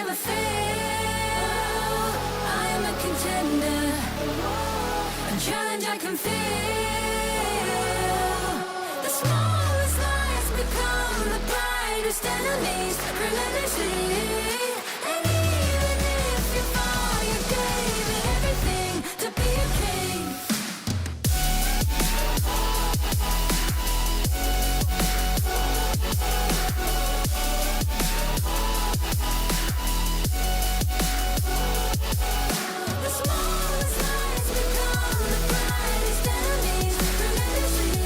never fail. I am a contender. A challenge I can feel. The smallest lies become the brightest enemies relentlessly. And even if you fall, you gave it everything to be a king. The smallest lies become the brightest enemies relentlessly.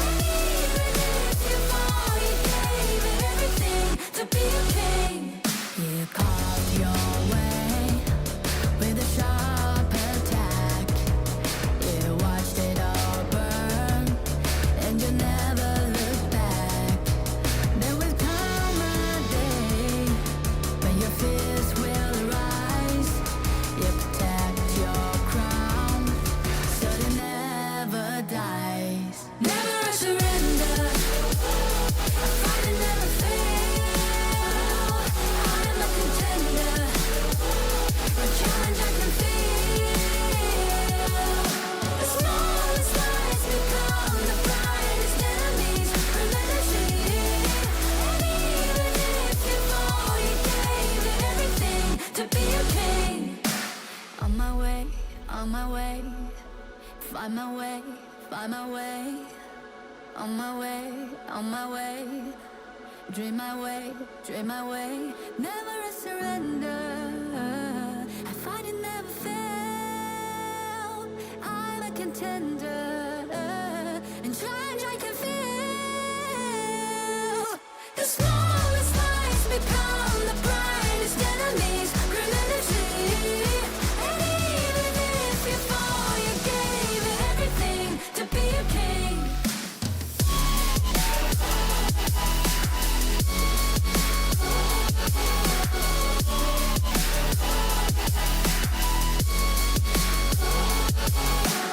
And even if you fall, you gave it everything to be a king. You carved your way with a sharp attack. You watched it all burn, and you never looked back. There will come a day when your fears will rise. You protect your crown, so it never dies. Never a surrender. A fight and never fail. I am a contender. A challenge I can feel. The smallest lies become the brightest enemies relentlessly. And even if you fall, you gave it everything to be a king. On my way, on my way. Find my way, find my way. On my way, on my way. Dream my way, dream my way. Never a surrender. I fight and never fail. I'm a contender. And challenge I can feel. The smallest lies become the brightest enemies relentlessly. And even if you fall, you gave it everything to be a king.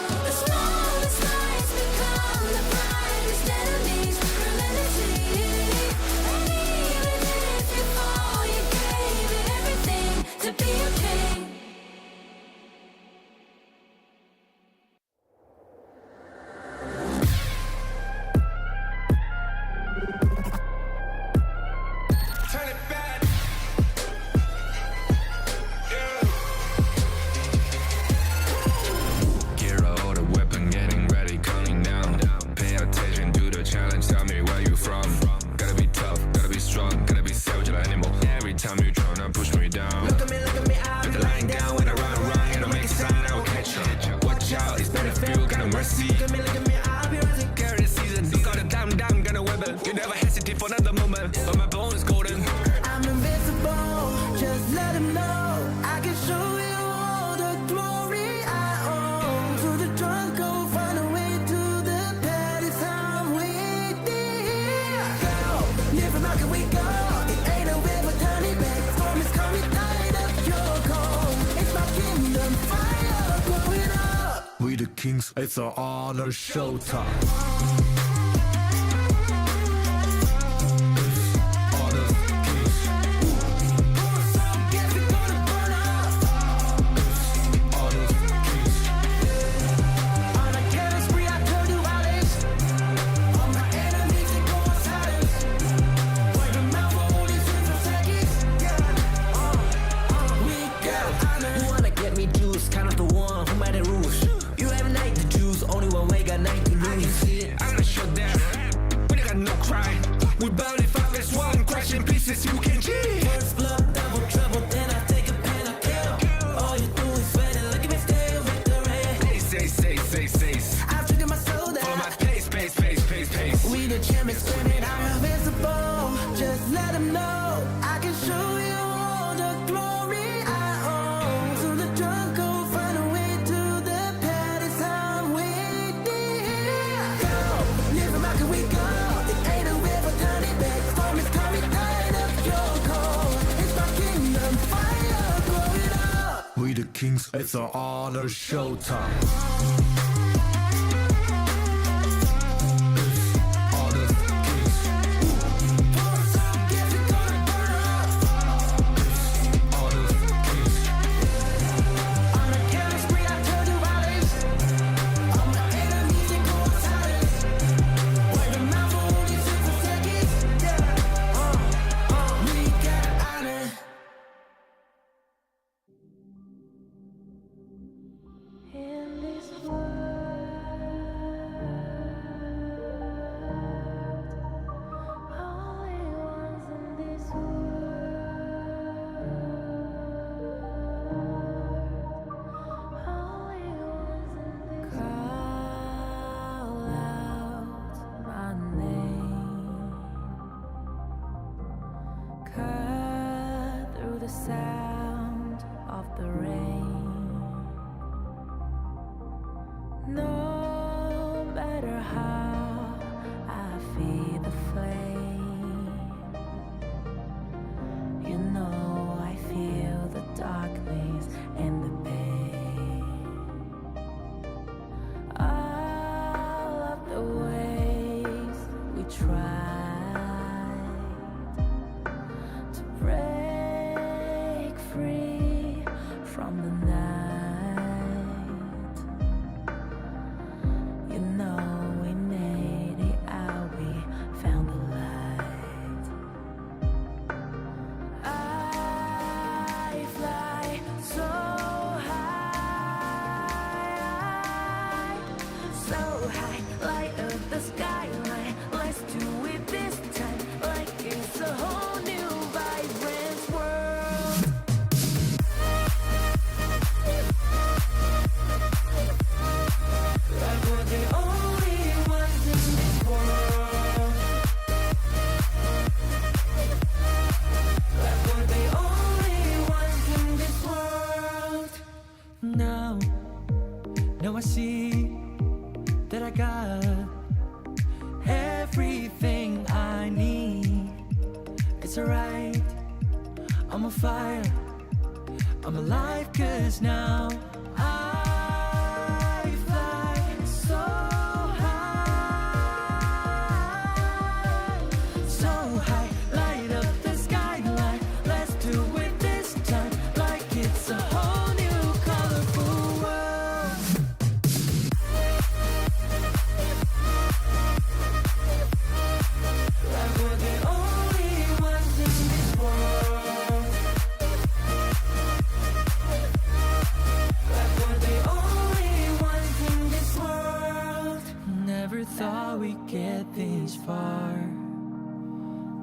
The smallest lies become the brightest enemies relentlessly. And even if you fall, you gave it everything to be a king. Turn it back. Gear out the weapon, getting ready, counting down. Pay attention to the challenge, tell me where you from. Gotta be tough, gotta be strong, gotta be savage like animal. Every time you tryna push me down. Look at me, I'll be Lying down when I run around, and I make a sign, I will catch up. Watch out, it's better feel, got no mercy. look at me, I'll be rising. Carry the season, you got a damn, got a weapon. You never hesitate for another moment, but my bone is golden. I'm invincible, just let him know. I can show you all the glory I own. To the drunk, go find a way to the pad. It's how we did. Go, live and rock and we go. It ain't a river, turn it back. Storm is coming, light up your cold. It's my kingdom, fire, growing up. We the kings, it's our honor showtime. Honor kings, Yes, we gonna burn up. honor kings. On a careless spree, I turn to violence. All my enemies, they go on silence. Wipe them out for only 6 seconds. We got honor. You wanna get me juice, kind of the one who made the rules. You have night to choose, only one way, got night to lose. I can see it. I'm gonna shut down. We got no cry. We barely fight as one. Crash in pieces, you can cheat. First blood, double trouble, then I take a pen, I kill. All you do is sweat and look at me stay with the rain. Say. I've taken my soul Follow my down. pace. We the champions screaming, I'm invincible. Just let them know I can show you all the glory I own. To the drunk, go find a way to the pad. It's how we did. Go, live and rock and we go. It ain't a river, turn it back. Storm is coming, light up your cold. It's my kingdom, fire, growing up. We the kings, it's our honor showtime. Yes, we gonna burn up. No matter how I feed the flame, you know I feel the darkness and the pain. All of the ways we tried to break free from the night, you know we made it out, we found the light. I fly so high, light up the skyline. Let's do it this time, like it's a whole new vibrant world. Like we're the only ones in this world. Like we're the only ones in this world. Now I see that I got everything I need. It's alright, I'm on fire, I'm alive, 'cause now I fly so high, light up the skyline. Let's do it this time, like it's a whole new colorful world. Like we're the only ones in this world. Like we're the only ones in this world. Never thought we'd get this far,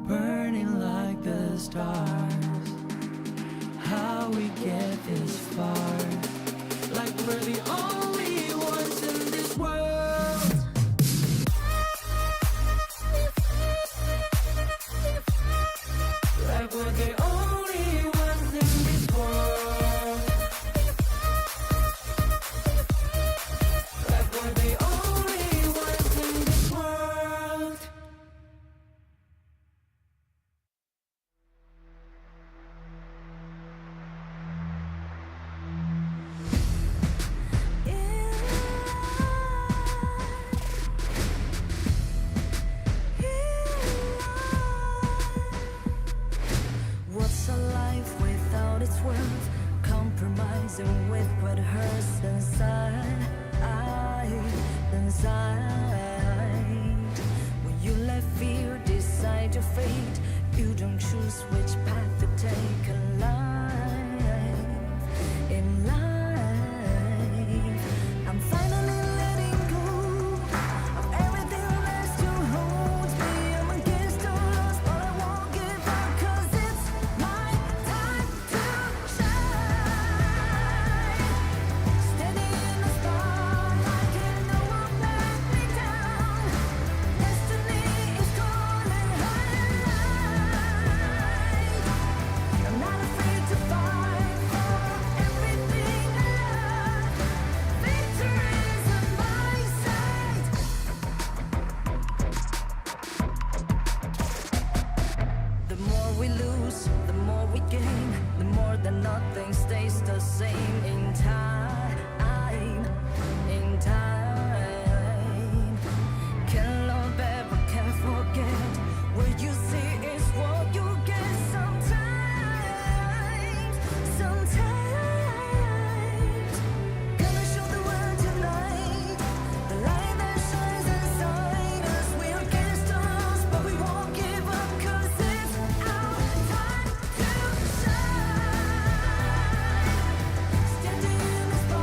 burning like the stars. How we get this far, like we're the only ones in this world. Like we're the only ones in this world. Like we're the only ones in this world. What's a life without its worth? Compromising with what hurts inside. When you let fear decide your fate, you don't choose which path to take in life. In life, I'm finally letting go of everything that still holds me. I'm against the odds, but I won't give up, 'cause it's my time to shine. Standing in the spotlight, and no one let me down. Destiny is calling high. I'm not afraid to fight for everything I love. Victory's on my side. The more we lose, the more we gain. The more that nothing stays the same. In time, can love ever, can't forget. What you see is what you get. Sometimes, gonna show the world tonight the light that shines inside us. We're against the odds, but we won't give up, 'cause it's our time to shine. Standing in the spotlight.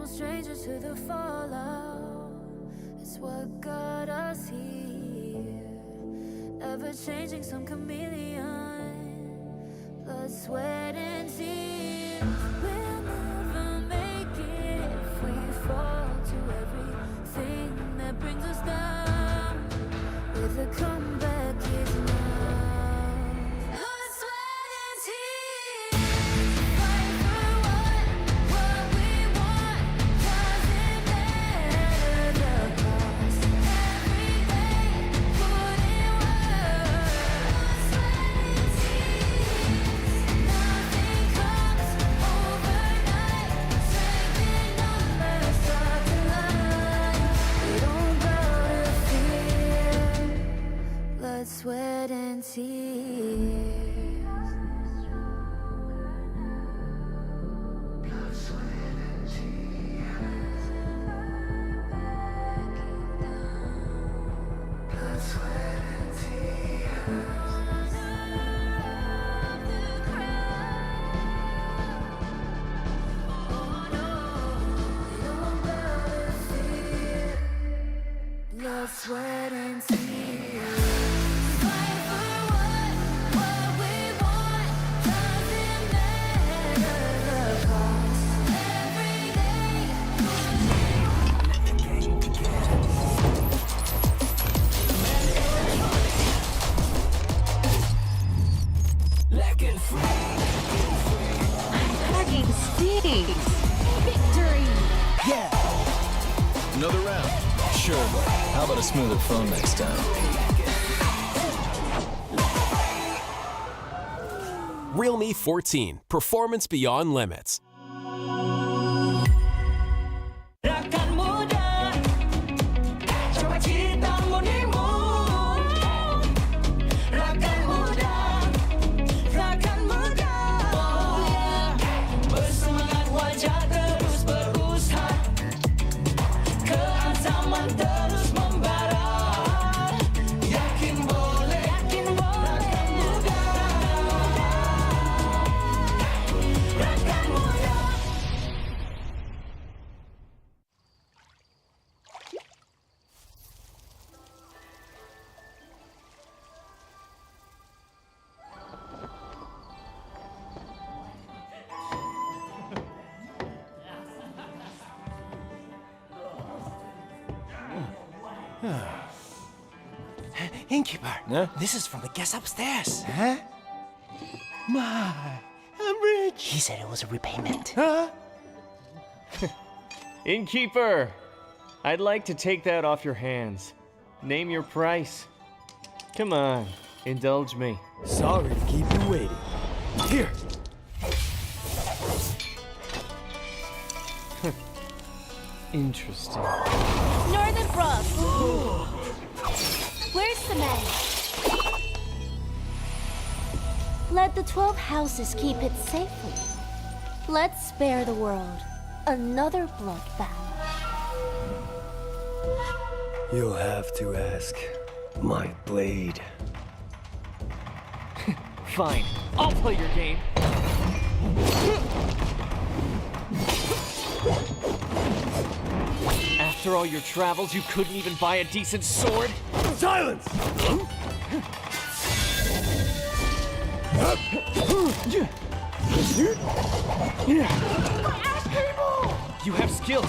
strangers to the fallout. It's what got us here. Ever changing, some chameleon. Blood, sweat, and tears. We'll never make it if we fall to everything that brings us down. With a comeback is now. Blood, sweat, and tears. Fight for what we want. Doesn't matter the cost. Every day, put in work. Blood, sweat, and tears. Nothing comes overnight. Strength in numbers start to line. We don't bow to fear. Blood, sweat, and tears. Blood, sweat, and tears. Fight for what we want. Doesn't matter the cost. Every day, Hugging stinks. Victory. Another round. Sure, but how about a smoother phone next time? Realme 14. Performance beyond limits. Rakan muda, coba cintamu nimu. Rakan muda, oh yeah. Bersemangat wajah terus berusaha. Keazaman terus membara. Yakin boleh, rakan muda. Rakan muda. Innkeeper, Yeah? this is from the guest upstairs. Huh? My, I'm rich. He said it was a repayment. Huh? Innkeeper, I'd like to take that off your hands. Name your price. Come on, indulge me. Sorry to keep you waiting. Here. Interesting. Northern Brook. Where's the man? Let the 12 houses keep it safely. Let's spare the world another bloodbath. You'll have to ask my blade. Fine, I'll play your game. After all your travels, you couldn't even buy a decent sword? Silence! You have skills,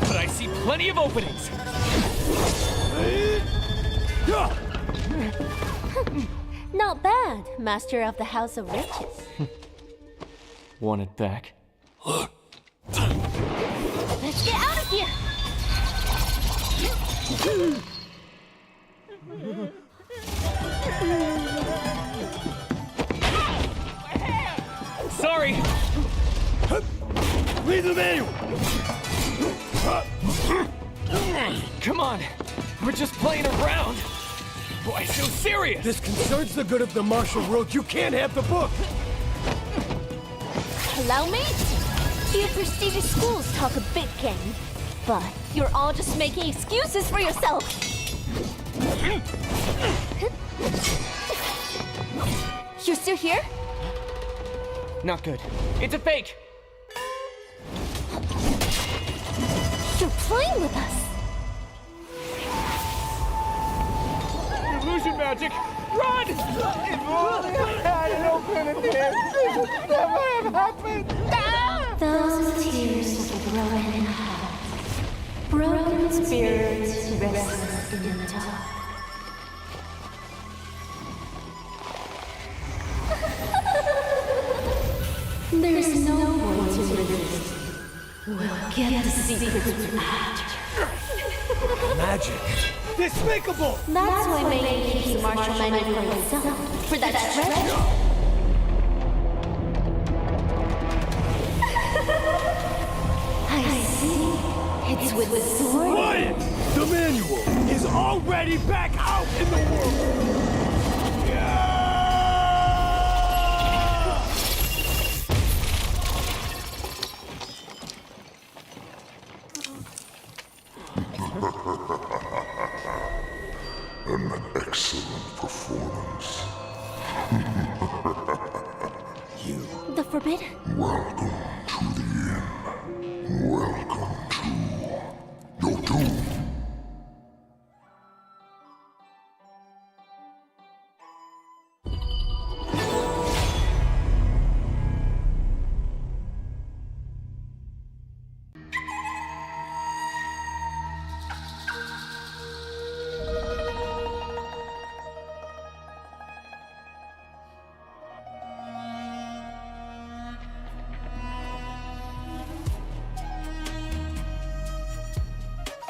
but I see plenty of openings. Not bad, Master of the House of Riches. Want it back. Let's get out of here! Sorry! Read the manual! Come on, we're just playing around. Why so serious? This concerns the good of the martial world. You can't have the book! Allow me? You prestigious schools talk a big game, but you're all just making excuses for yourself. You're still here? Not good. It's a fake. magic! Run! If only I had an alternative, this would never have happened! Ah! Those tears of a broken heart, broken spirits restless in the dark. There's no point to resist. We'll get the secret after. Magic. Despicable! That's why Megan keeps the Marshall Menu for himself. For that treasure. I see. It's with the sword. Quiet! The manual is already back out in the world! An excellent performance. The Forbidden? Welcome to the inn. Welcome to your doom.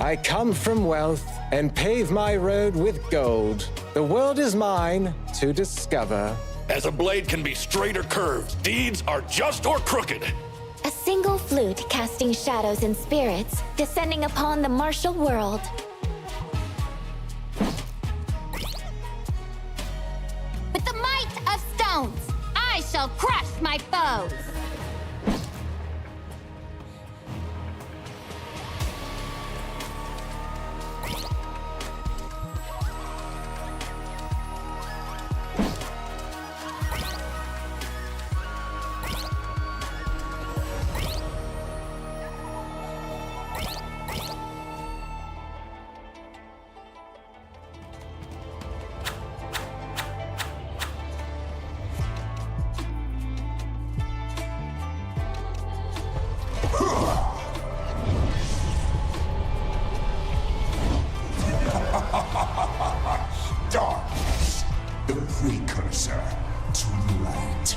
I come from wealth and pave my road with gold. The world is mine to discover. As a blade can be straight or curved, deeds are just or crooked. A single flute casting shadows and spirits, descending upon the martial world. With the might of stones, I shall crush my foes! Darkness, the precursor to light.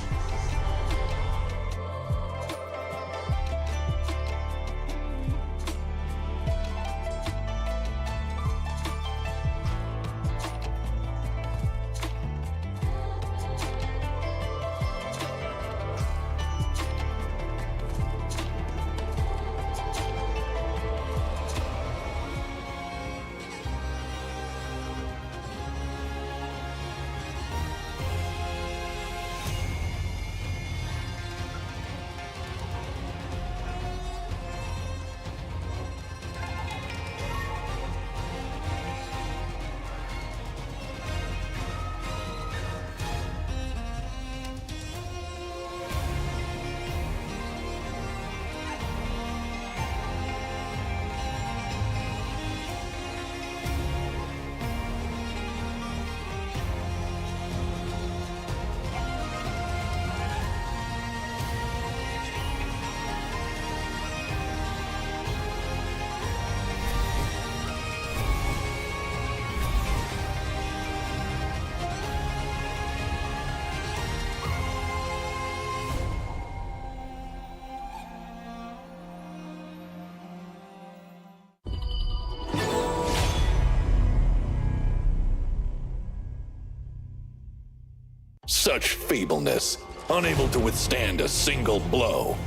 Such feebleness, unable to withstand a single blow.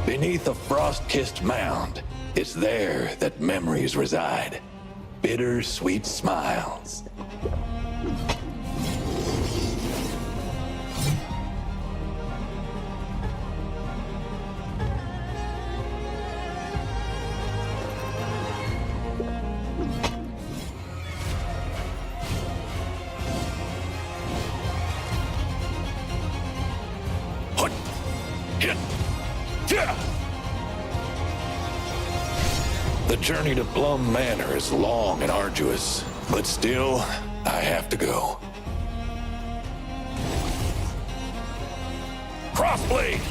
Beneath a frost-kissed mound, it's there that memories reside. Bitter, sweet smiles. The journey to Plum Manor is long and arduous, but still, I have to go. Crossblade!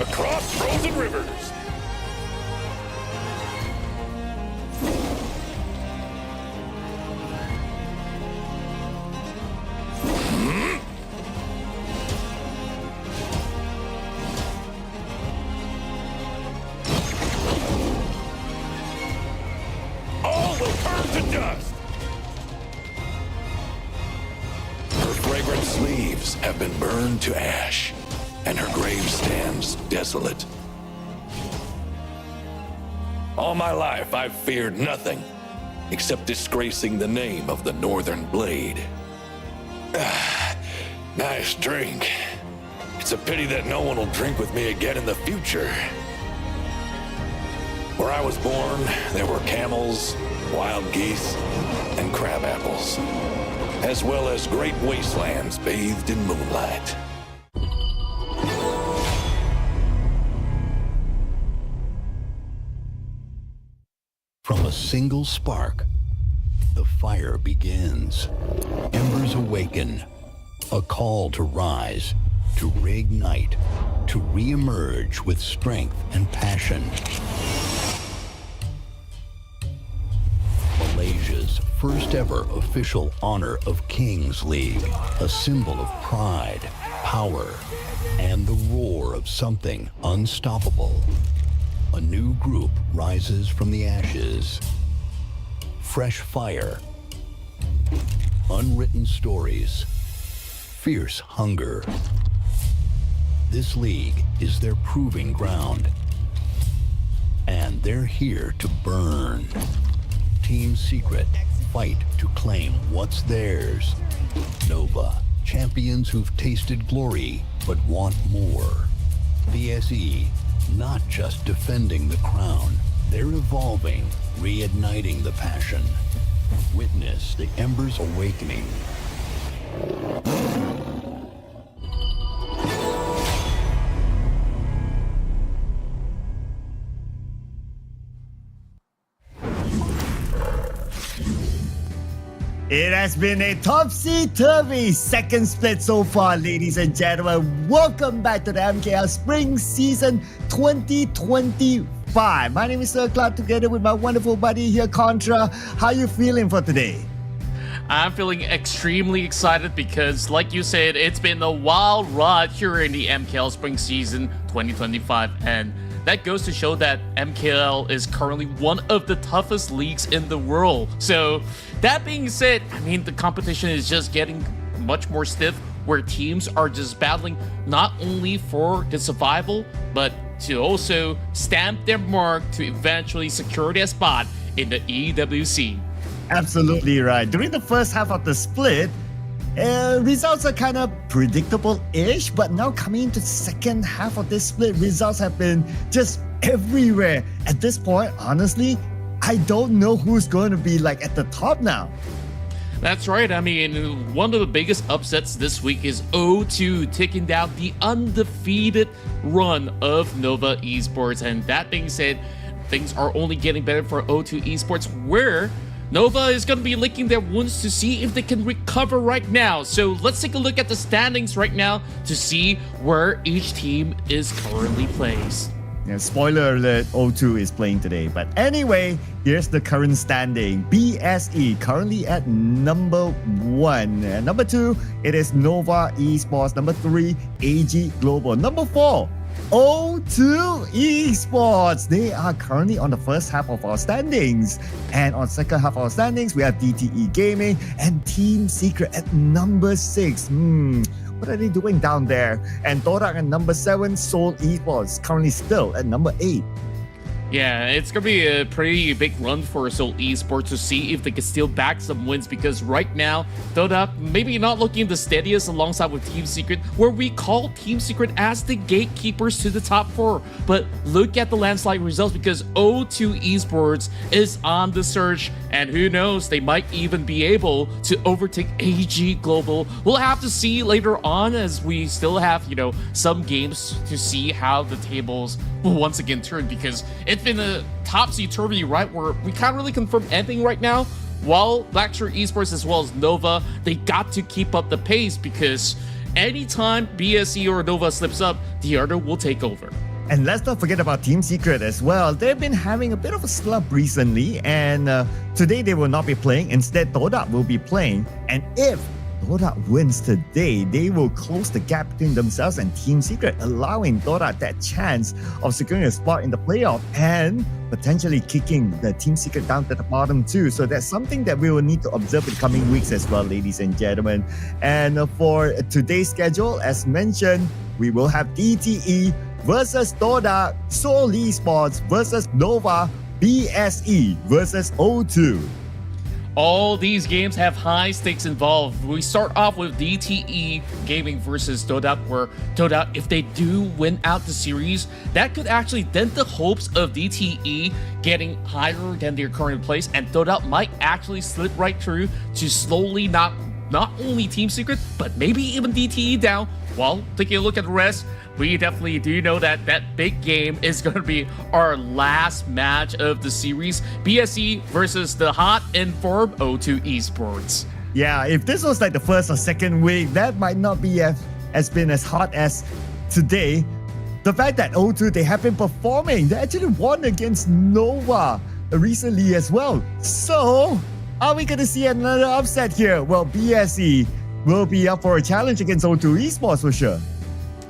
Across frozen rivers! All will turn to dust! Her fragrant sleeves have been burned to ash, and her grave stands desolate. All my life, I've feared nothing except disgracing the name of the Northern Blade. Nice drink. It's a pity that no one will drink with me again in the future. Where I was born, there were camels, wild geese, and crab apples, as well as great wastelands bathed in moonlight. From a single spark, the fire begins. Embers Awaken, a call to rise, to reignite, to re-emerge with strength and passion. Malaysia's first ever official Honor of Kings League, a symbol of pride, power, and the roar of something unstoppable. A new group rises from the ashes. Fresh fire, unwritten stories, fierce hunger. This league is their proving ground, and they're here to burn. Team Secret fight to claim what's theirs. Nova, champions who've tasted glory but want more. BSE, not just defending the crown, they're evolving, reigniting the passion. Witness the Embers Awakening. It has been a topsy-turvy second split so far, ladies and gentlemen. Welcome back to the MKL Spring Season 2025. My name is Sir Clark, together with my wonderful buddy here, Contra. How you feeling for today? I'm feeling extremely excited because, like you said, it's been a wild ride here in the MKL Spring Season 2025, and that goes to show that MKL is currently one of the toughest leagues in the world. So, that being said, I mean, the competition is just getting much more stiff, where teams are just battling not only for the survival, but to also stamp their mark to eventually secure their spot in the EWC. Absolutely right. During the first half of the split, results are kind of predictable-ish, but now coming into the second half of this split, results have been just everywhere. At this point, honestly, I don't know who's going to be like at the top now. That's right. I mean, one of the biggest upsets this week is O2 taking down the undefeated run of Nova Esports. And that being said, things are only getting better for O2 Esports, where Nova is going to be licking their wounds to see if they can recover right now. So let's take a look at the standings right now to see where each team is currently placed. Yeah, spoiler alert, O2 is playing today. But anyway, here's the current standing. BSE currently at number 1. And number 2, it is Nova Esports. Number 3, AG Global. Number 4, O2 Esports. They are currently on the first half of our standings. And on second half of our standings, we have DTE Gaming and Team Secret at number 6. What are they doing down there? And Torak at number 7, Seoul Esports currently still at number 8. Yeah, it's going to be a pretty big run for Seoul Esports to see if they can still back some wins, because right now, Torak maybe not looking the steadiest alongside with Team Secret, where we call Team Secret as the gatekeepers to the top 4. But look at the landslide results, because O2 Esports is on the surge, and who knows, they might even be able to overtake AG Global. We'll have to see later on, as we still have, some games to see how the tables will once again turn, because it's been a topsy-turvy, right, where we can't really confirm anything right now. While Blackstar Esports as well as Nova, they got to keep up the pace because anytime BSE or Nova slips up, the other will take over. And let's not forget about Team Secret as well. They've been having a bit of a slump recently, and today they will not be playing. Instead, Todak will be playing. And if Todak wins today, they will close the gap between themselves and Team Secret, allowing Todak that chance of securing a spot in the playoff and potentially kicking the Team Secret down to the bottom too. So that's something that we will need to observe in the coming weeks as well, ladies and gentlemen. And for today's schedule, as mentioned, we will have DTE versus Todak, Seoul Esports versus Nova, BSE versus O2. All these games have high stakes involved. We start off with DTE Gaming versus Todak, where Todak, if they do win out the series, that could actually dent the hopes of DTE getting higher than their current place, and Todak might actually slip right through to slowly knock not only Team Secret, but maybe even DTE down. While taking a look at the rest, we definitely do know that that big game is going to be our last match of the series. BSE versus the hot informed O2 Esports. Yeah, if this was like the first or second week, that might not be as been as hot as today. The fact that O2, they have been performing. They actually won against Nova recently as well. So, are we going to see another upset here? Well, BSE will be up for a challenge against O2 Esports for sure.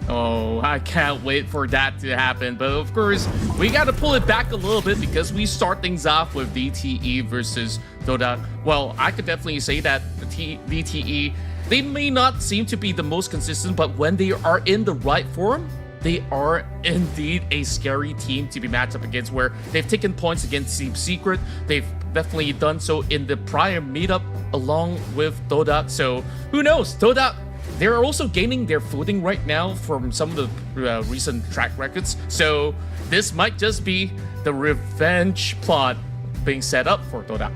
Oh, I can't wait for that to happen. But of course, we got to pull it back a little bit because we start things off with DTE versus Todak. Well, I could definitely say that the DTE, they may not seem to be the most consistent, but when they are in the right form, they are indeed a scary team to be matched up against, where they've taken points against Team Secret. They've definitely done so in the prior meetup along with Todak. So who knows? Todak, they're also gaining their footing right now from some of the recent track records. So this might just be the revenge plot being set up for Todak.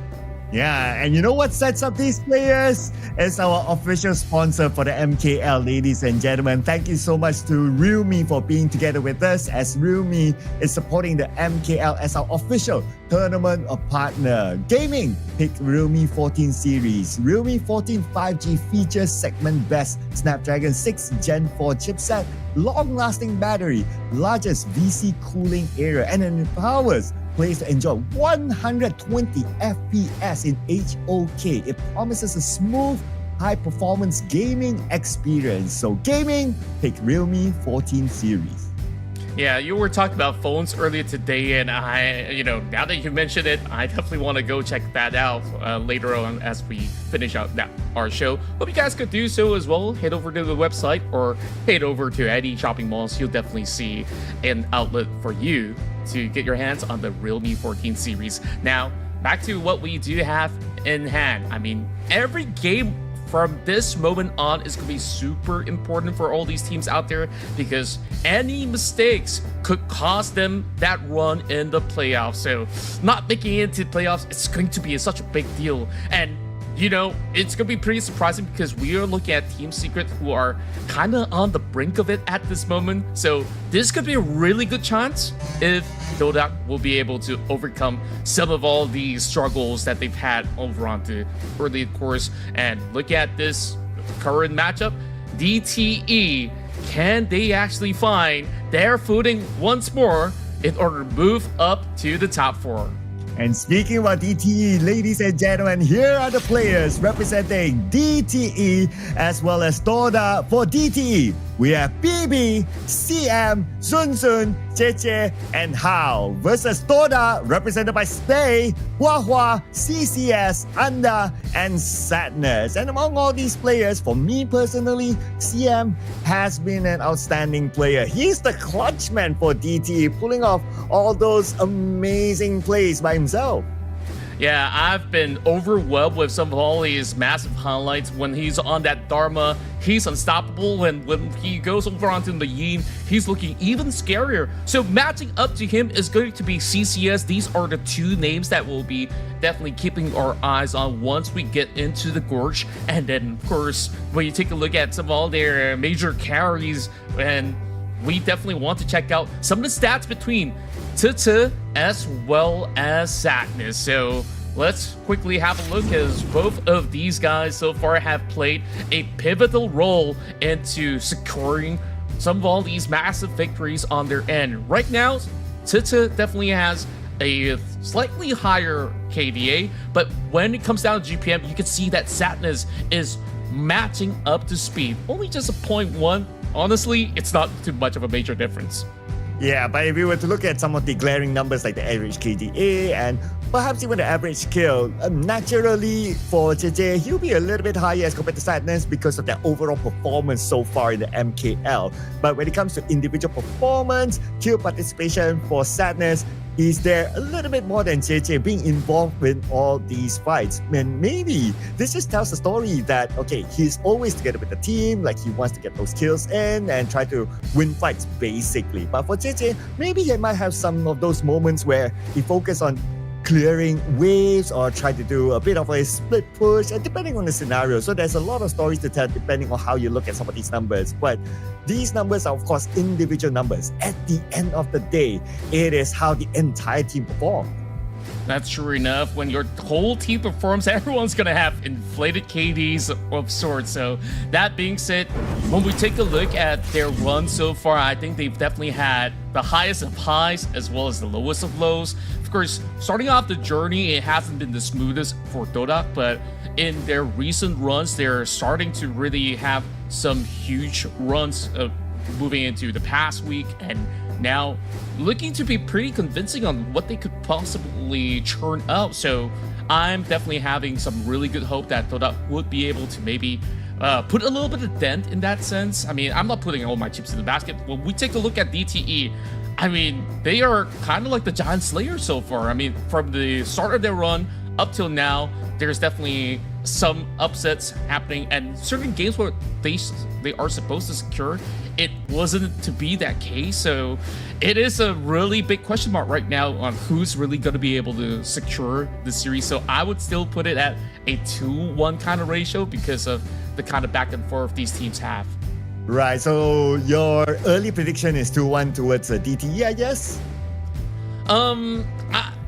Yeah, and you know what sets up these players? It's our official sponsor for the MKL, ladies and gentlemen. Thank you so much to Realme for being together with us, as Realme is supporting the MKL as our official tournament partner. Gaming, pick Realme 14 series. Realme 14 5G features segment best Snapdragon 6 Gen 4 chipset, long-lasting battery, largest VC cooling area, and it empowers players to enjoy 120 FPS in HOK. It promises a smooth, high-performance gaming experience. So gaming, pick Realme 14 series. Yeah, you were talking about phones earlier today, and now that you mentioned it, I definitely want to go check that out later on as we finish out our show. Hope you guys could do so as well. Head over to the website or head over to any shopping malls. You'll definitely see an outlet for you to get your hands on the Realme 14 series. Now, back to what we do have in hand. I mean, every game from this moment on is going to be super important for all these teams out there, because any mistakes could cost them that run in the playoffs. So not making it into the playoffs, it's going to be such a big deal. And it's going to be pretty surprising because we are looking at Team Secret, who are kind of on the brink of it at this moment. So this could be a really good chance if Todak will be able to overcome some of all these struggles that they've had over on the early course. And look at this current matchup. DTE, can they actually find their footing once more in order to move up to the top 4? And speaking about DTE, ladies and gentlemen, here are the players representing DTE as well as Todak. For DTE, we have BB, CM, Sun Sun, Cheche, and Hao versus Todak, represented by Stay, Hua Hua, CCS, Anda, and Sadness. And among all these players, for me personally, CM has been an outstanding player. He's the clutch man for DTE, pulling off all those amazing plays by himself. Yeah, I've been overwhelmed with some of all his massive highlights. When he's on that Dharma, he's unstoppable. And when he goes over onto the Yin, he's looking even scarier. So matching up to him is going to be CCS. These are the two names that we'll be definitely keeping our eyes on once we get into the Gorge. And then, of course, when you take a look at some of all their major carries, and we definitely want to check out some of the stats between Tete as well as Sadness. So let's quickly have a look, as both of these guys so far have played a pivotal role into securing some of all these massive victories on their end. Right now, Tete definitely has a slightly higher KDA, but when it comes down to GPM, you can see that Sadness is matching up to speed. Only just a 0.1. Honestly, it's not too much of a major difference. Yeah, but if we were to look at some of the glaring numbers like the average KDA and perhaps even the average kill, naturally for JJ, he'll be a little bit higher as compared to Sadness because of their overall performance so far in the MKL. But when it comes to individual performance, kill participation for Sadness, is there a little bit more than JJ being involved in all these fights? And maybe this just tells the story that, okay, he's always together with the team, like he wants to get those kills in and try to win fights basically. But for JJ, maybe he might have some of those moments where he focuses on clearing waves or try to do a bit of a split push, and depending on the scenario. So there's a lot of stories to tell depending on how you look at some of these numbers. But these numbers are of course individual numbers. At the end of the day, it is how the entire team performed. That's true enough. When your whole team performs, everyone's going to have inflated KDs of sorts. So that being said, when we take a look at their run so far, I think they've definitely had the highest of highs as well as the lowest of lows. Of course, starting off the journey, it hasn't been the smoothest for Dota, but in their recent runs, they're starting to really have some huge runs moving into the past week, and now looking to be pretty convincing on what they could possibly churn out. So I'm definitely having some really good hope that Dota would be able to maybe put a little bit of dent in that sense. I mean, I'm not putting all my chips in the basket. When we take a look at DTE, I mean, they are kind of like the Giant Slayer so far. I mean, from the start of their run up till now, there's definitely some upsets happening, and certain games where they are supposed to secure, it wasn't to be that case. So it is a really big question mark right now on who's really going to be able to secure the series. So I would still put it at a 2-1 kind of ratio because of the kind of back and forth these teams have. Right, so your early prediction is 2-1 towards DTE, I guess?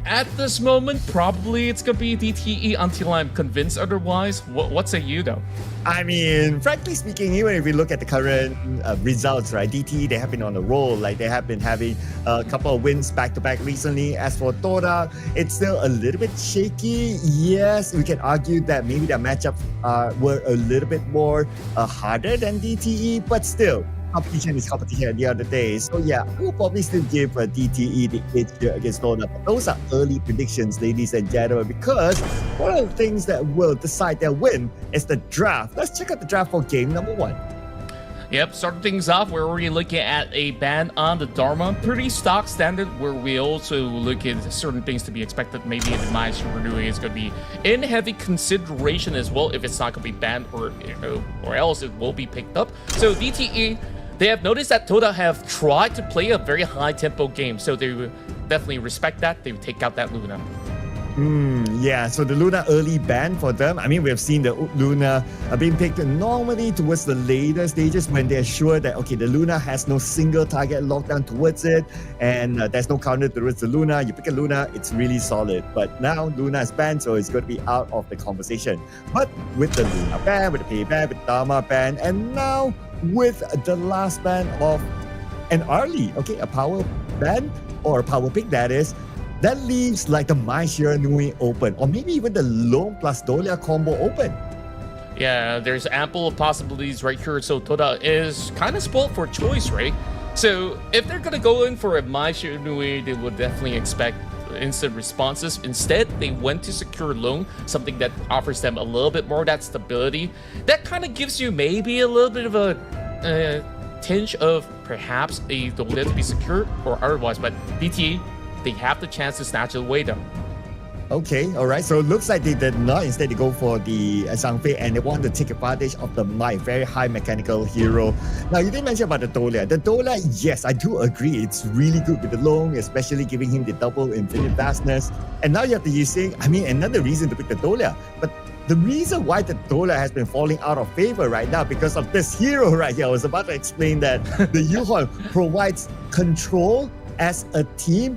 At this moment, probably it's gonna be DTE until I'm convinced otherwise. What say you though? I mean, frankly speaking, even if we look at the current results, right, DTE, they have been on a roll. Like, they have been having a couple of wins back-to-back recently. As for Dota, it's still a little bit shaky. Yes, we can argue that maybe their matchups were a little bit more harder than DTE, but still, competition is competition at the other day. So yeah, I will probably still give DTE the edge here against Dota. But those are early predictions, ladies and gentlemen, because one of the things that will decide their win is the draft. Let's check out the draft for game number 1. Yep, starting things off, we're already looking at a ban on the Dharma. Pretty stock standard, where we also look at certain things to be expected. Maybe the demise you're doing is going to be in heavy consideration as well if it's not going to be banned, or else it will be picked up. So DTE, they have noticed that Dota have tried to play a very high-tempo game, so they will definitely respect that. They will take out that Luna. Yeah, so the Luna early ban for them. I mean, we have seen the Luna being picked normally towards the later stages when they're sure that, okay, the Luna has no single target locked down towards it, and there's no counter towards the Luna. You pick a Luna, it's really solid. But now Luna is banned, so it's going to be out of the conversation. But with the Luna ban, with the Pay ban, with the Dharma ban, and now with the last ban of an early, a power ban, or a power pick that is, that leaves like the Mai Shiranui open, or maybe even the Long plus Dolia combo open. Yeah, there's ample possibilities right here. So Dota is kind of spoiled for choice, right? So if they're going to go in for a Mai Shiranui, they would definitely expect instant responses. Instead, they went to secure Long, something that offers them a little bit more of that stability. That kind of gives you maybe a little bit of a tinge of perhaps a Dolia to be secured or otherwise, but DT, they have the chance to snatch it away though. Okay, all right. So it looks like they did not. Instead, they go for the Zhangfei, and they want to take advantage of the Mai, very high mechanical hero. Now, you didn't mention about the Dolia. The Dolia, yes, I do agree. It's really good with the Long, especially giving him the double infinite vastness. And now you have the Yixing. I mean, another reason to pick the Dolia. But the reason why the Dolia has been falling out of favor right now because of this hero right here. I was about to explain that the Yuhon provides control as a team,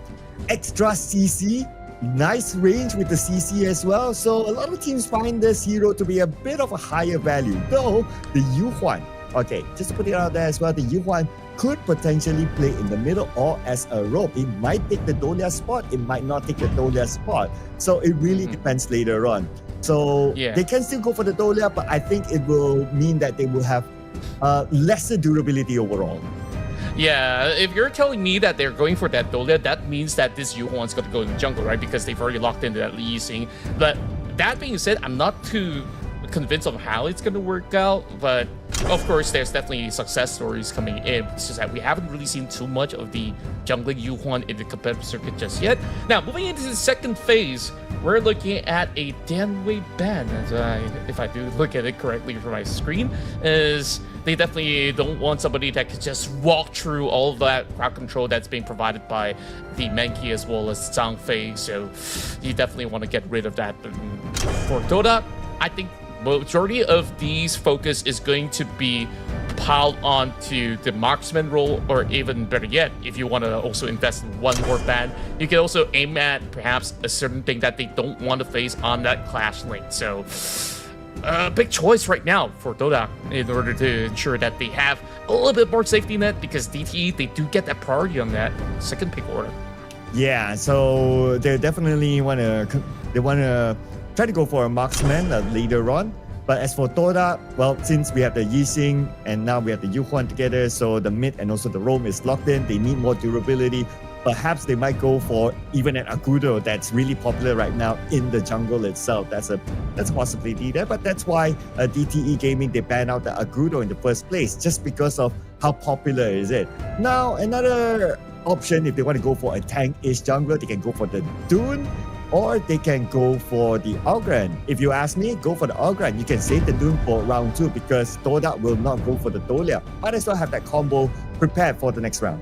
extra CC, nice range with the CC as well. So a lot of teams find this hero to be a bit of a higher value. Though the Yuhuan, okay, just to put it out there as well, the Yuhuan could potentially play in the middle or as a rope. It might take the Dolia spot, it might not take the Dolia spot. So it really depends later on. So they can still go for the Dolia, but I think it will mean that they will have lesser durability overall. Yeah, if you're telling me that they're going for that Dolia, that means that this Yuhuan's going to go in the jungle, right? Because they've already locked into that Lee Sing. But that being said, I'm not too convinced of how it's going to work out. But of course, there's definitely success stories coming in. It's just that we haven't really seen too much of the jungling Yuhuan in the competitive circuit just yet. Now, moving into the second phase, we're looking at a Danwei ban, if I do look at it correctly from my screen, is they definitely don't want somebody that could just walk through all of that crowd control that's being provided by the Menki as well as Zhang Fei, so you definitely want to get rid of that. But for Dota, I think majority of these focus is going to be piled onto the marksman role, or even better yet, if you want to also invest in one more ban, you can also aim at perhaps a certain thing that they don't want to face on that clash lane. So big choice right now for Dota in order to ensure that they have a little bit more safety net, because DTE, they do get that priority on that second pick order. Yeah, so they definitely want to try to go for a marksman later on. But as for Dota, well, since we have the Yixing and now we have the Yuhuan together, so the mid and also the roam is locked in, they need more durability. Perhaps they might go for even an Agudo that's really popular right now in the jungle itself. That's a possibility there, but that's why DTE Gaming, they banned out the Agudo in the first place, just because of how popular is it. Now, another option, if they want to go for a tank-ish jungler, they can go for the Dune, or they can go for the Ogren. If you ask me, go for the Ogren. You can save the Dune for round 2 because Dota will not go for the Dolia. Might as well have that combo prepared for the next round.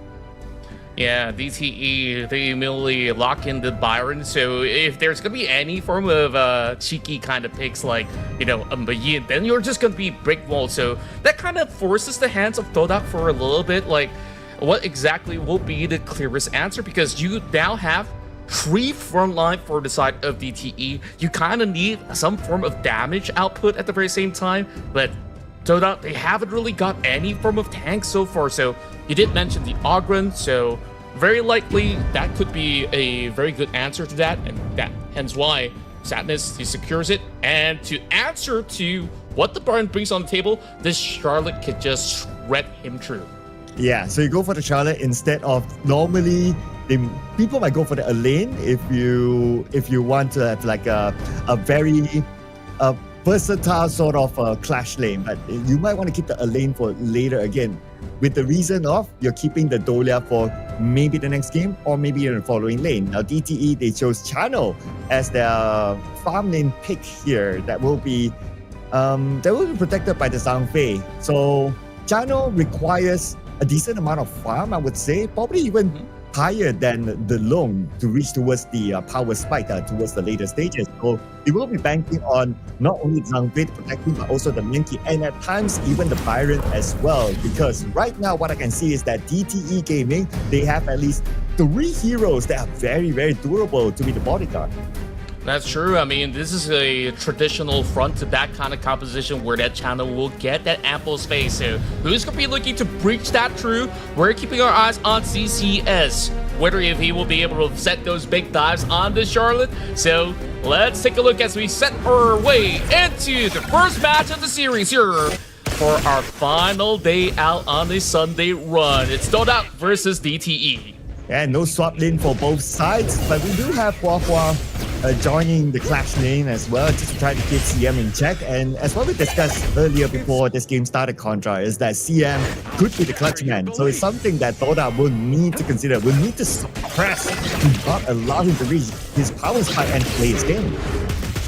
Yeah, DTE, they immediately lock in the Byron, so if there's going to be any form of cheeky kind of picks like, you know, a Mbayin, then you're just going to be brick wall. So that kind of forces the hands of Dota for a little bit, like what exactly will be the clearest answer, because you now have 3 front line for the side of DTE. You kind of need some form of damage output at the very same time, but Dota, they haven't really got any form of tank so far. So you did mention the Ogren, so very likely that could be a very good answer to that, and that hence why Sadness, he secures it. And to answer to what the Baron brings on the table, this Charlotte could just shred him through. Yeah, so you go for the Charlotte instead of normally people might go for the Elaine if you want to have like a very versatile sort of clash lane, but you might want to keep the Elaine for later again, with the reason of you're keeping the Dolia for maybe the next game or maybe in the following lane. Now DTE, they chose Chano as their farm lane pick here that will be protected by the Zhang Fei. So Chano requires a decent amount of farm, I would say, probably even higher than the Long to reach towards the power spike towards the later stages. So it will be banking on not only Zhang Fei to protect him, but also the Menki, and at times even the Byron as well. Because right now what I can see is that DTE Gaming, they have at least 3 heroes that are very, very durable to be the bodyguard. That's true. I mean, this is a traditional front-to-back kind of composition where that channel will get that ample space. So who's going to be looking to breach that through? We're keeping our eyes on CCS, whether if he will be able to set those big dives on the Charlotte. So let's take a look as we set our way into the first match of the series here for our final day out on the Sunday run. It's Dota versus DTE. And no swap lane for both sides, but we do have Hua Hua joining the clash lane as well, just to try to keep CM in check. And as what we discussed earlier before this game started, Contra, is that CM could be the clutch man. So it's something that Dota will need to consider, will need to suppress, to not allow him to reach his power spike and play his game.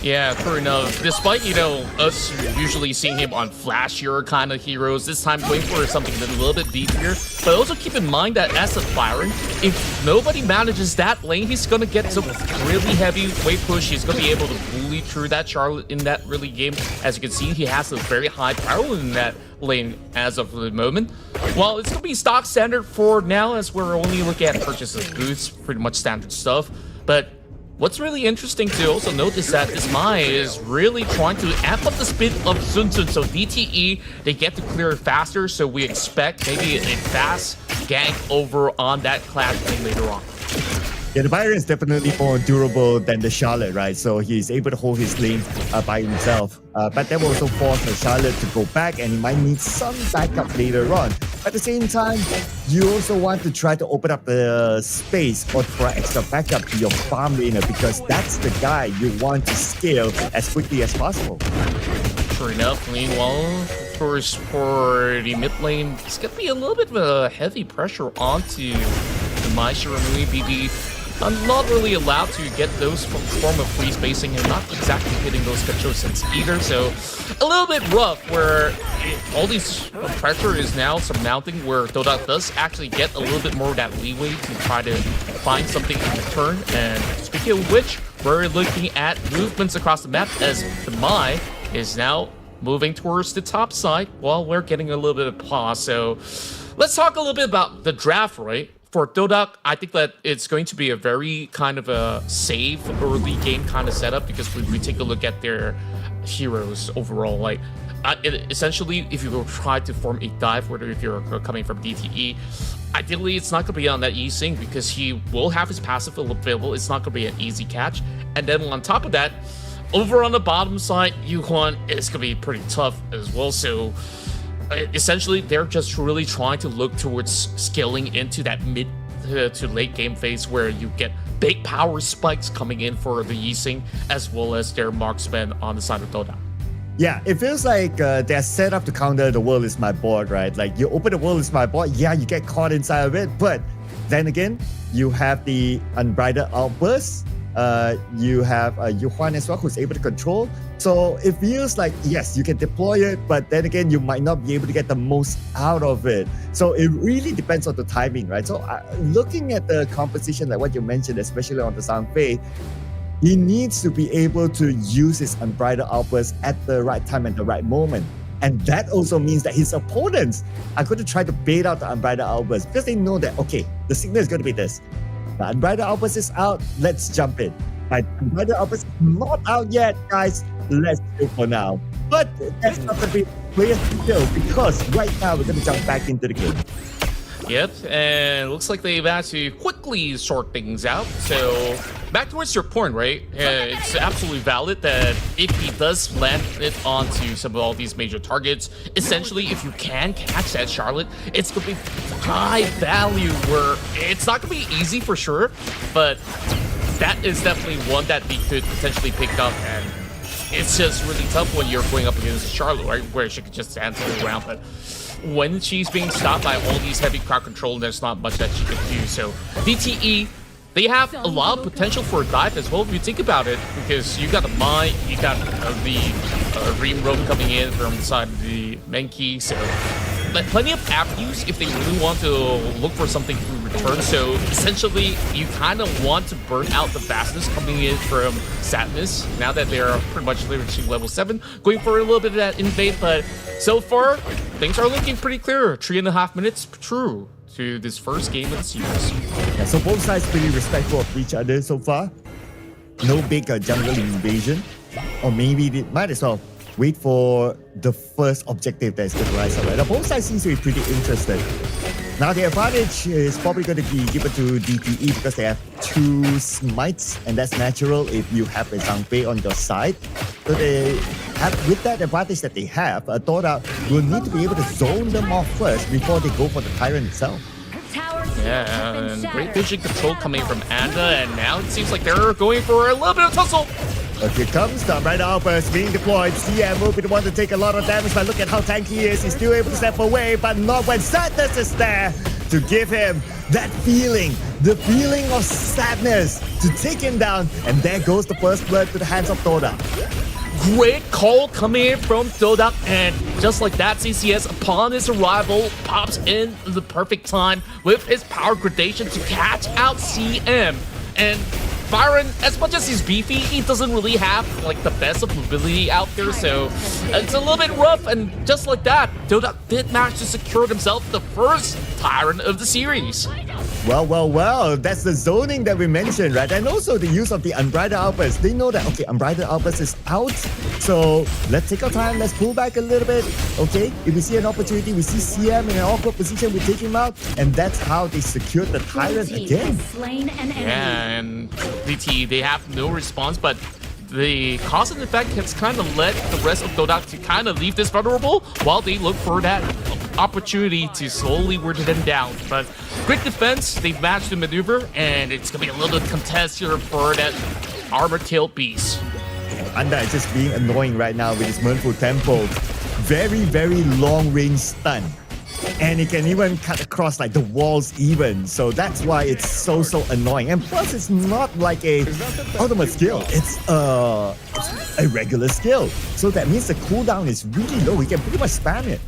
Yeah, fair enough. Despite, you know, us usually seeing him on flashier kind of heroes, this time going for something a little bit deeper. But also keep in mind that as a Byron, if nobody manages that lane, he's going to get some really heavy weight push. He's going to be able to bully through that Charlotte in that really game. As you can see, he has a very high power in that lane as of the moment. Well, it's going to be stock standard for now, as we're only looking at purchases boots, pretty much standard stuff. But what's really interesting to also note is that this Mai is really trying to amp up the speed of Sun Tzu. So DTE, they get to clear it faster, so we expect maybe a fast gank over on that clash lane later on. Yeah, the Byron is definitely more durable than the Charlotte, right? So he's able to hold his lane by himself. But that will also force the Charlotte to go back, and he might need some backup later on. At the same time, you also want to try to open up the space or try extra backup to your farm laner, because that's the guy you want to scale as quickly as possible. Sure enough, meanwhile, of course, for the mid lane, it's going to be a little bit of a heavy pressure onto the Mai Shiramui BB. I'm not really allowed to get those form of free spacing and not exactly hitting those control sets either, so a little bit rough where all these pressure is now surmounting, where Dodak does actually get a little bit more of that leeway to try to find something in return. And speaking of which, we're looking at movements across the map as the Mai is now moving towards the top side while we're getting a little bit of pause. So let's talk a little bit about the draft, right? For Dodak, I think that it's going to be a very kind of a safe early game kind of setup, because we take a look at their heroes overall. Like, essentially, if you go try to form a dive, whether if you're coming from DTE, ideally it's not going to be on that Yi-Sing, because he will have his passive available. It's not going to be an easy catch. And then on top of that, over on the bottom side, Yuhuan is going to be pretty tough as well. So essentially, they're just really trying to look towards scaling into that mid to late game phase where you get big power spikes coming in for the Yi-Sing, as well as their marksman on the side of Dodak. Yeah, it feels like they're set up to counter the world is my board, right? Like, you open the world is my board, yeah, you get caught inside of it, but then again, you have the unbridled outburst. You have Yuhuan as well, who's able to control. So it feels like, yes, you can deploy it, but then again, you might not be able to get the most out of it. So it really depends on the timing, right? So looking at the composition, like what you mentioned, especially on the Zhang, he needs to be able to use his unbridled outburst at the right time and the right moment. And that also means that his opponents are going to try to bait out the unbridled outburst, because they know that, okay, the signal is going to be this. The unbridled outburst is out, let's jump in. But unbridled outburst is not out yet, guys. Let's do for now. But that's not going to be players still, because right now we're going to jump back into the game. Yep, and it looks like they've had to quickly sort things out. So back towards your point, right? It's absolutely valid that if he does land it onto some of all these major targets, essentially if you can catch that Charlotte, it's going to be high value, where it's not going to be easy for sure, but that is definitely one that he could potentially pick up. And it's just really tough when you're going up against Charlotte, right? Where she could just dance around, but when she's being stopped by all these heavy crowd control, there's not much that she can do. So DTE, they have a lot of potential for a dive as well, if you think about it, because you got the Mai, you got the Ream Roam coming in from the side of the Menki, so plenty of avenues if they really want to look for something in return. So essentially, you kind of want to burn out the fastness coming in from Sadness, now that they're pretty much reaching level 7, going for a little bit of that invade, but so far, things are looking pretty clear. 3.5 minutes true to this first game of the series. Yeah, so both sides pretty respectful of each other so far. No big jungle invasion. Or maybe they might as well wait for the first objective that's going to rise up. Right? Now, both sides seem to be pretty interested. Now, the advantage is probably going to be given to DTE because they have 2 smites, and that's natural if you have a Zhang on your side. So they have, with that advantage that they have, Dora will need to be able to zone them off first before they go for the Tyrant itself. Yeah, and great vision control coming from Anda, and now it seems like they're going for a little bit of tussle. But here comes the right outburst being deployed. CM will be the one to take a lot of damage, but look at how tanky he is. He's still able to step away, but not when Sadness is there to give him that feeling, the feeling of sadness to take him down, and there goes the first blood to the hands of Toda. Great call coming in from Dodak, and just like that, CCS upon his arrival pops in the perfect time with his power gradation to catch out CM. And Byron, as much as he's beefy, he doesn't really have like the best of mobility out there, so it's a little bit rough. And just like that, Dodak did manage to secure himself the first Tyrant of the series. Well, that's the zoning that we mentioned, right? And also the use of the Unbridled Outburst. They know that, okay, Unbridled Outburst is out, so let's take our time, let's pull back a little bit, okay? If we see an opportunity, we see CM in an awkward position, we take him out, and that's how they secured the Tyrant again. Yeah, and DT, they have no response, but the cause and effect has kind of led the rest of Dodak to kind of leave this vulnerable while they look for that opportunity to slowly wear them down. But great defense, they've managed to maneuver, and it's gonna be a little bit contest here for that armor-tailed beast. Anda is just being annoying right now with his Mournful Temple. Very long-range stun. And it can even cut across like the walls even. So that's why it's so annoying. And plus, it's not like a ultimate skill. It's a regular skill. So that means the cooldown is really low. We can pretty much spam it.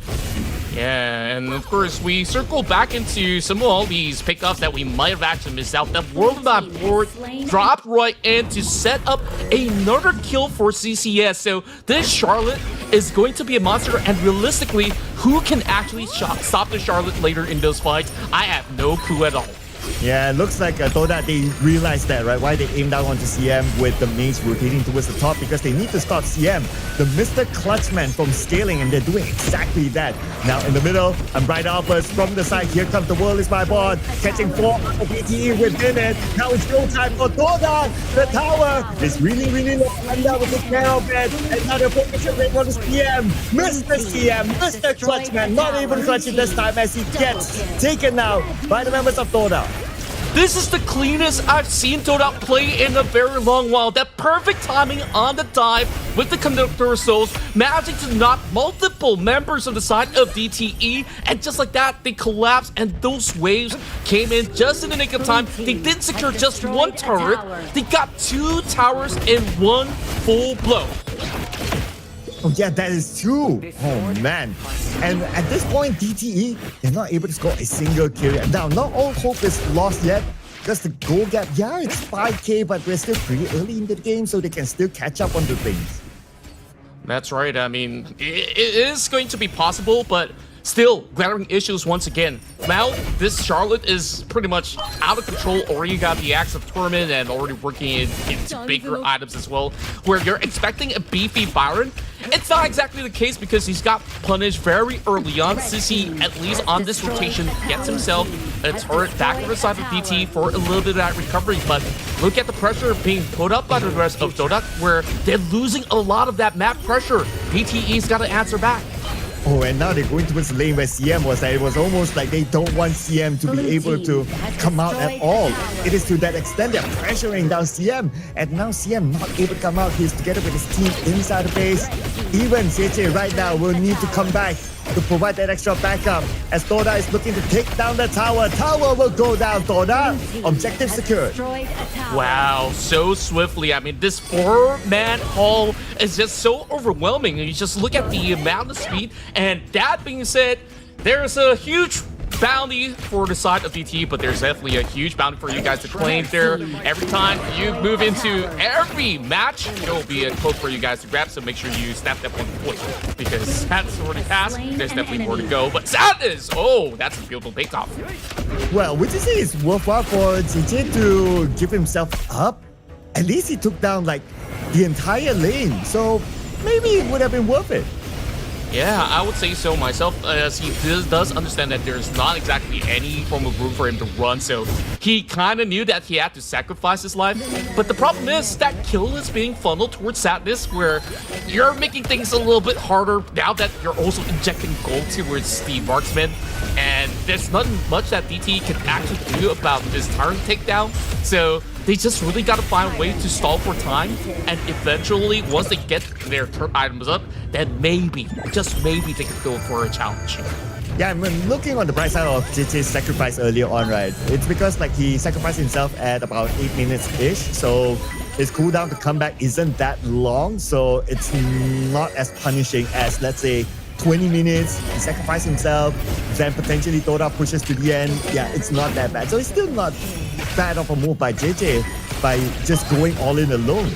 Yeah, and of course, we circle back into some of all these pickups that we might have actually missed out. That World Map board dropped right in to set up another kill for CCS. So this Charlotte is going to be a monster, and realistically, who can actually stop the Charlotte later in those fights? I have no clue at all. Yeah, it looks like Toda, they realized that, right? Why they aim down onto CM with the mains rotating towards the top, because they need to stop CM, the Mr. Clutchman, from scaling, and they're doing exactly that. Now in the middle, Unbridled Outburst from the side. Here comes the World is my board, catching 4 of BTE within it. Now it's go time for Toda. The tower is really low, and that will take care of it. And now they're focusing right on CM. Mr. CM, Mr. Clutchman, not even clutching this time as he gets taken out by the members of Toda. This is the cleanest I've seen Toda play in a very long while. That perfect timing on the dive with the Conductor Souls, managing to knock multiple members of the side of DTE, and just like that, they collapsed, and those waves came in just in the nick of time. They didn't secure just one turret, they got 2 towers in one full blow. Oh yeah, that is 2. Oh man. And at this point, DTE, they're not able to score a single kill. Now, not all hope is lost yet. Just the goal gap, yeah, it's 5k, but we're still pretty early in the game, so they can still catch up on the things. That's right. I mean, it is going to be possible, but still, glaring issues once again. Now, this Charlotte is pretty much out of control. Already got the Axe of Torment and already working into bigger items as well, where you're expecting a beefy Byron. It's not exactly the case because he's got punished very early on, since he, at least on this rotation, gets himself a turret back on the side of DT for a little bit of that recovery. But look at the pressure being put up by the rest of Dodak, where they're losing a lot of that map pressure. DTE's got to answer back. Oh, and now they're going towards the lane where CM was. It was almost like they don't want CM to be able to come out at all. It is to that extent they're pressuring down CM. And now CM not able to come out. He's together with his team inside the base. Even CJ right now will need to come back to provide that extra backup, as Toda is looking to take down the tower. Tower will go down, Toda. Objective secured. Wow, so swiftly. I mean, this 4-man haul is just so overwhelming. You just look at the amount of speed, and that being said, there's a huge bounty for the side of DT, but there's definitely a huge bounty for you guys to claim there. Every time you move into every match, there will be a code for you guys to grab, so make sure you snap that one quick, because that's already passed. There's definitely more to go, but Sadness! Oh, that's a beautiful takeoff. Well, would you say it's worthwhile for JJ to give himself up? At least he took down like the entire lane, so maybe it would have been worth it. Yeah, I would say so myself, as he does understand that there's not exactly any form of room for him to run, so he kind of knew that he had to sacrifice his life. But the problem is that kill is being funneled towards Sadness, where you're making things a little bit harder now that you're also injecting gold towards the marksman, and there's nothing much that DT can actually do about this Tyrant takedown, so they just really got to find a way to stall for time, and eventually, once they get their items up, then maybe, just maybe, they can go for a challenge. Yeah, I'm looking on the bright side of JJ's sacrifice earlier on, right? It's because like he sacrificed himself at about 8 minutes-ish, so his cooldown to come back isn't that long, so it's not as punishing as, let's say, 20 minutes, he sacrificed himself, then potentially Toda pushes to the end. Yeah, it's not that bad. So it's still not bad of a move by JJ by just going all in alone.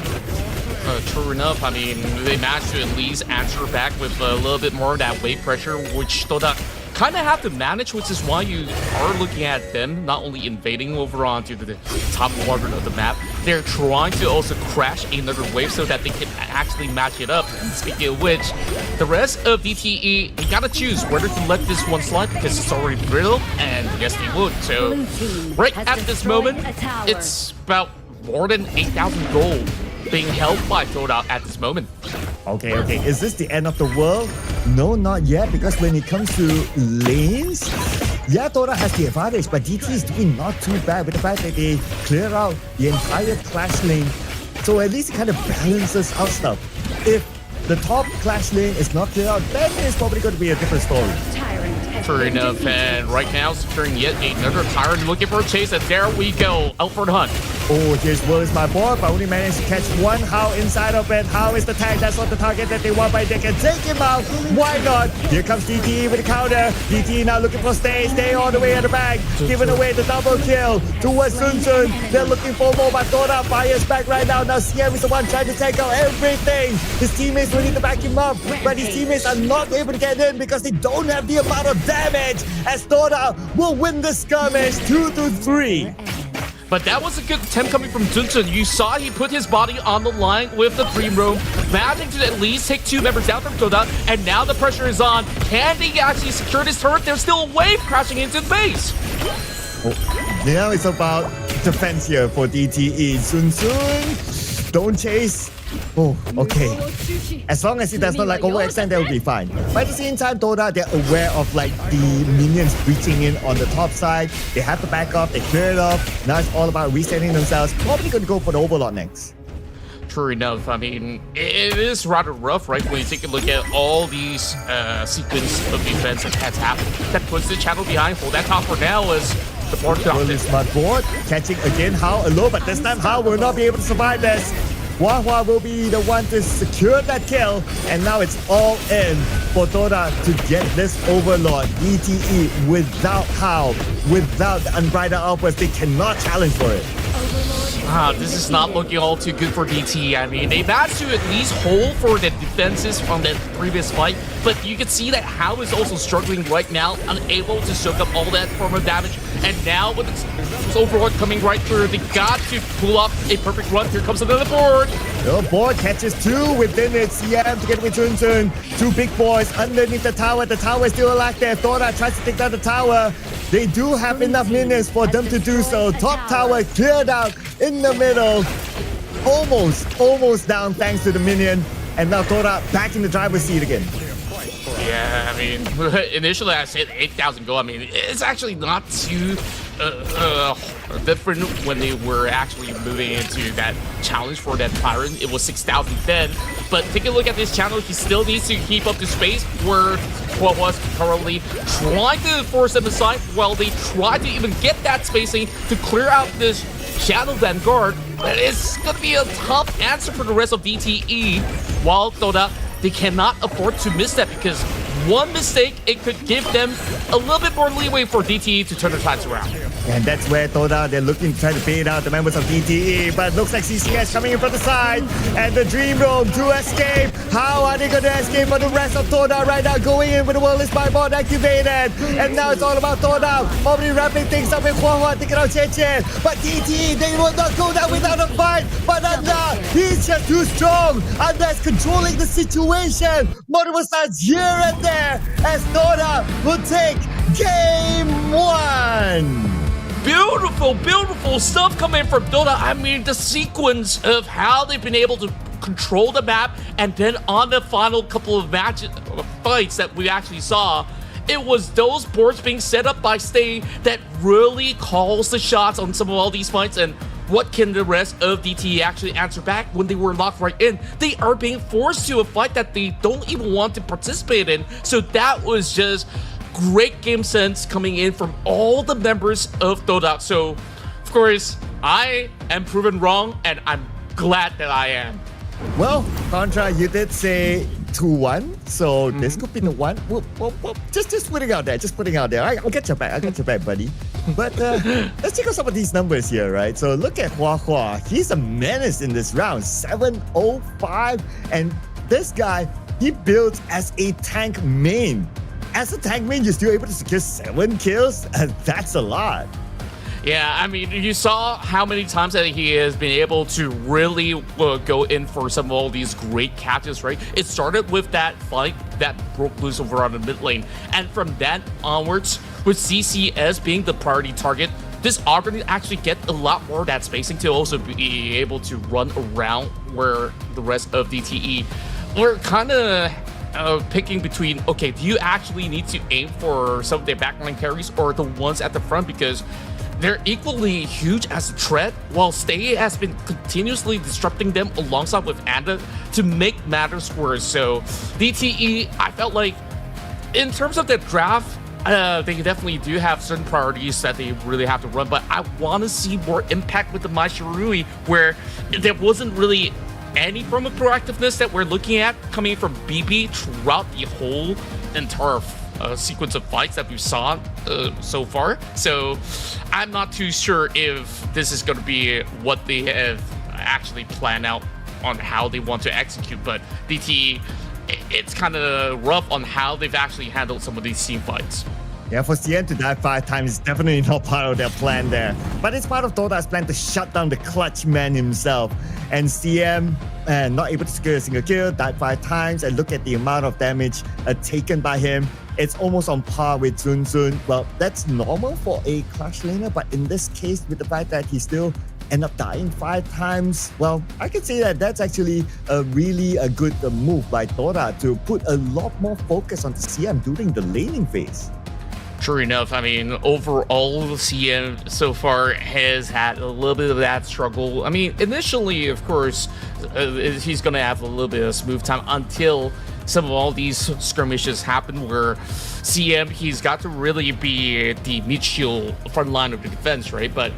True enough, I mean, they managed to at least answer back with a little bit more of that wave pressure, which Toda kind of have to manage, which is why you are looking at them not only invading over onto the top quadrant of the map, they're trying to also crash another wave so that they can actually match it up. And speaking of which, the rest of DTE, they gotta choose whether to let this one slide because it's already brittle, and yes, they would. So right at this moment, it's about more than 8,000 gold being held by Toda at this moment. Okay, is this the end of the world? No, not yet, because when it comes to lanes, yeah, Toda has the advantage, but DT is doing not too bad with the fact that they clear out the entire clash lane. So at least it kind of balances out stuff. If the top clash lane is not cleared out, then it's probably going to be a different story. Fair enough, and right now securing yet another Tyrant looking for a chase, and there we go, out for the hunt. Oh, here's Willis, my boy, but only managed to catch one How inside of it. How is the tag? That's not the target that they want, but they can take him out. Why not? Here comes DT with the counter. DT now looking for stay all the way at the back, giving away the double kill towards Sun Sun. They're looking for more, but Toda fires back right now. Now CM is the one trying to take out everything. His teammates will need to back him up, but his teammates are not able to get in because they don't have the amount of damage, as Toda will win the skirmish 2-3. But that was a good attempt coming from Junjun. You saw he put his body on the line with the Dream Room, managing to at least take 2 members down from Toda, and now the pressure is on. Can they actually secure this turret? There's still a wave crashing into the base. Oh, now it's about defense here for DTE. Sun Sun, don't chase. Oh, okay. As long as it does not like overextend, that will be fine. But at the same time, Toda, they're aware of like the minions breaching in on the top side. They have to back off, they clear it off. Now it's all about resetting themselves. Probably going to go for the Overlord next. True enough, I mean, it is rather rough, right? When you take a look at all these sequence of events that has happened. That puts the channel behind. Hold that top for now as the board is smart board, catching again How alone, but this time How will not be able to survive this. Hua will be the one to secure that kill, and now it's all in for Toda to get this Overlord. DTE without How, without the Unbridled Outburst, they cannot challenge for it. This is not looking all too good for DT. I mean, they managed to at least hold for the defenses from that previous fight, but you can see that How is also struggling right now, unable to soak up all that form of damage. And now with this Overlord coming right through, they got to pull up a perfect run. Here comes another board. The board catches 2 within it. CM to get with Sun Sun. 2 big boys underneath the tower. The tower is still alive there. Toda tries to take down the tower. They do have enough minions for them to do so. Top tower cleared out in the middle. Almost down thanks to the minion. And now Toda back in the driver's seat again. Yeah, I mean, initially I said 8,000 gold. I mean, it's actually not too different when they were actually moving into that challenge for that Tyrant. It was 6,000 then. But take a look at this channel. He still needs to keep up the space where what was currently trying to force them aside while they try to even get that spacing to clear out this Shadow Vanguard. But it's going to be a tough answer for the rest of DTE. While Toda, they cannot afford to miss that because one mistake, it could give them a little bit more leeway for DTE to turn their tides around. And that's where Toda, they're looking to try to bait out the members of DTE, but it looks like CCS coming in from the side, and the Dream Room to escape. How are they going to escape for the rest of Toda right now? Going in with the World is by board activated, and now it's all about Toda, probably wrapping things up with Hua taking out Cheche, but DTE, they will not go down without a fight, but Anda, he's just too strong. Anda is controlling the situation. Multiple starts here and there, as Toda will take Game 1. Beautiful stuff coming from Toda. I mean, the sequence of how they've been able to control the map, and then on the final couple of fights that we actually saw, it was those boards being set up by Stay that really calls the shots on some of all these fights. And what can the rest of DTE actually answer back when they were locked right in? They are being forced to a fight that they don't even want to participate in. So that was just great game sense coming in from all the members of Dota. So, of course, I am proven wrong, and I'm glad that I am. Well, Contra, you did say 2-1, so this could be the one. Whoop, whoop, whoop. Just putting out there, I'll get your back, buddy. But let's check out some of these numbers here, right? So look at Hua Hua. He's a menace in this round, 705. And this guy, he builds as a tank main. As a tank main, you're still able to secure 7 kills? That's a lot. Yeah, I mean, you saw how many times that he has been able to really go in for some of all these great catches, right? It started with that fight that broke loose over on the mid lane. And from that onwards, with CCS being the priority target, this opportunity actually get a lot more of that spacing to also be able to run around where the rest of DTE were kind of picking between, okay, do you actually need to aim for some of their backline carries or the ones at the front? Because they're equally huge as a threat, while Stay has been continuously disrupting them alongside with Anda to make matters worse. So DTE, I felt like in terms of the draft, they definitely do have certain priorities that they really have to run, but I want to see more impact with the Mai Shirui, where there wasn't really any form of proactiveness that we're looking at coming from BB throughout the whole entire sequence of fights that we saw so far. So I'm not too sure if this is going to be what they have actually planned out on how they want to execute, but DTE, it's kind of rough on how they've actually handled some of these team fights. Yeah, for CM to die 5 times is definitely not part of their plan there. But it's part of Dota's plan to shut down the clutch man himself. And CM, not able to secure a single kill, died 5 times, and look at the amount of damage taken by him. It's almost on par with Zun Zun. Well, that's normal for a Clash laner, but in this case, with the fact that he still end up dying 5 times, well, I can say that that's actually a really good move by Dota to put a lot more focus on the CM during the laning phase. True enough. I mean, overall, CM so far has had a little bit of that struggle. I mean, initially, of course, he's going to have a little bit of smooth time until some of all these skirmishes happen where CM, he's got to really be the mid-shield front line of the defense, right? But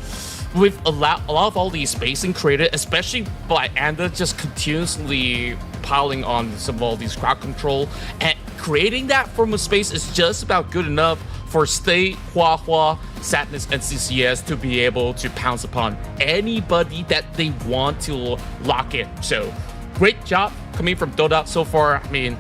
with a lot of all these spacing created, especially by Anda just continuously piling on some of all these crowd control, and creating that form of space is just about good enough for Stay, Hua Hua, Sadness, and CCS to be able to pounce upon anybody that they want to lock in. So, great job coming from Dota so far. I mean,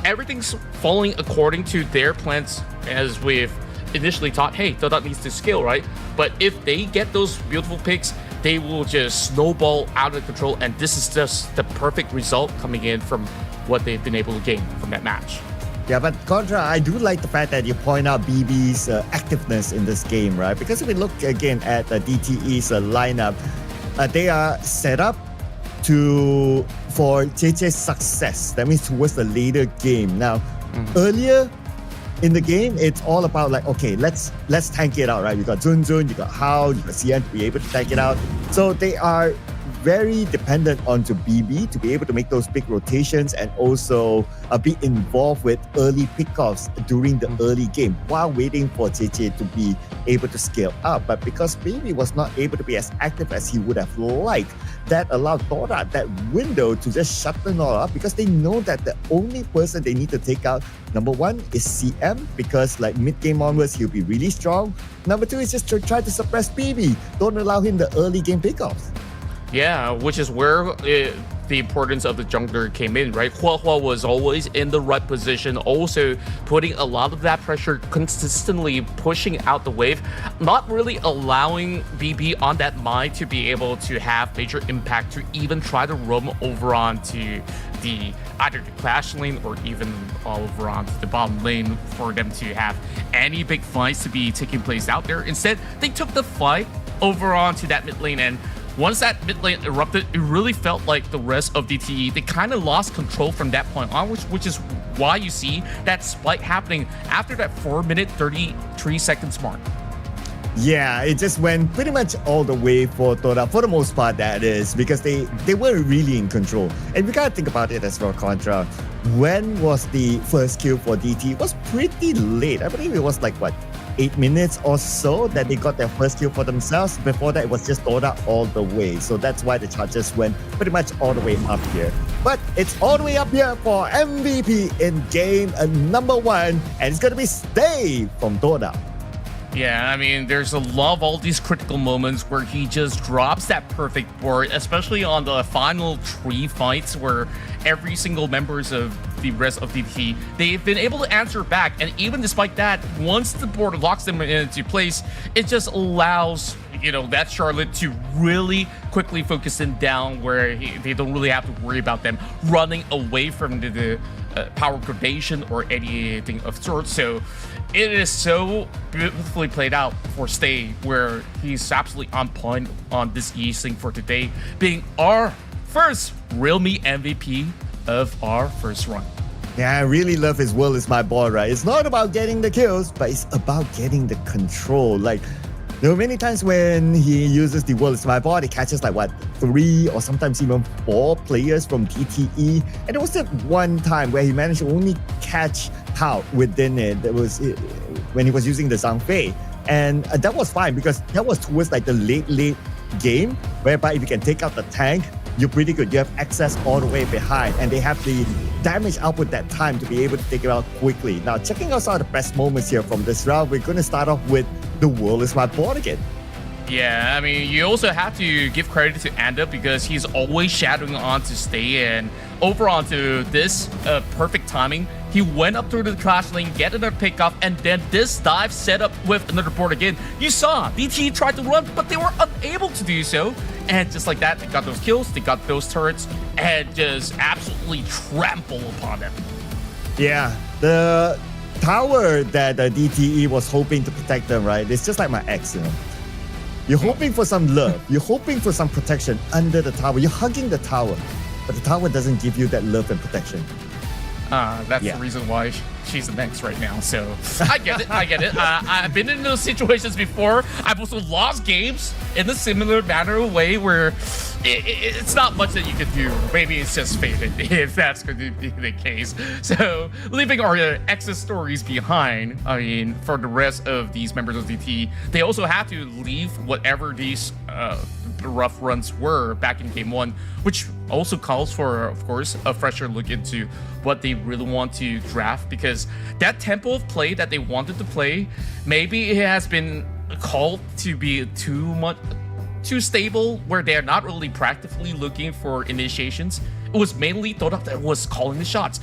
everything's falling according to their plans, as we've initially thought, hey, Dota needs to scale, right? But if they get those beautiful picks, they will just snowball out of control, and this is just the perfect result coming in from what they've been able to gain from that match. Yeah, but Contra, I do like the fact that you point out BB's activeness in this game, right? Because if we look again at DTE's lineup, they are set up for JJ's success. That means towards the later game. Now, earlier in the game, it's all about like, okay, let's tank it out, right? You got Zun Zun, you got Hao, you got CN to be able to tank it out. So they are very dependent onto BB to be able to make those big rotations and also be involved with early pickoffs during the early game while waiting for JJ to be able to scale up. But because BB was not able to be as active as he would have liked, that allowed Dota that window to just shut them all up, because they know that the only person they need to take out, number 1 is CM, because like mid-game onwards he'll be really strong. Number 2 is just to try to suppress BB. Don't allow him the early game pickoffs. Yeah, which is where the importance of the jungler came in, right? Hua Hua was always in the right position, also putting a lot of that pressure, consistently pushing out the wave, not really allowing BB on that Mai to be able to have major impact to even try to roam over onto either the Clash lane or even all over onto the bottom lane for them to have any big fights to be taking place out there. Instead, they took the fight over onto that mid lane, and once that mid lane erupted, it really felt like the rest of DTE, they kind of lost control from that point on, which is why you see that spike happening after that 4 minute 33 seconds mark. Yeah, it just went pretty much all the way for Toda, for the most part, that is, because they were really in control. And we gotta think about it as well, Contra. When was the first kill for DT? It was pretty late. I believe it was like, what, 8 minutes or so that they got their first kill for themselves. Before that, it was just Toda all the way. So that's why the charges went pretty much all the way up here. But it's all the way up here for MVP in game number 1. And it's gonna be Stay from Toda. Yeah, I mean, there's a lot of all these critical moments where he just drops that perfect board, especially on the final 3 fights where every single members of the rest of DT, they've been able to answer back. And even despite that, once the board locks them into place, it just allows, you know, that Charlotte to really quickly focus them down where they don't really have to worry about them running away from the power gradation or anything of sorts. So it is so beautifully played out for Stay, where he's absolutely on point on this E-Sync for today, being our first Real Me MVP of our first run. Yeah, I really love his World Is My Ball, right? It's not about getting the kills, but it's about getting the control. Like, there were many times when he uses the World Is My Ball, he catches like, what, 3 or sometimes even 4 players from DTE. And there was that one time where he managed to only catch Tao within it. That was when he was using the Zhang And that was fine because that was towards like the late game, whereby if you can take out the tank, you're pretty good. You have access all the way behind, and they have the damage output that time to be able to take it out quickly. Now, checking out some of the best moments here from this round, we're going to start off with the World Is My Board again. Yeah, I mean, you also have to give credit to Anda because he's always shadowing on to Stay, and over onto this perfect timing. He went up through the clash lane, get another pick off, and then this dive set up with another board again. You saw DT tried to run, but they were unable to do so. And just like that, they got those kills, they got those turrets, and just absolutely trample upon them. Yeah, the tower that the DTE was hoping to protect them, right? It's just like my ex, you know. You're hoping for some love. You're hoping for some protection under the tower. You're hugging the tower, but the tower doesn't give you that love and protection. That's the reason why she's the next right now. So I get it. I've been in those situations before. I've also lost games in a similar manner of way where it's not much that you can do. Maybe it's just fated if that's going to be the case. So leaving our exit stories behind, I mean, for the rest of these members of DT, they also have to leave whatever these rough runs were back in game 1, which also calls for, of course, a fresher look into what they really want to draft, because that tempo of play that they wanted to play, maybe it has been called to be too stable, where they're not really practically looking for initiations. It was mainly Toda that was calling the shots.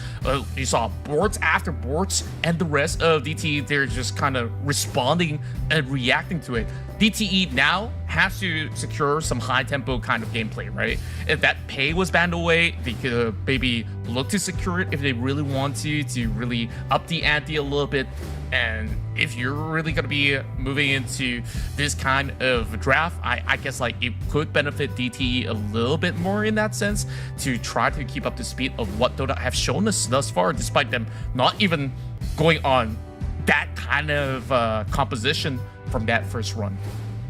You saw boards after boards, and the rest of DTE, they're just kind of responding and reacting to it. DTE now has to secure some high tempo kind of gameplay, right? If that pay was banned away, they could maybe look to secure it if they really want to really up the ante a little bit. And if you're really going to be moving into this kind of draft, I guess like it could benefit DTE a little bit more in that sense to try to keep up the speed of what Dota have shown us thus far, despite them not even going on that kind of composition from that first run.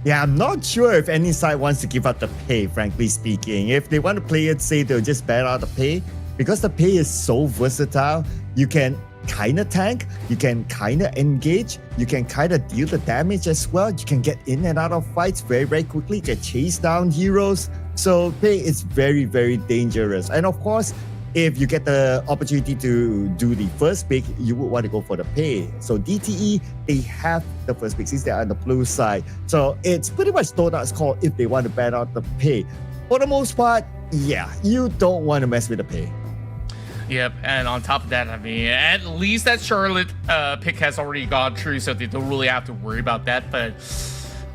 Yeah, I'm not sure if any side wants to give up the pay, frankly speaking. If they want to play it safe, they'll just ban out the pay. Because the pay is so versatile, you can kind of tank, you can kind of engage, you can kind of deal the damage as well. You can get in and out of fights very, very quickly, you can chase down heroes. So pay is very, very dangerous. And of course, if you get the opportunity to do the first pick, you would want to go for the pay. So DTE, they have the first pick since they are on the blue side. So it's pretty much Toda's call if they want to ban out the pay. For the most part, yeah, you don't want to mess with the pay. Yep, and on top of that, I mean, at least that Charlotte pick has already gone through, so they don't really have to worry about that. But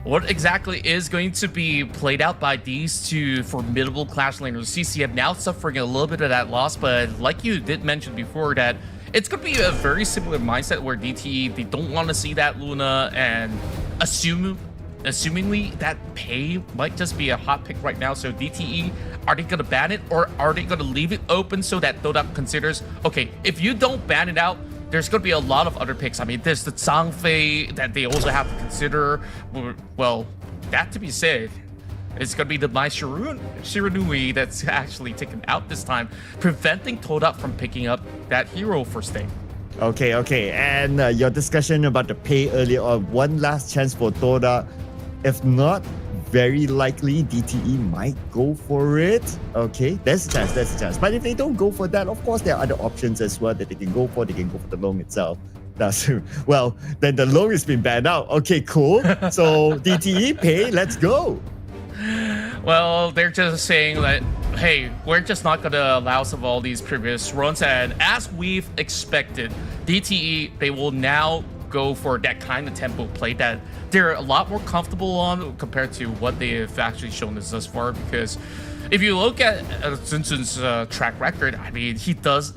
what exactly is going to be played out by these two formidable clash laners? CCF now suffering a little bit of that loss, but like you did mention before, that it's going to be a very similar mindset where DTE, they don't want to see that Luna, and assumingly that pay might just be a hot pick right now. So DTE, are they going to ban it, or are they going to leave it open so that Dota considers, okay, if you don't ban it out, there's going to be a lot of other picks. I mean, there's the Zhangfei that they also have to consider. Well, that to be said, it's going to be the Mai Shiranui that's actually taken out this time, preventing Toda from picking up that hero for Sting. Okay. And your discussion about the pay earlier on, one last chance for Toda. If not, very likely DTE might go for it. Okay, there's a chance. But if they don't go for that, of course, there are other options as well that they can go for. They can go for the loan itself. Well, then the loan has been banned out. Okay, cool. So DTE pay, let's go. Well, they're just saying that, hey, we're just not going to allow some of all these previous runs. And as we've expected, DTE, they will now go for that kind of tempo play that they're a lot more comfortable on compared to what they have actually shown us thus far. Because if you look at Zunzun's track record, I mean, he does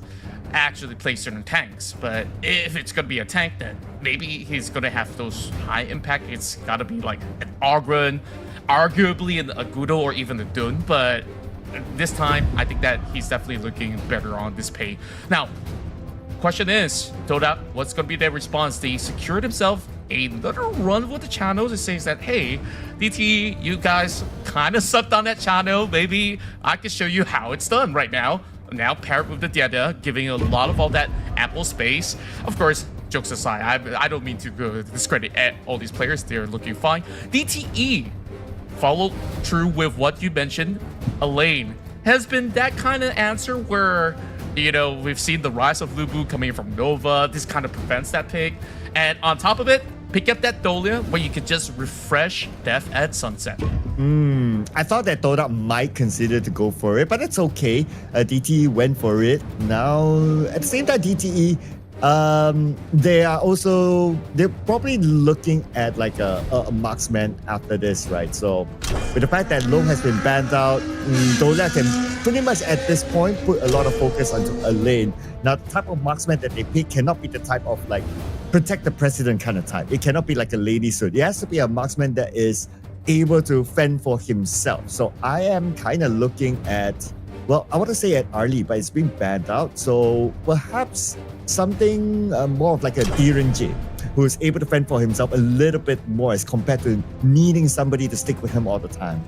actually play certain tanks. But if it's going to be a tank, then maybe he's going to have those high impact. It's got to be like an Argrun, arguably an Agudo or even a Dun. But this time, I think that he's definitely looking better on this pay. Now, question is, Toda, what's going to be their response? They secured himself another run with the channels. It says that, hey, DT, you guys kind of sucked on that channel. Maybe I can show you how it's done right now. Now paired with the Diada, giving a lot of all that ample space. Of course, jokes aside, I don't mean to discredit all these players. They're looking fine. DTE followed through with what you mentioned. Elaine has been that kind of answer where, you know, we've seen the rise of Lubu coming from Nova. This kind of prevents that pick. And on top of it, pick up that Dolia where you could just refresh Death at Sunset. I thought that Toda might consider to go for it, but it's okay. DTE went for it. Now, at the same time, DTE, they're probably looking at like a marksman after this, right? So with the fact that Long has been banned out, Dolia can pretty much at this point put a lot of focus onto a lane. Now, the type of marksman that they pick cannot be the type of like protect the president kind of type. It cannot be like a lady suit. It has to be a marksman that is able to fend for himself. So I am kind of looking at, well, I want to say at Arlie, but it's been banned out. So perhaps something more of like a DRNG who is able to fend for himself a little bit more as compared to needing somebody to stick with him all the time.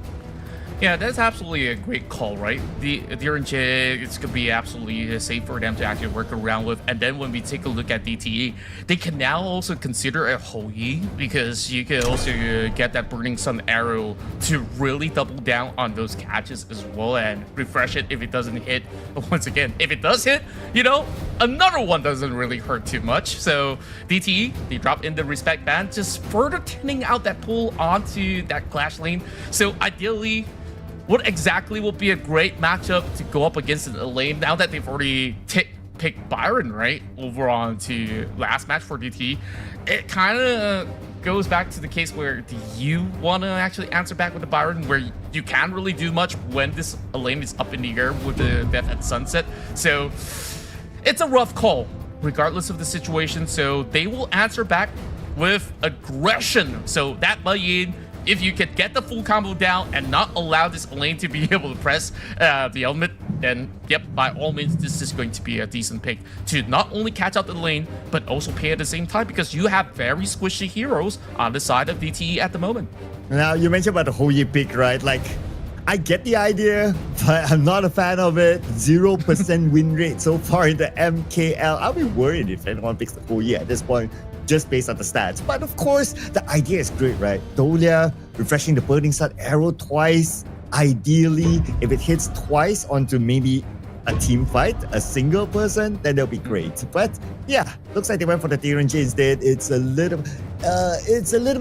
Yeah, that's absolutely a great call, right? The RNG, it's going to be absolutely safe for them to actually work around with. And then when we take a look at DTE, they can now also consider a Houyi because you can also get that Burning Sun arrow to really double down on those catches as well and refresh it if it doesn't hit. Once again, if it does hit, you know, another one doesn't really hurt too much. So DTE, they drop in the respect band, just further thinning out that pull onto that Clash lane. So ideally, what exactly will be a great matchup to go up against in Elaine now that they've already picked Byron, right, over on to last match for DT? It kind of goes back to the case where do you want to actually answer back with the Byron where you can't really do much when this Elaine is up in the air with the Death at Sunset? So it's a rough call regardless of the situation. So they will answer back with aggression. So that Bayin, if you can get the full combo down and not allow this lane to be able to press the element, then yep, by all means, this is going to be a decent pick to not only catch out the lane, but also pay at the same time because you have very squishy heroes on the side of DTE at the moment. Now, you mentioned about the Houyi pick, right? Like, I get the idea, but I'm not a fan of it. 0% win rate so far in the MKL. I'll be worried if anyone picks the Houyi at this point, just based on the stats. But of course, the idea is great, right? Dolia refreshing the Burning Sun arrow twice. Ideally, if it hits twice onto maybe a team fight, a single person, then that'll be great. But yeah, looks like they went for the DRNG instead. It's a little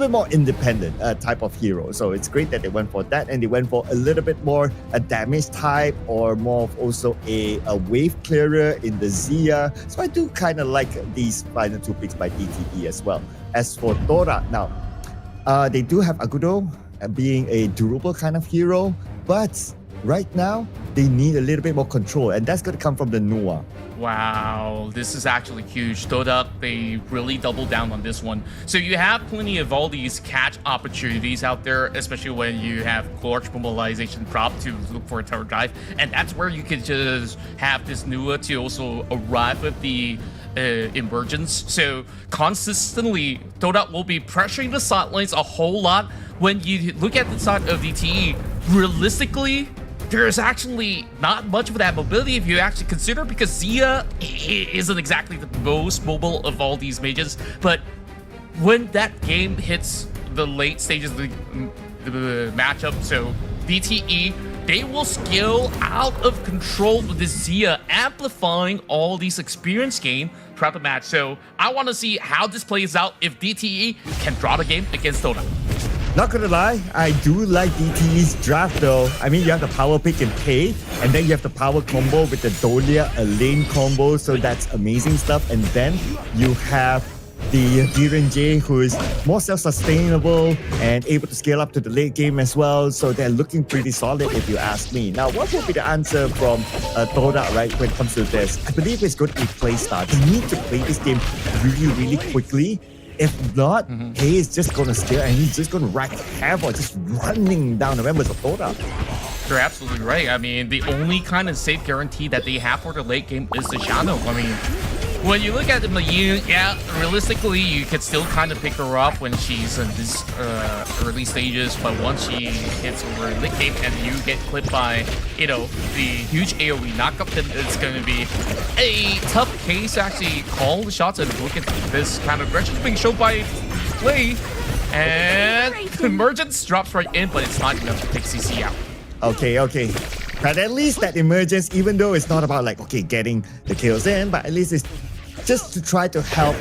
bit more independent type of hero. So it's great that they went for that, and they went for a little bit more a damage type or more of also a wave clearer in the Zia. So I do kind of like these final two picks by DTE as well. As for Tora, now they do have Agudo being a durable kind of hero, but right now they need a little bit more control, and that's going to come from the Nua. Wow, this is actually huge. Toda, they really doubled down on this one. So you have plenty of all these catch opportunities out there, especially when you have Gorge Mobilization prop to look for a tower dive. And that's where you could just have this Nua to also arrive with the emergence. So consistently, Dota will be pressuring the side lanes a whole lot. When you look at the side of DTE, realistically, there's actually not much of that mobility if you actually consider, because Zia isn't exactly the most mobile of all these mages. But when that game hits the late stages of the matchup, so DTE, they will scale out of control with the Zia, amplifying all these experience gain throughout the match. So I want to see how this plays out if DTE can draw the game against Dota. Not gonna lie, I do like DTE's draft though. I mean, you have the power pick and pay, and then you have the power combo with the Dolia, a lane combo, so that's amazing stuff. And then you have the ENG, who is more self-sustainable and able to scale up to the late game as well. So they're looking pretty solid if you ask me. Now, what will be the answer from Dota, right, when it comes to this? I believe it's going to be play start. They need to play this game really, really quickly. If not, he is just going to scale and he's just going to wreak havoc, just running down the members of Dota. You're absolutely right. I mean, the only kind of safe guarantee that they have for the late game is the Shadow. I mean, when you look at the Mayu, yeah, realistically, you could still kind of pick her up when she's in this early stages, but once she hits over late game and you get clipped by, you know, the huge AoE knockup, then it's going to be a tough case to actually call the shots and look at this kind of direction being shown by Play. And Emergence drops right in, but it's not enough to take CC out. Okay. But at least that emergence, even though it's not about like, okay, getting the kills in, but at least it's just to try to help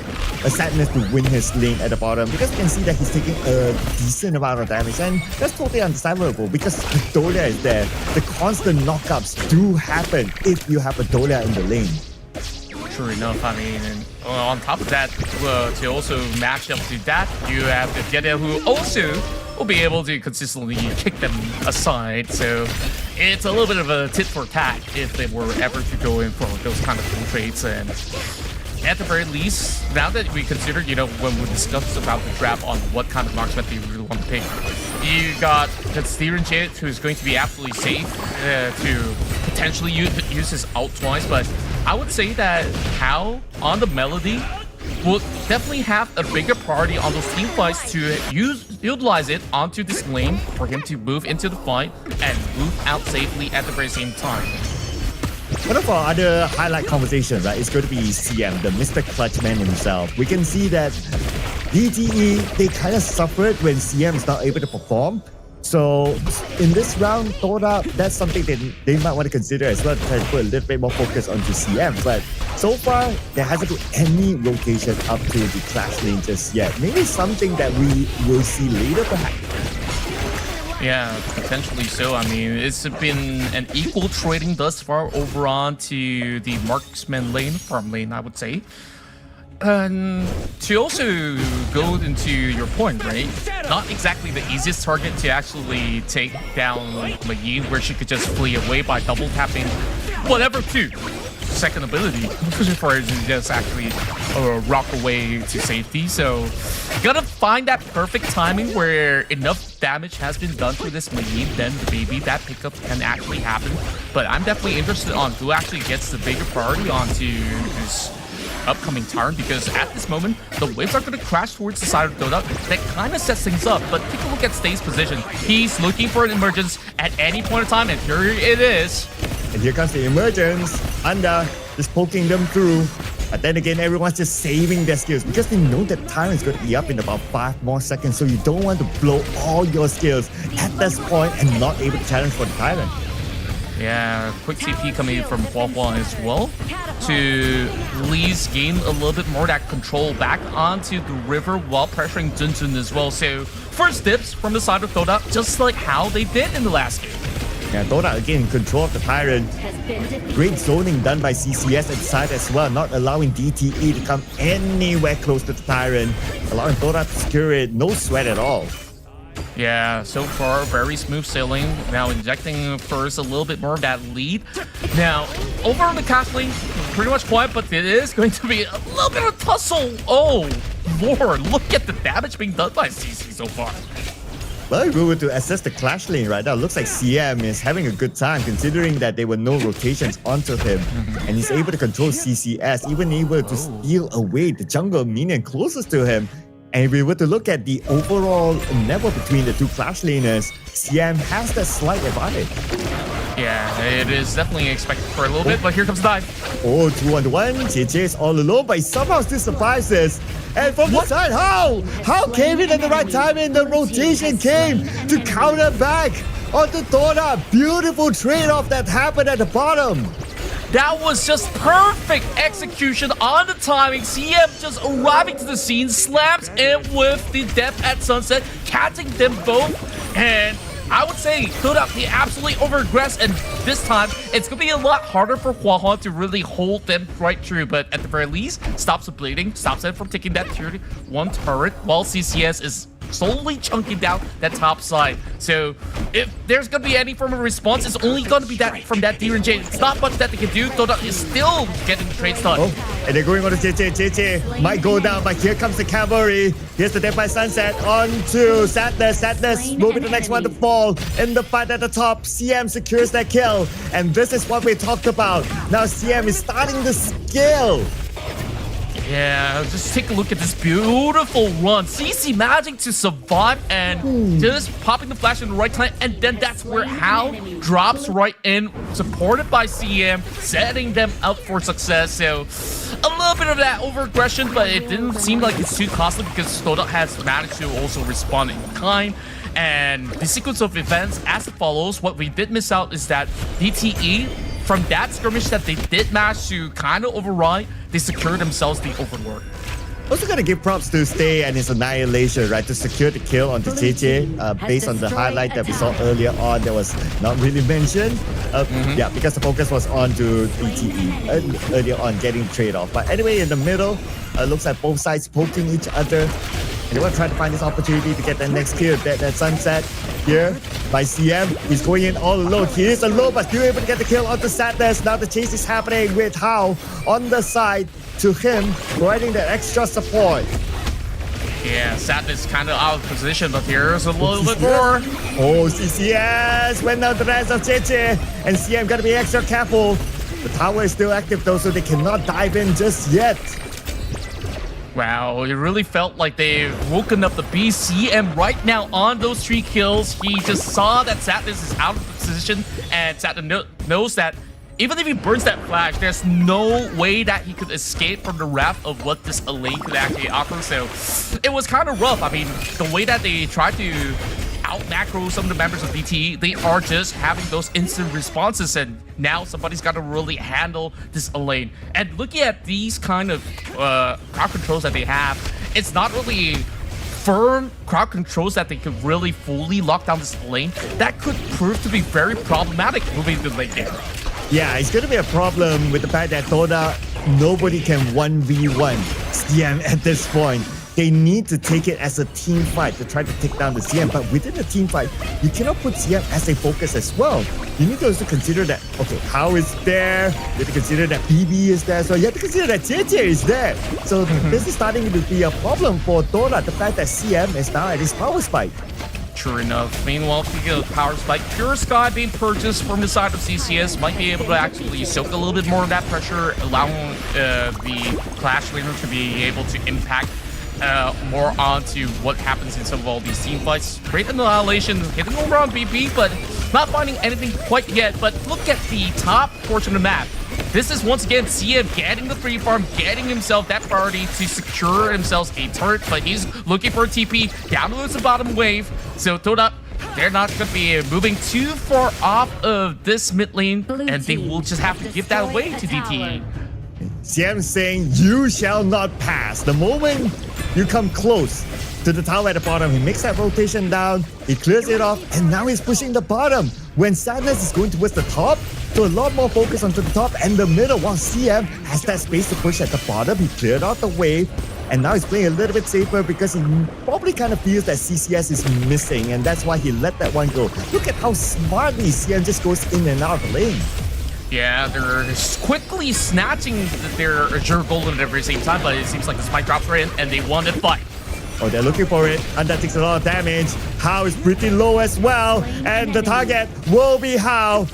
Sadness to win his lane at the bottom, because you can see that he's taking a decent amount of damage, and that's totally understandable because the Dolia is there. The constant knockups do happen if you have a Dolia in the lane. True enough, I mean, and on top of that, to also match up to that, you have the Jedi, who also will be able to consistently kick them aside. So it's a little bit of a tit for tat if they were ever to go in for those kind of cool trades. And at the very least, now that we consider, you know, when we discussed about the draft on what kind of marksman they really want to pick, you got the Steven Jade, who's going to be absolutely safe to potentially use his ult twice, but I would say that How on the Melody will definitely have a bigger priority on those team fights to utilize it onto this lane for him to move into the fight and move out safely at the very same time. One of our other highlight conversations, right, is going to be CM, the Mr. Clutchman himself. We can see that DTE, they kind of suffered when CM is not able to perform. So in this round, Dota, that's something that they might want to consider as well, to try to put a little bit more focus onto CM. But so far, there hasn't been any rotation up to the clash lane just yet. Maybe something that we will see later, perhaps. Yeah, potentially so. I mean, it's been an equal trading thus far over on to the marksman lane, farm lane, I would say. And to also go into your point, right? Not exactly the easiest target to actually take down Mayin, where she could just flee away by double tapping whatever to second ability for her to just actually rock away to safety. So you gotta find that perfect timing where enough damage has been done to this Mayin, then maybe that pickup can actually happen. But I'm definitely interested on who actually gets the bigger priority onto this upcoming turn, because at this moment the waves are going to crash towards the side of Dota. That kind of sets things up. But take a look at Stay's position. He's looking for an emergence at any point in time, and here it is. And here comes the emergence. Anda just poking them through. But then again, everyone's just saving their skills because they know that time is going to be up in about 5 more seconds. So you don't want to blow all your skills at this point and not able to challenge for the Tyrant. Yeah, quick CP coming in from Hua as well to Lee's gain a little bit more that control back onto the river while pressuring Junjun as well. So first dips from the side of Dota, just like how they did in the last game. Yeah, Dota again in control of the Tyrant. Great zoning done by CCS at the side as well, not allowing DTE to come anywhere close to the Tyrant, allowing Dota to secure it, no sweat at all. Yeah, so far, very smooth sailing. Now injecting first a little bit more of that lead. Now, over on the cast lane, pretty much quiet, but it is going to be a little bit of tussle. Oh, Lord, look at the damage being done by CC so far. Well, if we were to assess the clash lane right now, looks like CM is having a good time considering that there were no rotations onto him. And he's able to control CCS, even able to steal away the jungle minion closest to him. And if we were to look at the overall level between the two clash laners, CM has that slight advantage. Yeah, it is definitely expected for a little bit, but here comes the dive. Oh, 2-on-1. JJ is all alone, but he somehow still survives this. And from the side, how came in at the right time and the rotation came to counter back onto Dora. Beautiful trade-off that happened at the bottom. That was just perfect execution on the timing. CM just arriving to the scene, slams in with the Death at Sunset, catching them both. And I would say Dora, he absolutely overaggressed, and this time it's gonna be a lot harder for Hua to really hold them right through. But at the very least, stops the bleeding, stops them from taking that tier 1 turret, while CCS is slowly chunking down that top side. So if there's gonna be any form of response, it's only gonna be that from that D&J. It's not much that they can do. Dora is still getting the trades done. Oh, and they're going on to JJ. JJ might go down, but here comes the cavalry. Here's the Death by Sunset onto Sadness. Sadness will be the next one to fall in the fight at the top. CM secures that kill, and this is what we talked about. Now CM is starting to scale. Yeah, just take a look at this beautiful run. CC managing to survive and just popping the flash in the right time, and then that's where Hao drops right in, supported by CM, setting them up for success. So a little bit of that over-aggression, but it didn't seem like it's too costly because Dora has managed to also respond in kind. And the sequence of events as it follows, what we did miss out is that DTE, from that skirmish that they did manage to kind of override, they secured themselves the Overlord. Also gotta give props to Stay and his Annihilation, right, to secure the kill onto JJ based on the highlight that we saw earlier on that was not really mentioned. Yeah, because the focus was on to DTE earlier on, getting trade-off. But anyway, in the middle, looks like both sides poking each other. And they want to try to find this opportunity to get that next kill. That Sunset here by CM. He's going in all alone. He is alone, but still able to get the kill onto Sadness. Now the chase is happening with Hao on the side to him, providing that extra support. Yeah, Sadness kind of out of position, but here's a little bit more. Oh, CCS went down the rest of JJ. And CM got to be extra careful. The tower is still active though, so they cannot dive in just yet. Wow, it really felt like they've woken up the beast. CM right now on those 3 kills. He just saw that Sadness is out of position, and Sadness knows that even if he burns that flash, there's no way that he could escape from the wrath of what this Elaine could actually offer. So it was kind of rough. I mean, the way that they tried to out macro some of the members of DTE, they are just having those instant responses, and now somebody's got to really handle this Elaine. And looking at these kind of crowd controls that they have, it's not really firm crowd controls that they could really fully lock down this Elaine. That could prove to be very problematic moving to the late game. Yeah, it's going to be a problem with the fact that Dora, nobody can 1v1 CM at this point. They need to take it as a team fight to try to take down the CM. But within a team fight, you cannot put CM as a focus as well. You need to also consider that, okay, Hao is there. You have to consider that BB is there. So you have to consider that JJ is there. So this is starting to be a problem for Dora, the fact that CM is now at his power spike. True enough. Meanwhile, speaking of power spike, Pure Sky being purchased from the side of CCS might be able to actually soak a little bit more of that pressure, allowing the Clash laner to be able to impact more onto what happens in some of all these team fights. Great Annihilation hitting over on BP, but not finding anything quite yet. But look at the top portion of the map. This is once again CM getting the free farm, getting himself that priority to secure himself a turret, but he's looking for a TP down towards the bottom wave. So Dora, they're not going to be moving too far off of this mid lane, and they will just have to give that away to DTE. CM saying, you shall not pass. The moment you come close to the tower at the bottom, he makes that rotation down, he clears it off, and now he's pushing the bottom. When Sadness is going towards the top, so a lot more focus onto the top and the middle, while CM has that space to push at the bottom. He cleared out the wave, and now he's playing a little bit safer because he probably kind of feels that CCS is missing, and that's why he let that one go. Look at how smartly CM just goes in and out of the lane. Yeah, they're quickly snatching their Azure Golden at the same time, but it seems like the spike drops right in, and they won it fight. Oh, they're looking for it. And that takes a lot of damage. How is pretty low as well. And the target will be How.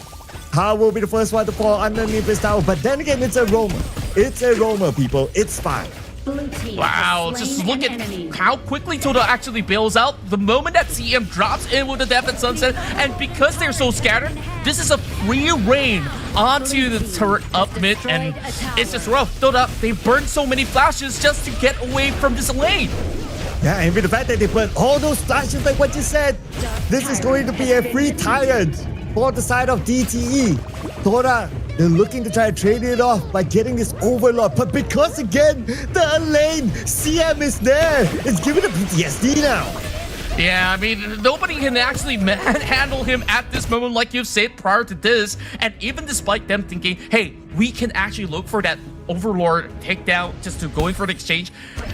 How will be the first one to fall underneath this tower. But then again, it's a roamer. It's a roamer, people. It's fine. Wow, just look at how quickly Toda actually bails out the moment that CM drops in with the Death at Sunset. And because they're so scattered, this is a free reign onto the turret up mid. And it's just rough. Toda, they burned so many flashes just to get away from this lane. Yeah, and with the fact that they put all those flashes like what you said, this is going to be a free tyrant for the side of DTE. Toda, they're looking to try to trade it off by getting this overlord. But because again, the lane, CM is there. It's giving the PTSD now. Yeah, I mean, nobody can actually handle him at this moment like you've said prior to this. And even despite them thinking, hey, we can actually look for that Overlord takedown just to go in for the exchange,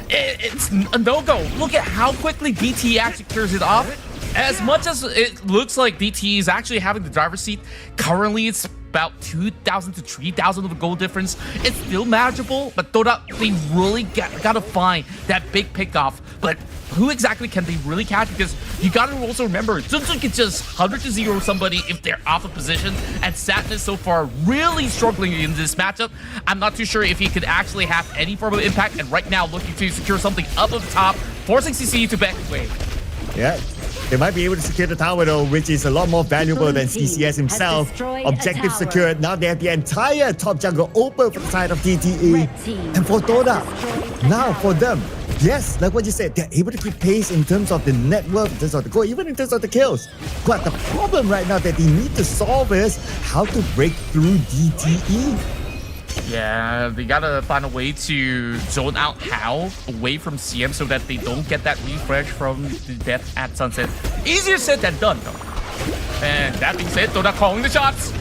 it's a no-go. Look at how quickly DT actually clears it off. As much as it looks like DT is actually having the driver's seat, currently it's about 2,000 to 3,000 of a goal difference. It's still manageable, but Toda, they really gotta find that big pickoff. But who exactly can they really catch? Because you gotta also remember, Zunzun can just 100-0 somebody if they're off of position, and Sadness so far really struggling in this matchup. I'm not too sure if he could actually have any form of impact, and right now looking to secure something up at the top, forcing CC to back away. Yeah. They might be able to secure the tower though, which is a lot more valuable than CCS himself. Objective secured. Now they have the entire top jungle open for the side of DTE. And for Toda, now for them, yes, like what you said, they're able to keep pace in terms of the net worth, in terms of the goal, even in terms of the kills. But the problem right now that they need to solve is how to break through DTE. Yeah, they gotta find a way to zone out How away from CM so that they don't get that refresh from the Death at Sunset. Easier said than done, though. And that being said, Toda calling the shots.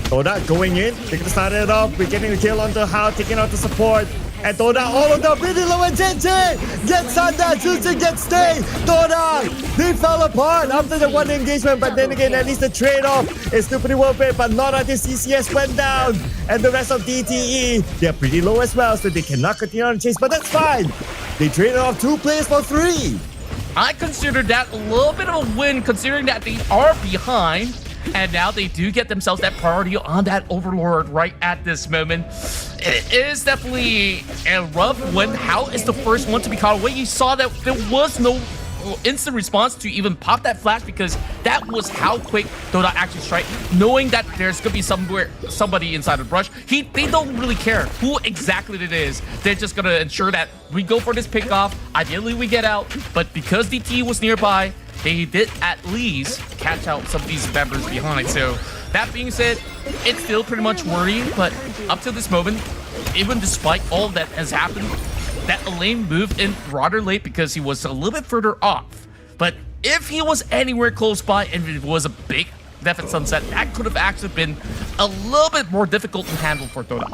Toda going in, they're gonna start it off. We're getting the kill onto How, taking out the support. And Toda, all of them pretty low and JJ gets on that, Jutsu gets stay. Toda, they fell apart after the one engagement, but then again, at least the trade-off is still pretty worth it, but not until CCS went down. And the rest of DTE, they're pretty low as well, so they cannot continue on the chase, but that's fine. They traded off 2 players for 3. I consider that a little bit of a win, considering that they are behind. And now they do get themselves that priority on that Overlord right at this moment. It is definitely a rough win. How is the first one to be caught away? You saw that there was no instant response to even pop that flash because that was how quick Toda actually strike. Knowing that there's gonna be somebody inside the brush, they don't really care who exactly it is. They're just gonna ensure that we go for this pick off. Ideally, we get out. But because DT was nearby, they did at least catch out some of these members behind. So that being said, it's still pretty much worrying, but up to this moment, even despite all that has happened, that Elaine moved in rather late because he was a little bit further off. But if he was anywhere close by and it was a big Death at Sunset, that could have actually been a little bit more difficult to handle for Toda.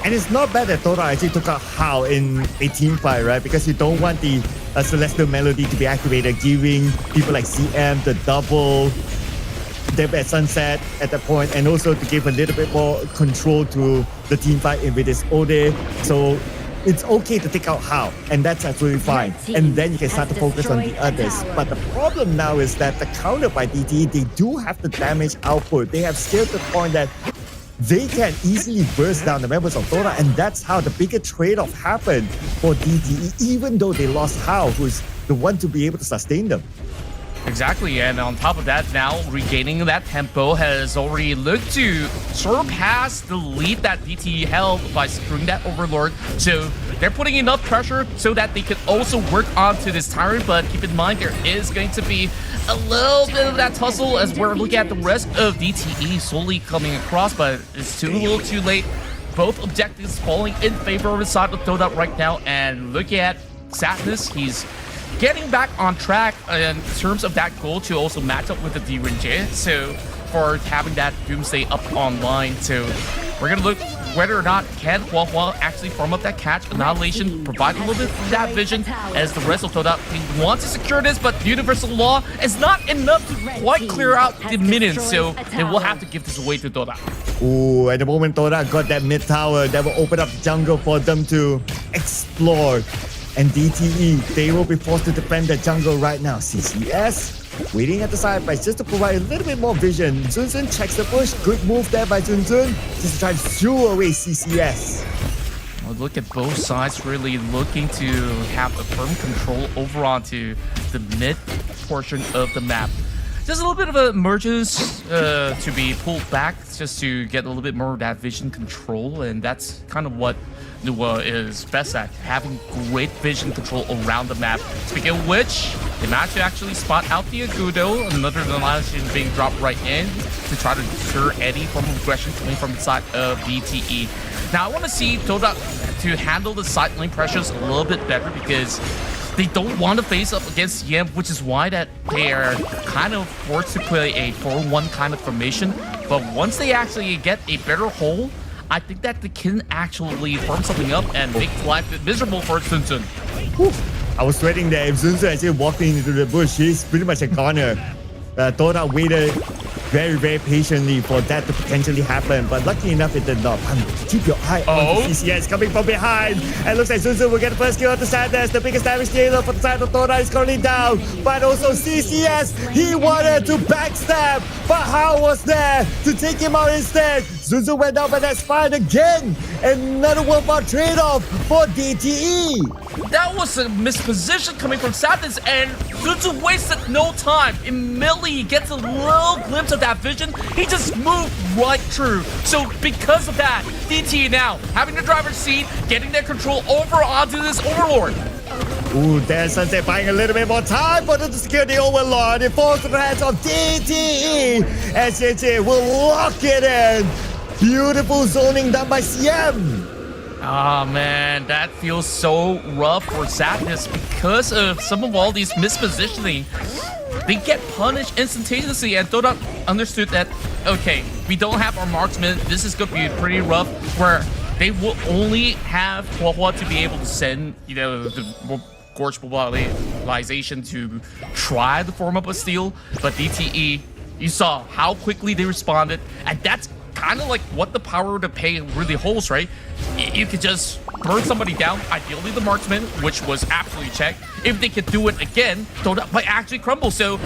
And it's not bad that Toda actually took out How in a team fight, right? Because you don't want the Celestial Melody to be activated, giving people like CM the double Death at Sunset at that point, and also to give a little bit more control to the team fight with his Ode. So it's okay to take out How, and that's absolutely fine. And then you can start to focus on the others. But the problem now is that the counter by DTE, they do have the damage output. They have scaled to the point that they can easily burst down the members of Toda, and that's how the bigger trade-off happened for DTE, even though they lost How, who's the one to be able to sustain them. Exactly, and on top of that, now regaining that tempo has already looked to surpass the lead that DT held by securing that Overlord. So they're putting enough pressure so that they can also work onto this Tyrant, but keep in mind there is going to be a little bit of that tussle as we're looking at the rest of DTE slowly coming across, but it's a little too late. Both objectives falling in favor of the side of Toda right now, and looking at Sadness, he's getting back on track in terms of that goal to also match up with the D-Ringe. So for having that Doomsday up online. So we're going to look whether or not can Hua actually form up that catch. Annihilation provide a little bit of that vision as the rest of Toda wants to secure this, but Universal Law is not enough to quite clear out the minions. So they will have to give this away to Toda. Ooh, at the moment Toda got that mid tower that will open up the jungle for them to explore. and DTE, they will be forced to defend the jungle right now. CCS waiting at the side but just to provide a little bit more vision. Zunzun checks the bush. Good move there by Zunzun. Just to try to shoo away CCS. Well, look at both sides really looking to have a firm control over onto the mid portion of the map. Just a little bit of emergence to be pulled back just to get a little bit more of that vision control, and that's kind of what Nuwa is best at, having great vision control around the map. Speaking of which, they managed to actually spot out the Agudo, another annihilation being dropped right in to try to deter any form of aggression coming from the side of DTE. Now, I want to see Toda to handle the side lane pressures a little bit better because they don't want to face up against EM, which is why that they are kind of forced to play a 4-1 kind of formation. But once they actually get a better hold, I think that they can actually firm something up and make life miserable for Zunzun. I was sweating there. If Zunzun actually walked into the bush, he's pretty much a goner. Toda waited very patiently for that to potentially happen, but lucky enough it did not. Keep your eye on the CCS coming from behind, and looks like Zunzun will get the first kill on the Sadness. The biggest damage dealer for the side of Toda is currently down, but also CCS, he wanted to backstab, but How was there to take him out instead. Zunzun went down, but that's fine again. Another one more trade-off for DTE. That was a misposition coming from Sadness, and Zunzun wasted no time. Immediately he gets a little glimpse of that vision. He just moved right through. So because of that, DTE now having the driver's seat, getting their control over onto this Overlord. Ooh, there's Sunset buying a little bit more time for the security Overlord. It falls to the hands of DTE, and JJ will lock it in. Beautiful zoning done by CM. Ah, man, that feels so rough for Sadness because of some of all these mispositioning. They get punished instantaneously, and Toda understood that, okay, we don't have our marksman. This is going to be pretty rough, where they will only have Hua to be able to send, you know, the Gorge mobilization to try to form up a steal. But DTE, you saw how quickly they responded, and that's kind of like what the power to pay really holds, right? You could just burn somebody down, ideally the marksman, which was absolutely checked. If they could do it again, Toda might actually crumble. So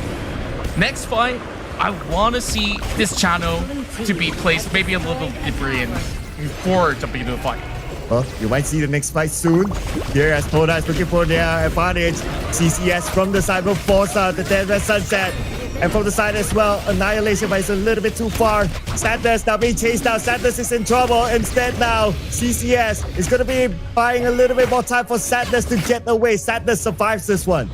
next fight, I want to see this channel to be placed maybe a little deeper in before jumping into the fight. Well, you might see the next fight soon. Here as Toda is looking for their advantage. CCS from the side will force out the Dead Sunset. And from the side as well, Annihilation, but it's a little bit too far. Sadness now being chased down. Sadness is in trouble. Instead now, CCS is going to be buying a little bit more time for Sadness to get away. Sadness survives this one.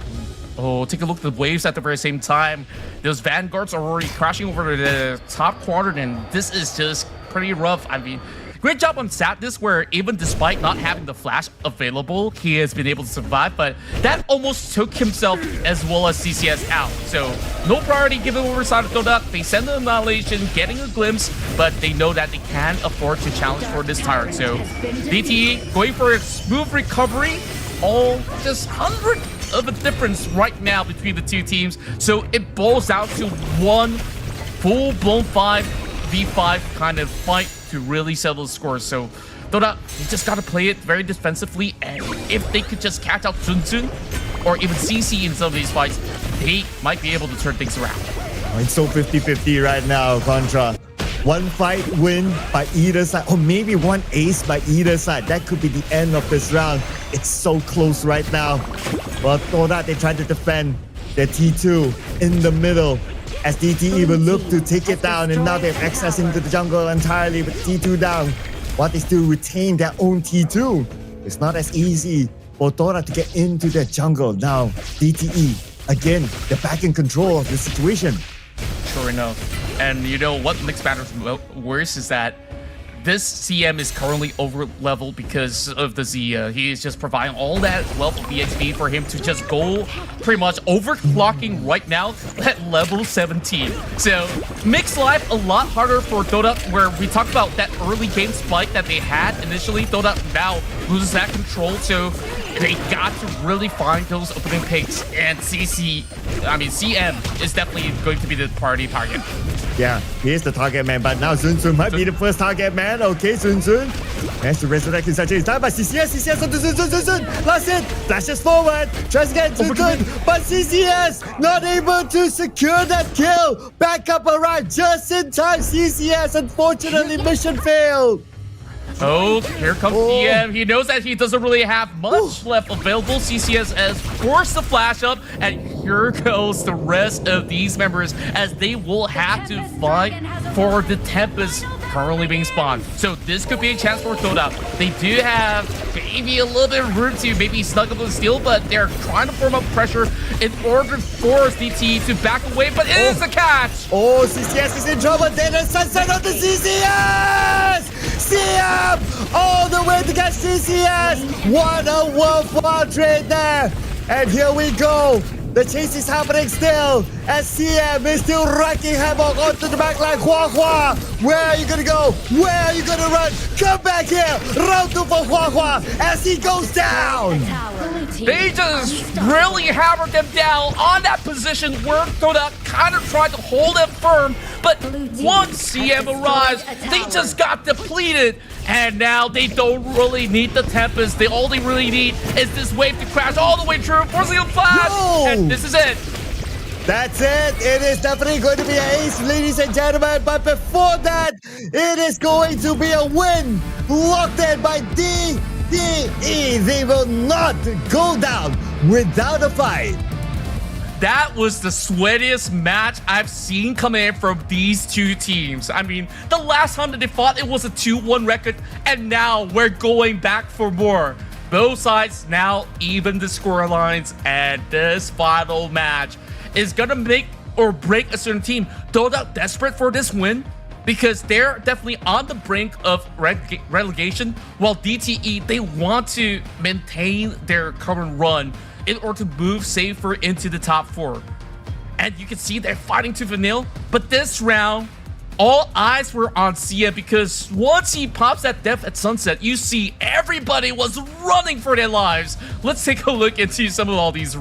Oh, take a look at the waves at the very same time. Those Vanguards are already crashing over the top quadrant, and this is just pretty rough. I mean, great job on Sadness, where even despite not having the flash available, he has been able to survive, but that almost took himself as well as CCS out. So no priority given over side of Toda. They send the Annihilation, getting a glimpse, but they know that they can afford to challenge for this turret. So DTE going for a smooth recovery, all just 100 of a difference right now between the two teams. So it boils down to one full-blown 5v5 kind of fight to really settle the scores. So Toda, you just gotta play it very defensively, and if they could just catch out Zunzun or even CC in some of these fights, they might be able to turn things around. It's so 50-50 right now, Contra. One fight win by either side, or maybe one ace by either side. That could be the end of this round. It's so close right now. Well, Toda, they try to defend their T2 in the middle, as DTE will look to take it down, and now they're accessing to the jungle entirely with T2 down. But they still retain their own T2. It's not as easy for Toda to get into their jungle. Now, DTE, again, they're back in control of the situation. Sure enough. And you know what makes matters worse is that this CM is currently over leveled because of the Zia. He is just providing all that wealth of EXP for him to just go pretty much overclocking right now at level 17. So makes life a lot harder for Toda, where we talked about that early game spike that they had initially. Toda now loses that control, so they got to really find those opening picks, and CM is definitely going to be the priority target. Yeah, he is the target man, but now Zunzun might be the first target man. man. Okay, Sun has to resurrect in such a time, but CCS onto Sun. Last hit, flashes forward, tries to get Sun, but CCS not able to secure that kill. Backup arrived just in time. CCS, unfortunately, mission failed. Oh, here comes CM. He knows that he doesn't really have much left available. CCS has forced the flash up, and here goes the rest of these members as they will have to fight for the Tempest currently being spawned. So this could be a chance for Toda. They do have maybe a little bit of room to maybe snug up the steal, but they're trying to form up pressure in order to force DT to back away, but it is a catch! Oh, CCS is in trouble. Then a sunset on the CCS! CM all the way to get CCS! What a worthwhile trade there! And here we go. The chase is happening still as CM is still wrecking havoc onto the backline. Hua, where are you gonna go? Where are you gonna run? Come back here! Round 2 for Hua as he goes down! They just really hammered them down on that position where Toda kind of tried to hold them firm, but once CM arrives, they just got depleted. And now they don't really need the Tempest. They all they really need is this wave to crash all the way through, forcing a flash. And this is it. That's it. It is definitely going to be an ace, ladies and gentlemen. But before that, it is going to be a win locked in by DDE. They will not go down without a fight. That was the sweatiest match I've seen come in from these two teams. I mean, the last time that they fought, it was a 2-1 record, and now we're going back for more. Both sides now even the score lines, and this final match is gonna make or break a certain team. Toda desperate for this win because they're definitely on the brink of relegation, while DTE, they want to maintain their current run in order to move safer into the top 4. And you can see they're fighting to the nail, but this round, all eyes were on CM because once he pops that death at sunset, you see everybody was running for their lives. Let's take a look into some of all these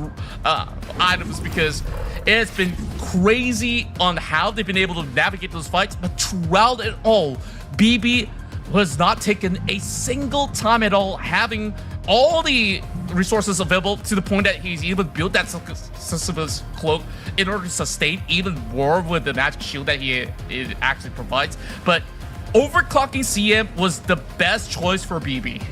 items because it's been crazy on how they've been able to navigate those fights, but throughout it all, BB was not taken a single time at all, having all the resources available to the point that he's even built that Sisyphus cloak in order to sustain even more with the magic shield that it actually provides. But overclocking CM was the best choice for BB.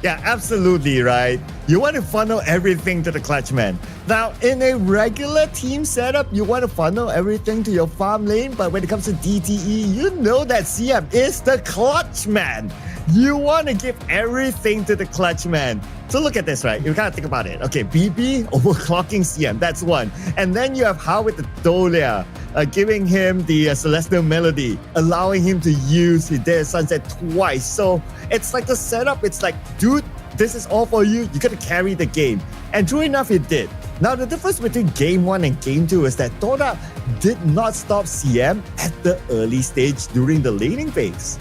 Yeah, absolutely, right? You want to funnel everything to the clutch man. Now, in a regular team setup, you want to funnel everything to your farm lane, but when it comes to DTE, you know that CM is the clutch man. You want to give everything to the clutch man. So look at this, right? You gotta think about it. Okay, BB overclocking CM, that's one. And then you have How with the Dolia, giving him the Celestial Melody, allowing him to use his Day of Sunset twice. So it's like the setup, it's like, dude, this is all for you. You gotta carry the game. And true enough, it did. Now, the difference between Game 1 and Game 2 is that Toda did not stop CM at the early stage during the laning phase.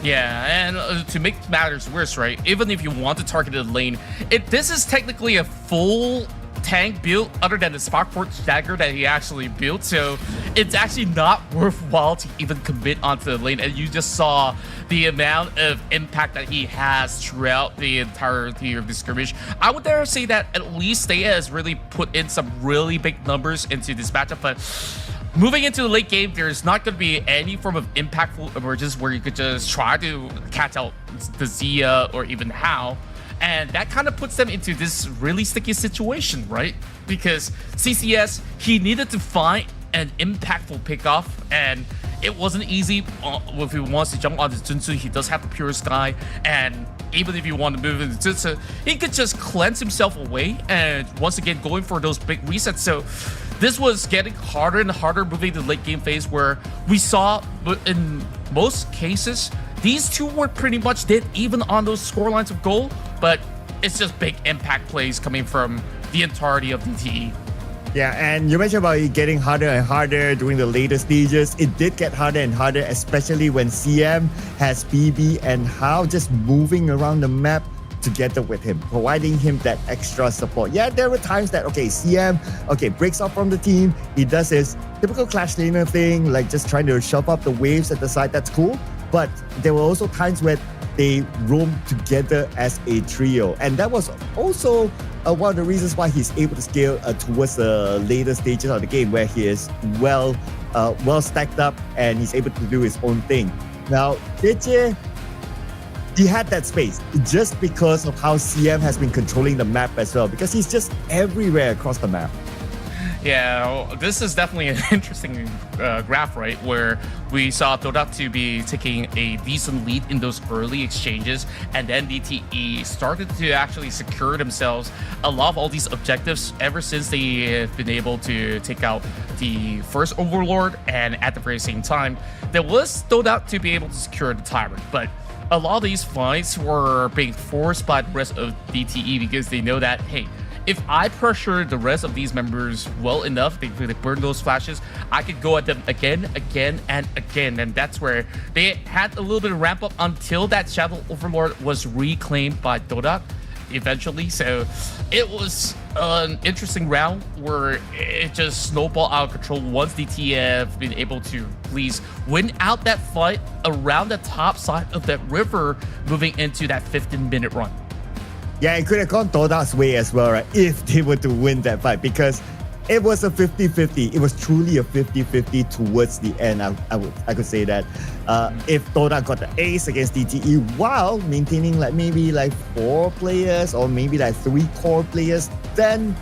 Yeah, and to make matters worse, right, even if you want to target the lane, this is technically a full tank build other than the Sparkport dagger that he actually built, so it's actually not worthwhile to even commit onto the lane. And you just saw the amount of impact that he has throughout the entirety of the skirmish. I would dare say that at least Thea has really put in some really big numbers into this matchup, but moving into the late game, there's not going to be any form of impactful emerges where you could just try to catch out the Zia or even Hao. And that kind of puts them into this really sticky situation, right? Because CCS, he needed to find an impactful pickoff, and it wasn't easy if he wants to jump onto Junsu. He does have the Pure Sky, and even if you want to move into Junsu, he could just cleanse himself away and once again going for those big resets. So this was getting harder and harder moving to the late game phase, where we saw in most cases these two were pretty much dead even on those score lines of goal, but it's just big impact plays coming from the entirety of DTE. Yeah, and you mentioned about it getting harder and harder during the later stages. It did get harder and harder, especially when CM has BB and Hao just moving around the map together with him, providing him that extra support. Yeah, there were times that, okay, CM, breaks off from the team. He does his typical Clash Laner thing, like just trying to shove up the waves at the side. That's cool. but there were also times where they roamed together as a trio, and that was also one of the reasons why he's able to scale towards the later stages of the game, where he is well stacked up and he's able to do his own thing. Now, JJ, he had that space just because of how CM has been controlling the map as well, because he's just everywhere across the map. Yeah, this is definitely an interesting graph, right? Where we saw Dodak to be taking a decent lead in those early exchanges, and then DTE started to actually secure themselves a lot of all these objectives ever since they have been able to take out the first Overlord, and at the very same time, there was Dodak to be able to secure the Tyrant, but a lot of these fights were being forced by the rest of DTE because they know that, hey, if I pressure the rest of these members well enough, they burn those flashes, I could go at them again, and again. And that's where they had a little bit of ramp up until that Shadow Overlord was reclaimed by Dodak eventually. So it was an interesting round where it just snowballed out of control once DT have been able to please win out that fight around the top side of that river, moving into that 15-minute run. Yeah, it could have gone Dodak's way as well, right? If they were to win that fight, because it was a 50-50. It was truly a 50-50 towards the end. I could say that if Dodak got the ace against DTE while maintaining maybe 4 players or maybe 3 core players, then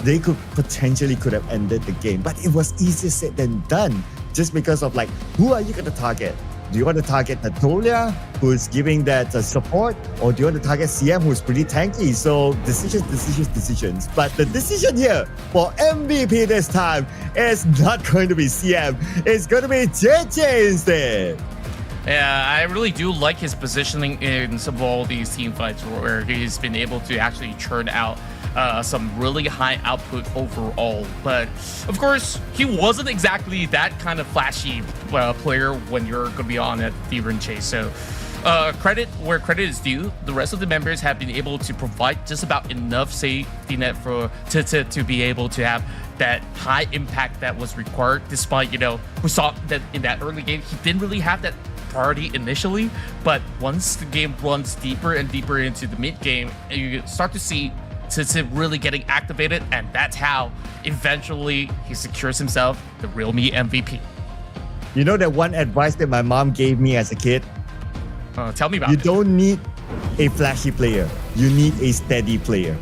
they could have ended the game. But it was easier said than done, just because of who are you going to target? Do you want to target Natolia, who's giving that support, or do you want to target CM, who's pretty tanky? So decisions. But the decision here for MVP this time is not going to be CM. It's going to be JJ instead. Yeah, I really do like his positioning in some of all these team fights where he's been able to actually churn out some really high output overall. But of course, he wasn't exactly that kind of flashy player when you're going to be on at Fever and Chase. So credit where credit is due. The rest of the members have been able to provide just about enough safety net to be able to have that high impact that was required. Despite, we saw that in that early game, he didn't really have that priority initially, but once the game runs deeper and deeper into the mid game, you start to see to really getting activated, and that's how eventually he secures himself the Real Me MVP. You know that one advice that my mom gave me as a kid? Tell me about it. You don't need a flashy player. You need a steady player.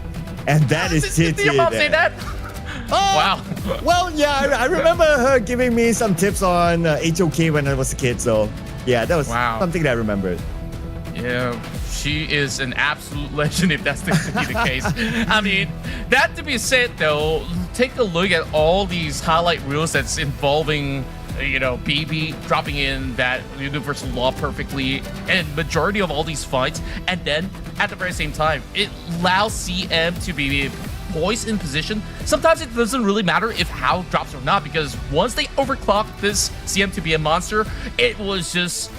And that is JJ. Did your mom say that? Wow. Well, yeah, I remember her giving me some tips on HOK when I was a kid. So, yeah, that was something that I remembered. Yeah, she is an absolute legend if that's to be the case. I mean, that to be said, though, take a look at all these highlight reels that's involving, BB dropping in that universal law perfectly, and majority of all these fights, and then at the very same time, it allows CM to be poised in position. Sometimes it doesn't really matter if How drops or not, because once they overclock this CM to be a monster, it was just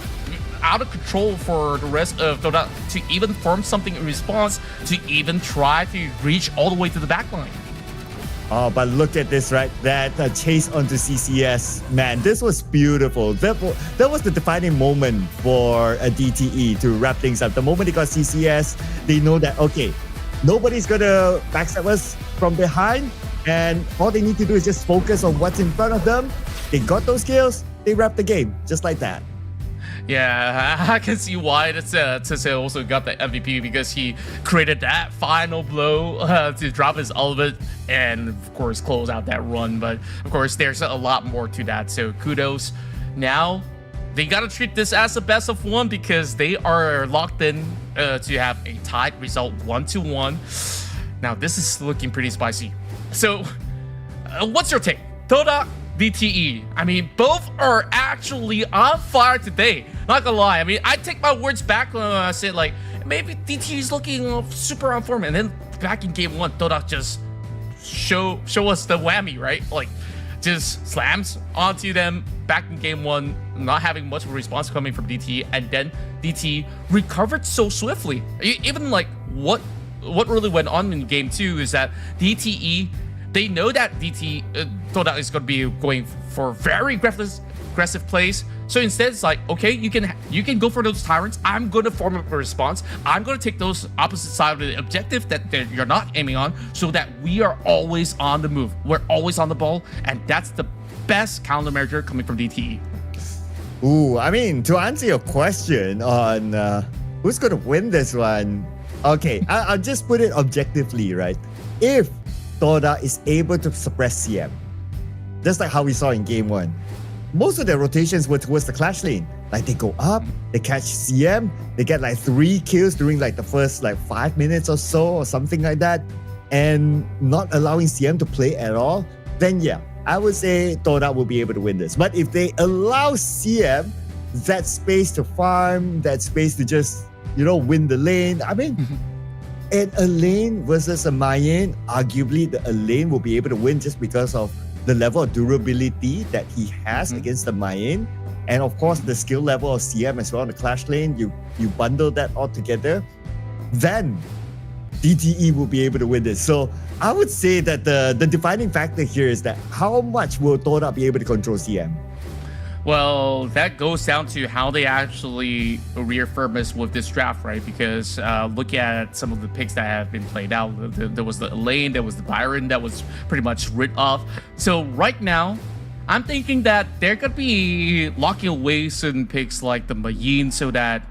out of control for the rest of Dota to even form something in response, to even try to reach all the way to the backline. Oh, but look at this, right? That chase onto CCS, man, this was beautiful. That was the defining moment for a DTE to wrap things up. The moment they got CCS, they know that, okay, nobody's going to backstab us from behind, and all they need to do is just focus on what's in front of them. They got those kills, they wrapped the game, just like that. Yeah, I can see why Tsuse also got the MVP, because he created that final blow to drop his ultimate and, of course, close out that run. But, of course, there's a lot more to that. So, kudos. Now, they got to treat this as a best of 1 because they are locked in to have a tied result 1-1. Now, this is looking pretty spicy. So, what's your take? Dodak, DTE. I mean, both are actually on fire today. Not gonna lie. I mean, I take my words back when I said, maybe DTE is looking super on form. And then back in game 1, Dodak just show us the whammy, right? Just slams onto them back in game 1, not having much of a response coming from DTE. And then DTE recovered so swiftly. Even what really went on in game 2 is that DTE, they know that Dodak is going to be going for very aggressive plays. So instead, it's like, okay, you can go for those tyrants. I'm going to form up a response. I'm going to take those opposite side of the objective that you're not aiming on, so that we are always on the move. We're always on the ball, and that's the best countermeasure coming from DTE. Ooh, I mean, to answer your question on who's going to win this one, okay, I'll just put it objectively, right? If Toda is able to suppress CM, just like how we saw in game 1, most of their rotations were towards the clash lane. Like they go up, they catch CM, they get like 3 kills during like the first like 5 minutes or so or something like that, and not allowing CM to play at all, then yeah, I would say Toda will be able to win this. But if they allow CM that space to farm, that space to just, win the lane, I mean, in a lane versus a Mayan, arguably the lane will be able to win just because of the level of durability that he has against the Mayan, and of course the skill level of CM as well on the clash lane. You bundle that all together, then DTE will be able to win this. So I would say that the defining factor here is that how much will Toda be able to control CM? Well, that goes down to how they actually reaffirm us with this draft, right? Because look at some of the picks that have been played out. There was the Elaine, there was the Byron that was pretty much written off. So right now, I'm thinking that they're going to be locking away certain picks like the Mayin so that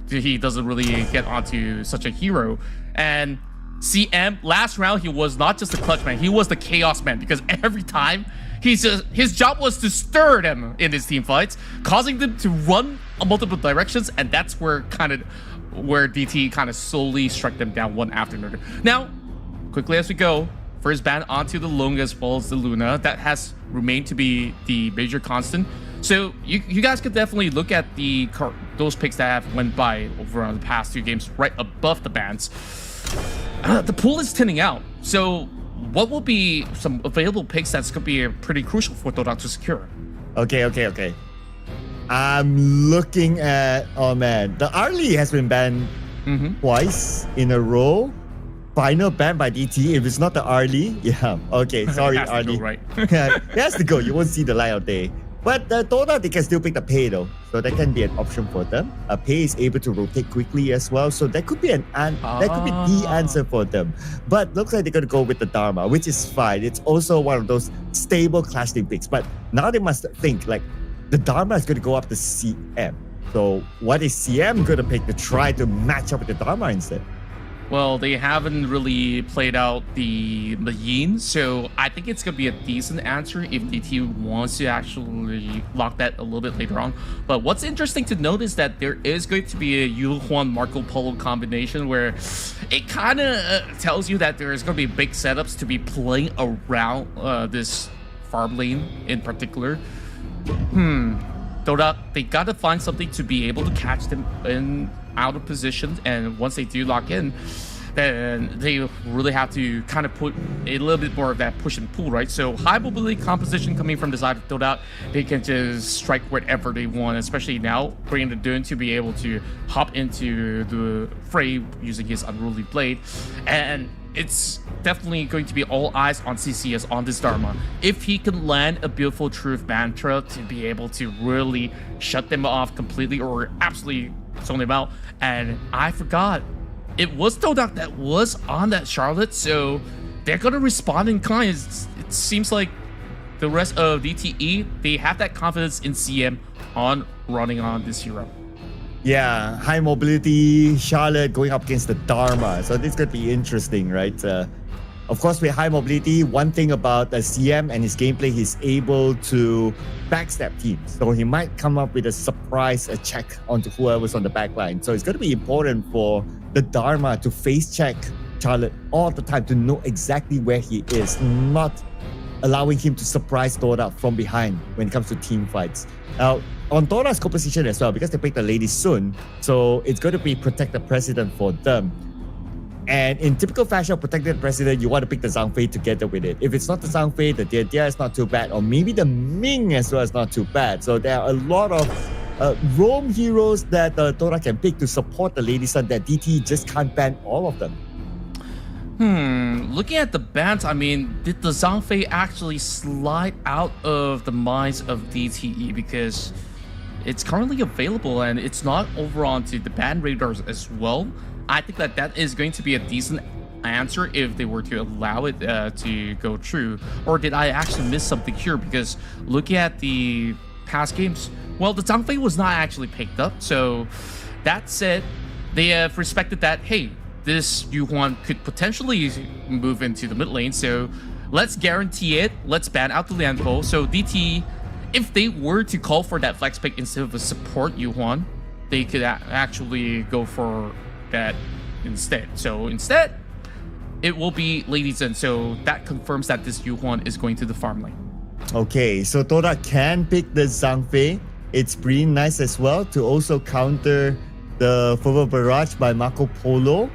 he doesn't really get onto such a hero. And CM, last round, he was not just the clutch man, he was the chaos man, because every time his job was to stir them in his team fights, causing them to run multiple directions, and that's where DT kind of slowly struck them down one after another. Now, quickly as we go, first ban onto the Lung as well as the Luna. That has remained to be the major constant. So you guys could definitely look at those picks that have went by over the past 2 games right above the bans. The pool is thinning out. So what will be some available picks that's going to be pretty crucial for Toda to secure? Okay. I'm looking at, oh man, the Arlie has been banned twice in a row. Final ban by DT. If it's not the Arlie, yeah, okay, sorry, Arlie. Right. It has to go. You won't see the light of day. But Toda, they can still pick the Pei though, so that can be an option for them. Pei is able to rotate quickly as well, so that could be the answer for them. But looks like they're gonna go with the Dharma, which is fine. It's also one of those stable clash team picks. But now they must think like the Dharma is gonna go up to CM. So what is CM gonna pick to try to match up with the Dharma instead? Well, they haven't really played out the Yin, so I think it's going to be a decent answer if DT wants to actually lock that a little bit later on. But what's interesting to note is that there is going to be a Yuhuan Marco Polo combination where it kind of tells you that there's going to be big setups to be playing around this farm lane in particular. Toda, they got to find something to be able to catch them in out of position, and once they do lock in, then they really have to kind of put a little bit more of that push and pull, right? So high mobility composition coming from the side of Toda, they can just strike wherever they want, especially now bringing the Dune to be able to hop into the fray using his unruly blade. And it's definitely going to be all eyes on CCS on this Dharma. If he can land a Beautiful Truth mantra to be able to really shut them off completely or absolutely zone them out. And I forgot, it was Toda that was on that Charlotte, so they're gonna respond in kind. It seems like the rest of DTE, they have that confidence in CM on running on this hero. Yeah, high mobility, Charlotte going up against the Dharma. So this could be interesting, right? Of course, with high mobility, one thing about CM and his gameplay, he's able to backstab teams. So he might come up with a surprise check onto whoever's on the back line. So it's going to be important for the Dharma to face check Charlotte all the time to know exactly where he is, not allowing him to surprise Toda from behind when it comes to team fights. Now, on Toda's composition as well, because they pick the lady soon, so it's going to be protect the president for them. And in typical fashion of protected president, you want to pick the Zhang Fei together with it. If it's not the Zhang Fei, the Dia is not too bad, or maybe the Ming as well is not too bad. So there are a lot of roam heroes that Toda can pick to support the Lady Sun that DT just can't ban all of them. Looking at the bans, I mean, did the Zhang Fei actually slide out of the minds of DTE? Because it's currently available and it's not over onto the ban radars as well. I think that is going to be a decent answer if they were to allow it to go through. Or did I actually miss something here? Because looking at the past games, well, the Zhangfei was not actually picked up. So that said, they have respected that, hey, this Yuhuan could potentially move into the mid lane, so let's guarantee it. Let's ban out the Lianpo. So DT, if they were to call for that flex pick instead of a support Yuhuan, they could actually go for that instead. So instead, it will be Lady Zhen. So that confirms that this Yuhuan is going to the farm lane. Okay, so Toda can pick the Zhangfei. It's pretty nice as well to also counter the Fervor Barrage by Marco Polo.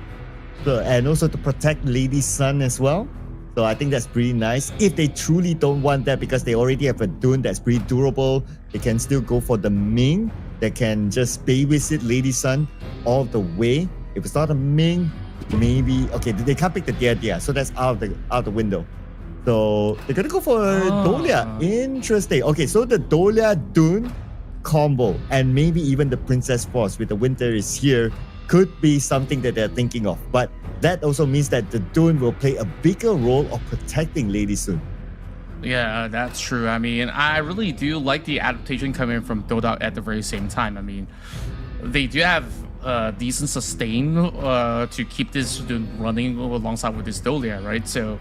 So, and also to protect Lady Sun as well. So I think that's pretty nice. If they truly don't want that because they already have a Dune that's pretty durable, they can still go for the Ming. They can just babysit Lady Sun all the way. If it's not a Ming, maybe... Okay, they can't pick the Dia, so that's out of the window. So they're gonna go for Dolia. Interesting. Okay, so the Dolia Dune combo and maybe even the Princess Force with the Winter is here could be something that they're thinking of. But that also means that the Dune will play a bigger role of protecting Lady Sun. Yeah, that's true. I mean, I really do like the adaptation coming from Dota at the very same time. I mean, they do have decent sustain to keep this Dune running alongside with this Dolia, right? So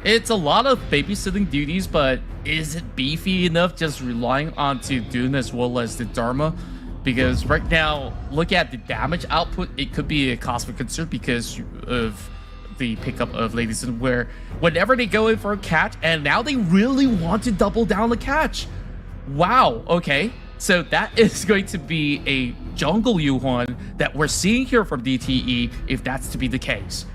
it's a lot of babysitting duties, but is it beefy enough just relying onto Dune as well as the Dharma? Because right now, look at the damage output, it could be a cosmic concern because of the pickup of Lady Zhen, where whenever they go in for a catch, and now they really want to double down the catch. Wow, okay. So that is going to be a jungle Yuhuan that we're seeing here from DTE, if that's to be the case.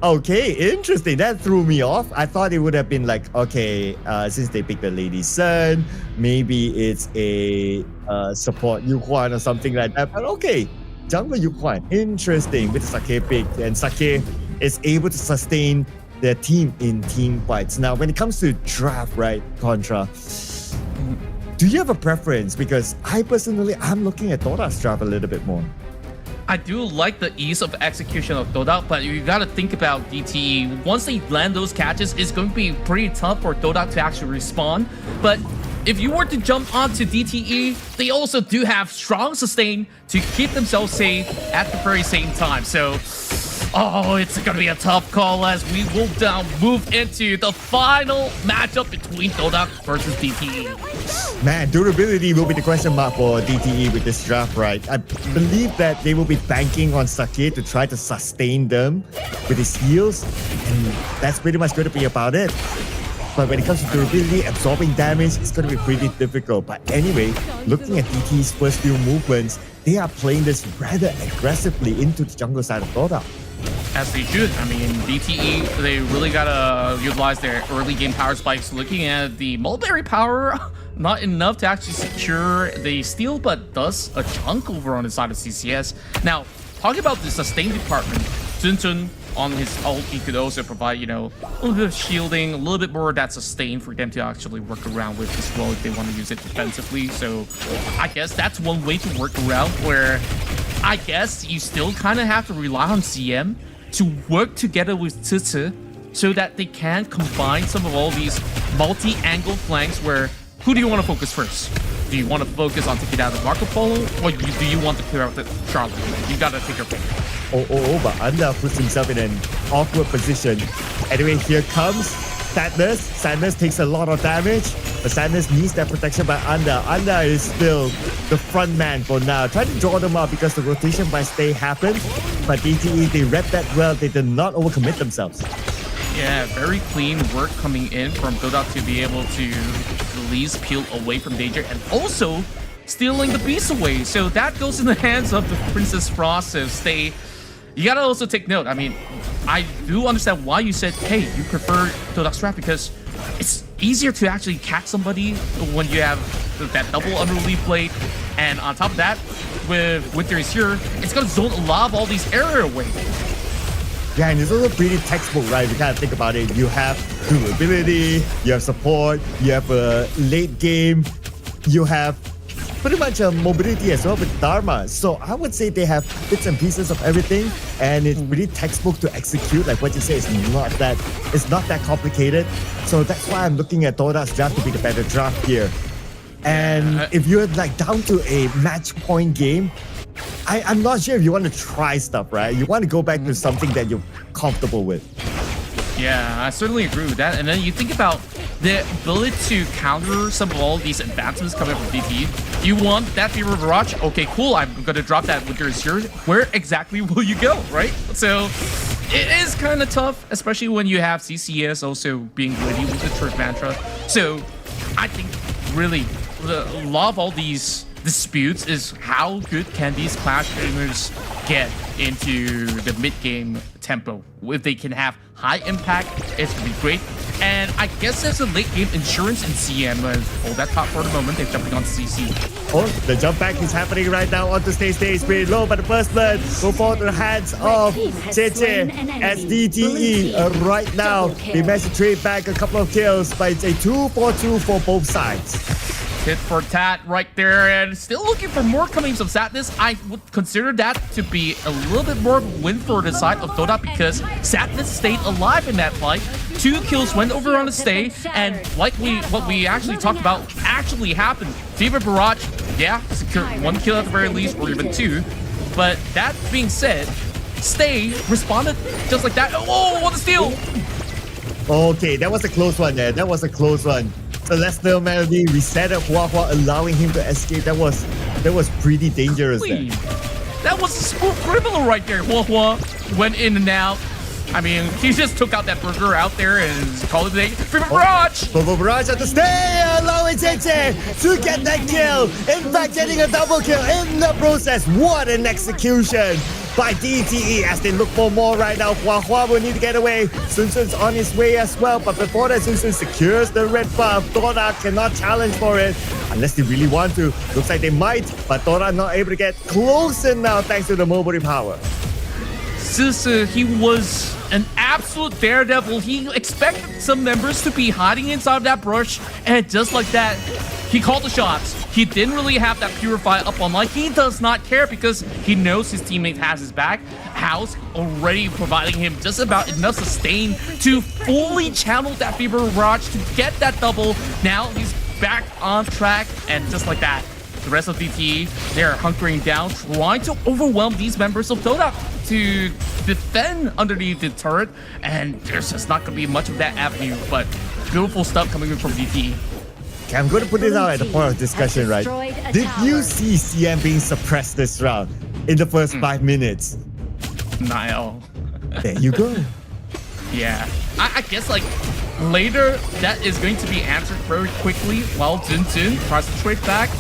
Okay, interesting. That threw me off. I thought it would have been like, okay, since they picked the Lady Sun, maybe it's a support Yuhuan or something like that. But okay, jungle Yuhuan, interesting with the Sake pick. And Sake is able to sustain their team in team fights. Now, when it comes to draft, right, Contra, do you have a preference? Because I personally, I'm looking at Dota's draft a little bit more. I do like the ease of execution of Dota, but you gotta think about DTE. Once they land those catches, it's going to be pretty tough for Dota to actually respond. But if you were to jump onto DTE, they also do have strong sustain to keep themselves safe at the very same time. So, oh, it's gonna be a tough call as we will now move into the final matchup between Dota versus DTE. Man, durability will be the question mark for DTE with this draft, right? I believe that they will be banking on Sake to try to sustain them with his heals, and that's pretty much going to be about it. But when it comes to durability, absorbing damage, it's going to be pretty difficult. But anyway, looking at DTE's first few movements, they are playing this rather aggressively into the jungle side of Dota. As they should. I mean, DTE, they really gotta utilize their early game power spikes. Looking at the Mulberry power, not enough to actually secure the steal, but does a chunk over on the side of CCS. Now, talking about the sustain department, Zun on his ult, he could also provide, you know, a little bit of shielding, a little bit more of that sustain for them to actually work around with as well if they want to use it defensively. So I guess that's one way to work around, where I guess you still kind of have to rely on CM to work together with Tzu so that they can combine some of all these multi-angle flanks. Where who do you want to focus first? Do you want to focus on taking out the Marco Polo, or do you want to clear out the Charlotte? You gotta take your pick. But Anda puts himself in an awkward position. Anyway, here comes Sadness. Sadness takes a lot of damage, but Sadness needs that protection by Anda. Anda is still the front man for now. Try to draw them out because the rotation by stay happened, but DTE, they read that well. They did not overcommit themselves. Yeah, very clean work coming in from Dota to be able to release Peel away from danger and also stealing the beast away. So that goes in the hands of the Princess Frost. So stay. You gotta also take note. I mean, I do understand why you said, hey, you prefer Doda's draft, because it's easier to actually catch somebody when you have that double underleaf blade. And on top of that, with Winter is here, it's gonna zone a lot of all these area away. Yeah, and it's also pretty textbook, right? If you kind of think about it, you have durability, you have support, you have a late game, you have pretty much a mobility as well with Dharma. So I would say they have bits and pieces of everything, and it's pretty textbook to execute. Like what you say, it's not that complicated. So that's why I'm looking at Dora's draft to be the better draft here. And if you're like down to a match point game, I'm not sure if you want to try stuff, right? You want to go back to something that you're comfortable with. Yeah, I certainly agree with that. And then you think about the ability to counter some of all these advancements coming from DT. You want that Fever Barrage? Okay, cool. I'm going to drop that with your Azure. Where exactly will you go, right? So it is kind of tough, especially when you have CCS also being ready with the Church Mantra. So I think really a lot of all these disputes is how good can these Clash gamers get into the mid-game tempo. If they can have high impact, it's going to be great. And I guess there's a late game insurance in CM. Hold that thought for the moment. They're jumping on CC. Oh, the jump back is happening right now onto stage. Pretty low, but the first blood go fall to the hands of Cheche as DTE right now. They managed to trade back a couple of kills, but it's a 2-4-2 for both sides. Hit for tat right there, and still looking for more comings of Sadness. I would consider that to be a little bit more win for the side of Dota because Sadness stayed alive in that fight. 2 kills went over on the stay, and like what we actually talked about actually happened. Fever Barrage, yeah, secured 1 kill at the very least, or even 2. But that being said, Stay responded just like that. Oh, what a steal! Okay, that was a close one there. That was a close one. Celestial Melody resetted Hua Hua, allowing him to escape. That was pretty dangerous there. That was a smooth criminal right there. Hua Hua went in and out. I mean, he just took out that burger out there and called it a day. Fever Barrage! Fever Barrage at the stay, allowing Cheche to get that kill. In fact, getting a double kill in the process. What an execution by DTE as they look for more right now. Hua Hua will need to get away. Sun Sun's on his way as well, but before that, Sun Sun secures the red buff. Dora cannot challenge for it unless they really want to. Looks like they might, but Dora not able to get close enough thanks to the mobile power. Susu, he was an absolute daredevil. He expected some members to be hiding inside that brush, and just like that, he called the shots. He didn't really have that Purify up online. He does not care because he knows his teammate has his back. House already providing him just about enough sustain to fully channel that Fever Barrage to get that double. Now he's back on track, and just like that, the rest of DTE, they're hunkering down, trying to overwhelm these members of Dota to defend underneath the turret, and there's just not going to be much of that avenue, but beautiful stuff coming in from DTE. Okay, I'm going to put this out at the point of discussion, right? Did you see CM being suppressed this round in the first 5 minutes? Not at all. There you go. Yeah, I guess like later that is going to be answered very quickly while Jun Jun tries to trade back.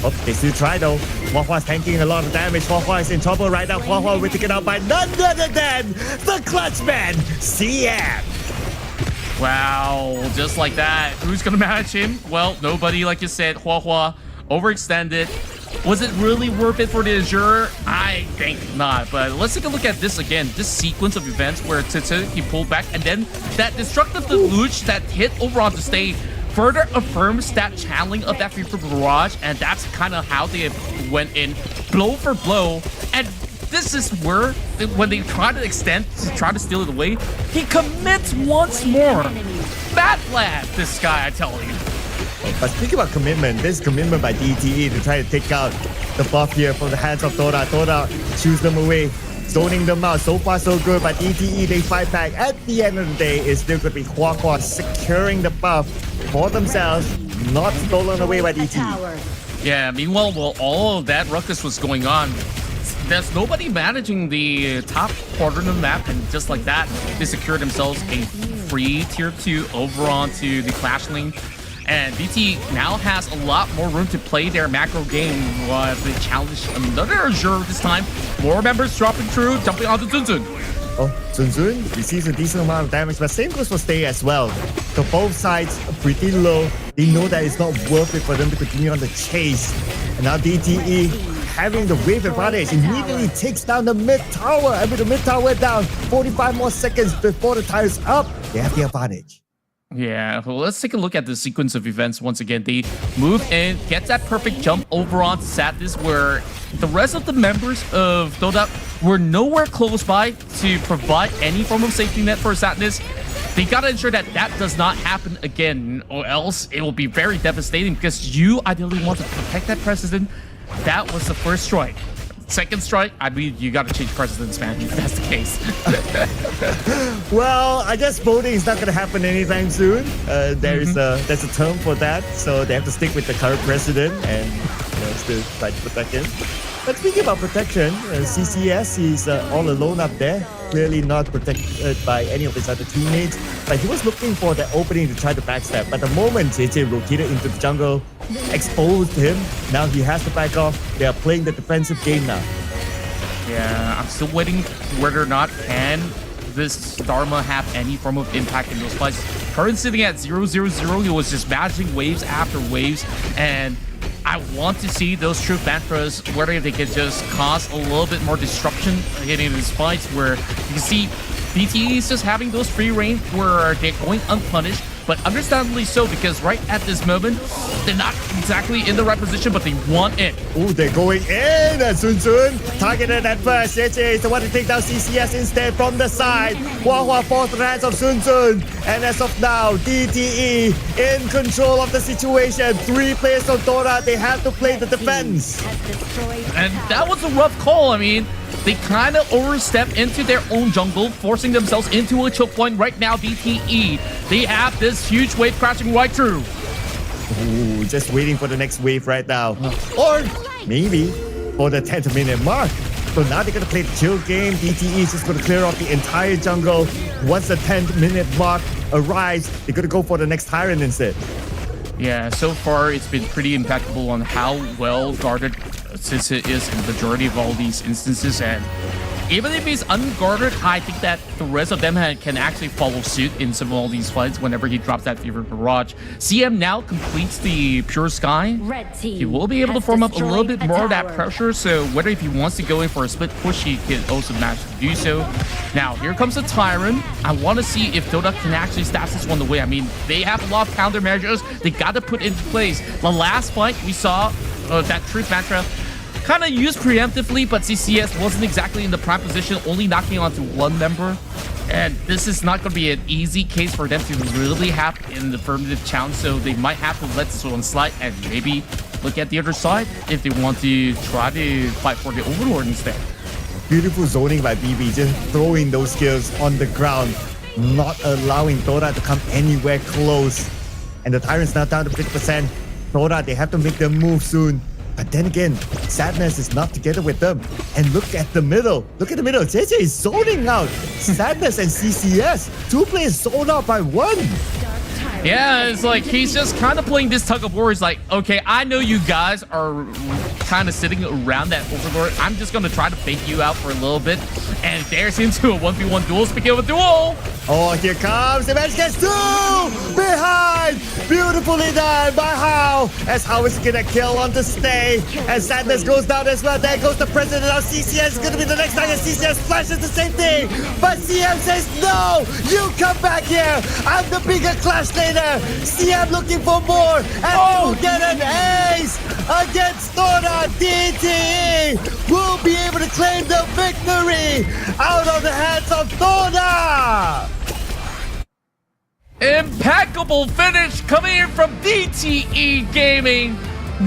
Oh, they still try though. Hua Hua's tanking a lot of damage. Hua Hua is in trouble right now. Hua Hua will be taken out by none other than the clutch man, CM. Wow, just like that. Who's gonna manage him? Well, nobody, like you said. Hua Hua overextended. Was it really worth it for the Azure? I think not, but let's take a look at this again. This sequence of events where Tete, he pulled back, and then that destructive deluge that hit over on the stage further affirms that channeling of that Fever Barrage, and that's kind of how they went in blow for blow. And this is where, when they try to extend, to try to steal it away, he commits once more. Bad lad, this guy, I tell you. But speaking about commitment, this commitment by DTE to try to take out the buff here from the hands of Dora. Dora shoots them away, zoning them out. So far, so good. But DTE, they fight back. At the end of the day, it's still going to be Hua Hua securing the buff for themselves, not stolen away by DTE. Yeah, meanwhile, while all of that ruckus was going on, there's nobody managing the top quadrant of the map, and just like that, they secured themselves a free tier 2 over onto the Clash lane. And DT now has a lot more room to play their macro game while they challenge another Azure this time. More members dropping through, jumping onto Zun Zun. Oh, Zun Zun receives a decent amount of damage, but same goes for Stay as well. So both sides are pretty low. They know that it's not worth it for them to continue on the chase. And now DTE, having the wave advantage, immediately takes down the mid tower. And with the mid tower down, 45 more seconds before the time's up, they have the advantage. Yeah, well, let's take a look at the sequence of events once again. They move in, get that perfect jump over onto Sadness, where the rest of the members of Dota were nowhere close by to provide any form of safety net for Sadness. They gotta ensure that that does not happen again, or else it will be very devastating, because you ideally want to protect that precedent. That was the first strike. Second strike, I mean, you gotta change precedents, man, if that's the case. Well, I guess voting is not gonna happen anytime soon. There's a term for that, so they have to stick with the current president and still try to protect him. But speaking about protection, CCS is all alone up there, clearly not protected by any of his other teammates. But he was looking for the opening to try to backstab. But the moment JJ rotated into the jungle, exposed him, now he has to back off. They are playing the defensive game now. Yeah, I'm still waiting whether or not can this Dharma have any form of impact in those fights. Current sitting at 0-0-0, he was just managing waves after waves, and I want to see those true mantras, whether they can just cause a little bit more disruption hitting these fights, where you can see BTE is just having those free reign where they're going unpunished, but understandably so, because right at this moment, they're not exactly in the right position, but they want it. Oh, they're going in! Sun Sun targeted at first. JJ is the one to take down CCS instead from the side. Hua falls to the hands of Sun Sun. And as of now, DTE in control of the situation. 3 players on Dota, they have to play the defense. And that was a rough call. I mean, they kind of overstepped into their own jungle, forcing themselves into a choke point. Right now, DTE, they have this huge wave crashing right through. Ooh, just waiting for the next wave right now. Or maybe for the 10th minute mark. So now they're going to play the chill game. DTE is just going to clear off the entire jungle. Once the 10th minute mark arrives, they're going to go for the next Tyrant instead. Yeah, so far it's been pretty impeccable on how well guarded Sisa is in the majority of all these instances, and even if he's unguarded, I think that the rest of them can actually follow suit in some of all these fights whenever he drops that Fever Barrage. CM now completes the Pure Sky. He will be able to form up a little bit more of that pressure, so whether if he wants to go in for a split push, he can also manage to do so. Now, here comes the Tyrant. I want to see if Dota can actually stash this one away. I mean, they have a lot of countermeasures they got to put into place. The last fight, we saw that Truth Mantra kind of used preemptively, but CCS wasn't exactly in the prime position, only knocking onto one member. And this is not going to be an easy case for them to really have an affirmative challenge, so they might have to let this one slide and maybe look at the other side if they want to try to fight for the Overlord instead. Beautiful zoning by BB, just throwing those skills on the ground, not allowing Dota to come anywhere close. And the Tyrant's now down to 50%. Dota, they have to make their move soon. But then again, Sadness is not together with them. And look at the middle. Look at the middle. JJ is zoning out. Sadness and CCS. 2 players zoned out by 1. Yeah, it's like he's just kind of playing this tug of war. He's like, okay, I know you guys are kind of sitting around that Overlord. I'm just going to try to fake you out for a little bit. And there's into a 1v1 duel. Speaking of a duel. Oh, here comes the match gets 2 behind. Beautifully done by How. As How is going to kill on to stay. And Sadness goes down as well. There goes the president of CCS. It's going to be the next time. And CCS flashes the same thing. But CM says, no, you come back here. I'm the bigger clash later. CM looking for more. And you get an ace against Dota. DTE will be able to claim the victory out of the hands of Dota. Impeccable finish coming in from DTE Gaming.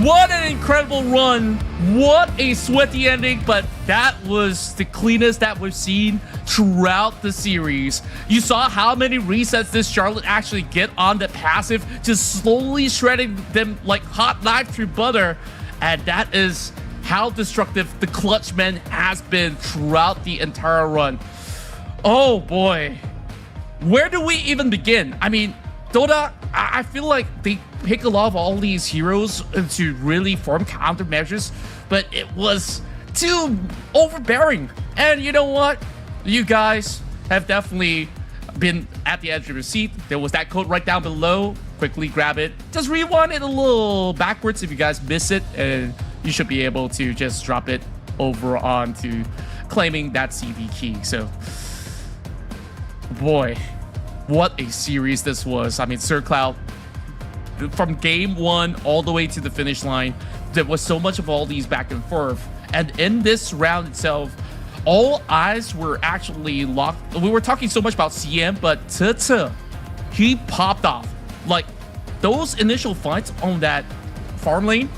What an incredible run. What a sweaty ending, but that was the cleanest that we've seen throughout the series. You saw how many resets this Charlotte actually get on the passive, just slowly shredding them like hot knife through butter. And that is how destructive the Clutchman has been throughout the entire run. Oh boy. Where do we even begin? I mean, Dota, I feel like they pick a lot of all these heroes to really form countermeasures, but it was too overbearing. And you know what? You guys have definitely been at the edge of your seat. There was that code right down below. Quickly grab it. Just rewind it a little backwards if you guys miss it, and you should be able to just drop it over onto claiming that CD key. So, boy, what a series this was. I mean, Sir Cloud, from game one all the way to the finish line, there was so much of all these back and forth. And in this round itself, all eyes were actually locked. We were talking so much about CM, but Tete, he popped off. Like, those initial fights on that farm lane,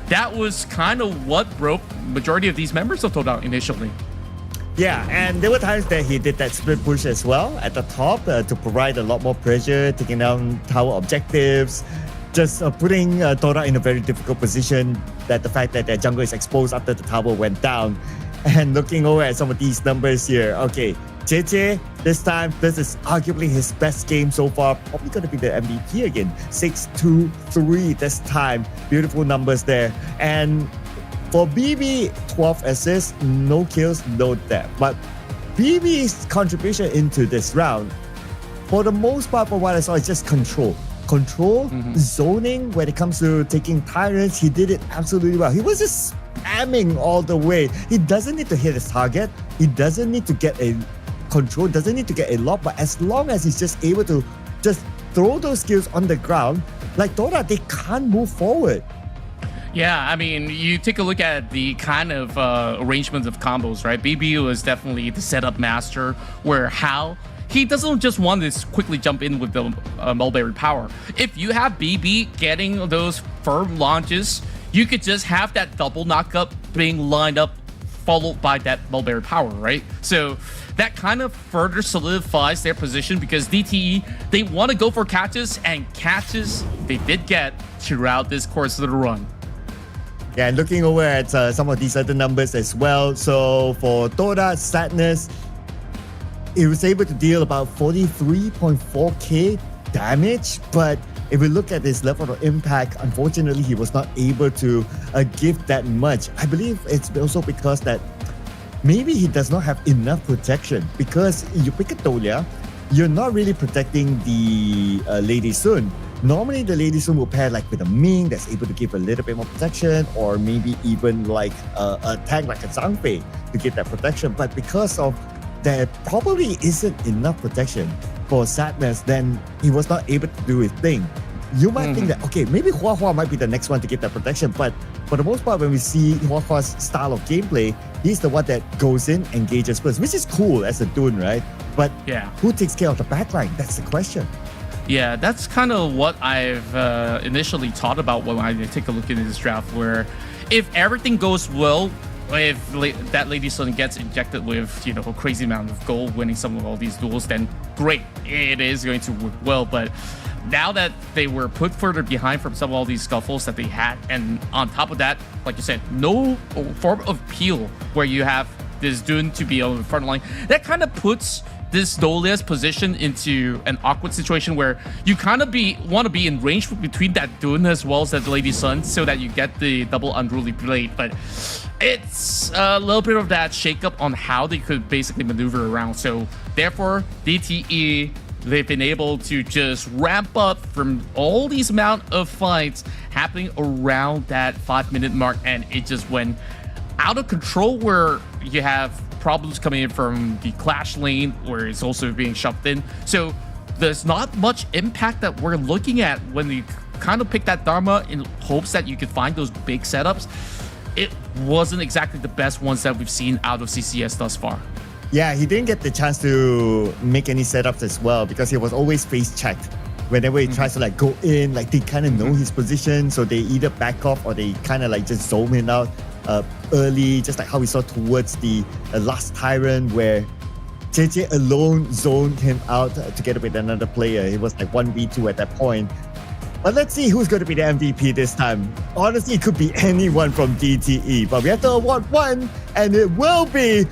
that was kind of what broke majority of these members of Toda initially. Yeah, and there were times that he did that split push as well at the top to provide a lot more pressure, taking down tower objectives, just putting Toda in a very difficult position. That the fact that their jungle is exposed after the tower went down. And looking over at some of these numbers here, okay, JJ, this time, this is arguably his best game so far. Probably going to be the MVP again. 6-2-3 this time. Beautiful numbers there. And for BB, 12 assists, no kills, no death. But BB's contribution into this round, for the most part, from what I saw, is just control. Zoning when it comes to taking tyrants, he did it absolutely well. He was just spamming all the way. He doesn't need to hit his target. He doesn't need to get a control, doesn't need to get a lock, but as long as he's just able to just throw those skills on the ground, like Toda, they can't move forward. Yeah, I mean, you take a look at the kind of arrangements of combos, right? BB was definitely the setup master, where Hal, he doesn't just want to quickly jump in with the mulberry power. If you have BB getting those firm launches, you could just have that double knockup being lined up, followed by that mulberry power, right? So that kind of further solidifies their position, because DTE, they want to go for catches, and catches they did get throughout this course of the run. Yeah, and looking over at some of these other numbers as well. So for Toda, Sadness, it was able to deal about 43.4k damage, but if we look at his level of impact, unfortunately, he was not able to give that much. I believe it's also because that maybe he does not have enough protection, because you pick a Tolia, you're not really protecting the Lady Sun. Normally, the Lady Sun will pair like with a Ming that's able to give a little bit more protection, or maybe even like a tank like a Zhangfei to give that protection. But because of there probably isn't enough protection for Sadness, then he was not able to do his thing. You might think that, okay, maybe Hua Hua might be the next one to get that protection, but for the most part, when we see Hua Hua's style of gameplay, he's the one that goes in, engages first, which is cool as a Dune, right? But yeah, who takes care of the backline? That's the question. Yeah, that's kind of what I've initially thought about when I take a look into this draft, where if everything goes well, if that Lady Sun gets injected with, you know, a crazy amount of gold, winning some of all these duels, then great, it is going to work well. But now that they were put further behind from some of all these scuffles that they had, and on top of that, like you said, no form of peel where you have this Dune to be on the front line, that kind of puts this Dolia's position into an awkward situation where you kind of want to be in range between that Dune as well as that Lady Sun, so that you get the double unruly blade. But it's a little bit of that shakeup on how they could basically maneuver around. So therefore, DTE, they've been able to just ramp up from all these amount of fights happening around that 5-minute mark, and it just went out of control, where you have problems coming in from the clash lane where it's also being shoved in. So there's not much impact that we're looking at when you kind of pick that Dharma in hopes that you could find those big setups. It wasn't exactly the best ones that we've seen out of CCS thus far. Yeah, he didn't get the chance to make any setups as well, because he was always face checked. Whenever he tries to like go in, like they kind of know his position, so they either back off or they kind of like just zone him out early, just like how we saw towards the last Tyrant, where JJ alone zoned him out together with another player. It was like 1v2 at that point. But let's see who's going to be the MVP this time. Honestly, it could be anyone from DTE, but we have to award one, and it will be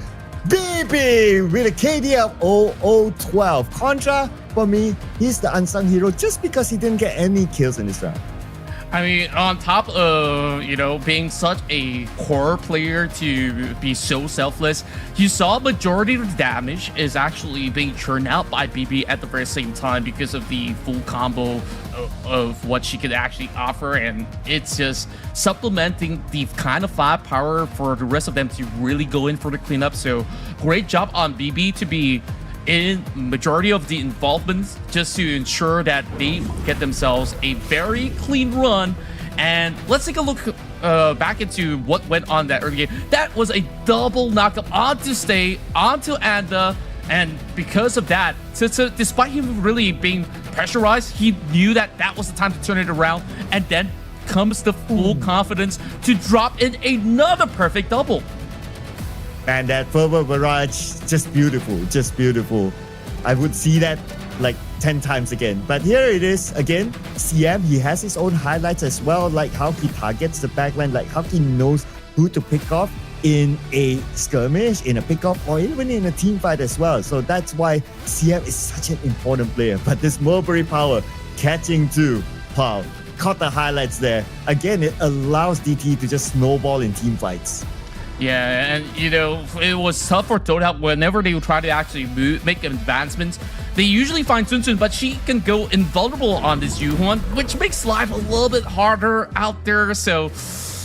BB with a KD of 0012. Contra, for me, he's the unsung hero just because he didn't get any kills in this round. I mean, on top of, you know, being such a core player to be so selfless, you saw majority of the damage is actually being churned out by BB at the very same time because of the full combo of what she could actually offer, and it's just supplementing the kind of firepower for the rest of them to really go in for the cleanup. So great job on BB to be in majority of the involvements just to ensure that they get themselves a very clean run. And let's take a look back into what went on that early game. That was a double knockup onto Stay, onto Anda, and because of that, so despite him really being pressurized, he knew that that was the time to turn it around, and then comes the full confidence to drop in another perfect double. And that Fervor Barrage, just beautiful. I would see that like 10 times again. But here it is again. CM, he has his own highlights as well, like how he targets the backline, like how he knows who to pick off in a skirmish, in a pickup, or even in a team fight as well. So that's why CM is such an important player. But this Mulberry Power catching too, wow, caught the highlights there. Again, it allows DT to just snowball in team fights. Yeah, and you know, it was tough for Dota whenever they would try to actually make advancements. They usually find Sun, but she can go invulnerable on this Yuhuan, which makes life a little bit harder out there. So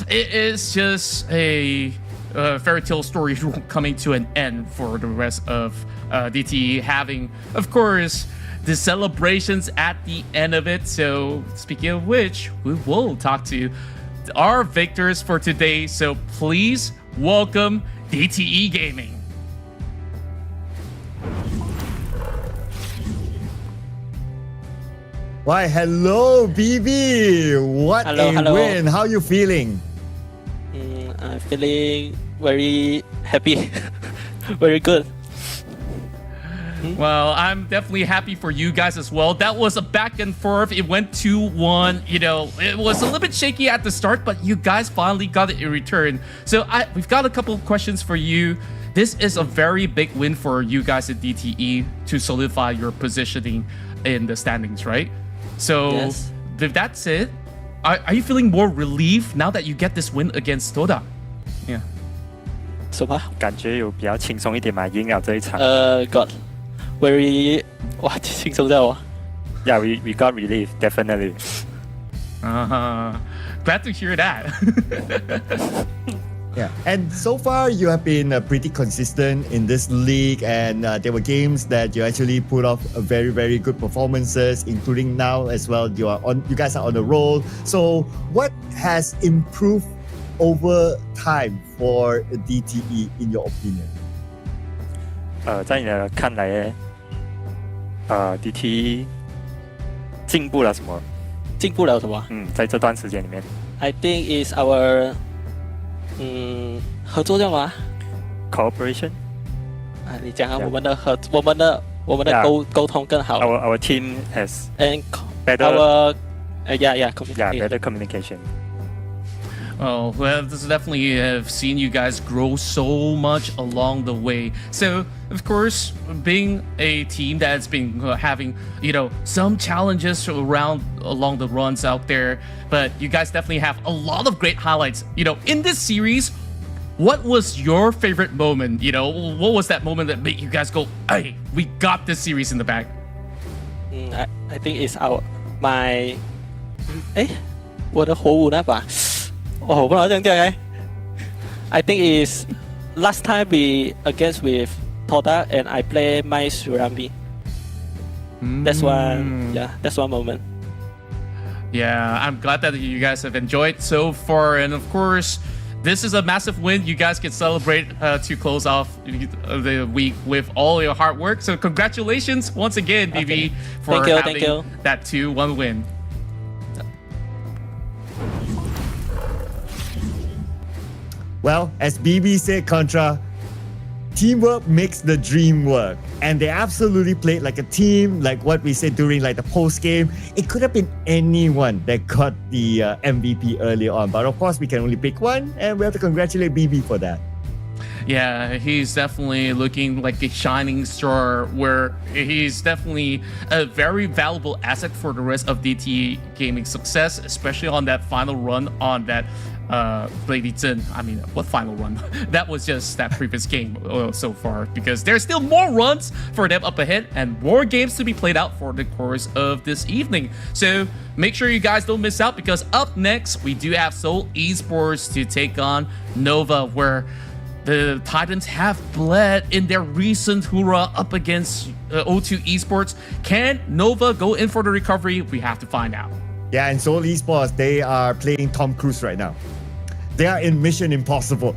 it is just a fairy tale story coming to an end for the rest of DTE, having, of course, the celebrations at the end of it. So speaking of which, we will talk to our victors for today. So please welcome DTE Gaming. Why, hello, BB. What a win. How you feeling? I'm feeling very happy. Very good. Well, I'm definitely happy for you guys as well. That was a back and forth. It went 2-1. You know, it was a little bit shaky at the start, but you guys finally got it in return. So we've got a couple of questions for you. This is a very big win for you guys at DTE to solidify your positioning in the standings, right? So yes. If that's it, are you feeling more relief now that you get this win against Dota? Yeah. 什么？感觉有比较轻松一点嘛，赢了这一场。Got very 哇，轻松到啊。Yeah, we got relief, definitely. Glad to hear that. Yeah, and so far you have been pretty consistent in this league, and there were games that you actually put off very, very good performances, including now as well. You guys are on a roll. So, what has improved over time for DTE in your opinion? 在你的看来，DTE 进步了什么？进步了什么？在这段时间里面 I think is our 合作叫什么 cooperation 你讲啊，我们的沟通更好。Our team has and better our better communication. Oh, well, this definitely have seen you guys grow so much along the way. So, of course, being a team that's been having, some challenges along the runs out there, but you guys definitely have a lot of great highlights. In this series, what was your favorite moment? What was that moment that made you guys go, hey, we got this series in the bag? I think it's my 我的火舞那把 我不知道这样讲哎 I think is last time we against with Toda and I play my Surambi. That's one moment. Yeah, I'm glad that you guys have enjoyed so far, and of course, this is a massive win. You guys can celebrate to close off the week with all your hard work. So congratulations once again, BB, for having that 2-1 win. Well, as BB said, Contra, teamwork makes the dream work. And they absolutely played like a team, like what we said during like the post-game. It could have been anyone that got the MVP early on. But of course, we can only pick one, and we have to congratulate BB for that. Yeah, he's definitely looking like a shining star, where he's definitely a very valuable asset for the rest of DT Gaming's success, especially on that final run on that Lady Zhen. I mean, what final run? That was just that previous game so far, because there's still more runs for them up ahead and more games to be played out for the course of this evening. So make sure you guys don't miss out, because up next we do have Seoul Esports to take on Nova, where the Titans have bled in their recent hoorah up against O2 Esports. Can Nova go in for the recovery? We have to find out. Yeah, and Seoul Esports, they are playing Tom Cruise right now. They are in Mission Impossible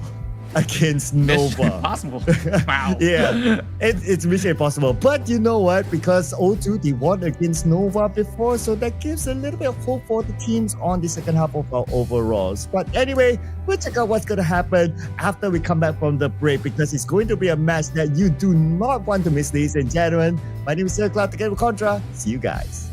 against Nova. Mission Impossible. Wow. Yeah, it's Mission Impossible. But you know what? Because O2, they won against Nova before, so that gives a little bit of hope for the teams on the second half of our overalls. But anyway, we'll check out what's going to happen after we come back from the break, because it's going to be a match that you do not want to miss, ladies and gentlemen. My name is Sir Cloud, together with Contra. See you guys.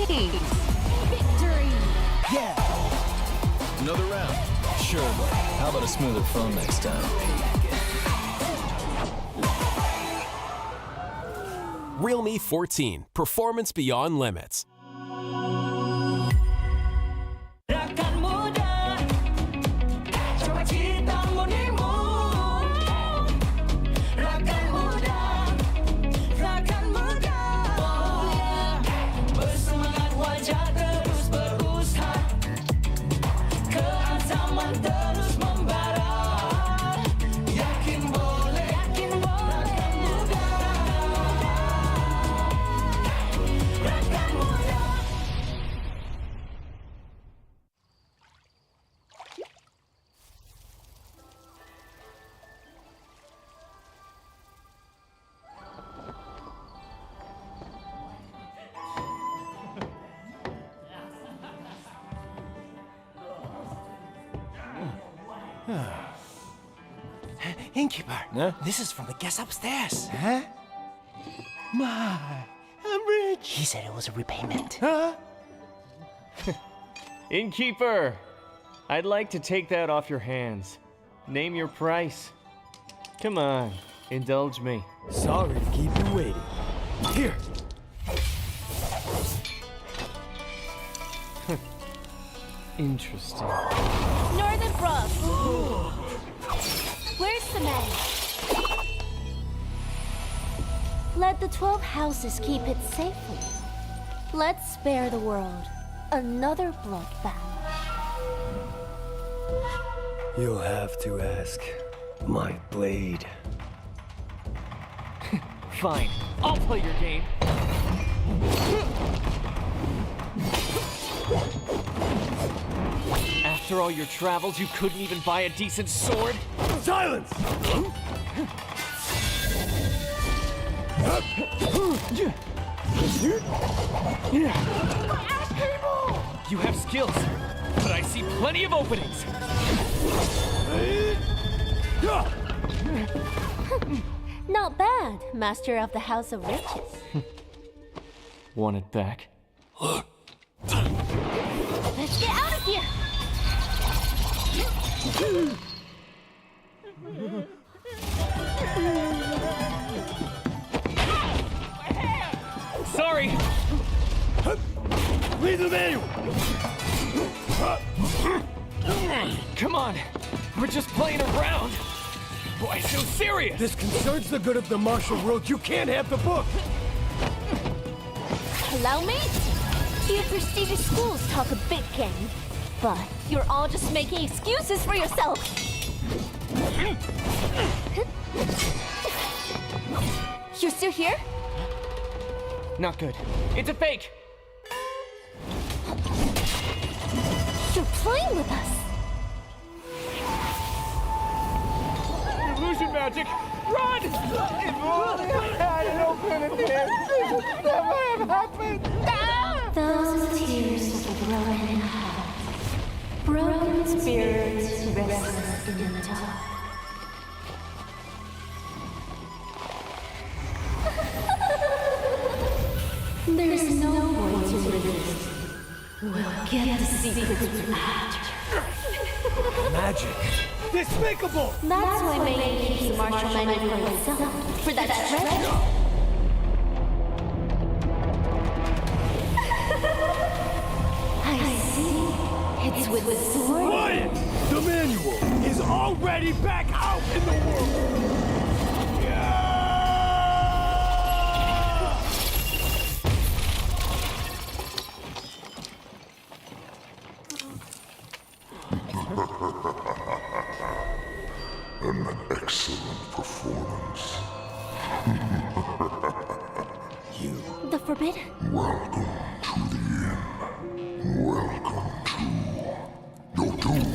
Victory! Yeah! Another round? Sure, but how about a smoother phone next time? Realme 14. Performance beyond limits. Innkeeper, this is from the guest upstairs. Huh? My, I'm rich. He said it was a repayment. Huh? Innkeeper, I'd like to take that off your hands. Name your price. Come on, indulge me. Sorry to keep you waiting. Here. Interesting. Northern Brook. Where's the man? Let the 12 houses keep it safe for you. Let's spare the world another bloodbath. You'll have to ask my blade. Fine, I'll play your game. After all your travels, you couldn't even buy a decent sword? Silence! You have skills, but I see plenty of openings. Not bad, Master of the House of Riches. Want it back? Let's get out of here! Sorry! Read the manual! Come on! We're just playing around! Why so serious? This concerns the good of the martial world. You can't have the book! Hello, mate? You prestigious schools talk a big game, but you're all just making excuses for yourself. You're still here? Not good. It's a fake! You're playing with us. Illusion magic! Run! If only I had an opening, this would never have happened! Those tears of a broken heart, broken spirits restless in the dark. There's no way to resist. We'll get the secrets after. Magic! Despicable! That's why Megan keeps the martial manual for himself. For that treasure. I see. It's with the sword. Quiet! The manual is already back out in the world! the forbidden. Welcome to the end. Welcome to your doom.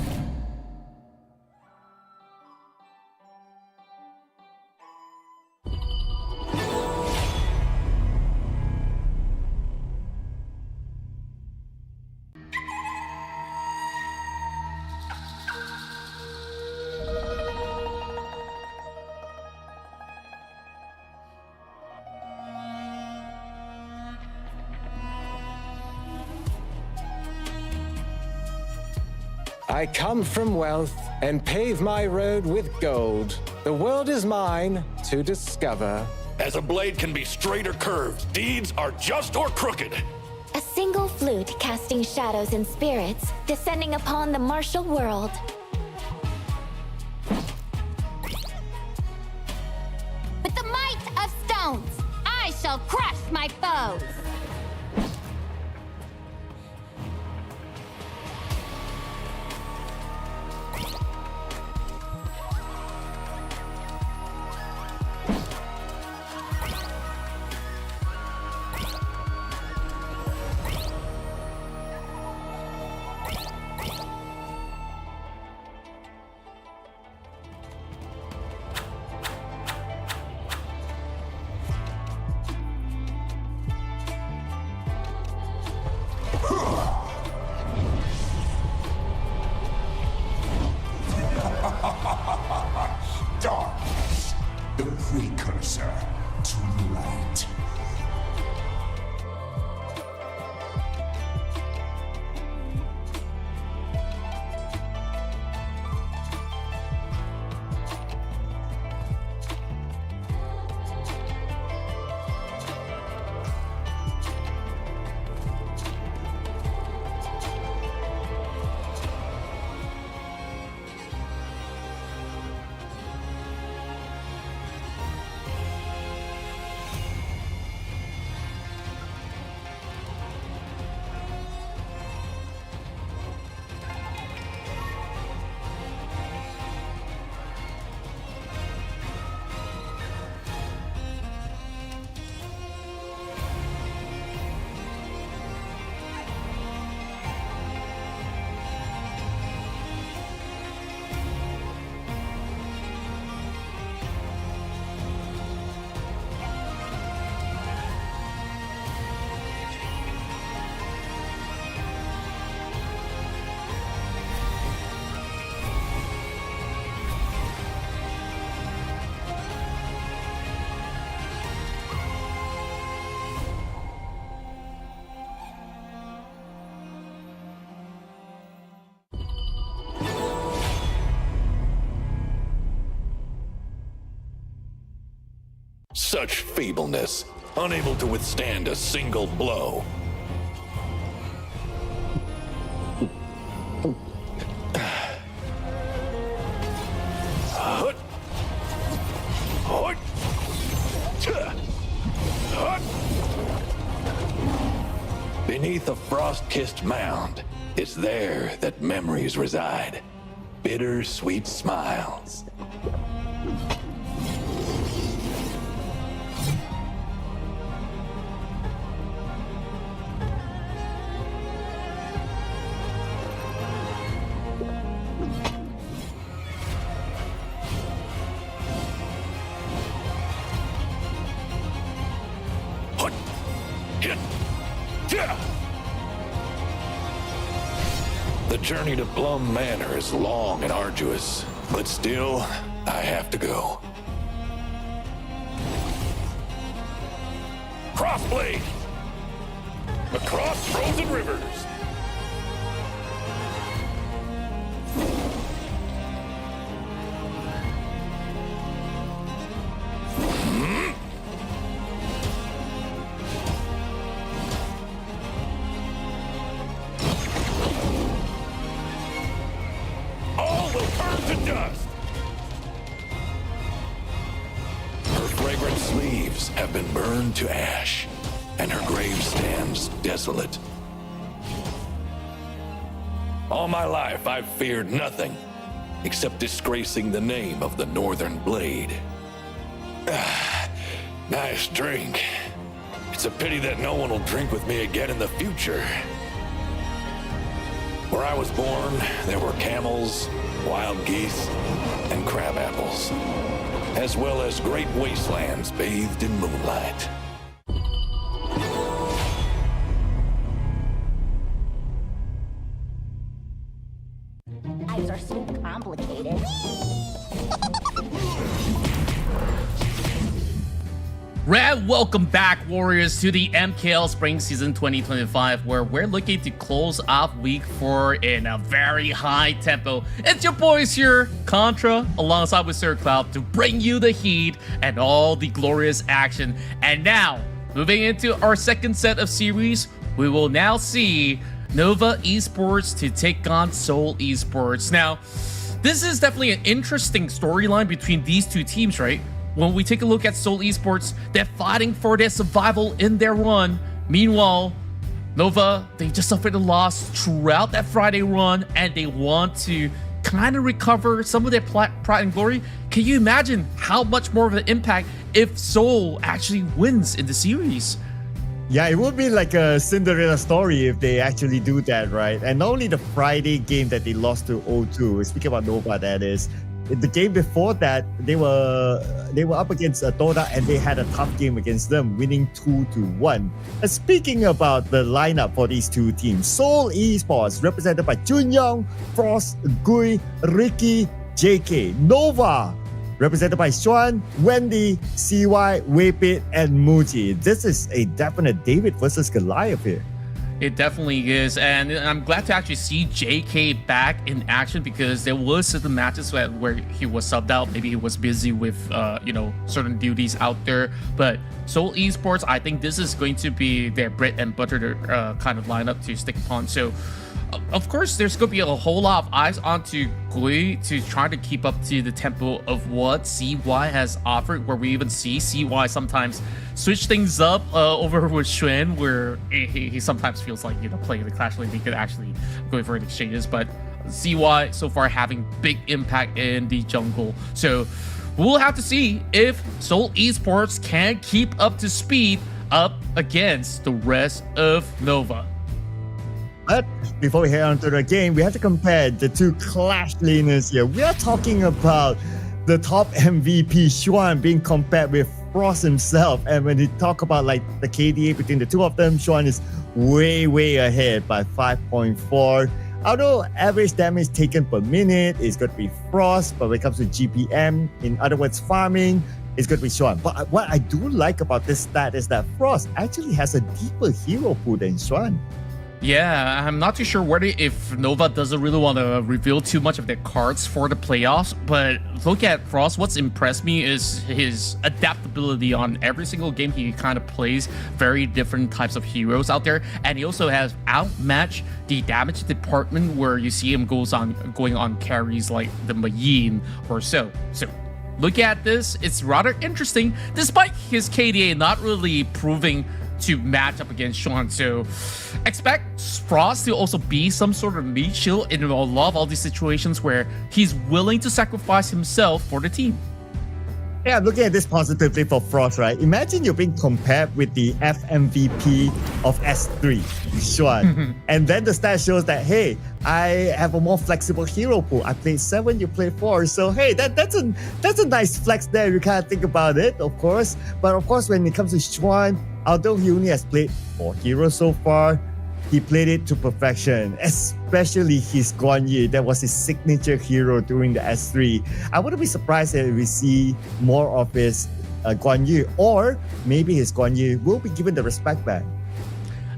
I come from wealth and pave my road with gold. The world is mine to discover. As a blade can be straight or curved, deeds are just or crooked. A single flute casting shadows and spirits, descending upon the martial world. With the might of stones, I shall crush my foes. Darkness, the precursor to light. Such feebleness, unable to withstand a single blow. Beneath a frost-kissed mound, it's there that memories reside. Bitter, sweet smiles. The journey to Plum Manor is long and arduous, but still, I have to go. Crossblade! Across frozen rivers! Have been burned to ash, and her grave stands desolate. All my life, I've feared nothing except disgracing the name of the Northern Blade. Nice drink. It's It's a pity that no one will drink with me again in the future. Where I was born, there were camels, wild geese, and crab apples, as well as great wastelands bathed in moonlight. Eyes are so complicated. Welcome back, Warriors, to the MKL Spring Season 2025, where we're looking to close off Week 4 in a very high tempo. It's your boys here, Contra, alongside with Sir Cloud, to bring you the heat and all the glorious action. And now, moving into our second set of series, we will now see Nova Esports to take on Seoul Esports. Now, this is definitely an interesting storyline between these two teams, right? When we take a look at Seoul Esports, they're fighting for their survival in their run. Meanwhile, Nova, they just suffered a loss throughout that Friday run, and they want to kind of recover some of their pride and glory. Can you imagine how much more of an impact if Seoul actually wins in the series? Yeah, it would be like a Cinderella story if they actually do that, right? And not only the Friday game that they lost to O2, speaking about Nova, that is, the game before that, they were up against Toda, and they had a tough game against them, winning 2-1. And speaking about the lineup for these two teams, Seoul Esports, represented by Junyoung, Frost, Gui, Ricky, JK. Nova, represented by Xuan, Wendy, CY, Weipit, and Muji. This is a definite David versus Goliath here. It definitely is, and I'm glad to actually see JK back in action, because there was certain matches where he was subbed out. Maybe he was busy with certain duties out there. But Seoul Esports, I think this is going to be their bread and butter kind of lineup to stick upon. So of course, there's going to be a whole lot of eyes onto Gui to try to keep up to the tempo of what CY has offered, where we even see CY sometimes switch things up over with Xuan, where he sometimes feels like, playing the Clash League, he could actually go for exchanges. But CY so far having big impact in the jungle. So we'll have to see if Seoul Esports can keep up to speed up against the rest of Nova. But before we head on to the game, we have to compare the two Clash laners here. We are talking about the top MVP, Xuan, being compared with Frost himself. And when you talk about like the KDA between the two of them, Xuan is way ahead by 5.4. Although average damage taken per minute is going to be Frost, but when it comes to GPM, in other words, farming, it's going to be Xuan. But what I do like about this stat is that Frost actually has a deeper hero pool than Xuan. Yeah, I'm not too sure if Nova doesn't really want to reveal too much of their cards for the playoffs, but look at Frost. What's impressed me is his adaptability on every single game. He kind of plays very different types of heroes out there, and he also has outmatched the damage department, where you see him going on carries like the Mayin or so. So look at this. It's rather interesting, despite his KDA not really proving to match up against Xuan. So expect Frost to also be some sort of meat shield in a lot of all these situations where he's willing to sacrifice himself for the team. Yeah, I'm looking at this positively for Frost, right? Imagine you're being compared with the FMVP of S3, Xuan. And then the stat shows that, hey, I have a more flexible hero pool. I played 7, you played 4. So, hey, that's a nice flex there. You can't think about it, of course. But of course, when it comes to Xuan, although he only has played 4 heroes so far, he played it to perfection, especially his Guan Yu. That was his signature hero during the S3. I wouldn't be surprised if we see more of his Guan Yu, or maybe his Guan Yu will be given the respect back.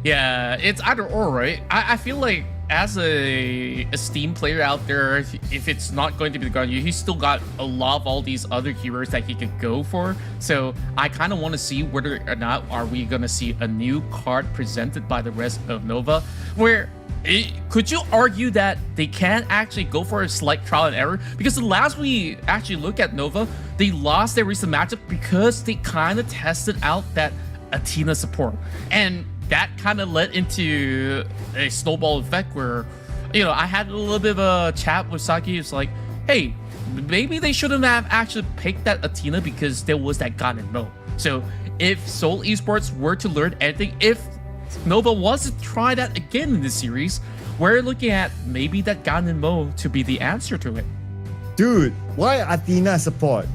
Yeah, it's either or, right? I feel like as a Steam player out there, if it's not going to be the Guan Yu, he's still got a lot of all these other heroes that he could go for. So I kind of want to see whether or not are we going to see a new card presented by the rest of Nova, where could you argue that they can actually go for a slight trial and error? Because the last we actually look at Nova, they lost their recent matchup because they kind of tested out that Athena support. And that kind of led into a snowball effect where, I had a little bit of a chat with Saki. It's like, hey, maybe they shouldn't have actually picked that Athena because there was that gun in Mo. So if Seoul Esports were to learn anything, if Nova wants to try that again in this series, we're looking at maybe that Ganon Mo to be the answer to it. Dude, why Athena support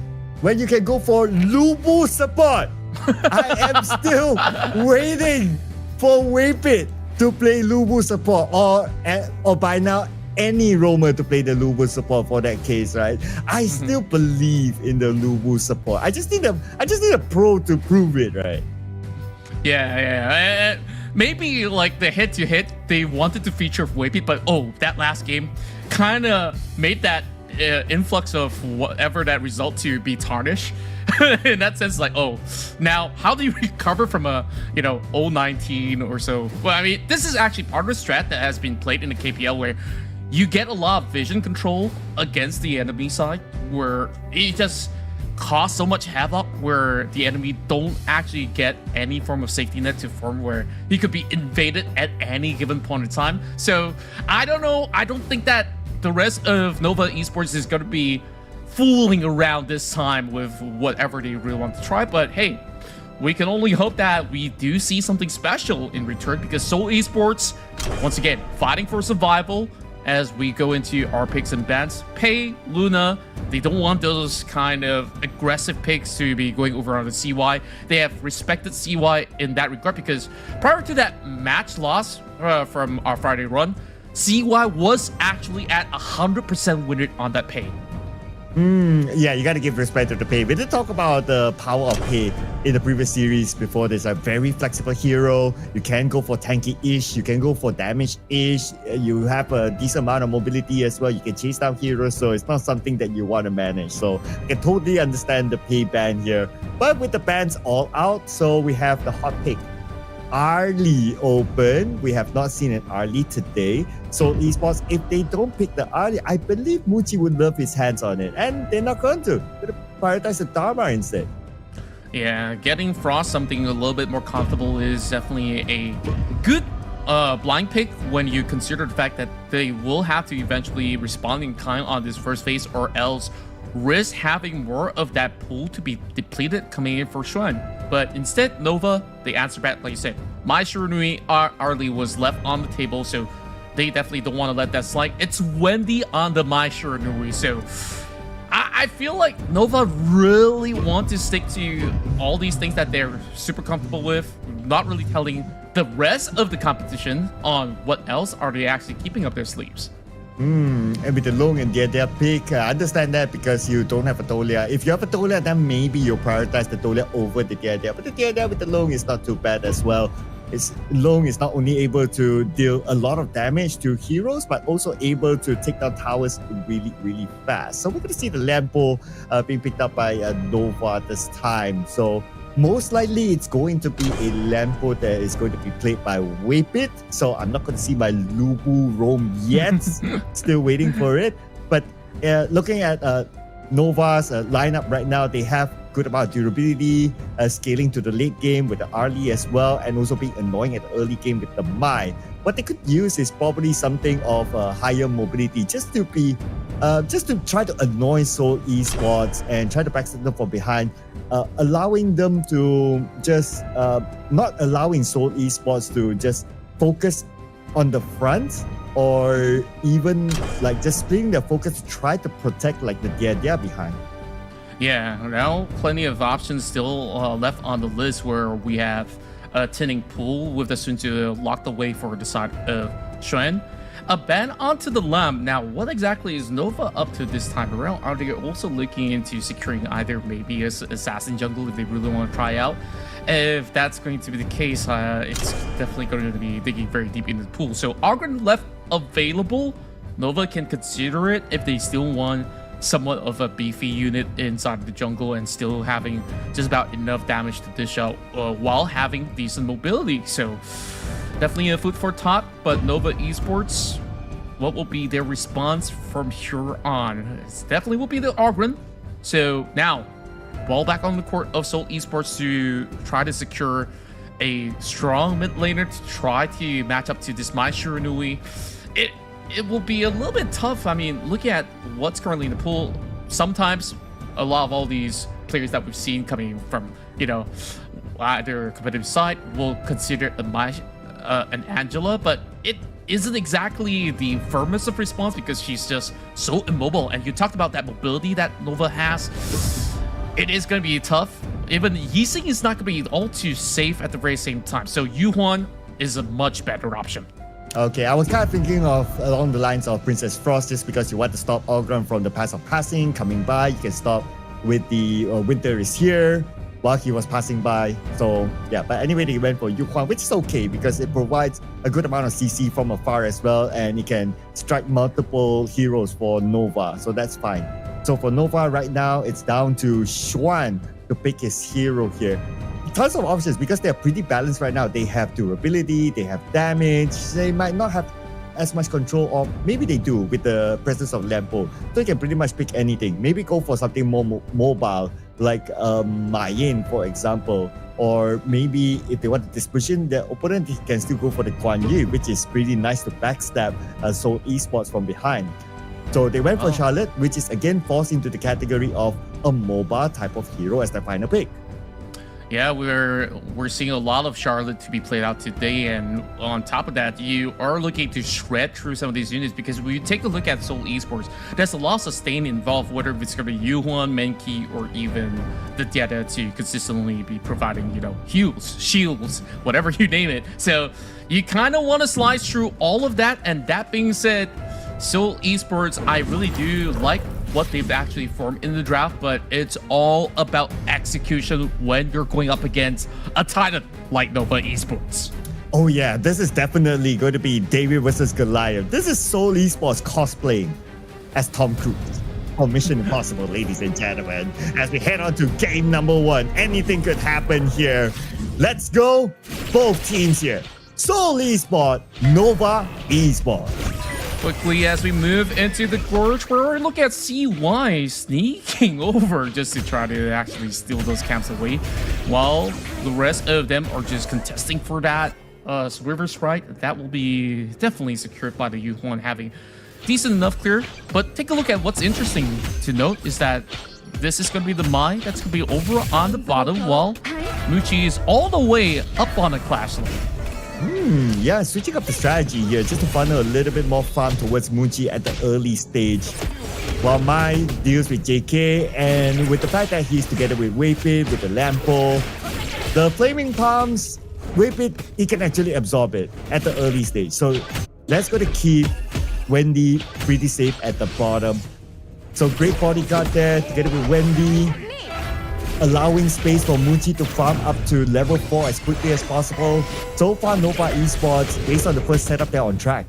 when you can go for Lubu support? I am still waiting for Waypit to play Lubu support, or by now any roamer to play the Lubu support for that case, right? I still believe in the Lubu support. I just need a pro to prove it, right? Yeah. Maybe like the head-to-head, they wanted to feature Waypit, but that last game kind of made that influx of whatever that result to be tarnished. In that sense, like, now how do you recover from a 019 or so? Well, I mean, this is actually part of the strat that has been played in the KPL where you get a lot of vision control against the enemy side, where it just cause so much havoc where the enemy don't actually get any form of safety net to form where he could be invaded at any given point in time. So I don't know. I don't think that the rest of Nova Esports is going to be fooling around this time with whatever they really want to try. But hey, we can only hope that we do see something special in return, because Seoul Esports, once again, fighting for survival as we go into our picks and bans. Pei, Luna, they don't want those kind of aggressive picks to be going over on the CY. They have respected CY in that regard, because prior to that match loss from our Friday run, CY was actually at 100% win rate on that Pei. Yeah, you gotta give respect to the Pei. We did talk about the power of Pei in the previous series before. There's a very flexible hero. You can go for tanky-ish, you can go for damage-ish, you have a decent amount of mobility as well. You can chase down heroes, so it's not something that you want to manage. So I can totally understand the Pei ban here. But with the bans all out, so we have the hot pick Arlie open. We have not seen an Arlie today. So Esports, if they don't pick the Arlie, I believe Muchi would love his hands on it, and they're not going to. They're going to prioritize the Dharma instead. Yeah, getting Frost something a little bit more comfortable is definitely a good blind pick when you consider the fact that they will have to eventually respond in kind on this first phase, or else risk having more of that pool to be depleted coming in for Xuan. But instead, Nova, they answer back, like you said, My Shiranui Arlie was left on the table, so they definitely don't want to let that slide. It's Wendy on the My Shiranui, so I feel like Nova really want to stick to all these things that they're super comfortable with, not really telling the rest of the competition on what else are they actually keeping up their sleeves. And with the Long and their pick, I understand that because you don't have a Tolia. If you have a Tolia, then maybe you prioritize the Tolia over the Diadea. But the Diadea with the Long is not too bad as well. Long is not only able to deal a lot of damage to heroes, but also able to take down towers really, really fast. So we're going to see the Lampo being picked up by Nova this time. So most likely it's going to be a Lampo that is going to be played by Waypit. So I'm not going to see my Lubu roam yet. Still waiting for it. But looking at Nova's lineup right now, they have good amount of durability, scaling to the late game with the Arlie as well, and also being annoying at the early game with the Mai. What they could use is probably something of higher mobility, just to try to annoy Seoul Esports and try to backstab them from behind, allowing them to just not allowing Seoul Esports to just focus on the front, or even like just splitting their focus to try to protect like the Diadea behind. Yeah, now plenty of options still left on the list, where we have Tinning Pool with the Sun to lock the way for the side of Xuan. A ban onto the Lamb. Now, what exactly is Nova up to this time around? Are they also looking into securing either maybe an Assassin Jungle if they really want to try out? If that's going to be the case, it's definitely going to be digging very deep into the pool. So Argon left available. Nova can consider it if they still want somewhat of a beefy unit inside the jungle and still having just about enough damage to dish out while having decent mobility. So definitely a food for thought. But Nova Esports, what will be their response from here on? It definitely will be the Argon. So now, ball back on the court of Seoul Esports to try to secure a strong mid laner to try to match up to this Mai Shiranui. It will be a little bit tough. I mean, looking at what's currently in the pool, sometimes a lot of all these players that we've seen coming from, either competitive side will consider an Angela, but it isn't exactly the firmest of response because she's just so immobile. And you talked about that mobility that Nova has. It is going to be tough. Even Yixing is not going to be all too safe at the very same time. So Yuhuan is a much better option. Okay, I was kind of thinking of along the lines of Princess Frost, just because you want to stop Ogron from the pass of passing, coming by. You can stop with the Winter is here while he was passing by. So yeah, but anyway, they went for Yuhuan, which is okay because it provides a good amount of CC from afar as well, and it can strike multiple heroes for Nova. So that's fine. So for Nova right now, it's down to Xuan to pick his hero here. Tons of options because they're pretty balanced right now. They have durability, they have damage. They might not have as much control, or maybe they do with the presence of Lampo. So you can pretty much pick anything. Maybe go for something more mobile, like Ma Yin, for example. Or maybe if they want to disposition their opponent, they can still go for the Guan Yu, which is pretty nice to backstab Seoul Esports from behind. So they went for Charlotte, which is again falls into the category of a mobile type of hero as their final pick. Yeah, we're seeing a lot of Charlotte to be played out today, and on top of that, you are looking to shred through some of these units because when you take a look at Seoul Esports, there's a lot of sustain involved, whether it's going to be Yuhuan, Menki, or even the Dieta to consistently be providing, heals, shields, whatever you name it. So you kind of want to slice through all of that, and that being said, Seoul Esports, I really do like what they've actually formed in the draft, but it's all about execution when you're going up against a titan like Nova Esports. Oh yeah, this is definitely going to be David versus Goliath. This is Seoul Esports cosplaying as Tom Cruise on Mission Impossible, ladies and gentlemen. As we head on to game number 1, anything could happen here. Let's go, both teams here. Seoul Esports, Nova Esports. Quickly as we move into the gorge, we're looking at CY sneaking over just to try to actually steal those camps away, while the rest of them are just contesting for that River Sprite. That will be definitely secured by the Yuhuan having decent enough clear. But take a look at what's interesting to note is that this is going to be the Mai that's going to be over on the bottom, while Muchi is all the way up on the Clash lane. Yeah, switching up the strategy here just to funnel a little bit more farm towards Munchi at the early stage. While Mai deals with JK, and with the fact that he's together with Waypit, with the Lampo, the Flaming Palms, Waypit, he can actually absorb it at the early stage. So let's go to keep Wendy pretty safe at the bottom. So great bodyguard there together with Wendy, allowing space for Munchi to farm up to level 4 as quickly as possible. So far, Nova Esports, based on the first setup, they're on track.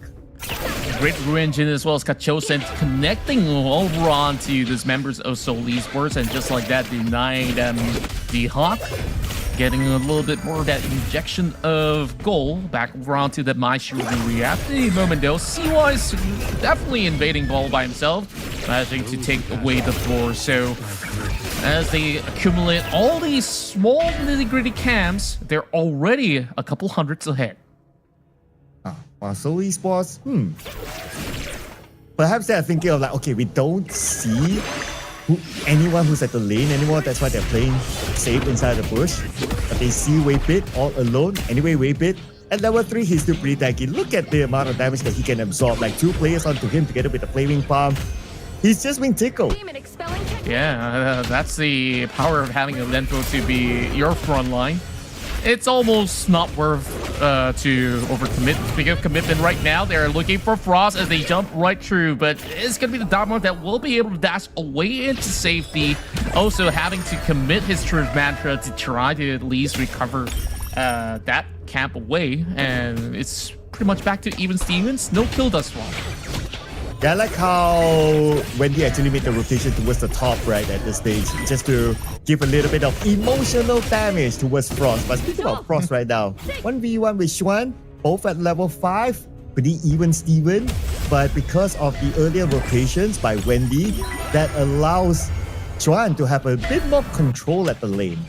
Great Ruin Jin as well as Kachosen connecting over onto these members of Seoul Esports, and just like that, denying them the Hawk. Getting a little bit more of that injection of gold back over onto the Mai Shuri. At the moment though, CY is definitely invading ball by himself, managing to take away the floor. So as they accumulate all these small nitty-gritty camps, they're already a couple hundreds ahead. Seoul Esports, perhaps they're thinking of like, okay, we don't see anyone who's at the lane anymore. That's why they're playing safe inside the bush. But they see Waypit all alone. Anyway, Waypit at level 3, he's still pretty tanky. Look at the amount of damage that he can absorb. Like 2 players onto him together with the Flaming Palm. He's just being tickled. Yeah, that's the power of having a Lento to be your front line. It's almost not worth to overcommit. Speaking of commitment right now, they're looking for Frost as they jump right through, but it's going to be the Dharma that will be able to dash away into safety. Also having to commit his Truth Mantra to try to at least recover that camp away, and it's pretty much back to even Stevens. No kill thus far. Yeah, I like how Wendy actually made the rotation towards the top right at this stage, just to give a little bit of emotional damage towards Frost. But speaking about Frost right now, 1v1 with Xuan, both at level 5, pretty even Steven. But because of the earlier rotations by Wendy, that allows Xuan to have a bit more control at the lane.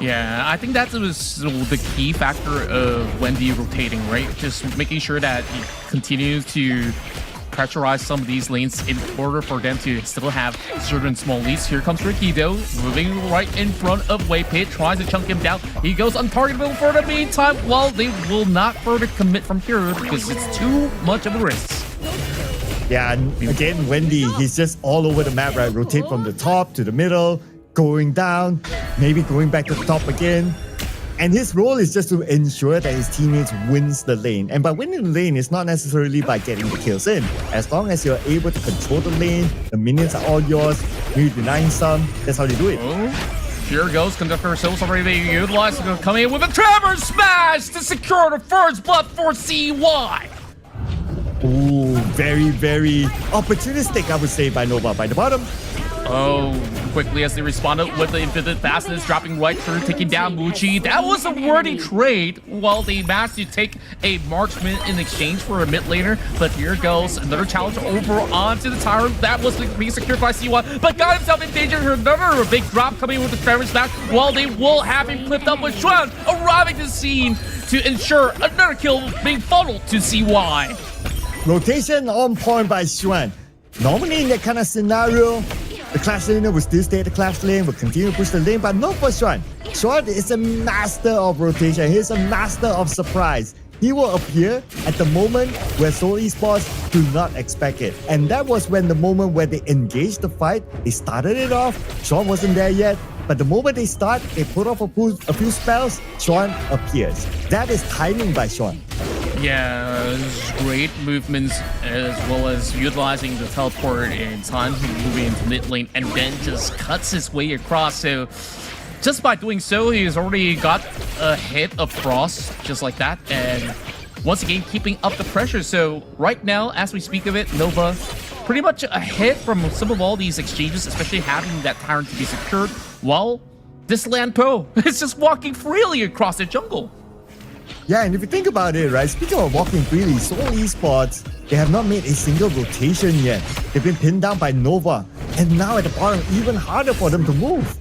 Yeah, I think that was the key factor of Wendy rotating, right? Just making sure that he continues to pressurize some of these lanes in order for them to still have certain small leads. Here comes Ricky though, moving right in front of Waypit, tries to chunk him down. He goes untargetable for the meantime. Well, they will not further commit from here because it's too much of a risk. Yeah, and again, Wendy, he's just all over the map, right? Rotate from the top to the middle, going down, maybe going back to the top again. And his role is just to ensure that his teammates wins the lane. And by winning the lane, it's not necessarily by getting the kills in. As long as you're able to control the lane, the minions are all yours, maybe denying some, that's how they do it. Oh, here goes Conductor Souls already being utilized, coming in with a Tremor Smash to secure the first blood for CY. Ooh, very, very opportunistic, I would say, by Nova by the bottom. Oh, quickly as they responded with the infinite fastness, dropping right through, taking down Muchi. That was a worthy trade. Well, they managed to take a marksman in exchange for a mid laner. But here goes another challenge over onto the Tyrant. That was being secured by CY, but got himself in danger. Another big drop coming with the Tremor Smash. Well, they will have him clipped up with Xuan arriving to the scene to ensure another kill being funneled to CY. Rotation on point by Xuan. Normally in that kind of scenario, the Clash laner will still stay at the Clash lane, will continue to push the lane, but not for Xuan. Xuan is a master of rotation. He's a master of surprise. He will appear at the moment where Seoul Esports do not expect it. And that was when the moment where they engaged the fight, they started it off, Xuan wasn't there yet, but the moment they start, they put off a few spells, Xuan appears. That is timing by Xuan. Yeah, great movements as well as utilizing the teleport in time, moving into mid lane and then just cuts his way across. So just by doing so, he's already got a hit of Frost just like that. And once again, keeping up the pressure. So right now, as we speak of it, Nova pretty much ahead from some of all these exchanges, especially having that Tyrant to be secured, while this Lanpo is just walking freely across the jungle. Yeah, and if you think about it, right, speaking of walking freely, Seoul Esports, they have not made a single rotation yet. They've been pinned down by Nova, and now at the bottom, even harder for them to move.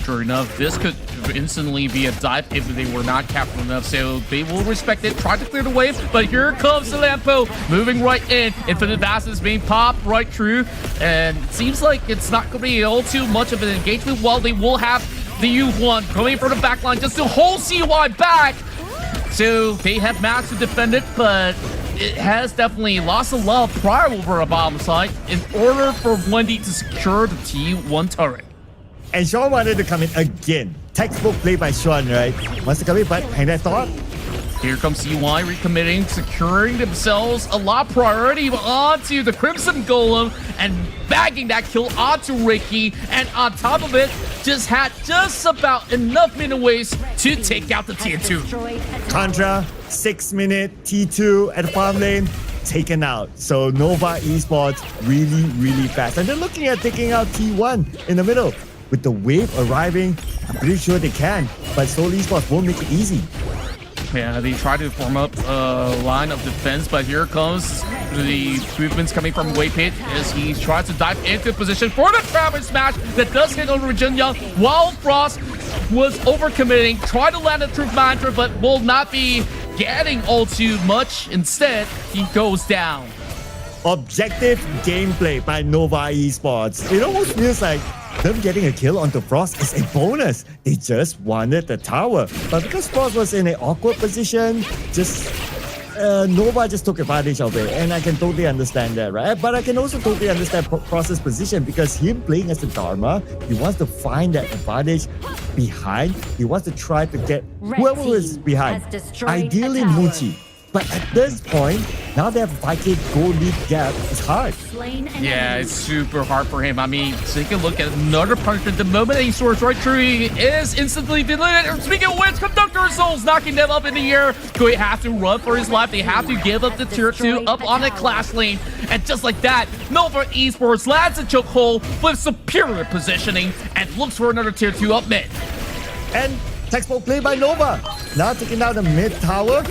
Sure enough, this could instantly be a dive if they were not careful enough, so they will respect it, try to clear the wave, but here comes the Lampo, moving right in, infinite fastness being popped right through, and it seems like it's not going to be all too much of an engagement, while they will have the U1 coming from the backline just to hold CY back. So they have managed to defend it, but it has definitely lost a lot of pride over a bottom side in order for Wendy to secure the T1 turret. And Xuan wanted to come in again. Textbook play by Xuan, right? Wants to come in, but hang that thought. Here comes CY recommitting, securing themselves a lot of priority onto the Crimson Golem and bagging that kill onto Ricky. And on top of it, just had just about enough miniways to take out the tier 2. Contra, 6 minute, T2 at the farm lane, taken out. So Nova Esports really, really fast. And they're looking at taking out T1 in the middle. With the wave arriving, I'm pretty sure they can. But Seoul Esports won't make it easy. Yeah, they try to form up a line of defense, but here comes the movements coming from Waypit as he tries to dive into position for the Tremor Smash that does hit over Virginia, while Frost was overcommitting, tried to land a Truth Mantra, but will not be getting all too much. Instead, he goes down. Objective gameplay by Nova Esports. It almost feels like them getting a kill onto Frost is a bonus. They just wanted the tower. But because Frost was in an awkward position, Nova just took advantage of it. And I can totally understand that, right? But I can also totally understand Frost's position because him playing as the Dharma, he wants to find that advantage behind. He wants to try to get whoever is behind. Ideally, Muchi. But at this point, now they have a 5k gold lead gap. It's hard. Yeah, it's super hard for him. I mean, take a look at another punishment. The moment he soars right through, he is instantly deleted. Speaking of which, Conductor Souls knocking them up in the air. They have to run for his life. They have to give up the tier 2 up on the Clash lane. And just like that, Nova Esports lands a chokehold with superior positioning and looks for another tier 2 up mid. And textbook play by Nova. Now taking out the mid tower.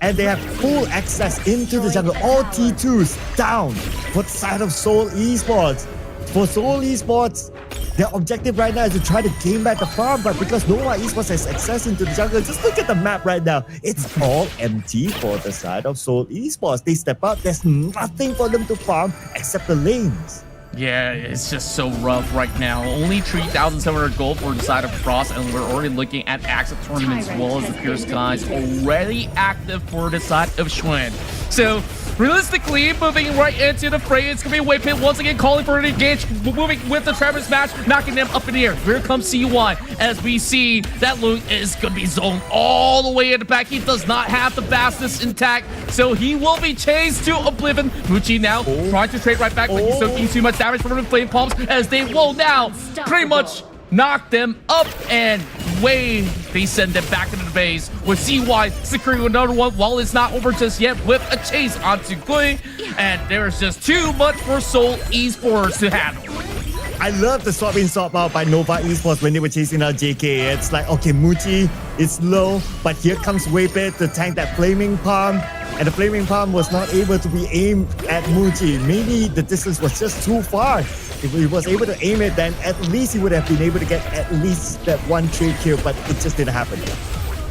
And they have full access into the jungle. All T2s down for the side of Seoul Esports. For Seoul Esports, Their objective right now is to try to gain back the farm, but because Nova Esports has access into the jungle, just look at the map right now. It's all empty for the side of Seoul Esports. They step up, there's nothing for them to farm except the lanes. Yeah, it's just so rough right now. Only 3,700 gold for the side of Frost, and we're already looking at active tournaments as well as the Pure Skies already active for the side of Schwinn. So, realistically, moving right into the fray, it's going to be Waypit once again calling for an engage, moving with the Trevor Smash, knocking them up in the air. Here comes CY, as we see that Luke is going to be zoned all the way in the back. He does not have the fastest intact, so he will be chased to oblivion. Muchi now trying to trade right back, but he's soaking too much damage from the Flame Palms, as they will now pretty much knock them up, and they send them back into the base with CY securing another one while it's not over just yet with a chase onto Gui, and there's just too much for Seoul Esports to handle. I love the swap in swap out by Nova Esports when they were chasing out JK. It's like, okay, Muchi is low, but here comes Waypit to tank that Flaming Palm, and the Flaming Palm was not able to be aimed at Muchi. Maybe the distance was just too far. If he was able to aim it, then at least he would have been able to get at least that one trade kill, but it just didn't happen.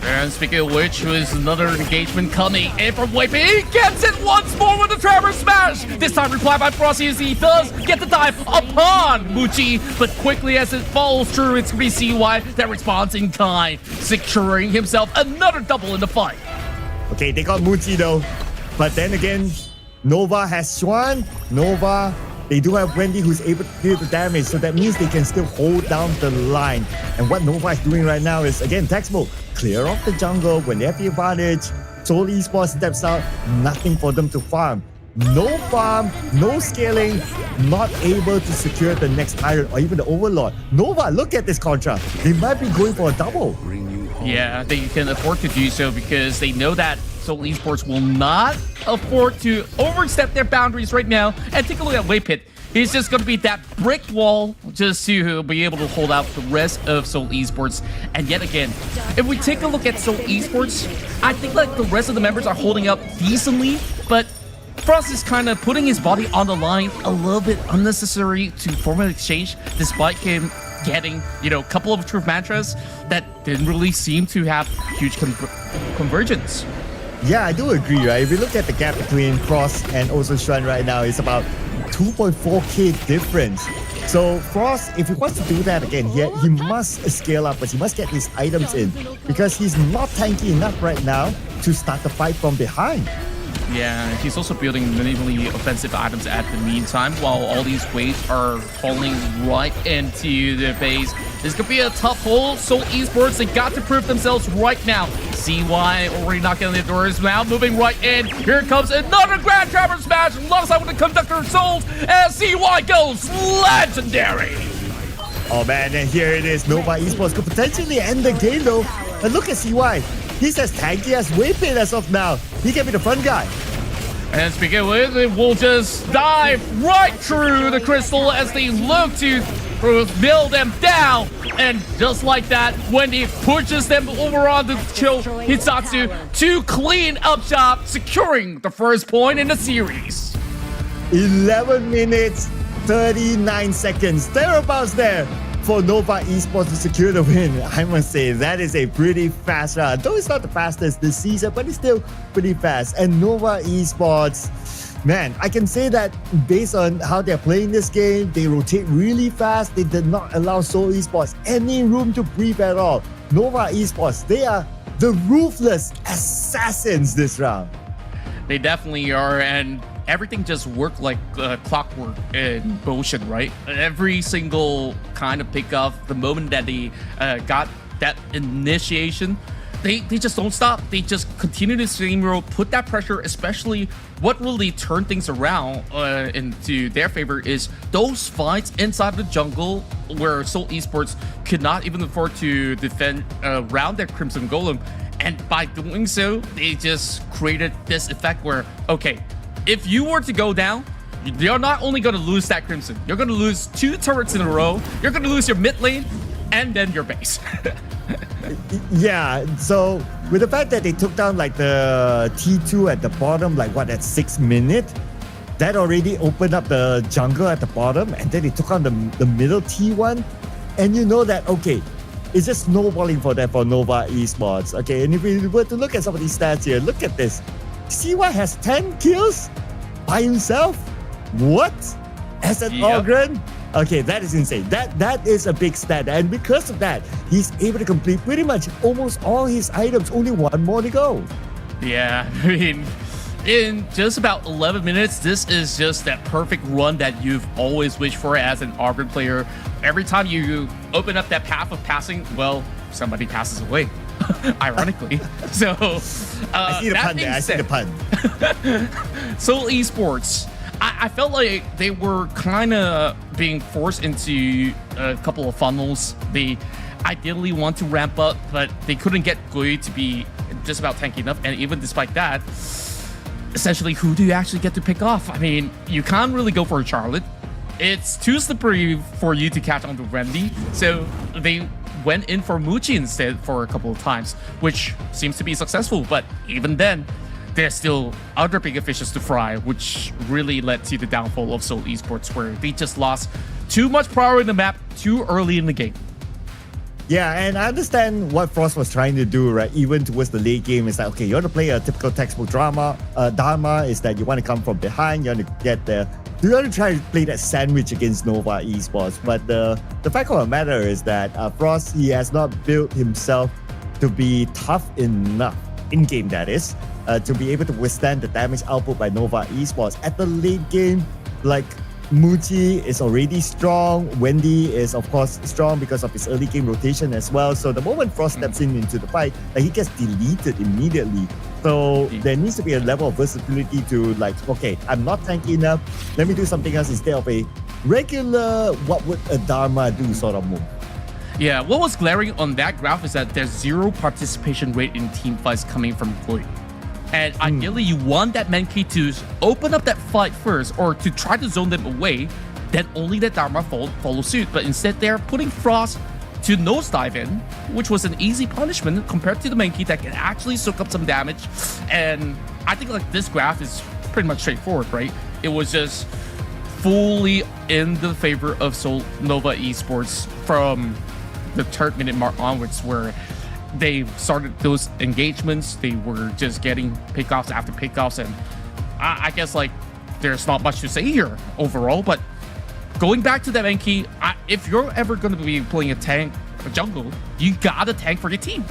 And speaking of which, was another engagement coming in from Waypit. He gets it once more with the Trevor Smash. This time replied by Frosty as he does get the dive upon Muchi, but quickly as it falls through, it's going to be CY that responds in kind, securing himself another double in the fight. Okay, they got Muchi though, but then again, Nova has Xuan, Nova. They do have Wendy who's able to deal the damage, so that means they can still hold down the line. And what Nova is doing right now is, again, textbook, clear off the jungle when they have the advantage. Seoul Esports steps out, nothing for them to farm. No farm, no scaling, not able to secure the next Tyrant or even the Overlord. Nova, look at this contra. They might be going for a double. Yeah, they can afford to do so because they know that Seoul Esports will not afford to overstep their boundaries right now. And take a look at Waypit. He's just going to be that brick wall just to be able to hold out the rest of Seoul Esports. And yet again, if we take a look at Seoul Esports, I think like the rest of the members are holding up decently, but Frost is kind of putting his body on the line a little bit unnecessary to form an exchange, despite him getting, a couple of truth mantras that didn't really seem to have huge convergence. Yeah, I do agree, right? If you look at the gap between Frost and also Xuan right now, it's about 2.4k difference. So Frost, if he wants to do that again, he must scale up, but he must get his items in because he's not tanky enough right now to start the fight from behind. Yeah, he's also building minimally offensive items at the meantime while all these waves are falling right into the base. This could be a tough hole. Seoul Esports, they got to prove themselves right now. CY already knocking on the doors now, moving right in. Here comes another Grand Trapper Smash alongside with the Conductor of Souls as CY goes legendary. Oh man, and here it is. Nova Esports could potentially end the game though. But look at CY. He's as tanky as Waypit as of now. He can be the front guy. And speaking with it, will just dive right through the crystal as they look to mill them down. And just like that, Wendy pushes them over on the Chill Hitsatsu to clean up shop, securing the first point in the series. 11 minutes, 39 seconds, thereabouts there for Nova Esports to secure the win. I must say, that is a pretty fast run. Though it's not the fastest this season, but it's still pretty fast. And Nova Esports, man, I can say that based on how they're playing this game, they rotate really fast. They did not allow Seoul Esports any room to breathe at all. Nova Esports, they are the ruthless assassins this round. They definitely are, and everything just worked like clockwork in motion, right? Every single kind of pickoff, the moment that they got that initiation, they just don't stop. They just continue to steamroll, put that pressure, especially what really turned things around into their favor is those fights inside the jungle where Seoul Esports could not even afford to defend around their Crimson Golem. And by doing so, they just created this effect where, okay, if you were to go down, you're not only going to lose that Crimson, you're going to lose 2 turrets in a row, you're going to lose your mid lane, and then your base. Yeah, so with the fact that they took down like the T2 at the bottom, like what, at 6 minutes, that already opened up the jungle at the bottom, and then they took on the middle T1, and you know that, okay, it's just snowballing for them for Nova Esports. Okay, and if we were to look at some of these stats here, look at this. CY has 10 kills by himself? What? As an Ogren? Okay, that is insane. That is a big stat, and because of that, he's able to complete pretty much almost all his items. Only one more to go. Yeah, I mean, in just about 11 minutes, this is just that perfect run that you've always wished for as an Auburn player. Every time you open up that path of passing, well, somebody passes away, ironically. So, I see the pun there. I see the pun. Seoul Esports, I felt like they were kind of being forced into a couple of funnels. They ideally want to ramp up, but they couldn't get Gui to be just about tanky enough. And even despite that, essentially, who do you actually get to pick off? I mean, you can't really go for a Charlotte. It's too slippery for you to catch on to Wendy. So they went in for Muchi instead for a couple of times, which seems to be successful. But even then, there's still other bigger fishes to fry, which really led to the downfall of Seoul Esports, where they just lost too much power in the map too early in the game. Yeah, and I understand what Frost was trying to do, right? Even towards the late game, it's like, okay, you want to play a typical textbook Dharma is that you want to come from behind, you want to get there. You want to try to play that sandwich against Nova Esports. But the fact of the matter is that Frost, he has not built himself to be tough enough, in-game that is, to be able to withstand the damage output by Nova Esports. At the late game, like, Muchi is already strong. Wendy is, of course, strong because of his early game rotation as well. So the moment Frost steps into the fight, like, he gets deleted immediately. So there needs to be a level of versatility to, like, okay, I'm not tanky enough. Let me do something else instead of a regular, what would a Dharma do sort of move. Yeah, what was glaring on that graph is that there's zero participation rate in team fights coming from Gui. And ideally, you want that Mankey to open up that fight first, or to try to zone them away, then only that Dharma follow suit. But instead, they're putting Frost to nosedive in, which was an easy punishment compared to the Mankey that can actually soak up some damage. And I think like this graph is pretty much straightforward, right? It was just fully in the favor of Seoul Nova Esports from the 3rd minute mark onwards, where they started those engagements. They were just getting pickoffs after pickoffs, and I guess like there's not much to say here overall. But going back to that Enki, if you're ever going to be playing a jungle, you gotta tank for your team.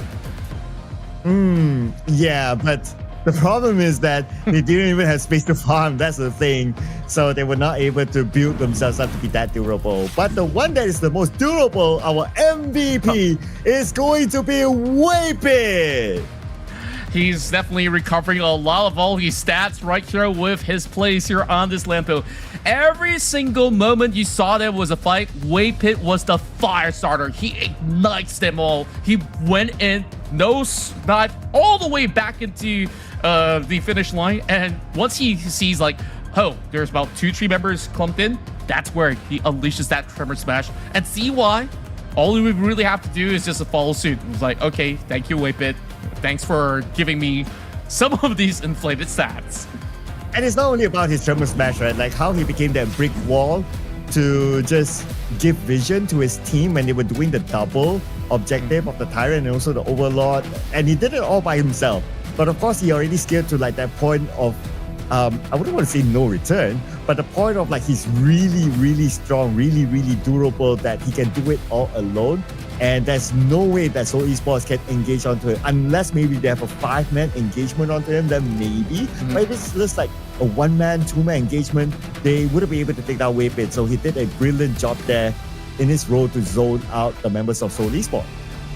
Yeah, but the problem is that they didn't even have space to farm. That's the thing. So they were not able to build themselves up to be that durable. But the one that is the most durable, our MVP, is going to be Waypit. He's definitely recovering a lot of all his stats right here with his plays here on this Lampo. Every single moment you saw there was a fight, Waypit was the fire starter. He ignites them all. He went in, nose dive all the way back into the finish line. And once he sees like, oh, there's about 2-3 members clumped in, that's where he unleashes that Tremor Smash. And CY, all we really have to do is just a follow suit. It was like, okay, thank you, Waypit. Thanks for giving me some of these inflated stats. And it's not only about his Tremor Smash, right? Like how he became that brick wall to just give vision to his team when they were doing the double objective of the Tyrant and also the Overlord. And he did it all by himself. But of course, he already scaled to like that point of, I wouldn't want to say no return, but the point of like he's really, really strong, really, really durable, that he can do it all alone. And there's no way that Seoul Esports can engage onto him unless maybe they have a 5-man engagement onto him, then maybe. But if it's just like a 1-man, 2-man engagement, they wouldn't be able to take that Waypit. So he did a brilliant job there in his role to zone out the members of Seoul Esports.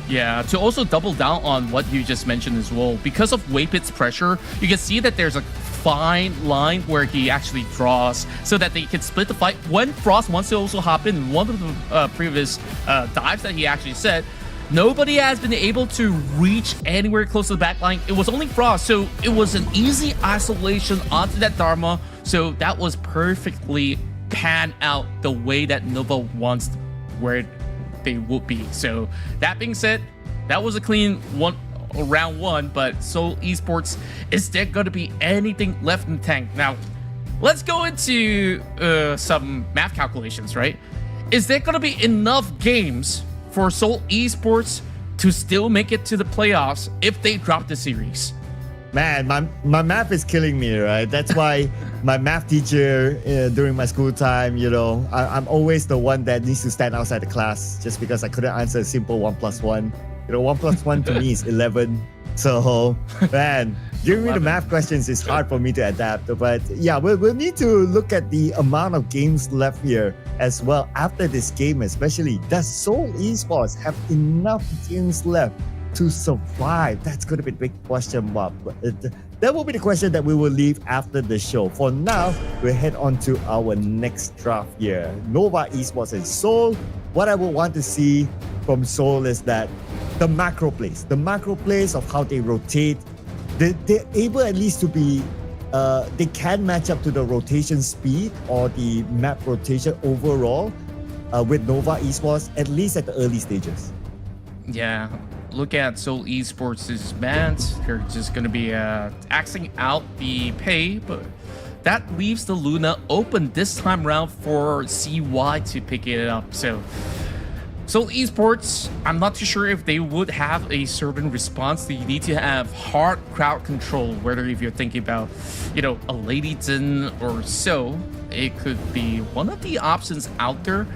Yeah, to also double down on what you just mentioned as well, because of Waypit's pressure, you can see that there's a fine line where he actually draws so that they can split the fight. When Frost wants to also hop in one of the previous dives that he actually said, nobody has been able to reach anywhere close to the back line. It was only Frost, so it was an easy isolation onto that Dharma. So that was perfectly panned out the way that Nova wants where they would be. So that being said, that was a clean round one, but Seoul Esports, is there going to be anything left in the tank? Now, let's go into some math calculations, right? Is there going to be enough games for Seoul Esports to still make it to the playoffs if they drop the series? Man, my math is killing me, right? That's why my math teacher during my school time, I'm always the one that needs to stand outside the class just because I couldn't answer a simple 1 plus 1. 1 plus 1 to me is 11. So, man, giving me the math questions is hard for me to adapt. But yeah, we'll need to look at the amount of games left here as well after this game, especially. Does Seoul Esports have enough games left to survive? That's going to be a big question mark. But that will be the question that we will leave after the show. For now, we'll head on to our next draft here. Nova Esports and Seoul. What I would want to see from Seoul is that the macro plays of how they rotate, they're able at least to be, they can match up to the rotation speed or the map rotation overall with Nova Esports, at least at the early stages. Yeah, look at Seoul Esports' bans. They're just going to be axing out the pay, but that leaves the Luna open this time around for CY to pick it up. So Seoul Esports, I'm not too sure if they would have a certain response. You need to have hard crowd control, whether if you're thinking about, a Lady Zin or so. It could be one of the options out there.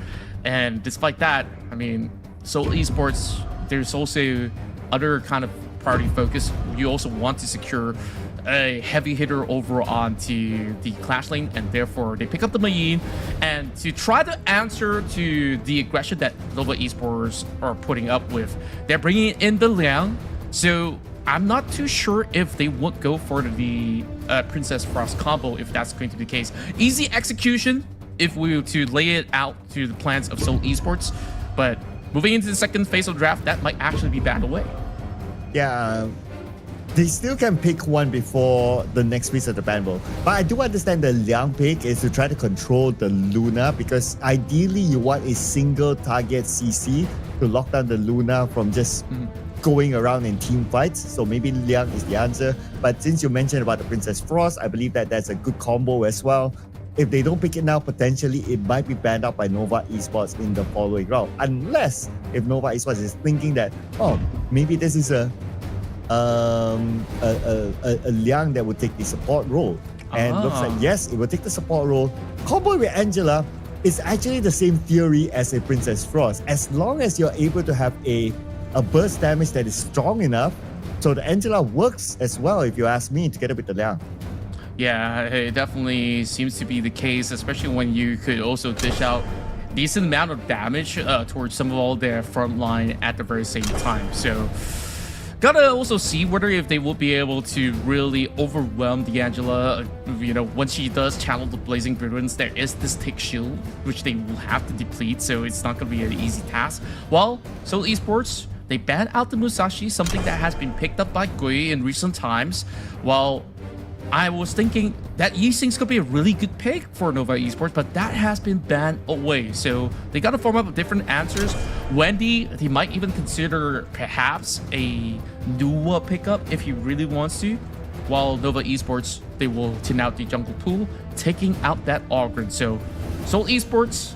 And despite that, I mean, Seoul Esports, there's also other kind of priority focus. You also want to secure a heavy hitter over onto the Clash lane, and therefore they pick up the Mayin and to try to answer to the aggression that Nova Esports are putting up with. They're bringing in the Liang, so I'm not too sure if they would go for the Princess Frost combo if that's going to be the case. Easy execution if we were to lay it out to the plans of Seoul Esports, but moving into the second phase of draft, that might actually be backed away. Yeah, they still can pick one before the next piece of the Banbo. But I do understand the Liang pick is to try to control the Luna, because ideally you want a single target CC to lock down the Luna from just going around in team fights. So maybe Liang is the answer. But since you mentioned about the Princess Frost, I believe that that's a good combo as well. If they don't pick it now, potentially it might be banned out by Nova Esports in the following round. Unless if Nova Esports is thinking that, maybe this is a Liang that would take the support role. And looks like, yes, it will take the support role. Combo with Angela is actually the same theory as a Princess Frost. As long as you're able to have a burst damage that is strong enough, so the Angela works as well, if you ask me, together with the Liang. Yeah, it definitely seems to be the case, especially when you could also dish out decent amount of damage towards some of all their front line at the very same time. So gotta also see whether if they will be able to really overwhelm the Angela. Once she does channel the Blazing Brilliance, there is this tick shield, which they will have to deplete, so it's not gonna be an easy task. While Seoul Esports, they banned out the Musashi, something that has been picked up by Gui in recent times, while I was thinking that Yixing's gonna be a really good pick for Nova Esports, but that has been banned away. So they gotta form up different answers. Wendy, they might even consider perhaps a Nuwa pickup if he really wants to. While Nova Esports, they will tin out the jungle pool, taking out that Ogren. So Seoul Esports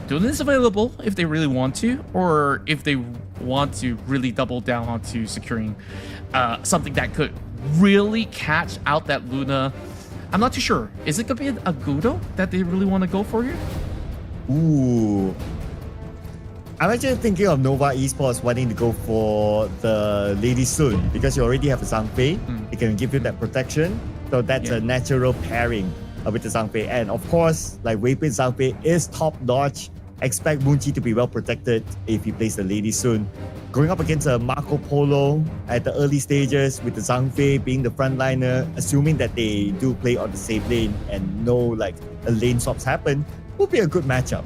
doing this available if they really want to, or if they want to really double down onto securing something that could really catch out that Luna. I'm not too sure. Is it gonna be a Gudo that they really want to go for here? Ooh. I'm actually thinking of Nova Esports wanting to go for the Lady Sun, because you already have a Zhangfei. It can give you that protection. So that's a natural pairing with the Zhangfei. And of course, like Weipei Zhangfei is top notch. Expect Moonchi to be well protected if he plays the Lady Sun. Going up against a Marco Polo at the early stages with the Zhangfei being the frontliner, assuming that they do play on the same lane and no lane swaps happen, would be a good matchup.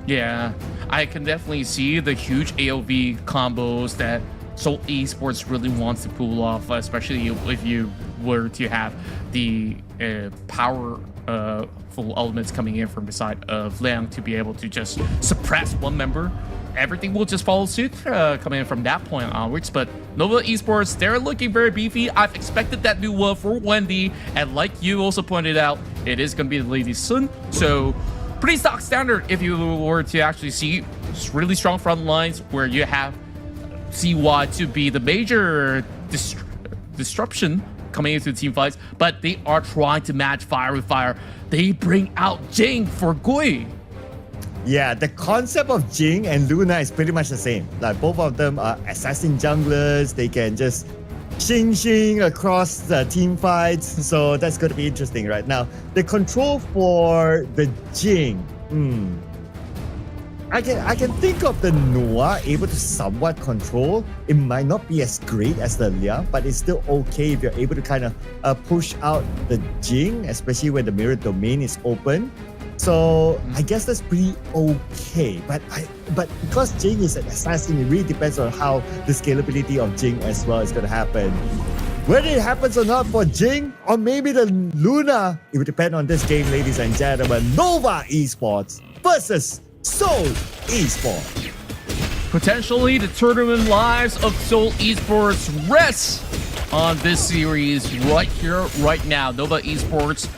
Yeah, I can definitely see the huge AoV combos that Seoul Esports really wants to pull off, especially if you were to have the powerful elements coming in from the side of Liang to be able to just suppress one member. Everything will just follow suit coming in from that point onwards. But Nova Esports, they're looking very beefy. I've expected that new one for Wendy, and like you also pointed out, it is going to be the Lady Sun. So pretty stock standard if you were to actually see really strong front lines where you have CY to be the major disruption coming into team fights, but they are trying to match fire with fire. They bring out Jing for Gui. Yeah, the concept of Jing and Luna is pretty much the same. Like both of them are assassin junglers. They can just shing across the team fights. So that's going to be interesting right now. The control for the Jing. I can think of the Noah able to somewhat control. It might not be as great as the Liang, but it's still okay if you're able to kind of push out the Jing, especially when the mirror domain is open. So I guess that's pretty okay. But because Jing is an assassin, it really depends on how the scalability of Jing as well is going to happen. Whether it happens or not for Jing, or maybe the Luna, it will depend on this game, ladies and gentlemen. Nova Esports versus Seoul Esports. Potentially the tournament lives of Seoul Esports rests on this series right here, right now. Nova Esports,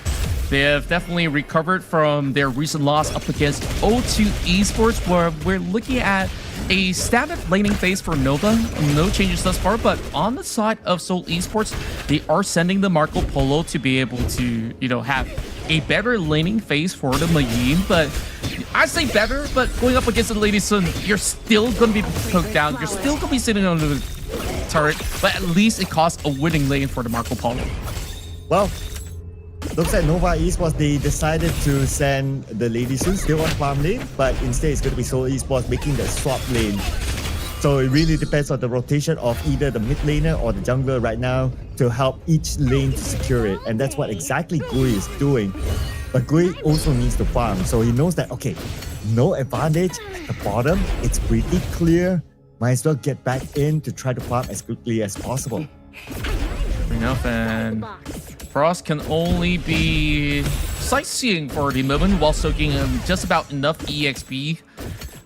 they have definitely recovered from their recent loss up against O2 Esports, where we're looking at a standard laning phase for Nova. No changes thus far, but on the side of Seoul Esports, they are sending the Marco Polo to be able to, have a better laning phase for the Mayim. But I say better, but going up against the Lady Sun, you're still going to be poked down. You're still going to be sitting on the turret, but at least it costs a winning lane for the Marco Polo. Well, looks like Nova Esports, they decided to send the Lady Sun still on farm lane, but instead it's going to be Seoul Esports making the swap lane. So it really depends on the rotation of either the mid laner or the jungler right now to help each lane to secure it. And that's what exactly Gui is doing. But Gui also needs to farm. So he knows that, okay, no advantage at the bottom. It's pretty clear. Might as well get back in to try to farm as quickly as possible. Fair enough, and Frost can only be sightseeing for the moment while soaking just about enough EXP.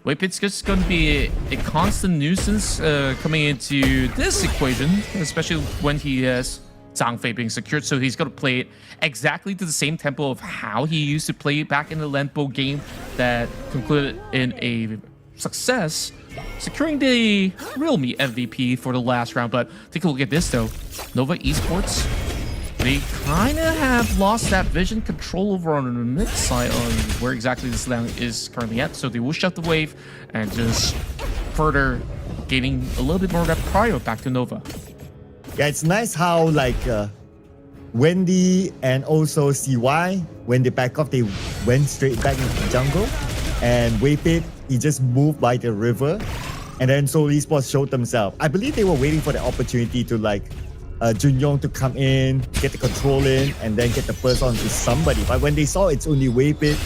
Whippet's just going to be a constant nuisance coming into this equation, especially when he has Zhangfei being secured. So he's going to play it exactly to the same tempo of how he used to play it back in the Lampo game that concluded in a success, securing the Realme MVP for the last round. But take a look at this though. Nova Esports, they kind of have lost that vision control over on the mid side on where exactly this land is currently at. So they will shut the wave and just further gaining a little bit more of that prior back to Nova. Yeah, it's nice how Wendy and also CY, when they back off, they went straight back into the jungle. And Whippet, he just moved by the river. And then Seoul Esports showed themselves. I believe they were waiting for the opportunity to Junyong to come in, get the control in, and then get the burst on to somebody. But when they saw it's only Whippet,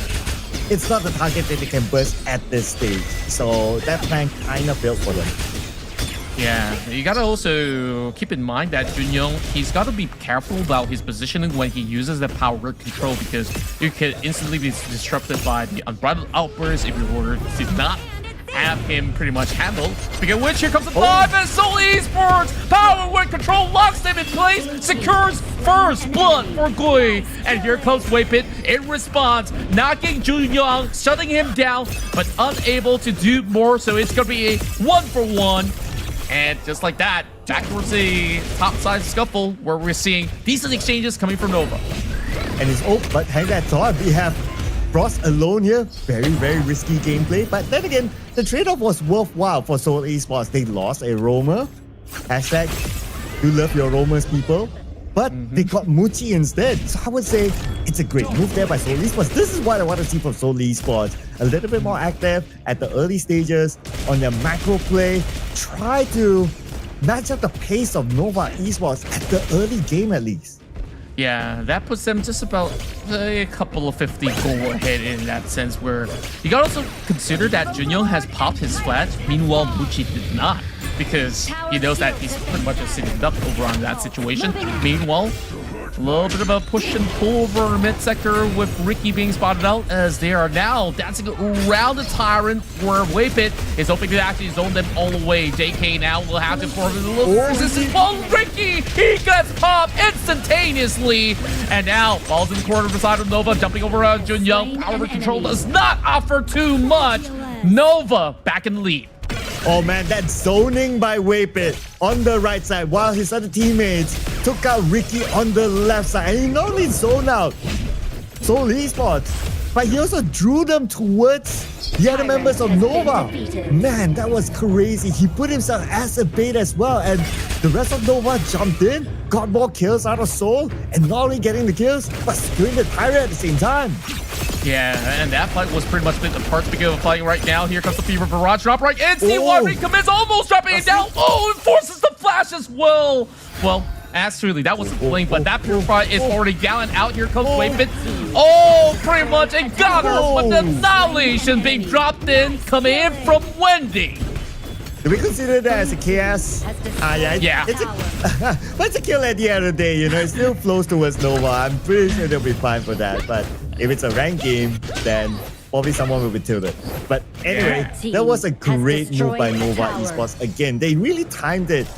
it's not the target that they can burst at this stage. So that plan kind of failed for them. Yeah, you gotta also keep in mind that Junyong, he's gotta be careful about his positioning when he uses the power control, because you can instantly be disrupted by the unbridled outburst if you were to not have him pretty much handled. Speaking of which, here comes the dive and Seoul Esports! Power word control locks them in place, secures first blood for Gui. And here comes Whippet in response, knocking Junyong, shutting him down, but unable to do more. So it's gonna be a 1-for-1. And just like that, back towards the top side scuffle where we're seeing decent exchanges coming from Nova. And it's but hang that thought, we have Frost alone here. Very, very risky gameplay. But then again, the trade-off was worthwhile for Seoul Esports. They lost a roamer. Hashtag, you love your roamers, people. But they got Muchi instead. So I would say it's a great move there by Seoul Esports. This is what I want to see from Seoul Esports. A little bit more active at the early stages on their macro play. Try to match up the pace of Nova Esports at the early game at least. Yeah, that puts them just about a couple of 50 goal ahead in that sense, where you gotta also consider that Junyong has popped his flash. Meanwhile, Muchi did not, because he knows that he's pretty much a sitting duck over on that situation. Meanwhile, A little bit of a push and pull over mid-sector with Ricky being spotted out as they are now dancing around the Tyrant where Waypit is hoping to actually zone them all the way. JK now will have to form a little resistance. Oh, Ricky! He gets popped instantaneously! And now, falls in the corner beside of Nova, jumping over Jun Young. Power control does not offer too much. Nova back in the lead. Oh man, that zoning by Waypit on the right side while his other teammates took out Ricky on the left side. And he not only zoned out Seoul Esports, but he also drew them towards the other members of Nova. Man, that was crazy. He put himself as a bait as well, and the rest of Nova jumped in, got more kills out of Seoul, and not only getting the kills, but securing the Tyrant at the same time. Yeah, and that fight was pretty much the parts begin of fighting right now. Here comes the Fever Barrage drop right in. C1 recommits, almost dropping it down. Oh, and forces the flash as well. Well, actually, that wasn't playing, but that Purify is already down and out. Here comes Waypit. Oh, pretty much a got her, but the Annihilation being dropped in, coming in from Wendy. Do we consider that as a KS? Yeah. It's but it's a kill at the end of the day, you know. It still flows towards Nova. I'm pretty sure they'll be fine for that. But if it's a ranked game, then probably someone will be tilted. But anyway, that was a great move by Nova Esports. Again, they really timed it.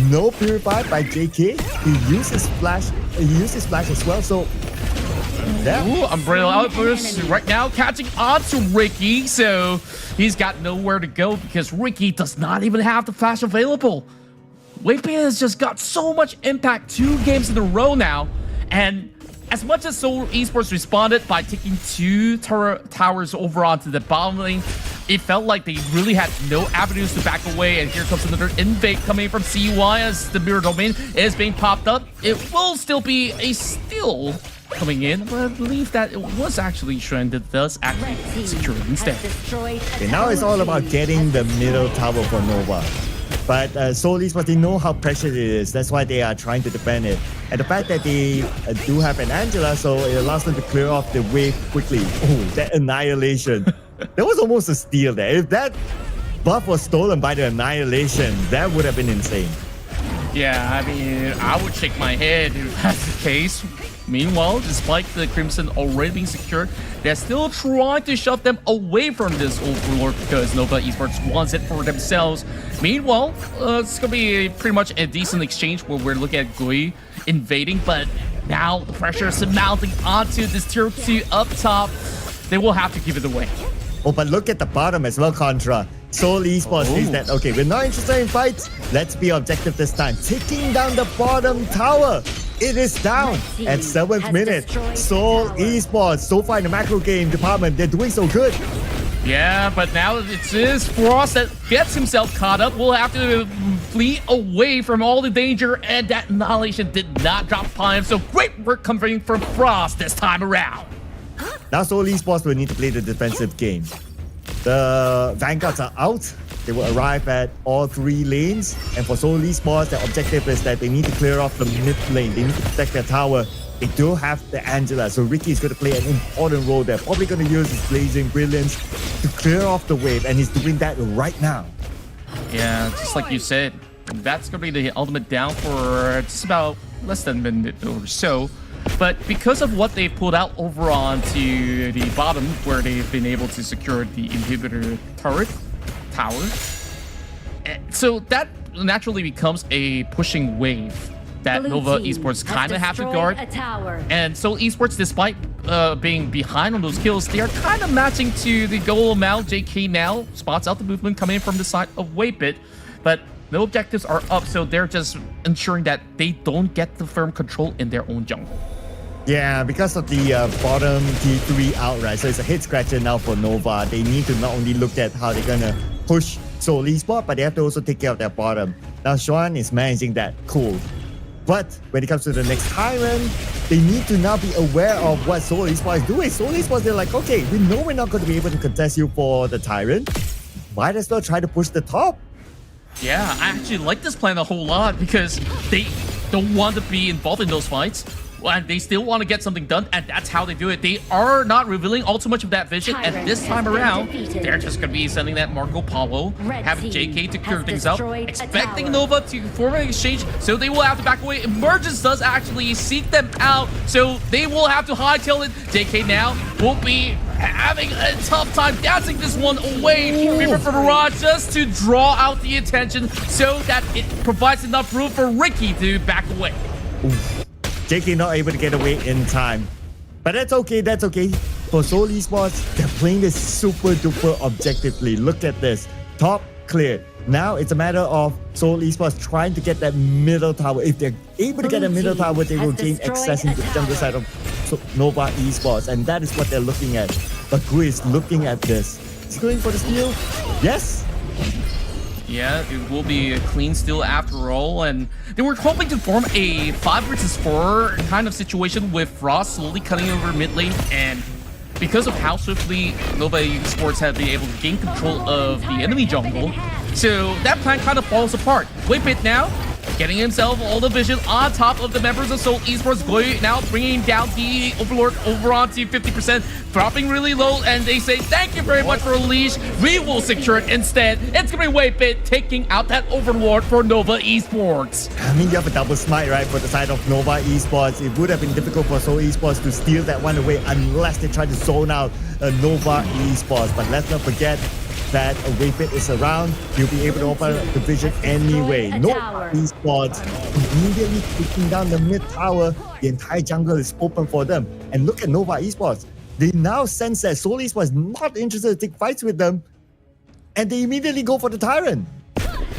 No Purify by JK. He used his flash. He used his flash as well. So yeah. Ooh, Umbrella Outburst right now catching on to Ricky, so he's got nowhere to go because Ricky does not even have the flash available. Waypit has just got so much impact 2 games in a row now, and as much as Seoul Esports responded by taking 2 towers over onto the bottom lane, it felt like they really had no avenues to back away, and here comes another invade coming from CY as the mirror domain is being popped up. It will still be a steal coming in, but I believe that it was actually Shren that does actually secure it instead. Okay, now it's all about getting the middle tower for Nova. But Seoul Esports, they know how precious it is. That's why they are trying to defend it. And the fact that they do have an Angela, so it allows them to clear off the wave quickly. Oh, that Annihilation. That was almost a steal there. If that buff was stolen by the Annihilation, that would have been insane. Yeah, I mean, I would shake my head if that's the case. Meanwhile, despite the Crimson already being secured, they're still trying to shove them away from this Overlord because Nova Esports wants it for themselves. Meanwhile, it's going to be pretty much a decent exchange where we're looking at Gui invading, but now the pressure is mounting onto this tier 2 up top. They will have to give it away. Oh, but look at the bottom as well, Contra. Seoul Esports is that, okay, we're not interested in fights. Let's be objective this time. Taking down the bottom tower. It is down at 7th minute. Seoul Esports, so far in the macro game department, they're doing so good. Yeah, but now it is Frost that gets himself caught up. We'll have to flee away from all the danger, and that Annihilation did not drop upon him. So great work coming from Frost this time around. Now Seoul Esports will need to play the defensive game. The Vanguards are out. They will arrive at all 3 lanes. And for Seoul Esports, their objective is that they need to clear off the mid lane. They need to protect their tower. They do have the Angela, so Ricky is going to play an important role there. Probably going to use his Blazing Brilliance to clear off the wave, and he's doing that right now. Yeah, just like you said, that's going to be the ultimate down for just about less than a minute or so. But because of what they've pulled out over onto the bottom, where they've been able to secure the inhibitor tower, so that naturally becomes a pushing wave that Nova Esports kind of have to guard. And so Esports, despite being behind on those kills, they are kind of matching to the goal amount. JK now spots out the movement coming in from the side of Waypit, but no objectives are up, so they're just ensuring that they don't get the firm control in their own jungle. Yeah, because of the bottom T3 outright, so it's a head scratcher now for Nova. They need to not only look at how they're gonna push Seoul Esports, but they have to also take care of their bottom. Now Xuan is managing that, cool. But when it comes to the next Tyrant, they need to now be aware of what Seoul Esports is doing. Seoul Esports, they're like, okay, we know we're not going to be able to contest you for the Tyrant. Might as well try to push the top. Yeah, I actually like this plan a whole lot because they don't want to be involved in those fights. and they still want to get something done, and that's how they do it. They are not revealing all too much of that vision, and this time around, they're just going to be sending that Marco Polo, having JK to clear things up, expecting Nova to form an exchange, so they will have to back away. Emergence does actually seek them out, so they will have to hightail it. JK now will be having a tough time dancing this one away. Reaper for the Rod just to draw out the attention so that it provides enough room for Ricky to back away. JK not able to get away in time. But that's okay, that's okay. For Seoul Esports, they're playing this super duper objectively. Look at this. Top clear. Now it's a matter of Seoul Esports trying to get that middle tower. If they're able to get a middle tower, they will gain access into the jungle side of Nova Esports. And that is what they're looking at. But Gui is looking at this. He's going for the steal. Yes. Yeah, it will be a clean steal after all, and they were hoping to form a 5 versus 4 kind of situation with Frost slowly cutting over mid lane, and because of how swiftly Nova Esports have been able to gain control of the enemy jungle, so that plan kind of falls apart. Whippet now, getting himself all the vision on top of the members of Seoul Esports. Goi now bringing down the Overlord over onto 50%, dropping really low, and they say, thank you very much for a leash. We will secure it instead. It's going to be Whippet taking out that Overlord for Nova Esports. I mean, you have a double smite, right, for the side of Nova Esports. It would have been difficult for Seoul Esports to steal that one away unless they try to zone out Nova Esports. But let's not forget that a Whippet is around, you'll be able to open up the vision anyway. Nova Esports immediately taking down the mid tower. The entire jungle is open for them. And look at Nova Esports. They now sense that Seoul Esports is not interested to take fights with them, and they immediately go for the Tyrant.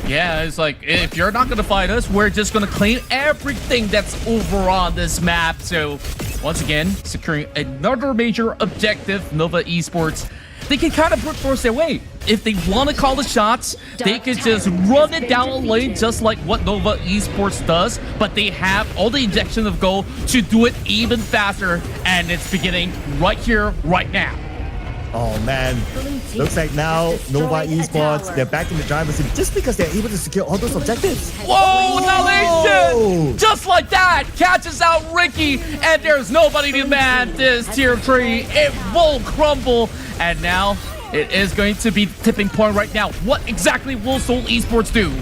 Yeah, it's like, if you're not going to fight us, we're just going to claim everything that's over on this map. So, once again, securing another major objective, Nova Esports. They can kind of brute force their way. If they want to call the shots, they can just run it down a lane just like what Nova Esports does, but they have all the injection of gold to do it even faster, and it's beginning right here, right now. Oh man, looks like now Nova Esports, they're back in the driver's seat just because they're able to secure all those objectives. Whoa, Nalation! Just like that, catches out Ricky, and there's nobody to man this tier 3. It will crumble, and now it is going to be the tipping point right now. What exactly will Seoul Esports do?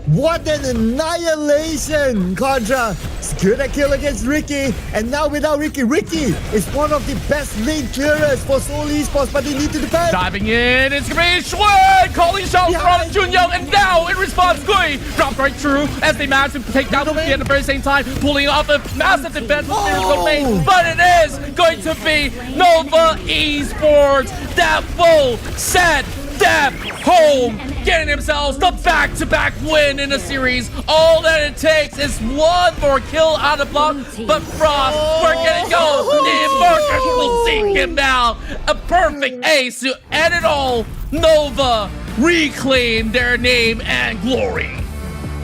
What an annihilation! Contra secured that kill against Ricky, and now without Ricky, Ricky is one of the best lane clearers for Seoul Esports, but they need to defend. Diving in, it's gonna be Shui calling shot from Junyoung, and now in response, Gui dropped right through as they manage to take down Ricky at the very same time, pulling off a massive defense with Miracle Domain, but it is going to be Nova Esports that will set them home, getting themselves the back-to-back win in the series. All that it takes is one more kill out of block, but Frost, where can it go? The Emergence will seek him out. A perfect ace to end it all. Nova reclaim their name and glory.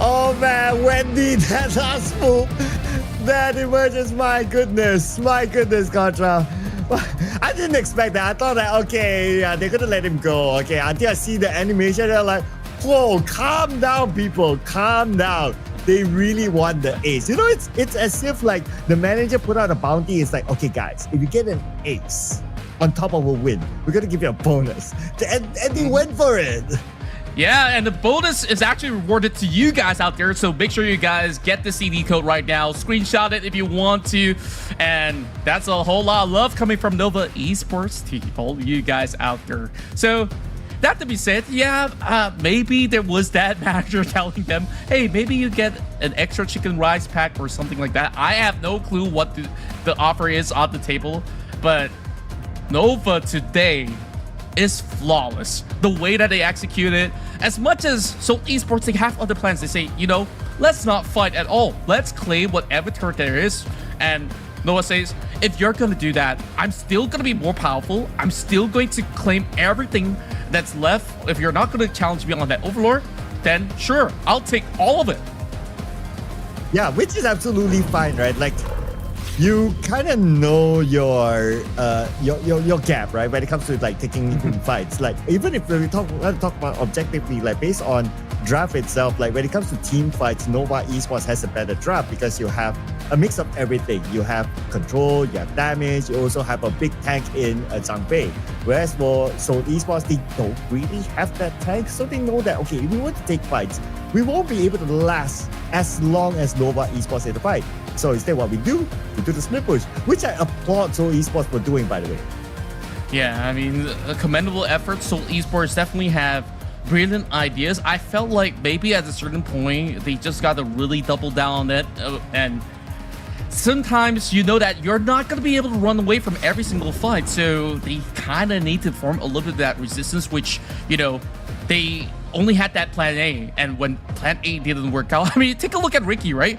Oh man, Wendy, that last move, that Emergence, my goodness, Contra. I didn't expect that. I thought that, okay, yeah, they're gonna let him go. Okay, until I see the animation, they're like, whoa, calm down, people, calm down. They really want the ace. You know, it's as if like the manager put out a bounty. It's like, okay, guys, if you get an ace on top of a win, we're gonna give you a bonus. And they went for it. Yeah, and the bonus is actually rewarded to you guys out there, so make sure you guys get the CD code right now. Screenshot it if you want to, and that's a whole lot of love coming from Nova Esports to all you guys out there. So, that to be said, yeah, maybe there was that manager telling them, hey, maybe you get an extra chicken rice pack or something like that. I have no clue what the offer is on the table, but Nova today is flawless. The way that they execute it, as much as Seoul Esports, they have other plans. They say, you know, let's not fight at all. Let's claim whatever turret there is. And Noah says, if you're going to do that, I'm still going to be more powerful. I'm still going to claim everything that's left. If you're not going to challenge me on that Overlord, then sure, I'll take all of it. Yeah, which is absolutely fine, right? Like, you kind of know your gap, right? When it comes to like taking fights, like even if we talk about objectively, like based on draft itself, like when it comes to team fights, Nova Esports has a better draft because you have a mix of everything. You have control, you have damage, you also have a big tank in Zhang Bei. Whereas for Seoul Esports, they don't really have that tank, so they know that, okay, if we want to take fights, we won't be able to last as long as Nova Esports in the fight. So instead, what we do the split push, which I applaud Seoul Esports for doing, by the way. Yeah, I mean, a commendable effort. Seoul Esports definitely have brilliant ideas. I felt like maybe at a certain point, they just got to really double down on it. And sometimes you know that you're not going to be able to run away from every single fight. So they kind of need to form a little bit of that resistance, which, you know, they only had that plan A. And when plan A didn't work out, I mean, take a look at Ricky, right?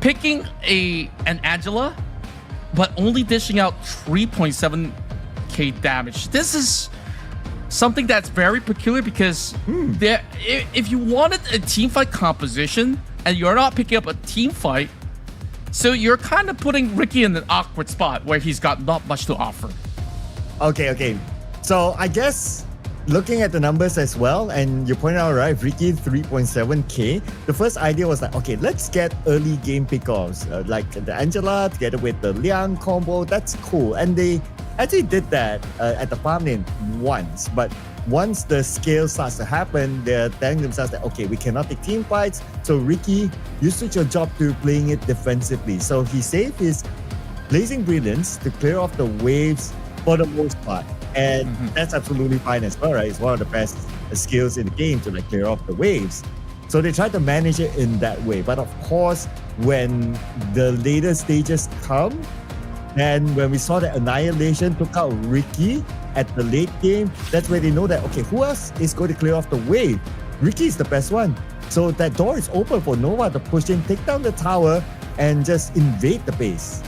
Picking an Angela, but only dishing out 3.7k damage. This is something that's very peculiar because if you wanted a team fight composition and you're not picking up a team fight, so you're kind of putting Ricky in an awkward spot where he's got not much to offer. Okay. So I guess looking at the numbers as well, and you pointed out, right, Ricky 3.7k. The first idea was like, okay, let's get early game pickoffs, like the Angela together with the Liang combo. That's cool. And they actually did that at the farm lane once. But once the scale starts to happen, they're telling themselves that, okay, we cannot take team fights. So Ricky, you switch your job to playing it defensively. So he saved his Blazing Brilliance to clear off the waves for the most part. And that's absolutely fine as well, right? It's one of the best skills in the game to like clear off the waves. So they tried to manage it in that way. But of course, when the later stages come, and when we saw that Annihilation took out Ricky at the late game, that's where they know that, okay, who else is going to clear off the wave? Ricky is the best one. So that door is open for Nova to push in, take down the tower, and just invade the base.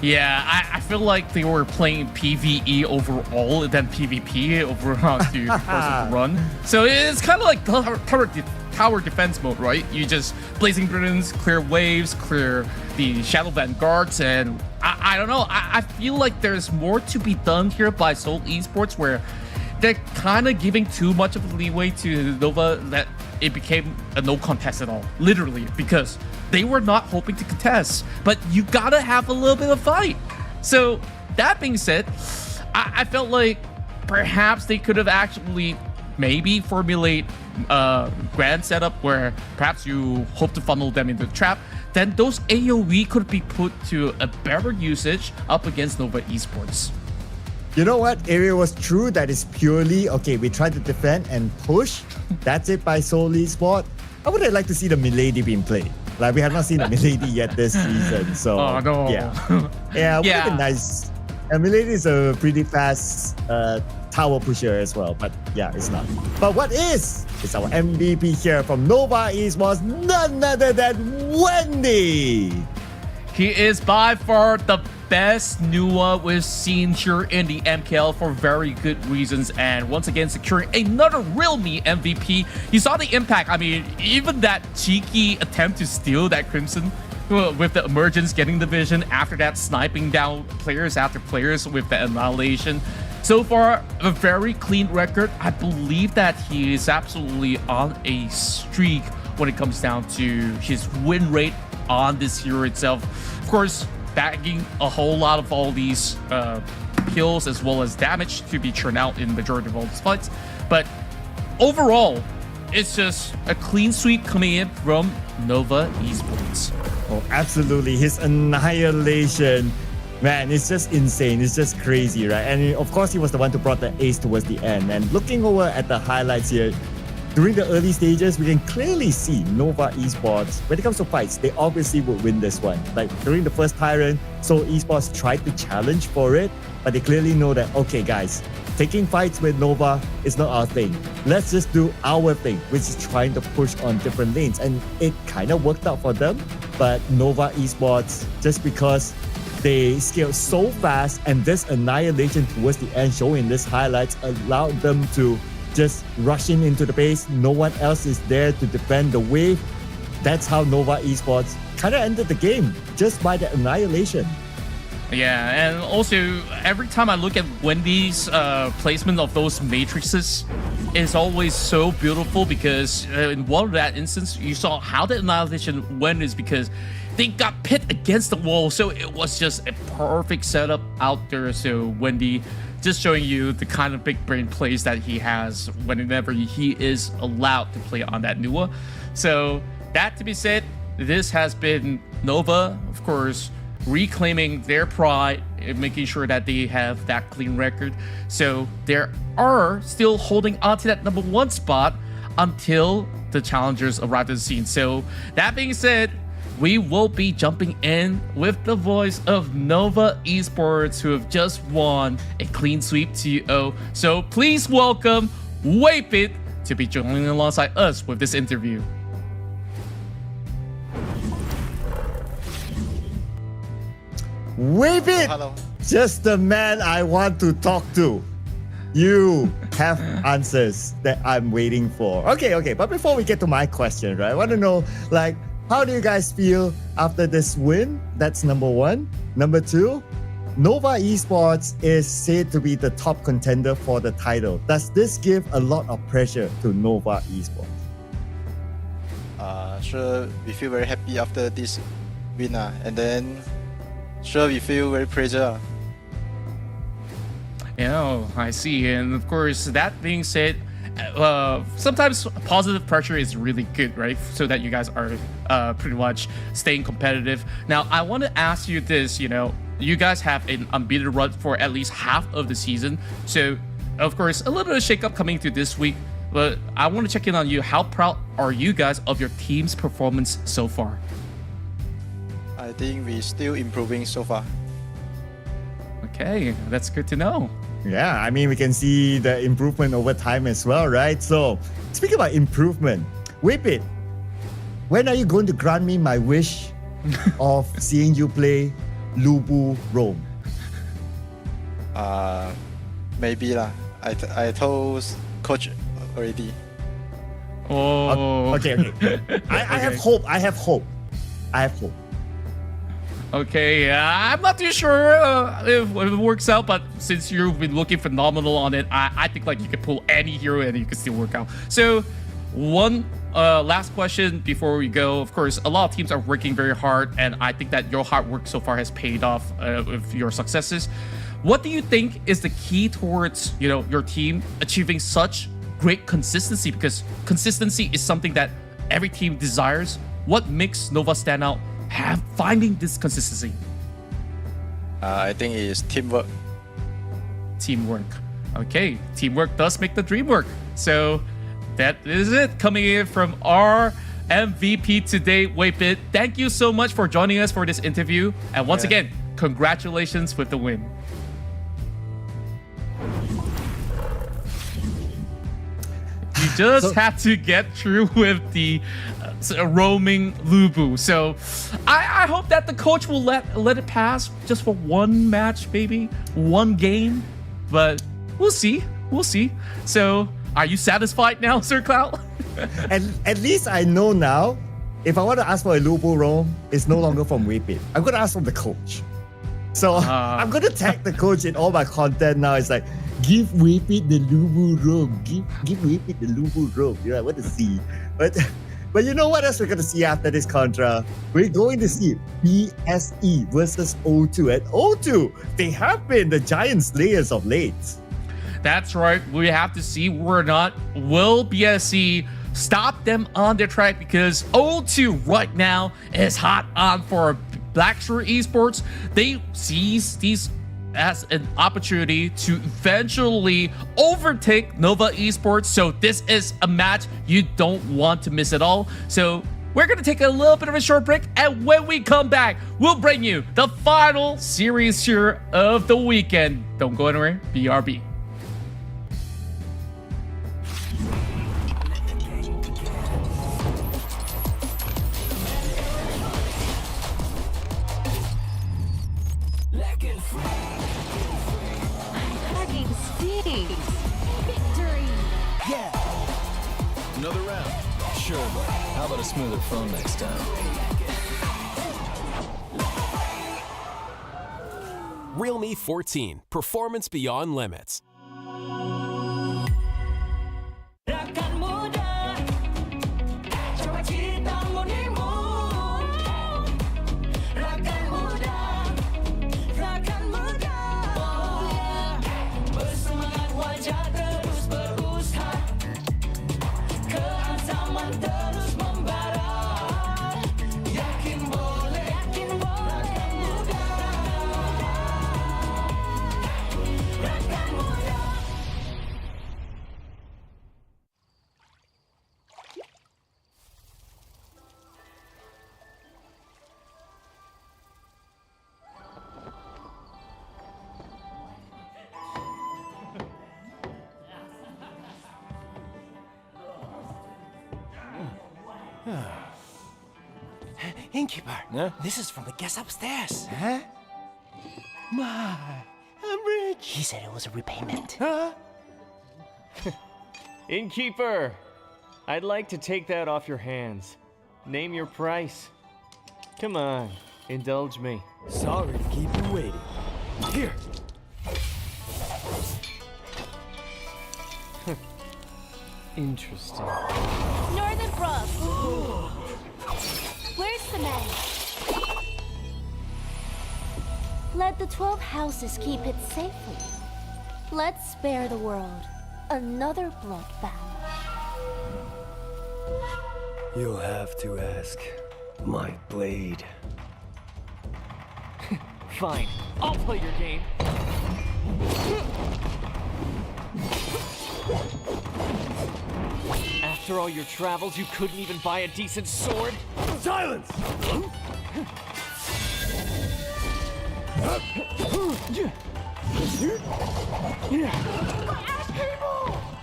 Yeah, I feel like they were playing PvE overall and then PvP over onto the course of the run. So it's kind of like tower defense mode, right? You just Blazing Brilliance, clear waves, clear the Shadow Vanguards, and I don't know. I feel like there's more to be done here by Seoul Esports where they're kind of giving too much of a leeway to Nova that it became a no contest at all, literally, because they were not hoping to contest, but you gotta have a little bit of fight. So that being said, I felt like perhaps they could have actually maybe formulate a grand setup where perhaps you hope to funnel them into the trap. Then those AoE could be put to a better usage up against Nova Esports. You know what? If it was true that it's purely, okay, we try to defend and push, that's it by Seoul Esports, I would like to see the Milady being played. Like, we have not seen a Milady yet this season, so no. Yeah, would have been nice. And Milady is a pretty fast tower pusher as well, but yeah, it's not. But what is? It's our MVP here from Nova Esports, none other than Wendy. He is by far the best Nua we've seen here in the MKL for very good reasons, and once again securing another real me MVP. You saw the impact. I mean, even that cheeky attempt to steal that Crimson with the emergence, getting the vision, after that sniping down players after players with the Annihilation. So far, a very clean record. I believe that he is absolutely on a streak when it comes down to his win rate on this hero itself. Of course, bagging a whole lot of all these kills as well as damage to be churned out in majority of all these fights. But overall, it's just a clean sweep coming in from Nova Esports. Oh, absolutely. His Annihilation, man, it's just insane. It's just crazy, right? And of course, he was the one who brought the ace towards the end. And looking over at the highlights here, during the early stages, we can clearly see Nova Esports, when it comes to fights, they obviously would win this one. Like during the first Tyrant, Seoul Esports tried to challenge for it, but they clearly know that, okay guys, taking fights with Nova is not our thing. Let's just do our thing, which is trying to push on different lanes. And it kind of worked out for them, but Nova Esports, just because they scaled so fast and this Annihilation towards the end showing this highlights allowed them to just rushing into the base. No one else is there to defend the wave. That's how Nova Esports kind of ended the game, just by the Annihilation. Yeah, and also every time I look at Wendy's placement of those matrices, it's always so beautiful because in one of that instance, you saw how the annihilation went is because they got pit against the wall, so it was just a perfect setup out there. So Wendy just showing you the kind of big brain plays that he has whenever he is allowed to play on that Nua. So that to be said, this has been Nova, of course, reclaiming their pride and making sure that they have that clean record. So they are still holding on to that number 1 spot until the challengers arrive at the scene. So that being said, we will be jumping in with the voice of Nova Esports, who have just won a clean sweep 2-0. So please welcome Wapit to be joining alongside us with this interview. Wapit! Hello. Just the man I want to talk to. You have answers that I'm waiting for. Okay. But before we get to my question, right, I want to know, like, how do you guys feel after this win? That's number 1. Number 2, Nova Esports is said to be the top contender for the title. Does this give a lot of pressure to Nova Esports? Sure, we feel very happy after this win, and then sure we feel very pressure. Oh, I see. And of course, that being said, sometimes positive pressure is really good, right? So that you guys are pretty much staying competitive. Now, I want to ask you this, you guys have an unbeaten run for at least half of the season. So, of course, a little bit of shakeup coming through this week. But I want to check in on you. How proud are you guys of your team's performance so far? I think we're still improving so far. Okay, that's good to know. Yeah, I mean, we can see the improvement over time as well, right? So, speaking about improvement, Wapit, when are you going to grant me my wish of seeing you play Lubu Rome? Maybe lah. I told coach already. Oh. Okay. I have hope. Okay, I'm not too sure if it works out, but since you've been looking phenomenal on it, I think like you could pull any hero and you can still work out. So, one last question before we go. Of course, a lot of teams are working very hard, and I think that your hard work so far has paid off with your successes. What do you think is the key towards your team achieving such great consistency? Because consistency is something that every team desires. What makes Nova stand out? Finding this consistency? I think it's teamwork. Teamwork. Okay, teamwork does make the dream work. So that is it. Coming in from our MVP today, Wapit. Thank you so much for joining us for this interview. And once again, congratulations with the win. You just had to get through with the roaming Lubu. So I hope that the coach will let it pass just for one match, maybe one game. But we'll see. So are you satisfied now, Sir Cloud? At least I know now, if I want to ask for a Lubu roam, it's no longer from Wapit. I'm going to ask from the coach. So I'm going to tag the coach in all my content now. It's like, give Wapit the Lubu roam. Give Wapit the Lubu roam. I want to see. But you know what else we're going to see after this contra? We're going to see BSE versus O2. And O2, they have been the giant slayers of late. That's right. We have to see whether or not will BSE stop them on their track, because O2 right now is hot on for Blackshore Esports. They seize these as an opportunity to eventually overtake Nova Esports. So this is a match you don't want to miss at all. So we're going to take a little bit of a short break, and when we come back, we'll bring you the final series here of the weekend. Don't go anywhere. BRB. Another round. Sure, but how about a smoother phone next time? Realme 14, performance beyond limits. Rakan muda, coba cita murnimu. Rakan muda, bersemangat wajah terus berusaha, keazaman terus membara. Yakin boleh, rakan muda, rakan muda. Innkeeper, this is from the guest upstairs. Huh? My, I'm rich. He said it was a repayment. Huh? Innkeeper, I'd like to take that off your hands. Name your price. Come on, indulge me. Sorry to keep you waiting. Here. Interesting. Northern Brook! Where's the man? Let the 12 houses keep it safely. Let's spare the world another bloodbath. You'll have to ask my blade. Fine, I'll play your game. After all your travels, you couldn't even buy a decent sword? Silence!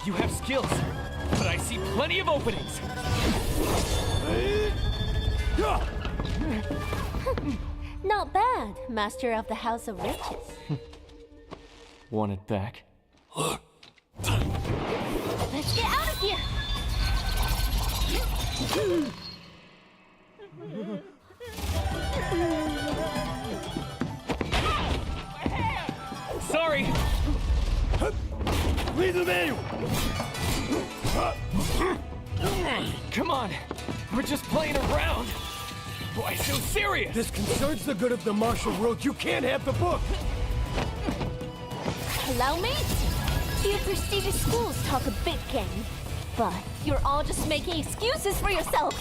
You have skills, but I see plenty of openings. Not bad, Master of the House of Riches. Want it back? Let's get out of here! Sorry! Read the manual! Come on! We're just playing around! Why so serious? This concerns the good of the martial world. You can't have the book! Allow me? Few prestigious schools talk a big game, but you're all just making excuses for yourself.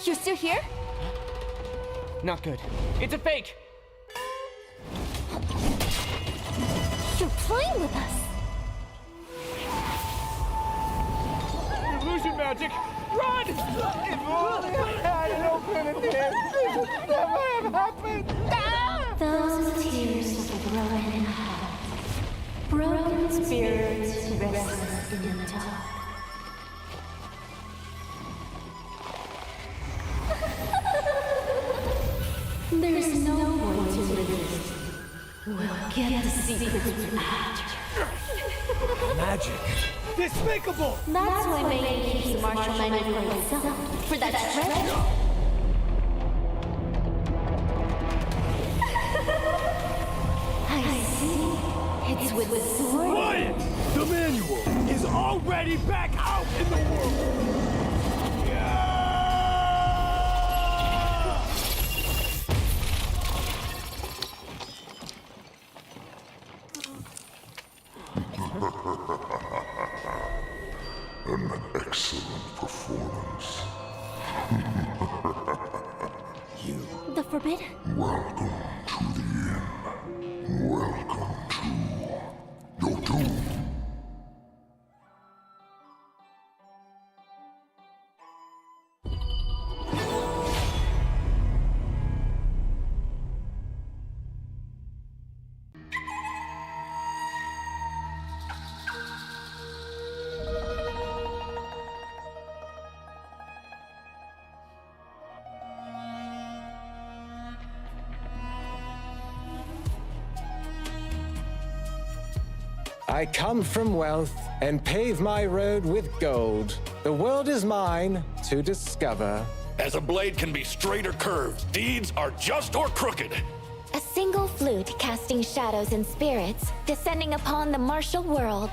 You're still here? Not good. It's a fake! You're playing with us. Illusion magic! Run! If only I had an opening, this would never have happened! Those are tears of a broken heart. Broken spirits restless in the dark. There's no one to resist. We'll get the secret after. Magic! Despicable! That's why Megan keeps the martial manual for himself. For that treasure. I see. It's with the sword. Quiet! The manual is already back out in the world! An excellent performance. The forbidden. Welcome to the end. Welcome to your doom. I come from wealth and pave my road with gold. The world is mine to discover. As a blade can be straight or curved, deeds are just or crooked. A single flute casting shadows and spirits, descending upon the martial world.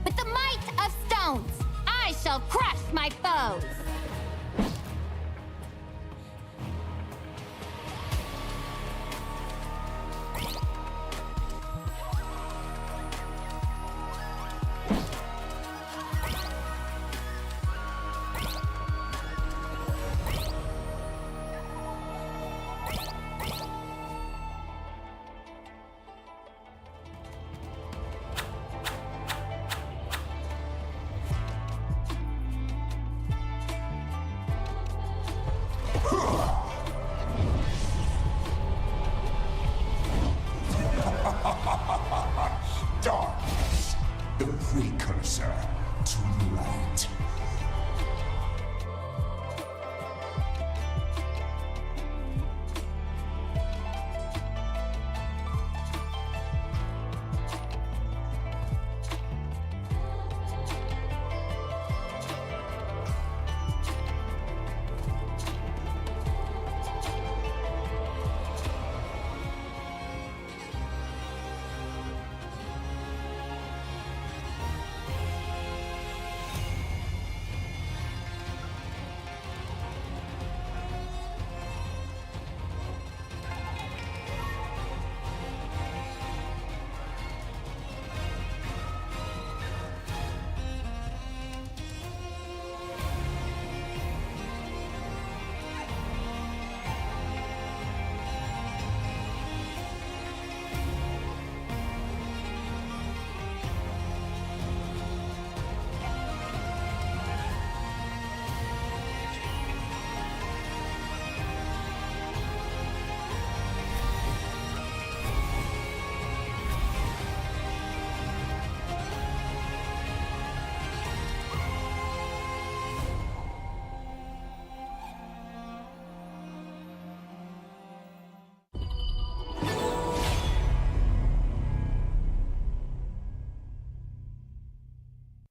With the might of stones, I shall crush my foes. Darkness, the precursor to light.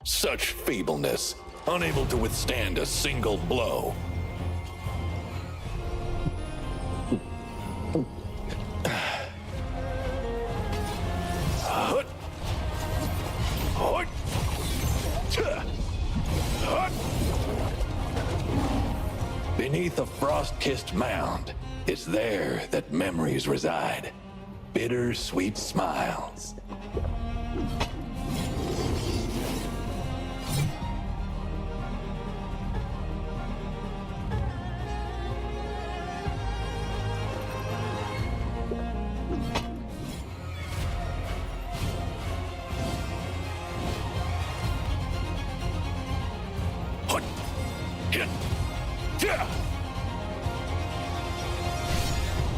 Such feebleness, unable to withstand a single blow. Beneath a frost-kissed mound, it's there that memories reside. Bitter, sweet smiles.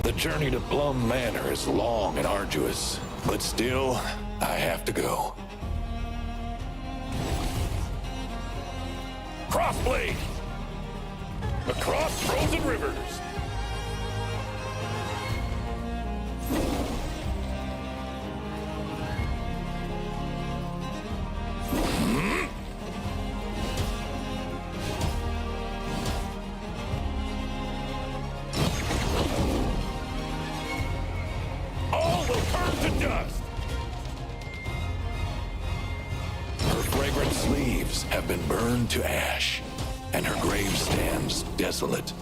The journey to Plum Manor is long and arduous, but still, I have to go. Crossblade! Across frozen rivers! Have been burned to ash, and her grave stands desolate.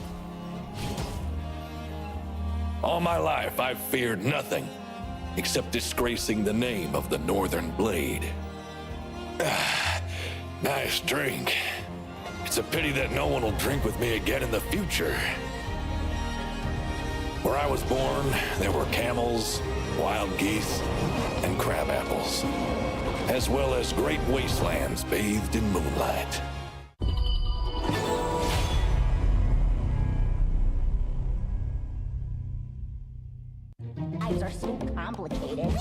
All my life, I've feared nothing except disgracing the name of the Northern Blade. Nice drink. It's a pity that no one will drink with me again in the future. Where I was born, there were camels, wild geese, and crab apples, as well as great wastelands bathed in moonlight. Lives are so complicated.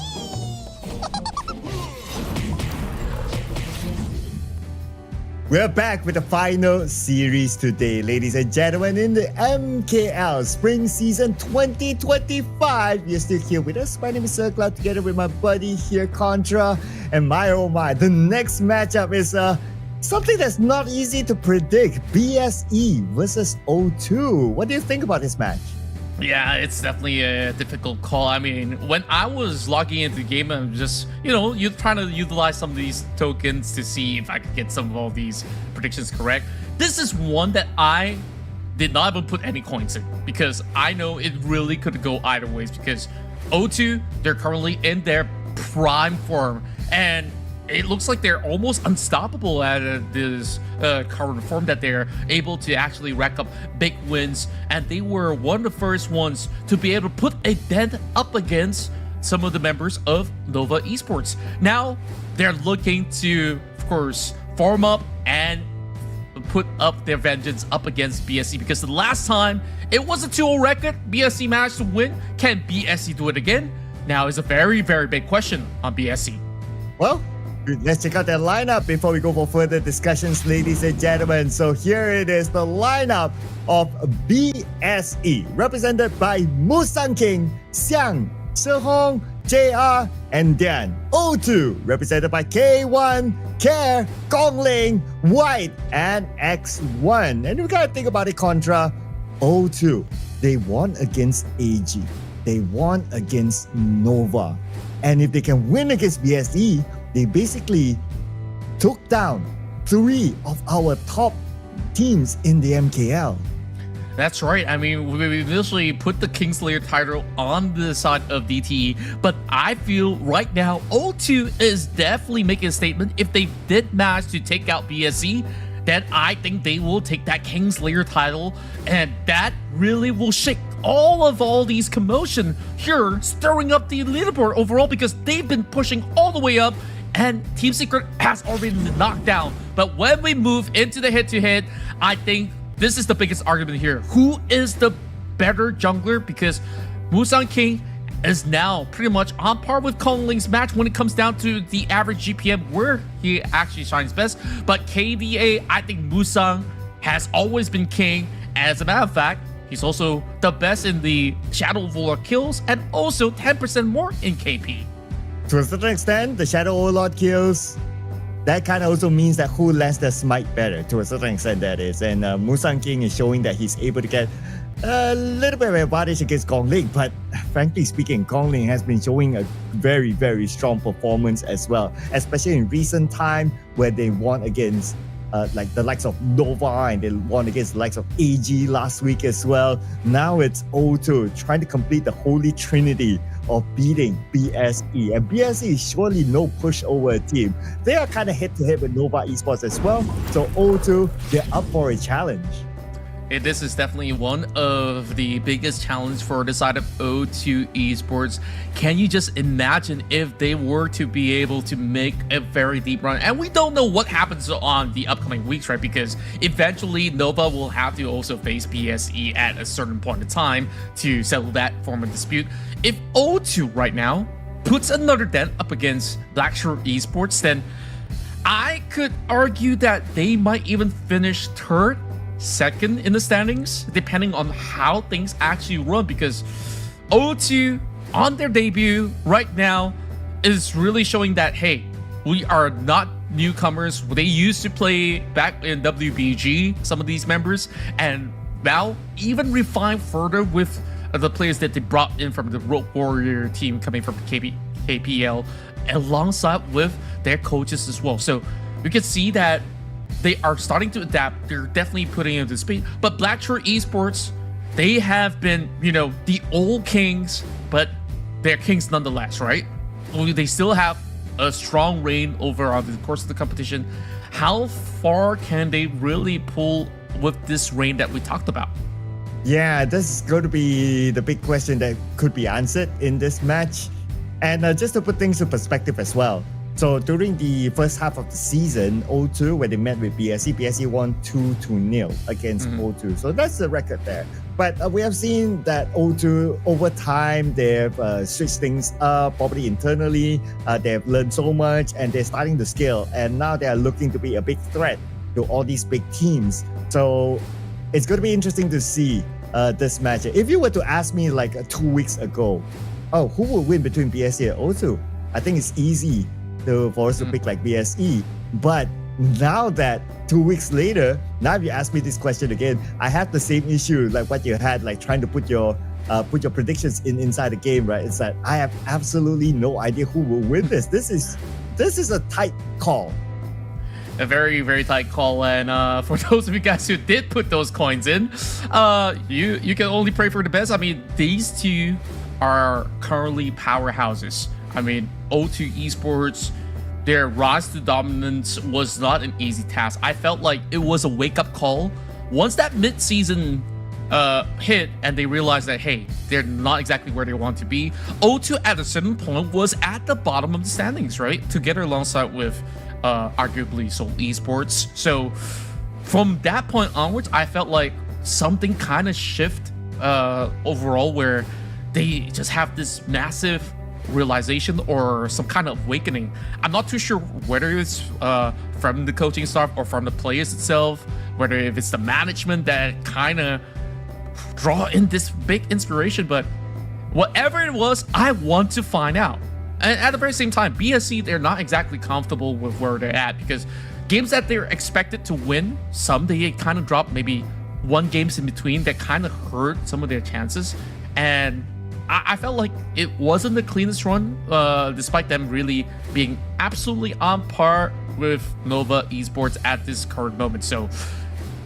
We're back with the final series today, ladies and gentlemen, in the MKL Spring Season 2025. You're still here with us. My name is Sir Cloud, together with my buddy here, Contra. And my oh my, the next matchup is Something that's not easy to predict. BSE versus O2. What do you think about this match? Yeah, it's definitely a difficult call. I mean, when I was logging into the game, I'm just, you're trying to utilize some of these tokens to see if I could get some of all these predictions correct. This is one that I did not even put any coins in because I know it really could go either ways because O2, they're currently in their prime form and it looks like they're almost unstoppable at this current form that they're able to actually rack up big wins. And they were one of the first ones to be able to put a dent up against some of the members of Nova Esports. Now they're looking to, of course, form up and put up their vengeance up against BSE because the last time it was a 2-0 record, BSE managed to win. Can BSE do it again? Now is a very, very big question on BSE. Well, let's check out their lineup before we go for further discussions, ladies and gentlemen. So here it is, the lineup of BSE, represented by Musang King, Xiang, Sehong, JR, and Dan. O2, represented by K1, Care, Gongling, White, and X1. And we gotta think about it contra O2. They won against AG. They won against Nova. And if they can win against BSE, they basically took down 3 of our top teams in the MKL. That's right. I mean, we initially put the Kingslayer title on the side of DTE, but I feel right now O2 is definitely making a statement. If they did manage to take out BSE, then I think they will take that Kingslayer title, and that really will shake all these commotion here, stirring up the leaderboard overall because they've been pushing all the way up and Team Secret has already been knocked down. But when we move into the head-to-head, I think this is the biggest argument here. Who is the better jungler? Because Musang King is now pretty much on par with Kongling's match when it comes down to the average GPM where he actually shines best. But KDA, I think Musang has always been king. As a matter of fact, he's also the best in the Shadow Overlord kills and also 10% more in KP. To a certain extent, the Shadow Overlord kills, that kind of also means that who lands the smite better. To a certain extent, that is. And Musang King is showing that he's able to get a little bit of advantage against Gongling. But frankly speaking, Gongling has been showing a very, very strong performance as well. Especially in recent time where they won against like the likes of Nova and they won against the likes of AG last week as well. Now it's O2 trying to complete the holy trinity of beating BSE. And BSE is surely no pushover team. They are kind of head-to-head with Nova Esports as well. So O2, they're up for a challenge. This is definitely one of the biggest challenges for the side of O2 Esports. Can you just imagine if they were to be able to make a very deep run? And we don't know what happens on the upcoming weeks, right? Because eventually Nova will have to also face BSE at a certain point in time to settle that form of dispute. If O2 right now puts another dent up against Blackshore Esports, then I could argue that they might even finish third, second in the standings, depending on how things actually run, because O2 on their debut right now is really showing that, hey, we are not newcomers. They used to play back in WBG, some of these members, and now even refined further with the players that they brought in from the Rogue Warrior team coming from KPL, alongside with their coaches as well. So you can see that they are starting to adapt. They're definitely putting into speed. But Blackshore Esports, they have been, the old kings, but they're kings nonetheless, right? They still have a strong reign over on the course of the competition. How far can they really pull with this reign that we talked about? Yeah, this is going to be the big question that could be answered in this match. And just to put things in perspective as well. So during the first half of the season, O2, when they met with BSE won 2-0 against O2. So that's the record there. But we have seen that O2, over time, they've switched things up, probably internally. They've learned so much and they're starting to scale. And now they are looking to be a big threat to all these big teams. So it's going to be interesting to see this match. If you were to ask me like 2 weeks ago, who will win between BSE and O2? I think it's easy for us to pick like BSE, but now that 2 weeks later, now you ask me this question again, I have the same issue like what you had, like trying to put your predictions inside the game, right? It's that I have absolutely no idea who will win this. This is a tight call. A very, very tight call. And for those of you guys who did put those coins in, you can only pray for the best. I mean, these two are currently powerhouses. I mean, O2 Esports, their rise to dominance was not an easy task. I felt like it was a wake-up call. Once that mid-season hit and they realized that, hey, they're not exactly where they want to be, O2 at a certain point was at the bottom of the standings, right? Together alongside with arguably Seoul Esports. So from that point onwards, I felt like something kind of shift overall, where they just have this massive realization or some kind of awakening. I'm not too sure whether it's from the coaching staff or from the players itself, whether if it's the management that kind of draw in this big inspiration, but whatever it was, I want to find out. And at the very same time, BSC, they're not exactly comfortable with where they're at, because games that they're expected to win, some they kind of drop maybe one games in between that kind of hurt some of their chances. And I felt like it wasn't the cleanest run, despite them really being absolutely on par with Nova Esports at this current moment. So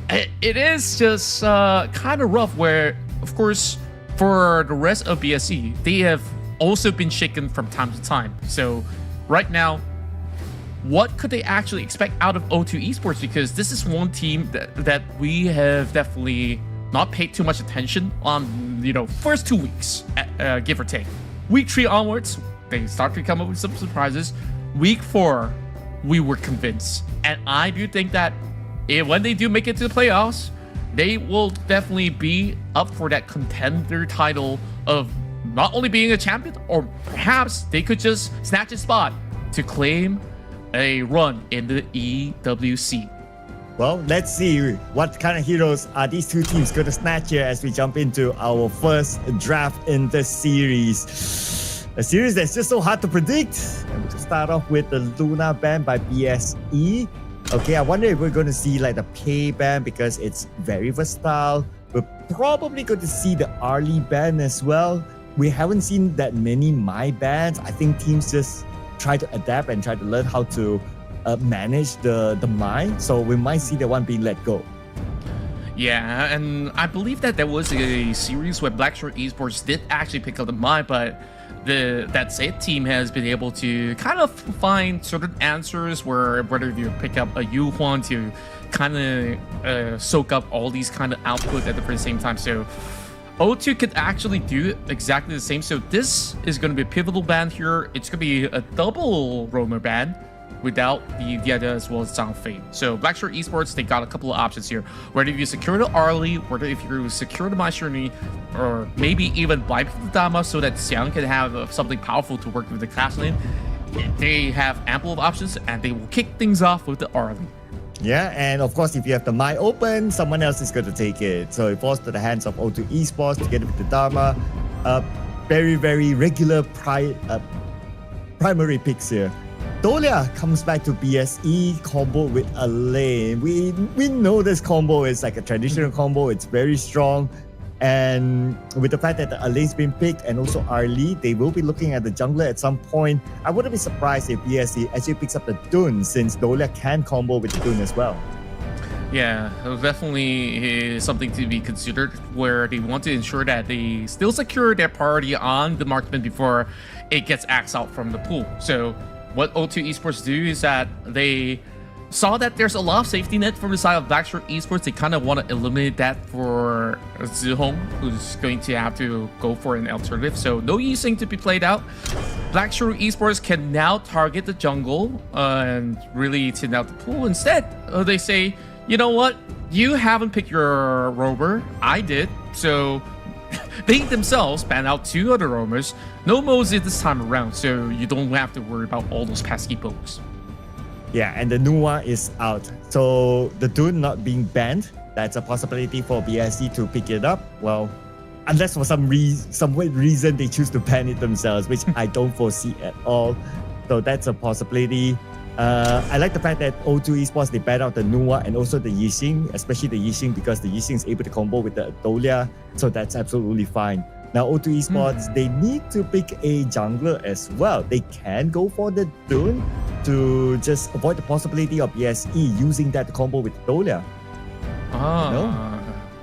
it is just kind of rough, where, of course, for the rest of BSC, they have also been shaken from time to time. So right now, what could they actually expect out of O2 Esports? Because this is one team that we have definitely not paid too much attention on, first 2 weeks, give or take. Week 3 onwards, they start to come up with some surprises. Week 4, we were convinced. And I do think that when they do make it to the playoffs, they will definitely be up for that contender title of not only being a champion, or perhaps they could just snatch a spot to claim a run in the EWC. Well, let's see what kind of heroes are these two teams going to snatch here as we jump into our first draft in the series. A series that's just so hard to predict. And to start off with the Luna ban by BSE. Okay, I wonder if we're going to see like the Pay ban, because it's very versatile. We're probably going to see the Arlie ban as well. We haven't seen that many My bans. I think teams just try to adapt and try to learn how to manage the mine, so we might see the one being let go. Yeah, and I believe that there was a series where Blackshore Esports did actually pick up the mine, but that said team has been able to kind of find certain answers, where whether you pick up a Yuhuan to kind of soak up all these kind of output at the very same time. So O2 could actually do exactly the same. So this is going to be a pivotal ban here. It's going to be a double roamer ban without the Diada as well as Zhang Fei. So Blackshore Esports, they got a couple of options here. Whether if you secure the Arlie, whether if you secure the Maishirni, or maybe even bypass the Dama so that Xiang can have something powerful to work with the class lane. They have ample of options, and they will kick things off with the Arlie. Yeah, and of course, if you have the Mai open, someone else is going to take it. So it falls to the hands of O2 Esports together with the Dharma. Very, very regular primary picks here. Dolia comes back to BSE, combo with a lane. We know this combo is like a traditional combo. It's very strong. And with the fact that the Alain's been picked and also Arlie, they will be looking at the jungler at some point. I wouldn't be surprised if BSE actually picks up the Dun, since Dolia can combo with the Dun as well. Yeah, definitely something to be considered, where they want to ensure that they still secure their priority on the marksman before it gets axed out from the pool. So what O2 Esports do is that they saw that there's a lot of safety net from the side of Blackshore Esports. They kind of want to eliminate that for Zihong, who's going to have to go for an alternative. So no Yixing to be played out. Blackshore Esports can now target the jungle and really thin out the pool. Instead, they say, you know what? You haven't picked your roamer. I did. So they themselves ban out 2 other roamers. No Moses this time around, so you don't have to worry about all those pesky pokes. Yeah, and the Nua is out. So the Dune not being banned, that's a possibility for BSC to pick it up. Well, unless for some weird reason they choose to ban it themselves, which I don't foresee at all. So that's a possibility. I like the fact that O2 Esports, they ban out the Nuwa and also the Yixing, especially the Yixing, because the Yixing is able to combo with the Dolia, so that's absolutely fine. Now O2 Esports, they need to pick a jungler as well. They can go for the Dune to just avoid the possibility of BSE using that combo with Dolia.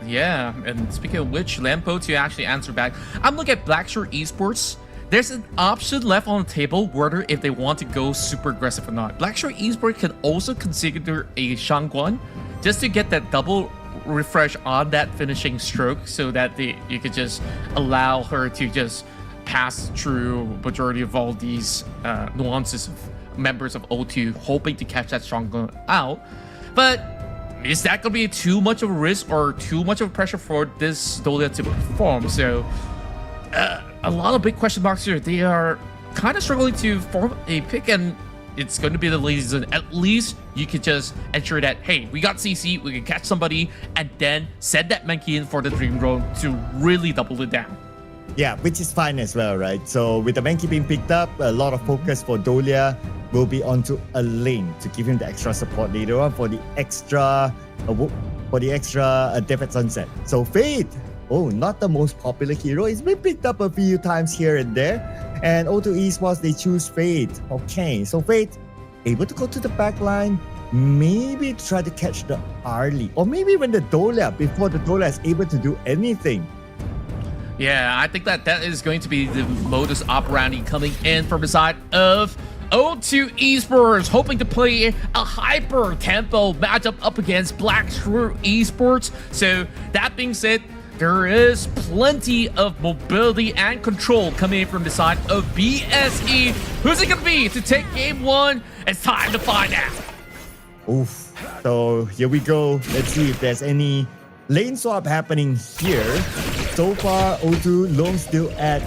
Yeah, and speaking of which, Lampo, to actually answer back, I'm looking at Blackshore Esports. There's an option left on the table whether if they want to go super aggressive or not. Blackshore Esports can also consider a Shangguan just to get that double refresh on that finishing stroke so that you could just allow her to just pass through majority of all these nuances of members of O2 hoping to catch that Shangguan out. But is that going to be too much of a risk or too much of a pressure for this Dolia to perform? So a lot of big question marks here. They are kind of struggling to form a pick, and it's going to be the lazy zone. At least you could just ensure that, hey, we got CC, we can catch somebody, and then send that Menki in for the Dream Drone to really double it down. Yeah, which is fine as well, right? So with the Menki being picked up, a lot of focus for Dolia will be onto a lane to give him the extra support later on for the extra Death at Sunset. So Fate, not the most popular hero. It's been picked up a few times here and there. And O2 Esports, they choose Fate. Okay, so Fate, able to go to the back line, maybe try to catch the Arlie. Or maybe when the Dolia, before the Dolia is able to do anything. Yeah, I think that is going to be the modus operandi coming in from the side of O2 Esports, hoping to play a hyper tempo matchup up against Blackshore Esports. So that being said, there is plenty of mobility and control coming in from the side of BSE. Who's it going to be to take game one? It's time to find out. Oof. So here we go. Let's see if there's any lane swap happening here. So far, O2 Long still at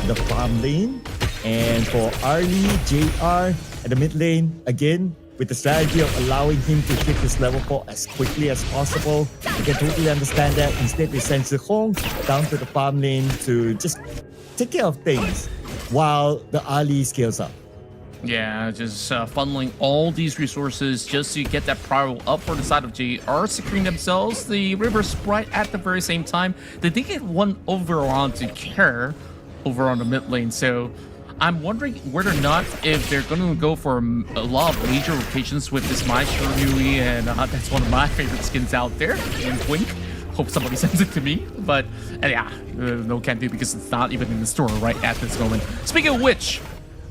the farm lane. And for Arlie, JR at the mid lane, again, with the strategy of allowing him to hit his level 4 as quickly as possible. I can totally understand that. Instead, they send Zihong down to the farm lane to just take care of things while the Ali scales up. Yeah, just funneling all these resources just to get that prio up for the side of JR, securing themselves the River Sprite at the very same time. They did get one over on to Care over on the mid lane, so I'm wondering whether or not if they're going to go for a lot of major rotations with this Maestro Yui, and that's one of my favorite skins out there. Wink, wink. Hope somebody sends it to me, but no can do because it's not even in the store right at this moment. Speaking of which,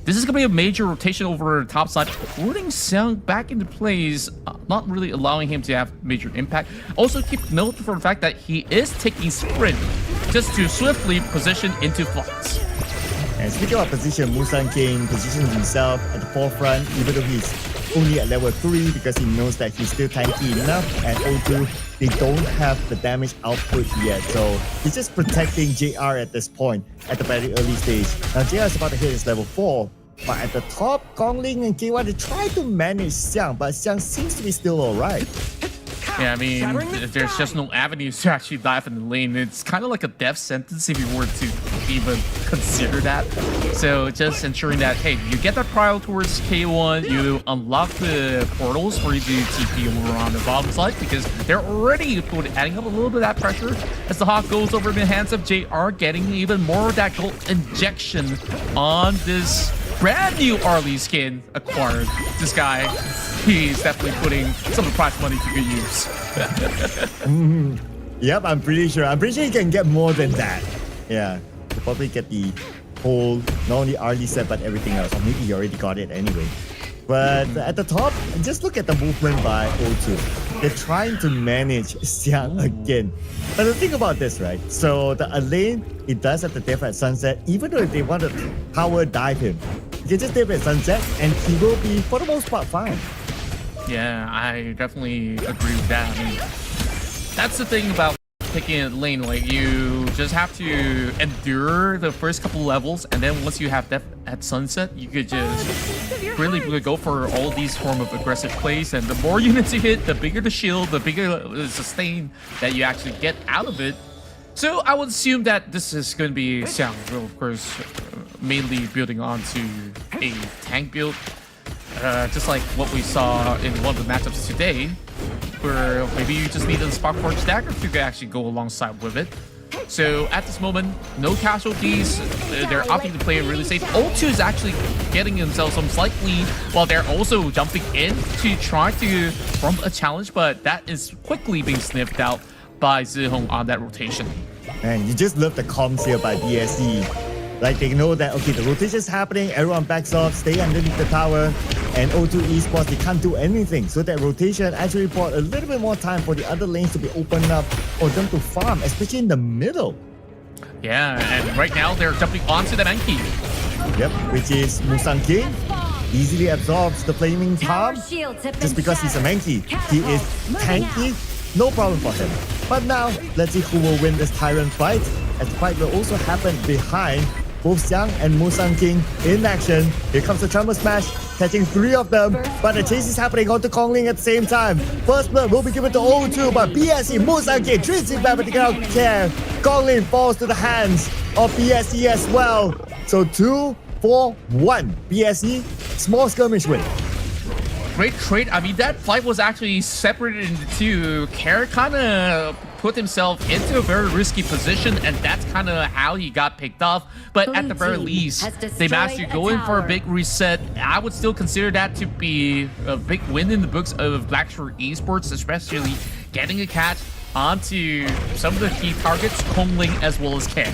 this is going to be a major rotation over the top side, putting Xiang back into plays, not really allowing him to have major impact. Also keep note for the fact that he is taking sprint just to swiftly position into flights. And speaking of position, Musan King positions himself at the forefront, even though he's only at level 3 because he knows that he's still tanky enough. And O2, they don't have the damage output yet. So he's just protecting JR at this point, at the very early stage. Now JR is about to hit his level 4. But at the top, Gongling and K1, they try to manage Xiang, but Xiang seems to be still alright. Yeah, I mean, there's just no avenues to actually dive in the lane. It's kind of like a death sentence if you were to even consider that. So just ensuring that, hey, you get that prio towards K1, you unlock the portals for you to TP over on the bottom side because they're already adding up a little bit of that pressure as the Hawk goes over in the hands of JR, getting even more of that gold injection on this brand new Arlie skin acquired. This guy, he's definitely putting some of the prize money to good use. Yep, I'm pretty sure he can get more than that. Yeah, he'll probably get the whole, not only Arlie set, but everything else. Or maybe he already got it anyway. But at the top, just look at the movement by O2. They're trying to manage Xiang again. But the thing about this, right? So the Elaine, it does have the Death at Sunset. Even though if they want to power dive him, you can just Death at Sunset and he will be, for the most part, fine. Yeah, I definitely agree with that. I mean, that's the thing about picking a lane. Like, you just have to endure the first couple levels, and then once you have Death at Sunset, you could just really go for all these form of aggressive plays. And the more units you hit, the bigger the shield, the bigger the sustain that you actually get out of it. So I would assume that this is going to be Xiang, of course, mainly building onto a tank build. just like what we saw in one of the matchups today, where maybe you just need a Spark Forge dagger to actually go alongside with it. So at this moment, no casualties. They're opting to play it really safe. O2 is actually getting themselves some slight lead while they're also jumping in to try to form a challenge, but that is quickly being sniffed out by Zihong on that rotation. Man, you just love the comms here by BSE. Like they know that, okay, the rotation is happening, everyone backs off, stay underneath the tower, and O2 Esports, they can't do anything. So that rotation actually brought a little bit more time for the other lanes to be opened up for them to farm, especially in the middle. Yeah, and right now they're jumping onto the Mankey. Yep, which is Musang King. Easily absorbs the flaming palm just because he's a Mankey. He is tanky, no problem for him. But now, let's see who will win this Tyrant fight, as the fight will also happen behind both Xiang and Musang King in action. Here comes the Tremor Smash, catching 3 of them, but the chase is happening onto Kongling at the same time. First blood will be given to O2, but BSE, Musang King treats it back, but they cannot care. Kongling falls to the hands of BSE as well. So 2-4-1. BSE, small skirmish win. Great trade. I mean, that fight was actually separated into two. Kerr kind of put himself into a very risky position, and that's kind of how he got picked off. But at the very least, they managed to go in for a big reset. I would still consider that to be a big win in the books of Blackshore Esports, especially getting a catch onto some of the key targets, Kongling as well as Kerr.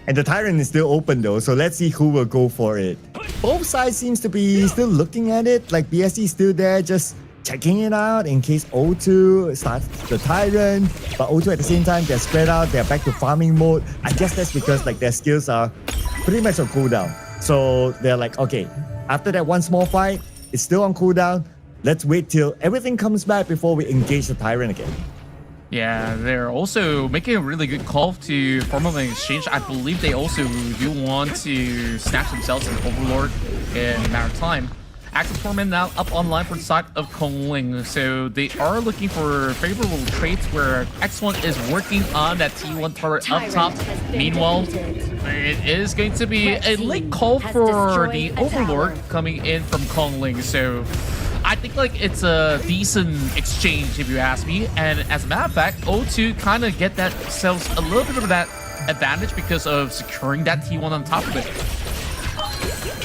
And the Tyrant is still open though, so let's see who will go for it. Both sides seems to be still looking at it, like BSE is still there, just checking it out in case O2 starts the Tyrant. But O2 at the same time, they're spread out, they're back to farming mode. I guess that's because like their skills are pretty much on cooldown. So they're like, okay, after that one small fight, it's still on cooldown. Let's wait till everything comes back before we engage the Tyrant again. Yeah, they're also making a really good call to form an exchange. I believe they also do want to snatch themselves an Overlord in a matter of time. Active Torment now up online for the side of Kongling, so they are looking for favorable traits where X1 is working on that T1 turret up top. Meanwhile, it is going to be a late call for the Overlord coming in from Kongling, so I think like it's a decent exchange if you ask me. And as a matter of fact, O2 kind of get themselves a little bit of that advantage because of securing that T1 on top of it.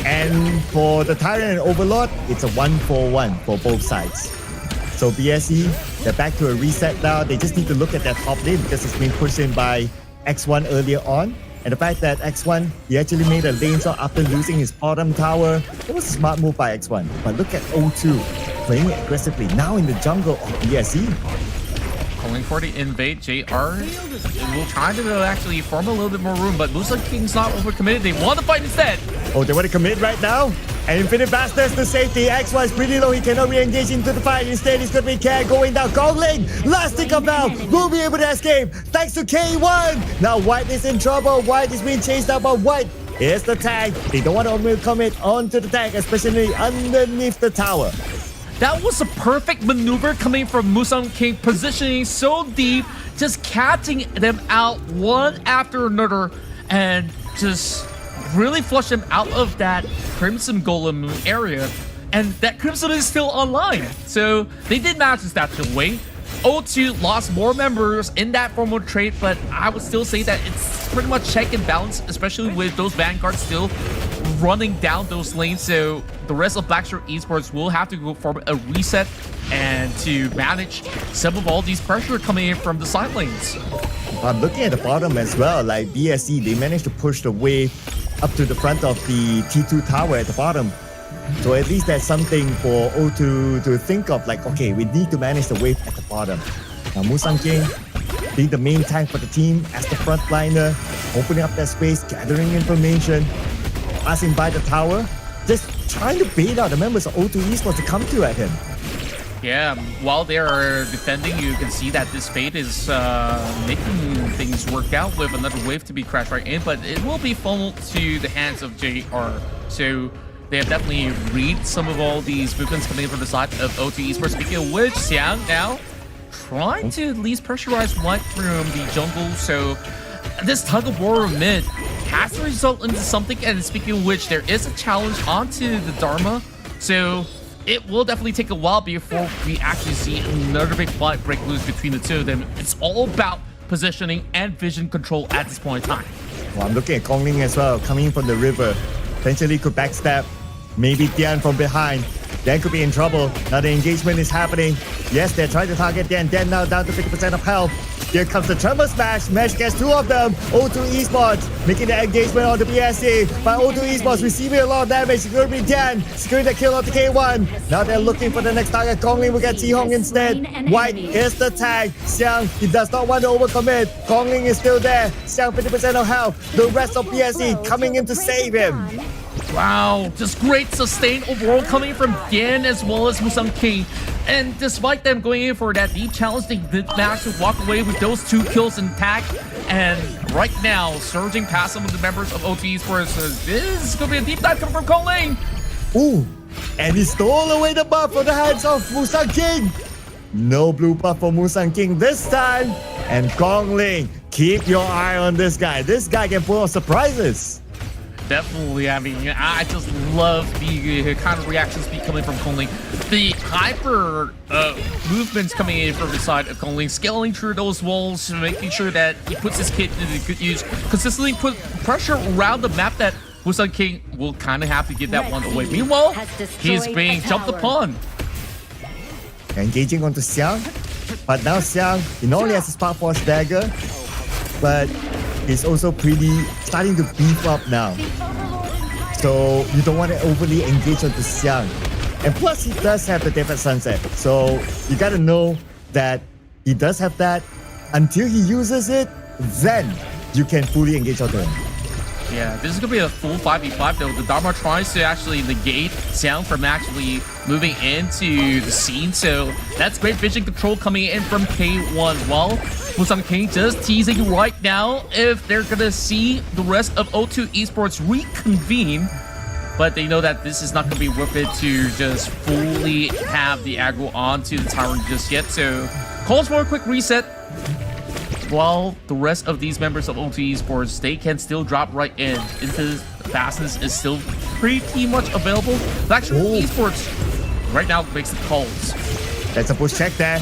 And for the Tyrant and Overlord, it's a 1-4-1 for both sides. So BSE, they're back to a reset now. They just need to look at their top lane because it's been pushed in by X1 earlier on. And the fact that X1, he actually made a lane shot after losing his bottom tower. It was a smart move by X1. But look at O2 playing it aggressively now in the jungle of BSE. Calling for the invade, JR will try to actually form a little bit more room, but Musang King's not overcommitted. They want to fight instead. Oh, they want to commit right now? And Infinite Bastards to safety. X1 is pretty low. He cannot re-engage into the fight. Instead, he's going to be Kerr going down. Kongling, last tick of now, will be able to escape thanks to K1. Now White is in trouble. White is being chased out by White. Here's the tag. They don't want to commit onto the tag, especially underneath the tower. That was a perfect maneuver coming from Musang King, positioning so deep, just catching them out one after another, and just really flush them out of that Crimson Golem area. And that Crimson is still online, so they did manage to snatch it away. O2 lost more members in that formal trade, but I would still say that it's pretty much check and balance, especially with those Vanguards still running down those lanes. So the rest of Blackshore Esports will have to go for a reset and to manage some of all these pressure coming in from the side lanes. I'm looking at the bottom as well, like BSE, they managed to push the wave up to the front of the T2 tower at the bottom. So at least that's something for O2 to think of, like, okay, we need to manage the wave at the bottom. Now Musang King being the main tank for the team as the frontliner, opening up that space, gathering information, passing by the tower, just trying to bait out the members of O2 Esports to come to at him. Yeah, while they are defending, you can see that this Fate is making things work out with another wave to be crashed right in, but it will be funneled to the hands of JR. So they have definitely read some of all these movements coming in from the side of O2 Esports. Speaking of which, Xiang now trying to at least pressurize White from the jungle. So this tug of war mid has to result into something. And speaking of which, there is a challenge onto the Dharma. So it will definitely take a while before we actually see another big fight break loose between the two of them. It's all about positioning and vision control at this point in time. Well, I'm looking at Kong Ling as well, coming from the river. Potentially could backstab. Maybe Dian from behind. Dan could be in trouble. Now the engagement is happening. Yes, they're trying to target Dan. Dan now down to 50% of health. Here comes the Tremor Smash. Mesh gets two of them. O2 Esports making the engagement on the BSC. But O2 Esports receiving a lot of damage. It's going to be Dan securing the kill of the K1. Now they're looking for the next target. Kong Ling will get Chi Hong instead. White is the tag. Xiang, he does not want to overcommit. Kong Ling is still there. Xiang 50% of health. The rest of BSC coming in to save him. Wow, just great sustain overall coming from Dian as well as Musang King. And despite them going in for that deep challenge, they did manage to walk away with those 2 kills intact. And right now, surging past some of the members of O2 Esports, this is going to be a deep dive coming from Kong Ling. Ooh, and he stole away the buff from the hands of Musang King. No blue buff for Musang King this time. And Kong Ling, keep your eye on this guy. This guy can pull off surprises. Definitely, I mean, I just love the kind of reaction speed coming from Kong Ling. The hyper movements coming in from the side of Kong Ling, scaling through those walls, making sure that he puts his kit into good use, consistently put pressure around the map that Musang King will kind of have to get that one away. Meanwhile, he's being jumped upon. Engaging onto Xiang, but now Xiang, he not only has a Spark Force dagger, but he's also starting to beef up now. So you don't want to overly engage onto Xiang. And plus he does have the Death Sunset. So you gotta know that he does have that. Until he uses it, then you can fully engage onto him. Yeah, this is going to be a full 5v5 though. The Dharma tries to actually negate Xiang from actually moving into the scene. So that's great vision control coming in from K1. Well, Musang King just teasing right now if they're going to see the rest of O2 Esports reconvene. But they know that this is not going to be worth it to just fully have the aggro onto the Tyrant just yet. So calls for a quick reset. While the rest of these members of O2 Esports, they can still drop right in. Into fastness is still pretty much available. But actually, Esports right now makes the calls. That's a push check there.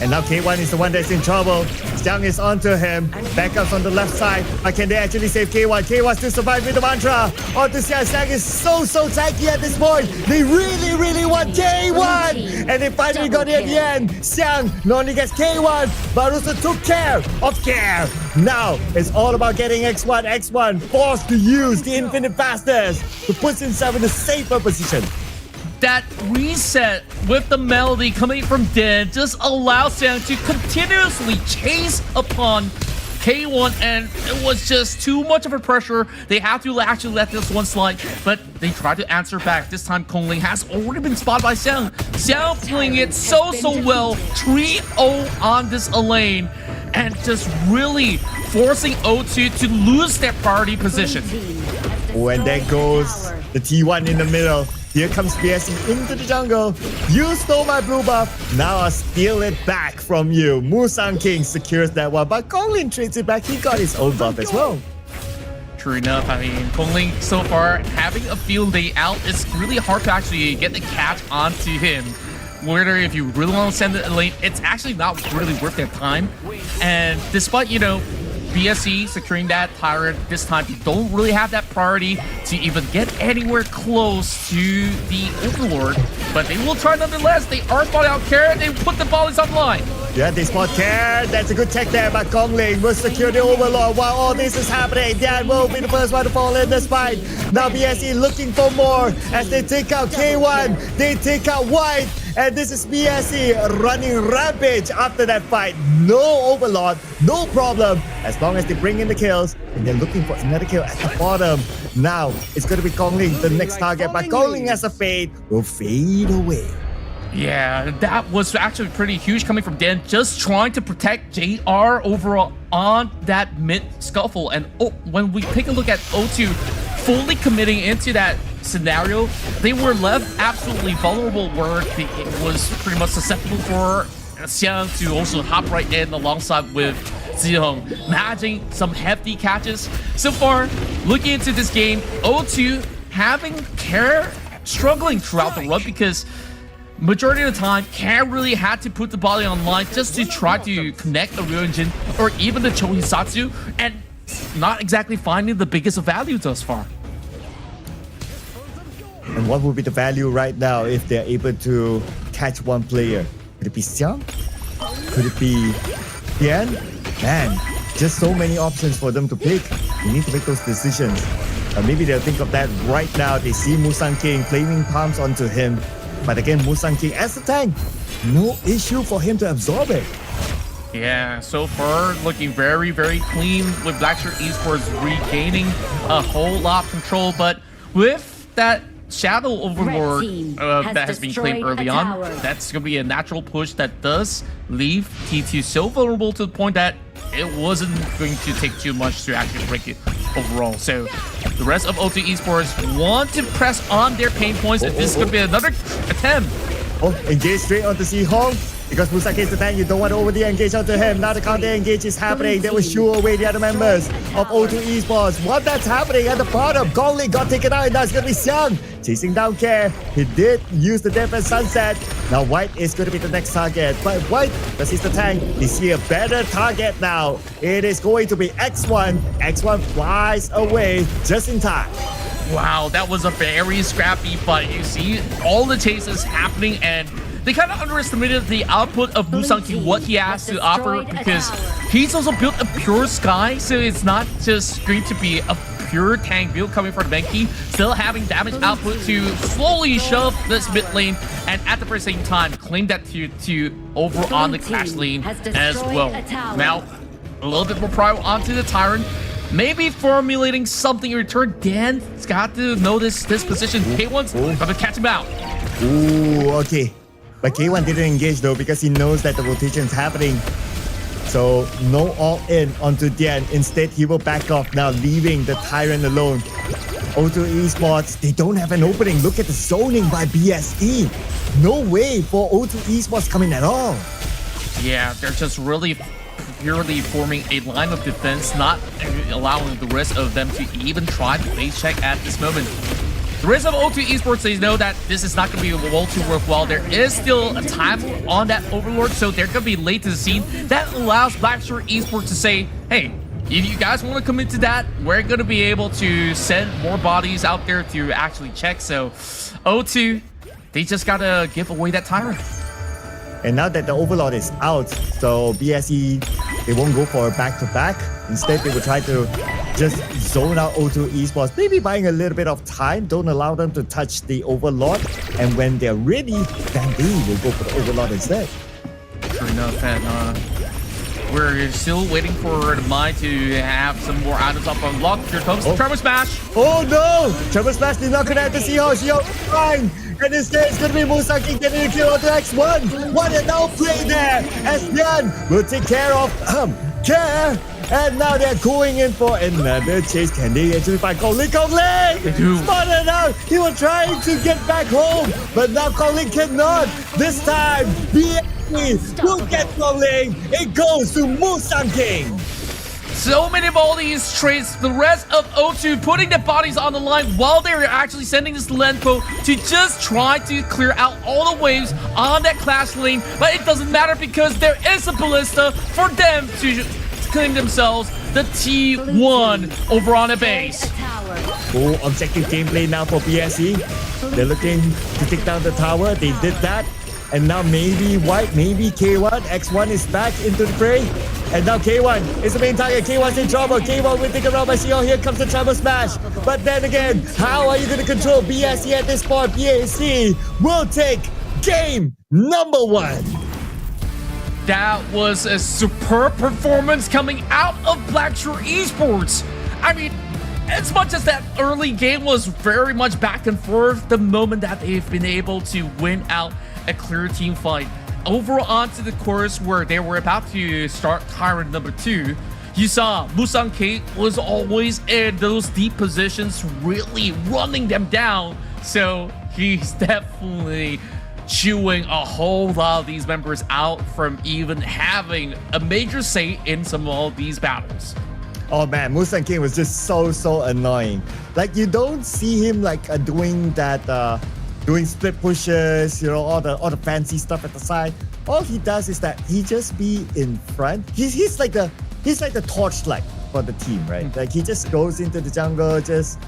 And now K1 is the one that's in trouble. Xiang is onto him. Backups on the left side. But can they actually save K1? K1 still survive with the mantra. Onto Xiang. Xiang is so tanky at this point. They really want K1. And they finally got it at the end. Xiang not only gets K1, but also took care of care. Now it's all about getting X1. X1 forced to use the infinite fastness to put himself in a safer position. That reset with the melody coming from Din just allows them to continuously chase upon K1, and it was just too much of a pressure. They have to actually let this one slide, but they try to answer back. This time Kong Ling has already been spotted by Xiang. Xiang playing it so well, 3-0 on this lane, and just really forcing O2 to lose their priority position. Oh, and there goes the T1 in the middle. Here comes BSC into the jungle. You stole my blue buff. Now I'll steal it back from you. Musang King secures that one, but Kong Ling trades it back. He got his own buff as well. True enough. I mean, Kong Ling so far having a field day out, it's really hard to actually get the catch onto him. Whether if you really want to send it late, it's actually not really worth their time. And despite, you know, BSC securing that Tyrant this time, you don't really have that priority to even get anywhere close to the Overlord, but they will try nonetheless. They are spotting out Care. They put the volleys on the line. Yeah, they spot Care. That's a good tech there, but Kong Ling will secure the Overlord while all this is happening. Dan will be the first one to fall in this fight. Now BSC looking for more as they take out K1. They take out White. And this is BSC running rampage after that fight. No Overlord, no problem. As long as they bring in the kills, and they're looking for another kill at the bottom. Now, it's going to be Kong Ling, the next target. But Kong Ling as a fade will fade away. Yeah, that was actually pretty huge coming from Dan, just trying to protect JR overall on that mid scuffle. And when we take a look at O2 fully committing into that scenario, they were left absolutely vulnerable where it was pretty much susceptible for Xiang to also hop right in alongside with Zihong, managing some hefty catches. So far, looking into this game, O2 having care struggling throughout the run because majority of the time, Care really had to put the body on line just to try to connect the Ryujin or even the Chohisatsu, and not exactly finding the biggest value thus far. And what would be the value right now if they're able to catch one player? Could it be Xiang? Could it be Tian? Man, just so many options for them to pick. You need to make those decisions. Maybe they'll think of that right now. They see Musang King flaming palms onto him. But again, Musang King as a tank, no issue for him to absorb it. Yeah, so far looking very, very clean with Blackshirt Esports regaining a whole lot of control. But with that Shadow Overlord that has been claimed early on, that's going to be a natural push that does leave T2 so vulnerable to the point that it wasn't going to take too much to actually break it overall. So the rest of O2 Esports want to press on their pain points. If this is going to be another attempt. Engage straight onto Zihong. Because Musang King is the tank, you don't want to overly engage onto him. Now the counter engage is happening. They will shoo away the other members of O2 Esports. What that's happening at the bottom, Gongli got taken out, and now it's going to be Xiang chasing down Care. He did use the defense sunset. Now White is going to be the next target. But White, because he's the tank, they see a better target now. It is going to be X1. X1 flies away just in time. Wow, that was a very scrappy fight. You see all the chases happening, and they kind of underestimated the output of Musang King, what he has to offer, because he's also built a pure Sky, so it's not just going to be a pure tank build coming from Benki, still having damage output to slowly shove this mid lane, and at the same time, claim that to over on the Clash lane as well. Now, a little bit more prior onto the Tyrant, maybe formulating something in return. Dan's got to notice this position. K1's gonna catch him out. Ooh, okay. But K1 didn't engage though because he knows that the rotation is happening. So no all in onto Dian. Instead, he will back off now, leaving the Tyrant alone. O2 Esports, they don't have an opening. Look at the zoning by BSE. No way for O2 Esports coming at all. Yeah, they're just really purely forming a line of defense, not allowing the rest of them to even try to base check at this moment. The rest of O2 Esports, they know that this is not going to be able to work well. There is still a time on that Overlord, so they're going to be late to the scene. That allows Blackshirt Esports to say, hey, if you guys want to commit to that, we're going to be able to send more bodies out there to actually check. So O2, they just got to give away that Tyrant. And now that the Overlord is out, so BSE, they won't go for a back-to-back. Instead, they will try to just zone out O2 Esports, maybe buying a little bit of time. Don't allow them to touch the Overlord. And when they're ready, then they will go for the Overlord instead. Sure enough, and we're still waiting for the Mind to have some more items up on lock. Here comes the Tremor Smash. Oh no! Tremor Smash did not connect to Seahawks. Seahawks fine. And instead, it's going to be Musang King getting a kill on the X1. What an outplay there! As Yan will take care of Care. And now they're going in for another chase. Can they actually find Gongli? Gongli! They do. Spotted out! He was trying to get back home, but now Gongli cannot. This time, BSE will get Gongli. It goes to Musang King. So many of all these trades, the rest of O2 putting their bodies on the line while they're actually sending this Lenpo to just try to clear out all the waves on that Clash lane. But it doesn't matter because there is a Ballista for them to claim themselves the T1 over on a base. Oh, objective gameplay now for BSE. They're looking to take down the tower. They did that. And now maybe White, maybe K1. X1 is back into the fray. And now K1 is the main target. K1's in trouble. K1 will take around by CO. Here comes the Tremor Smash. But then again, how are you going to control BSE at this point? BSE will take game number 1. That was a superb performance coming out of Blackshirt Esports. I mean, as much as that early game was very much back and forth, the moment that they've been able to win out a clear team fight, over onto the course where they were about to start Tyrant number 2, you saw Musang King was always in those deep positions, really running them down. So he's definitely chewing a whole lot of these members out from even having a major say in some of these battles. Oh man, Musang King was just so annoying. Like you don't see him like doing that, doing split pushes, you know, all the fancy stuff at the side. All he does is that he just be in front. He's like the torchlight for the team, right? Like he just goes into the jungle, just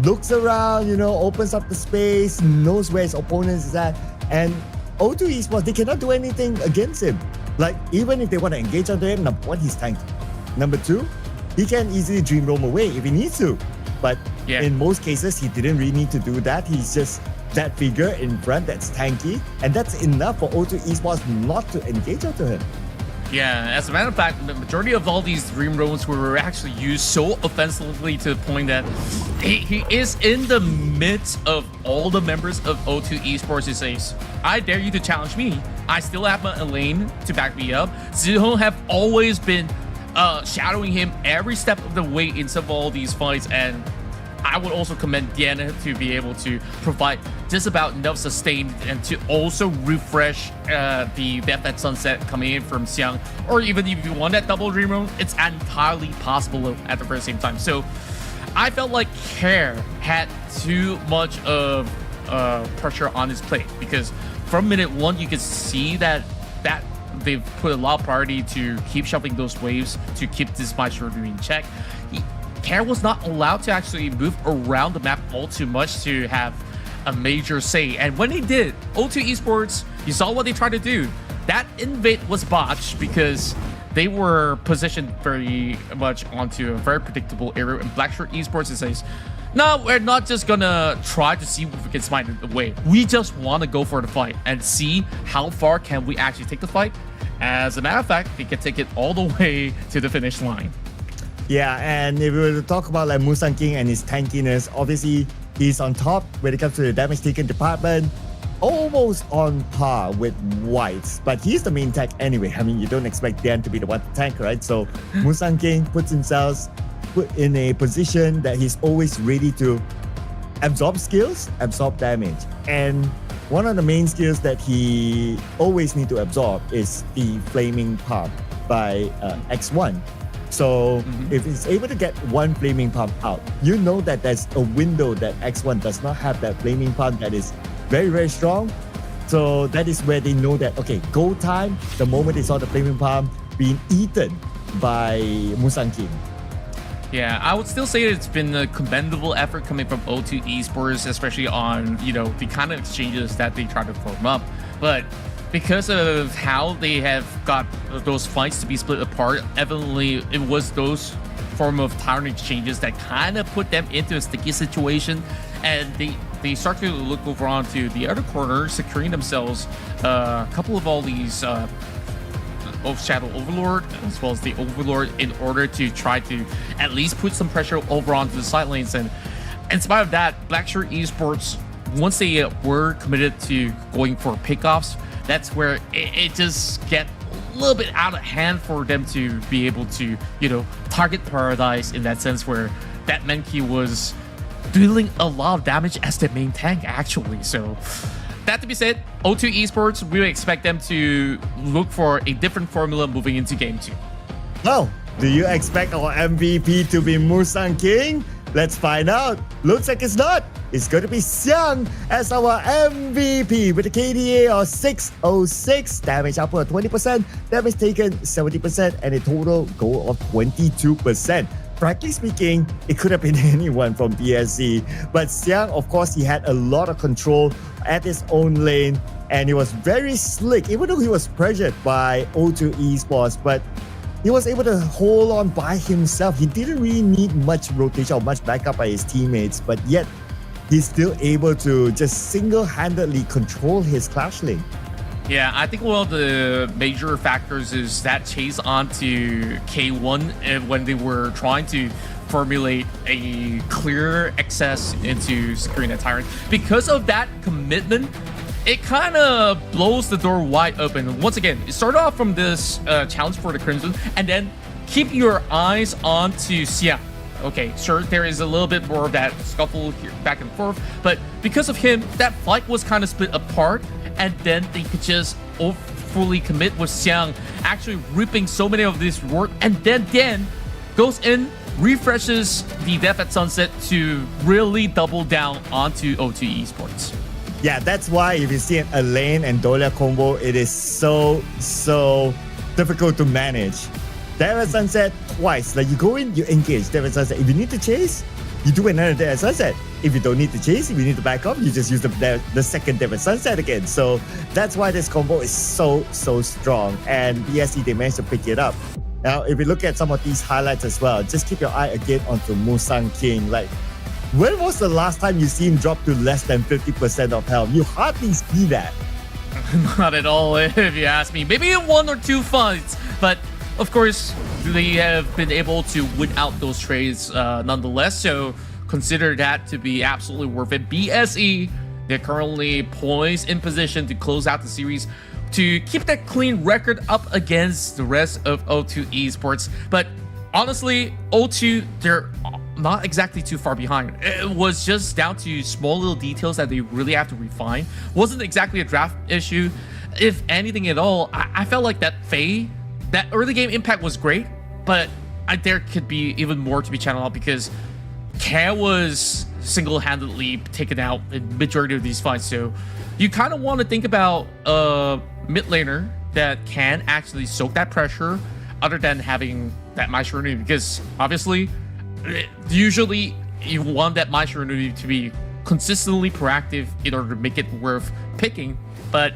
looks around, you know, opens up the space, knows where his opponents is at, and O2 Esports, they cannot do anything against him. Like even if they want to engage onto him, number one, he's tanky. Number two, he can easily dream roam away if he needs to. But in most cases, he didn't really need to do that. He's just that figure in front that's tanky, and that's enough for O2 Esports not to engage onto him. Yeah, as a matter of fact, the majority of all these dream roams were actually used so offensively to the point that he is in the midst of all the members of O2 Esports. He says, I dare you to challenge me. I still have my lane to back me up. Ziho have always been shadowing him every step of the way in some of all these fights, and I would also commend Diana to be able to provide just about enough sustain and to also refresh the Death at Sunset coming in from Xiang. Or even if you want that double dream room, it's entirely possible at the very same time. So I felt like Care had too much of pressure on his plate, because from minute one you could see that they've put a lot of priority to keep shoving those waves to keep this Maestro in check. Care was not allowed to actually move around the map all too much to have a major say. And when he did, O2 Esports, you saw what they tried to do. That invade was botched because they were positioned very much onto a very predictable area. And Blackshirt Esports says, no, we're not just gonna try to see if we can smite it away. We just want to go for the fight and see how far can we actually take the fight. As a matter of fact, they can take it all the way to the finish line. Yeah, and if we were to talk about like Musang King and his tankiness, obviously he's on top when it comes to the damage taken department, almost on par with Whites, but he's the main tank anyway. I mean, you don't expect Dan to be the one to tank, right? So Musang King puts himself in a position that he's always ready to absorb skills, absorb damage. And one of the main skills that he always need to absorb is the Flaming Pump by X1. So if he's able to get one Flaming Pump out, you know that there's a window that X1 does not have that Flaming Pump that is very strong. So that is where they know that, okay, go time, the moment they saw the Flaming Pump being eaten by Musang King. Yeah, I would still say it's been a commendable effort coming from O2 Esports, especially on, you know, the kind of exchanges that they try to form up. But because of how they have got those fights to be split apart, evidently it was those form of tyrant exchanges that kind of put them into a sticky situation, and they start to look over onto the other corner, securing themselves a couple of all these Shadow Overlord as well as the Overlord in order to try to at least put some pressure over onto the side lanes. And in spite of that, Blackshirt Esports, once they were committed to going for pickoffs, that's where it just get a little bit out of hand for them to be able to, you know, target Paradise in that sense, where that Menki was dealing a lot of damage as the main tank actually. So that to be said, O2 Esports, we would expect them to look for a different formula moving into Game 2. Well, do you expect our MVP to be Musang King? Let's find out. Looks like it's not. It's going to be Xiang as our MVP with a KDA of 606, damage output of 20%, damage taken 70%, and a total goal of 22%. Frankly speaking, it could have been anyone from BSC, but Xiang, of course, he had a lot of control at his own lane, and he was very slick, even though he was pressured by O2 Esports, but he was able to hold on by himself. He didn't really need much rotation or much backup by his teammates, but yet he's still able to just single-handedly control his Clash lane. Yeah, I think one of the major factors is that chase onto K1 when they were trying to formulate a clear access into securing that Tyrant. Because of that commitment, it kind of blows the door wide open. Once again, it started off from this challenge for the Crimson, and then keep your eyes onto Xiang. okay, sure, there is a little bit more of that scuffle here, back and forth, but because of him, that fight was kind of split apart, and then they could just fully commit with Xiang actually reaping so many of this work, and then goes in, refreshes the Death at Sunset to really double down onto O2 Esports. Yeah, that's why if you see a Lane and Dolia combo, it is so difficult to manage. Death at Sunset twice. Like you go in, you engage Death at Sunset. If you need to chase, you do another Death at Sunset. If you don't need to chase, if you need to back up, you just use the second Death at Sunset again. So that's why this combo is so strong. And BSE, they managed to pick it up. Now, if you look at some of these highlights as well, just keep your eye again onto Musang King. Like, when was the last time you see him drop to less than 50% of health? You hardly see that. Not at all, if you ask me. Maybe in 1 or 2 fights, but of course, they have been able to win out those trades nonetheless, so consider that to be absolutely worth it. BSE, they're currently poised in position to close out the series to keep that clean record up against the rest of O2 Esports. But honestly, O2, they're not exactly too far behind. It was just down to small little details that they really have to refine. Wasn't exactly a draft issue. If anything at all, I felt like that Faye, that early game impact was great, but there could be even more to be channeled out because Care was single-handedly taken out in majority of these fights. So you kind of want to think about a mid laner that can actually soak that pressure other than having that Maestro because obviously usually you want that Maestro to be consistently proactive in order to make it worth picking, but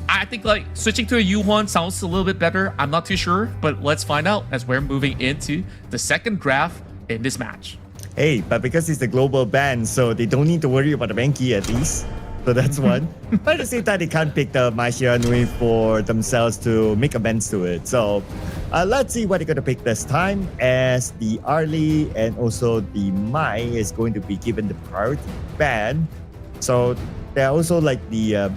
I think like switching to a Yuhuan sounds a little bit better. I'm not too sure, but let's find out as we're moving into the second draft in this match. Hey, but because it's a global ban, so they don't need to worry about the Banky at least. So that's one. But at the same time, they can't pick the Mai Shiranui for themselves to make amends to it. So let's see what they're going to pick this time, as the Arlie and also the Mai is going to be given the priority ban. So they're also like the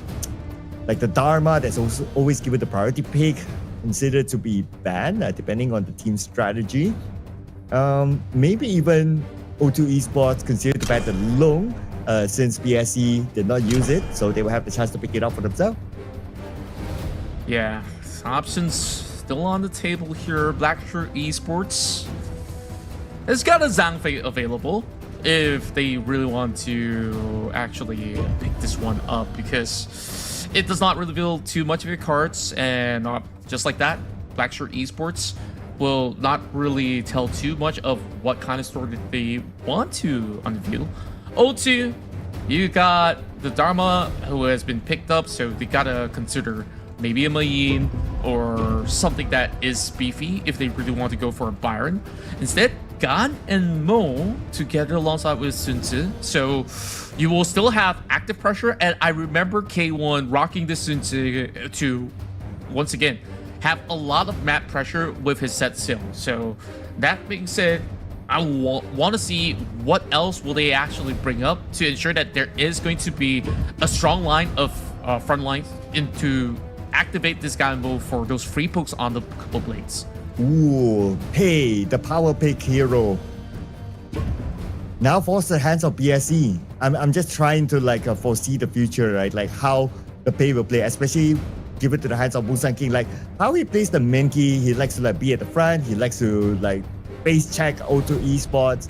Dharma that's also always given the priority pick, considered to be banned depending on the team's strategy. Maybe even O2 Esports considered to ban the Long, since BSE did not use it, so they will have the chance to pick it up for themselves. Yeah, options still on the table here. Blackshirt Esports has got a Zhang available if they really want to actually pick this one up, because it does not reveal too much of your cards, and just like that, Blackshirt Esports will not really tell too much of what kind of story they want to unveil. O2, you got the Dharma who has been picked up, so they gotta consider maybe a Mayin or something that is beefy if they really want to go for a Byron. Instead, Gan and Mo together alongside with Sun Tzu, so you will still have active pressure, and I remember K1 rocking the Sun Tzu to, once again, have a lot of map pressure with his set sail. So that being said, I want to see what else will they actually bring up to ensure that there is going to be a strong line of front lines to activate this guy move for those free pokes on the couple blades. Ooh, hey, the power pick hero. Now falls the hands of BSE. I'm just trying to like foresee the future, right? Like how the pay will play, especially give it to the hands of Musang King. Like how he plays the main key, he likes to like be at the front, he likes to like base check O2 Esports.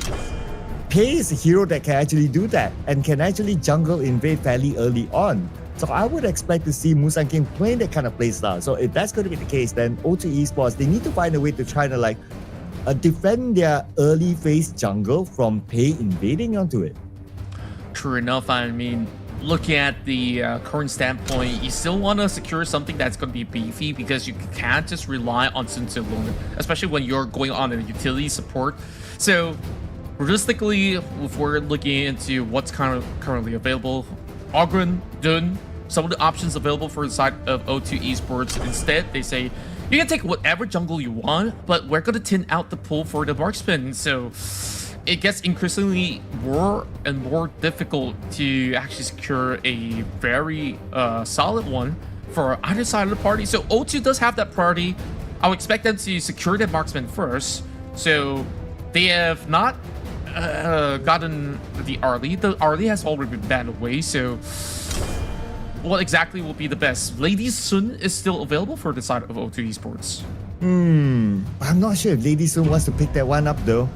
Pei is a hero that can actually do that and can actually jungle invade fairly early on. So I would expect to see Musang King playing that kind of play style. So if that's going to be the case, then O2 Esports, they need to find a way to try to like defend their early phase jungle from Pei invading onto it. True enough, I mean, looking at the current standpoint, you still want to secure something that's going to be beefy, because you can't just rely on Sun Tzu alone, especially when you're going on a utility support. So realistically, if we're looking into what's kind of currently available, Ogren, Dun, some of the options available for the side of O2 Esports, instead they say you can take whatever jungle you want, but we're going to thin out the pool for the marksman. So it gets increasingly more and more difficult to actually secure a very solid one for either side of the party. So O2 does have that priority. I would expect them to secure the marksman first. So they have not gotten the Arlie. The Arlie has already been banned away, so what exactly will be the best? Lady Sun is still available for the side of O2 Esports. I'm not sure if Lady Sun wants to pick that one up though.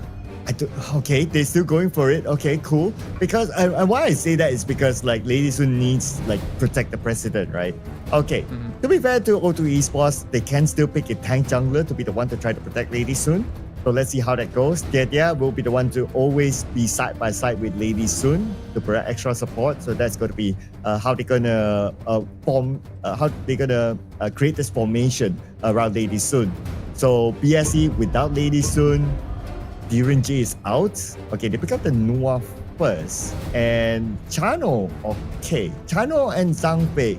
Okay, they're still going for it. Okay, cool. Because why I say that is because like Lady Sun needs like protect the president, right? Okay. To be fair to O2 Esports, they can still pick a tank jungler to be the one to try to protect Lady Sun. So let's see how that goes. Gedia will be the one to always be side by side with Lady Sun to provide extra support. So that's going to be how they're gonna create this formation around Lady Sun. So BSE without Lady Sun, Diren J is out. Okay, they pick up the Noah first. And Chano, okay. Chano and Zhang Fei.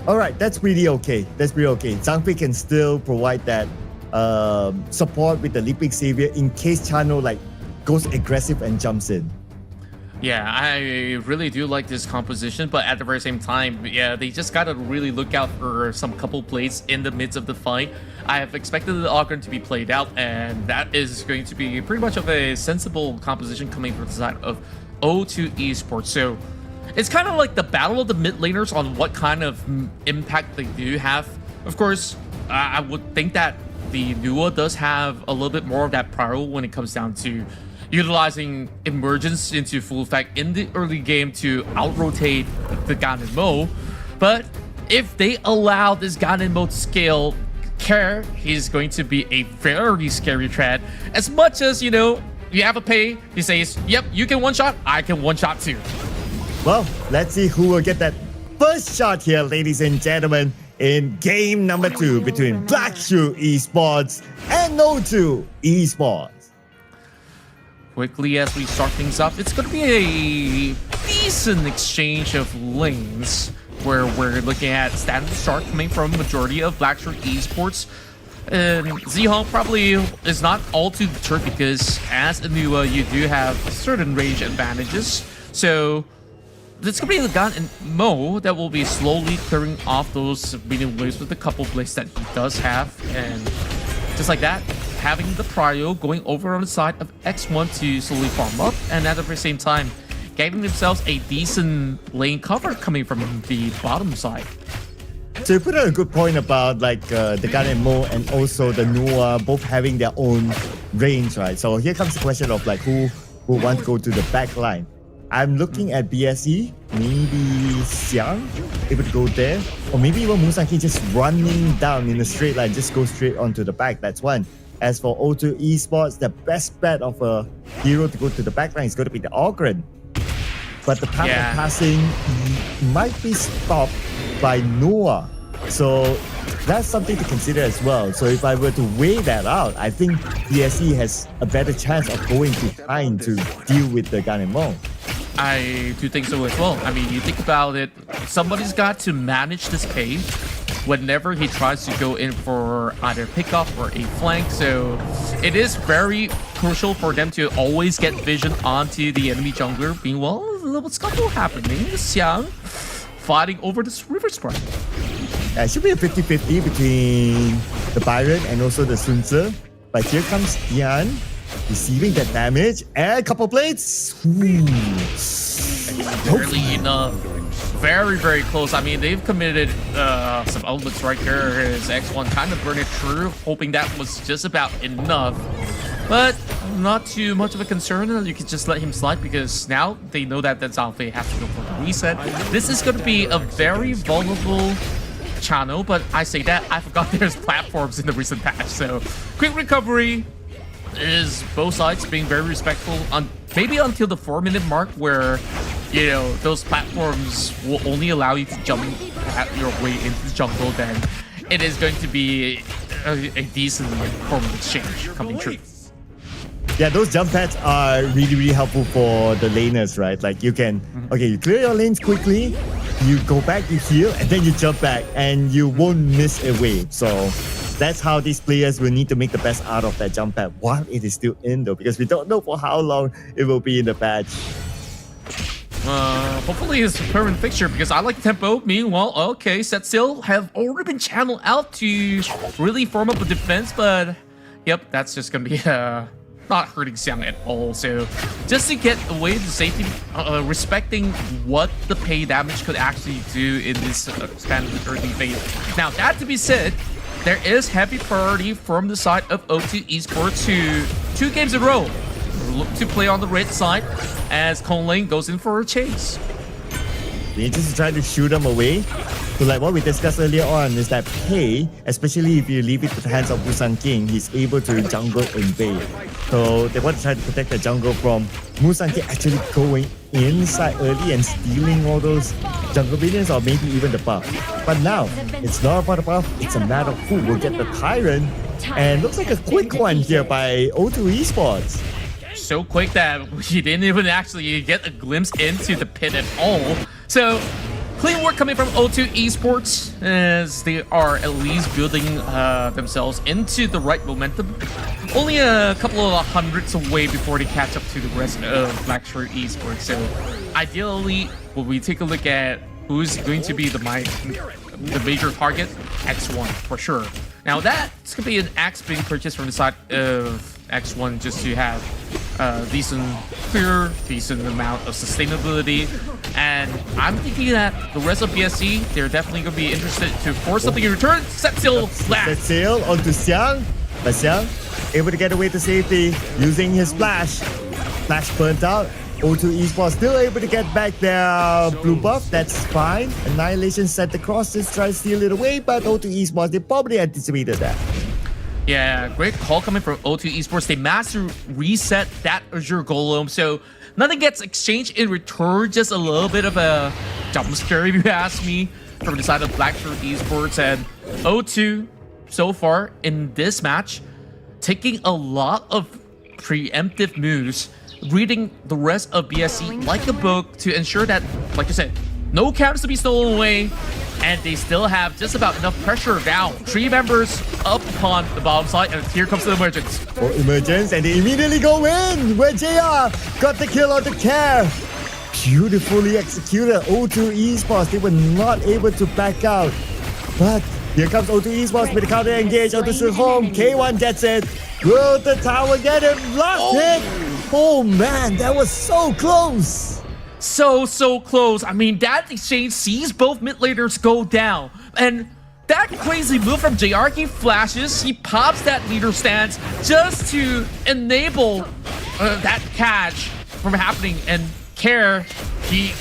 Alright, that's pretty okay. Zhang Fei can still provide that support with the Leaping Savior in case Chano like goes aggressive and jumps in. Yeah, I really do like this composition, but at the very same time, yeah, they just gotta really look out for some couple plays in the midst of the fight. I have expected the Ogren to be played out, and that is going to be pretty much of a sensible composition coming from the side of O2 Esports. So it's kind of like the battle of the mid laners on what kind of impact they do have. Of course, I would think that the Nua does have a little bit more of that prior when it comes down to utilizing Emergence into full effect in the early game to out-rotate the Ganon Mo. But if they allow this Ganon Mo to scale, Care, he's going to be a very scary threat. As much as, you know, you have a pay, he says, yep, you can one-shot, I can one-shot too. Well, let's see who will get that first shot here, ladies and gentlemen, in game number 2 between Black Shoe Esports and O2 Esports. Quickly as we start things off, it's going to be a decent exchange of lanes where we're looking at standard start coming from majority of Black Shirt Esports. Zihong probably is not all too deterred because as Anua, you do have certain range advantages. So it's going to be the Gan and Mo that will be slowly clearing off those medium waves with a couple plays that he does have. And just like that, having the prio going over on the side of X1 to slowly farm up, and at the same time, getting themselves a decent lane cover coming from the bottom side. So you put out a good point about like the Gan and Mo and also the Noah both having their own range, right? So here comes the question of like who will want to go to the back line. I'm looking at BSE, maybe Xiang able to go there, or maybe even Musaki just running down in a straight line, just go straight onto the back. That's one. As for O2 Esports, the best bet of a hero to go to the backline is going to be the Ogren. But the path of passing might be stopped by Noah. So that's something to consider as well. So if I were to weigh that out, I think BSE has a better chance of going behind to deal with the Gan and Mo. I do think so as well. I mean, you think about it, somebody's got to manage this pay whenever he tries to go in for either pickoff or a flank. So it is very crucial for them to always get vision onto the enemy jungler. Meanwhile, a little scuffle happening. Xiang fighting over this river sprite. Yeah, it should be a 50-50 between the Byron and also the Sun Tzu. But here comes Tian, receiving that damage, and a couple plates. Barely enough. Very, very close. I mean, they've committed some outlets right there. His X1 kind of burned it through, hoping that was just about enough. But not too much of a concern. You can just let him slide because now they know that Zhang Fei has to go for the reset. This is going to be a very vulnerable channel, but I say that, I forgot there's platforms in the recent patch. So quick recovery is both sides being very respectful on maybe until the 4-minute mark where, you know, those platforms will only allow you to jump at your way into the jungle. Then it is going to be a decent form of exchange coming true. Yeah, those jump pads are really, really helpful for the laners, right? Like you can, okay, you clear your lanes quickly, you go back, you heal, and then you jump back, and you won't miss a wave. So that's how these players will need to make the best out of that jump pad while it is still in though, because we don't know for how long it will be in the patch. Hopefully it's a permanent fixture because I like the tempo. Meanwhile, okay, Set Sail have already been channeled out to really form up a defense, but yep, that's just gonna be not not hurting Xiang at all. So just to get away the safety, respecting what the pay damage could actually do in this kind of early phase. Now, that to be said, there is heavy priority from the side of O2 Esports to 2 games in a row. Look to play on the red side as Kong Lane goes in for a chase. They just try to shoot them away. So like what we discussed earlier on is that Pei, especially if you leave it to the hands of Musang King, he's able to jungle invade. So they want to try to protect the jungle from Musang King actually going inside early and stealing all those jungle minions or maybe even the buff. But now, it's not about the buff, it's a matter of who will get the Tyrant. And looks like a quick one here by O2 Esports. So quick that he didn't even actually get a glimpse into the pit at all. So clean work coming from O2 Esports as they are at least building themselves into the right momentum. Only a couple of hundreds away before they catch up to the rest of Blackshore Esports. So ideally, when we take a look at who's going to be the major target, X1 for sure. Now that's going to be an axe being purchased from the side of X1 just to have decent amount of sustainability. And I'm thinking that the rest of BSC, they're definitely going to be interested to force something in return. Set sail last. Set sail onto Xiang. But Xiang able to get away to safety using his flash. Flash burnt out. O2 Esports still able to get back their blue buff. That's fine. Annihilation sent across this, try to steal it away, but O2 Esports, they probably anticipated that. Yeah, great call coming from O2 Esports. They managed to reset that Azure Golem, so nothing gets exchanged in return. Just a little bit of a jump scare, if you ask me, from the side of Blackshore Esports. And O2, so far in this match, taking a lot of preemptive moves, reading the rest of BSC like a book to ensure that, like you said, no counters to be stolen away, and they still have just about enough pressure down. 3 members up upon the bottom side, and here comes the emergence. For emergence, and they immediately go in, where JR got the kill on the care. Beautifully executed. O2 Esports, they were not able to back out. But here comes O2 Esports with the counter engage onto Suhong. K1 gets it. Will the tower get him? Last hit! Oh man, that was so close! So close. I mean, that exchange sees both mid laners go down. And that crazy move from JR, he flashes, he pops that leader stance just to enable that catch from happening. And Care, he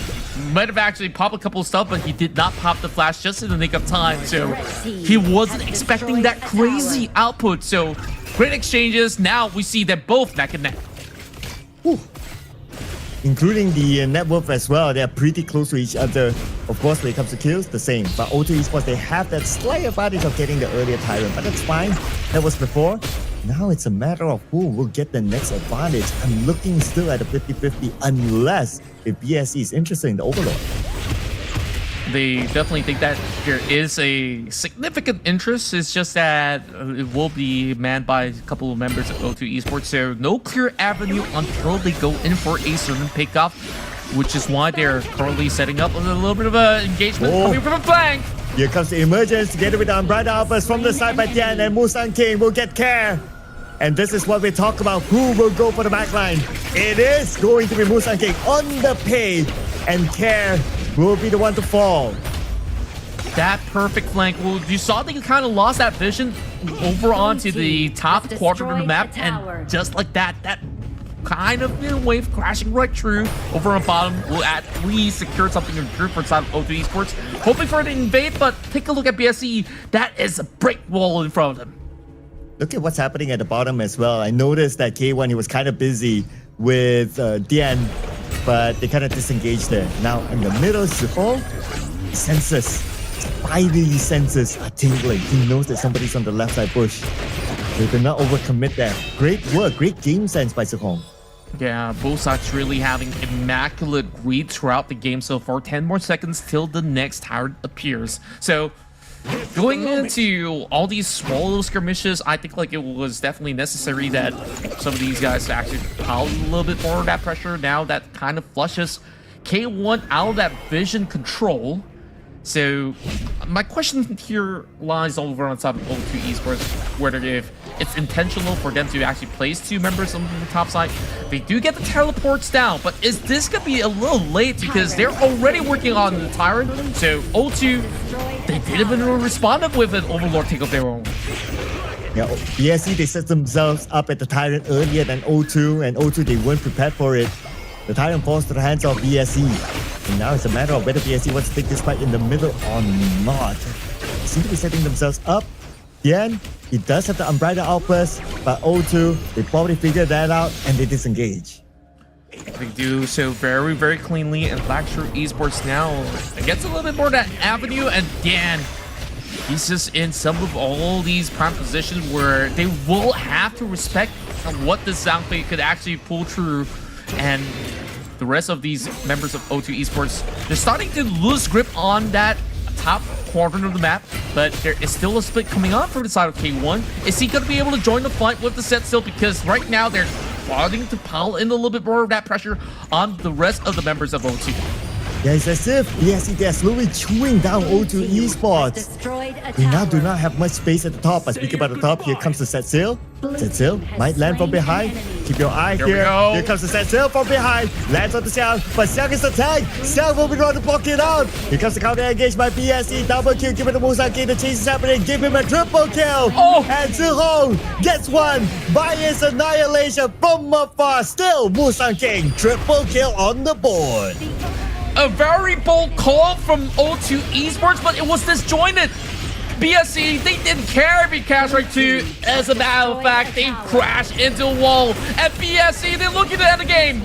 might have actually popped a couple of stuff, but he did not pop the flash just in the nick of time. So he wasn't expecting that crazy output. So great exchanges. Now we see them both neck and neck. Whew. Including the net worth as well, they are pretty close to each other. Of course, when it comes to kills, the same. But O2 Esports, they have that slight advantage of getting the earlier Tyrant, but that's fine. That was before. Now it's a matter of who will get the next advantage. I'm looking still at a 50-50 unless if BSC is interested in the Overlord. They definitely think that there is a significant interest. It's just that it will be manned by a couple of members of O2 Esports. So no clear avenue until they go in for a certain pickoff, which is why they're currently setting up a little bit of an engagement coming from a flank. Here comes the emergence together with the Umbrella Uppers from the side by Tian, and Musang King will get care. And this is what we talk about. Who will go for the backline? It is going to be Musang King on the pay, and Care will be the one to fall. That perfect flank. Well, you saw that you kind of lost that vision over onto the top quadrant of the map, and just like that, that kind of wave crashing right through over on bottom will at least secure something in return for the side of O2 Esports. Hoping for an invade, but take a look at BSC. That is a break wall in front of them. Look at what's happening at the bottom as well. I noticed that K1, he was kind of busy with Dian, but they kind of disengaged there. Now in the middle, Suhong, senses, spidey senses are tingling. He knows that somebody's on the left side bush. They did not overcommit there. Great work, great game sense by Suhong. Yeah, both sides really having immaculate read throughout the game so far. 10 more seconds till the next Tyrant appears. So going into all these small little skirmishes, I think like it was definitely necessary that some of these guys actually pile a little bit more of that pressure. Now that kind of flushes K1 out of that vision control. So my question here lies over on top of O2 Esports, whether if it's intentional for them to actually place 2 members on the top side. They do get the teleports down, but is this gonna be a little late because they're already working on the Tyrant? So O2, they didn't even respond with an Overlord take of their own. Yeah, BSC, they set themselves up at the Tyrant earlier than O2, and O2, they weren't prepared for it. The Tyrant falls to the hands of BSC. And now it's a matter of whether BSC wants to take this fight in the middle or not. They seem to be setting themselves up. Dian, he does have the Umbrella outburst, but O2, they probably figured that out and they disengage. They do so very, very cleanly, and Blackshirt Esports now gets a little bit more of that avenue, and Dan, he's just in some of all these prime positions where they will have to respect what the Zhangfei could actually pull through, and the rest of these members of O2 Esports, they're starting to lose grip on that top quadrant of the map, but there is still a split coming on from the side of K1. Is he going to be able to join the fight with the set still? Because right now they're starting to pile in a little bit more of that pressure on the rest of the members of O2. Yeah, it's as if BSC, they're slowly chewing down O2 Esports. We now do not have much space at the top, but speaking about the top, here comes the set sail. Set sail might land from behind. Keep your eye here. Here comes the set sail from behind. Lands on the Xiang, but Xiang is the tag. Xiang will be trying to block it out. Here comes the counter engage by BSC. Double kill, give it to Musang King. The chase is happening. Give him a triple kill. Oh! And Zihong gets one by his annihilation from afar. Still, Musang King, triple kill on the board. A very bold call from O2 Esports, but it was disjointed. BSC, they didn't care if he cast right 2. As a matter of fact, they crashed into a wall. And BSC, they're looking to end the game.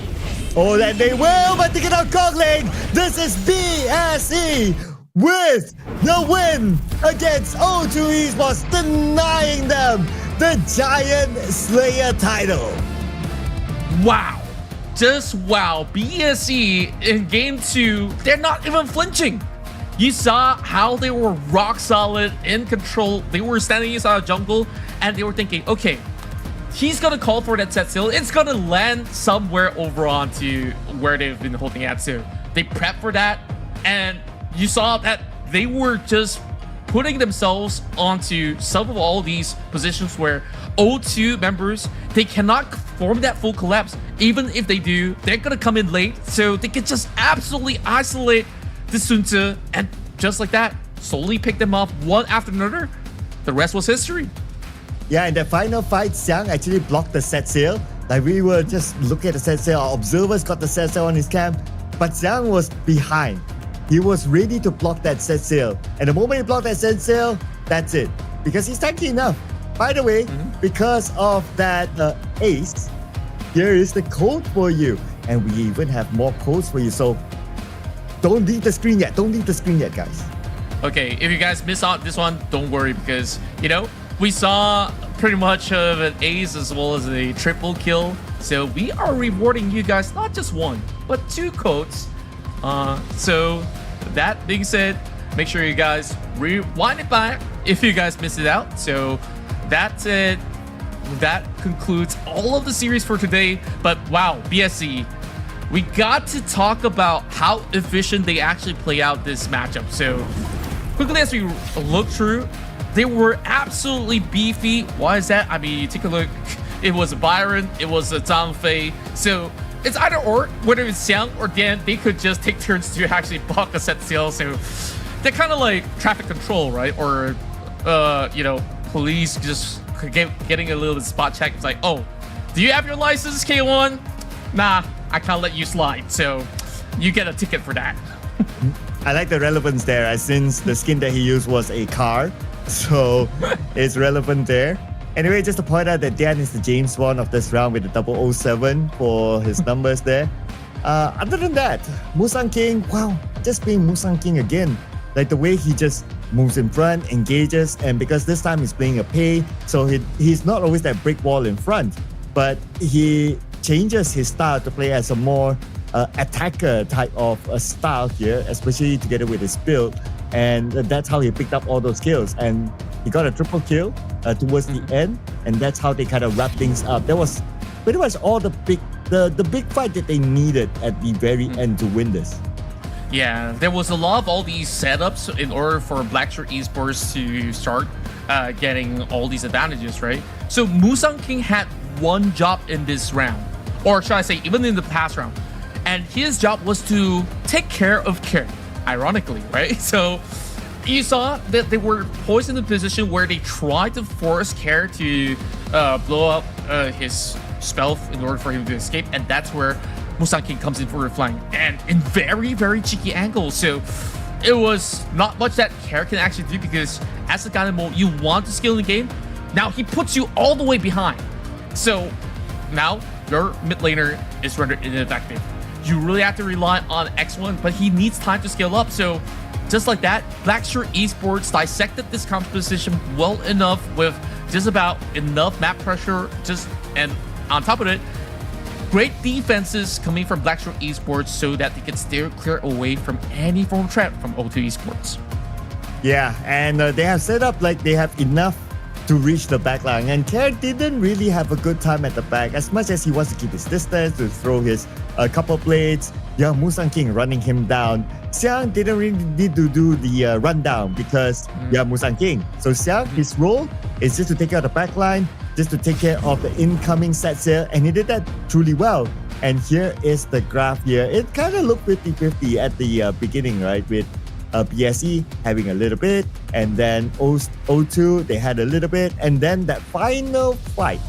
Oh, then they will, but they cannot goggling. This is BSC with the win against O2 Esports, denying them the Giant Slayer title. Wow. Just wow. BSC in game 2, they're not even flinching. You saw how they were rock solid, in control. They were standing inside a jungle, and they were thinking, okay, he's gonna call for that set still. It's gonna land somewhere over onto where they've been holding at. So they prepped for that, and you saw that they were just putting themselves onto some of all these positions where O2 members, they cannot form that full collapse. Even if they do, they're gonna come in late, so they can just absolutely isolate the Sun Tzu, and just like that, slowly pick them off one after another. The rest was history. Yeah, in the final fight, Xiang actually blocked the set sail. Like, we were just looking at the set sail, our observers got the set sail on his camp, but Xiang was behind. He was ready to block that set sail. And the moment he blocked that set sail, that's it. Because he's tanky enough. By the way, because of that ace, here is the code for you. And we even have more codes for you. So don't leave the screen yet. Don't leave the screen yet, guys. Okay, if you guys miss out this one, don't worry, because, you know, we saw pretty much of an ace as well as a triple kill. So we are rewarding you guys not just 1, but 2 codes. So that being said, make sure you guys rewind it back if you guys missed it out. So that's it. That concludes all of the series for today. But wow, BSC, we got to talk about how efficient they actually play out this matchup. So quickly as we look through, they were absolutely beefy. Why is that? I mean, you take a look. It was Byron, it was a Zhang Fei. So it's either or, whether it's Xiang or Dan, they could just take turns to actually block a set sail. So they're kind of like traffic control, right? Or, you know, police just getting a little spot check. It's like, oh, do you have your license, K1? Nah, I can't let you slide. So you get a ticket for that. I like the relevance there, since the skin that he used was a car. So it's relevant there. Anyway, just to point out that Dan is the James Bond of this round with the 007 for his numbers there. Other than that, Musang King, wow, just being Musang King again. Like the way he just moves in front, engages, and because this time he's playing a pay, so he's not always that brick wall in front, but he changes his style to play as a more attacker type of a style here, especially together with his build. And that's how he picked up all those kills. And he got a triple kill towards the end, and that's how they kind of wrap things up. That was pretty much all the big fight that they needed at the very end to win this. Yeah, there was a lot of all these setups in order for Blackshore Esports to start getting all these advantages, right? So Musang King had one job in this round, or should I say even in the past round, and his job was to take care of Care, ironically, right? So you saw that they were poised in a position where they tried to force Care to blow up his spell in order for him to escape, and that's where Musang King comes in for replying, and in very, very cheeky angles. So it was not much that Care can actually do, because as a guy in mode, you want to skill in the game. Now he puts you all the way behind. So now your mid laner is rendered ineffective. You really have to rely on X1, but he needs time to scale up. So just like that, Blackshore Esports dissected this composition well enough with just about enough map pressure, and on top of it, great defenses coming from Blackshore Esports so that they can steer clear away from any form of threat from O2 Esports. Yeah, and they have set up like they have enough to reach the back line, and Care didn't really have a good time at the back. As much as he wants to keep his distance, to throw his couple blades, Musang King running him down. Xiang didn't really need to do the rundown because Musang King. So Xiang, his role is just to take out the back line, just to take care of the incoming set sail, and he did that truly well. And here is the graph here. It kind of looked 50-50 at the beginning, right? With BSE having a little bit, and then O2, they had a little bit, and then that final fight,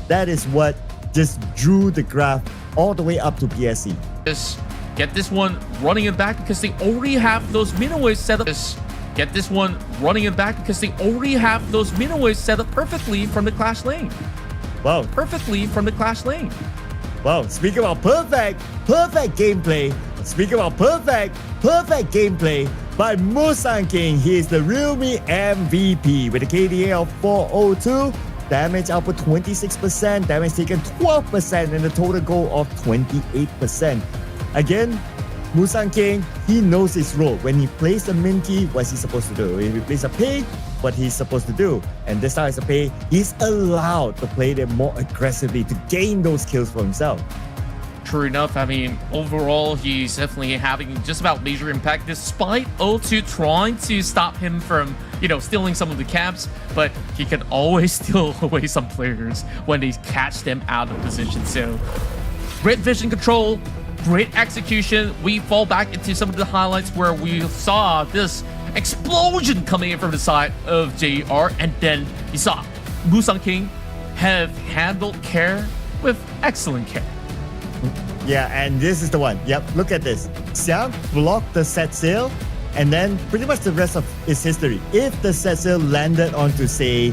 that is what just drew the graph all the way up to BSE. Just get this one running it back because they already have those miniways set up. Just get this one running it back because they already have those miniways set up perfectly from the Clash lane. Wow. Perfectly from the Clash lane. Wow, speaking about perfect gameplay. Speaking about perfect gameplay by Musang King. He is the Realme MVP with a KDA of 402, damage output 26%, damage taken 12%, and a total goal of 28%. Again, Musang King, he knows his role. When he plays a Minty, what's he supposed to do? If he plays a Pig, what he's supposed to do. And this time as a Pig, he's allowed to play them more aggressively to gain those kills for himself. True enough, I mean, overall, he's definitely having just about major impact, despite O2 trying to stop him from, stealing some of the camps, but he can always steal away some players when they catch them out of position. So, great vision control, great execution. We fall back into some of the highlights where we saw this explosion coming in from the side of JR, and then you saw Musang King have handled Care with excellent care. Yeah, and this is the one. Yep, look at this. Xiang blocked the set sail, and then pretty much the rest of his history. If the set sail landed onto, say,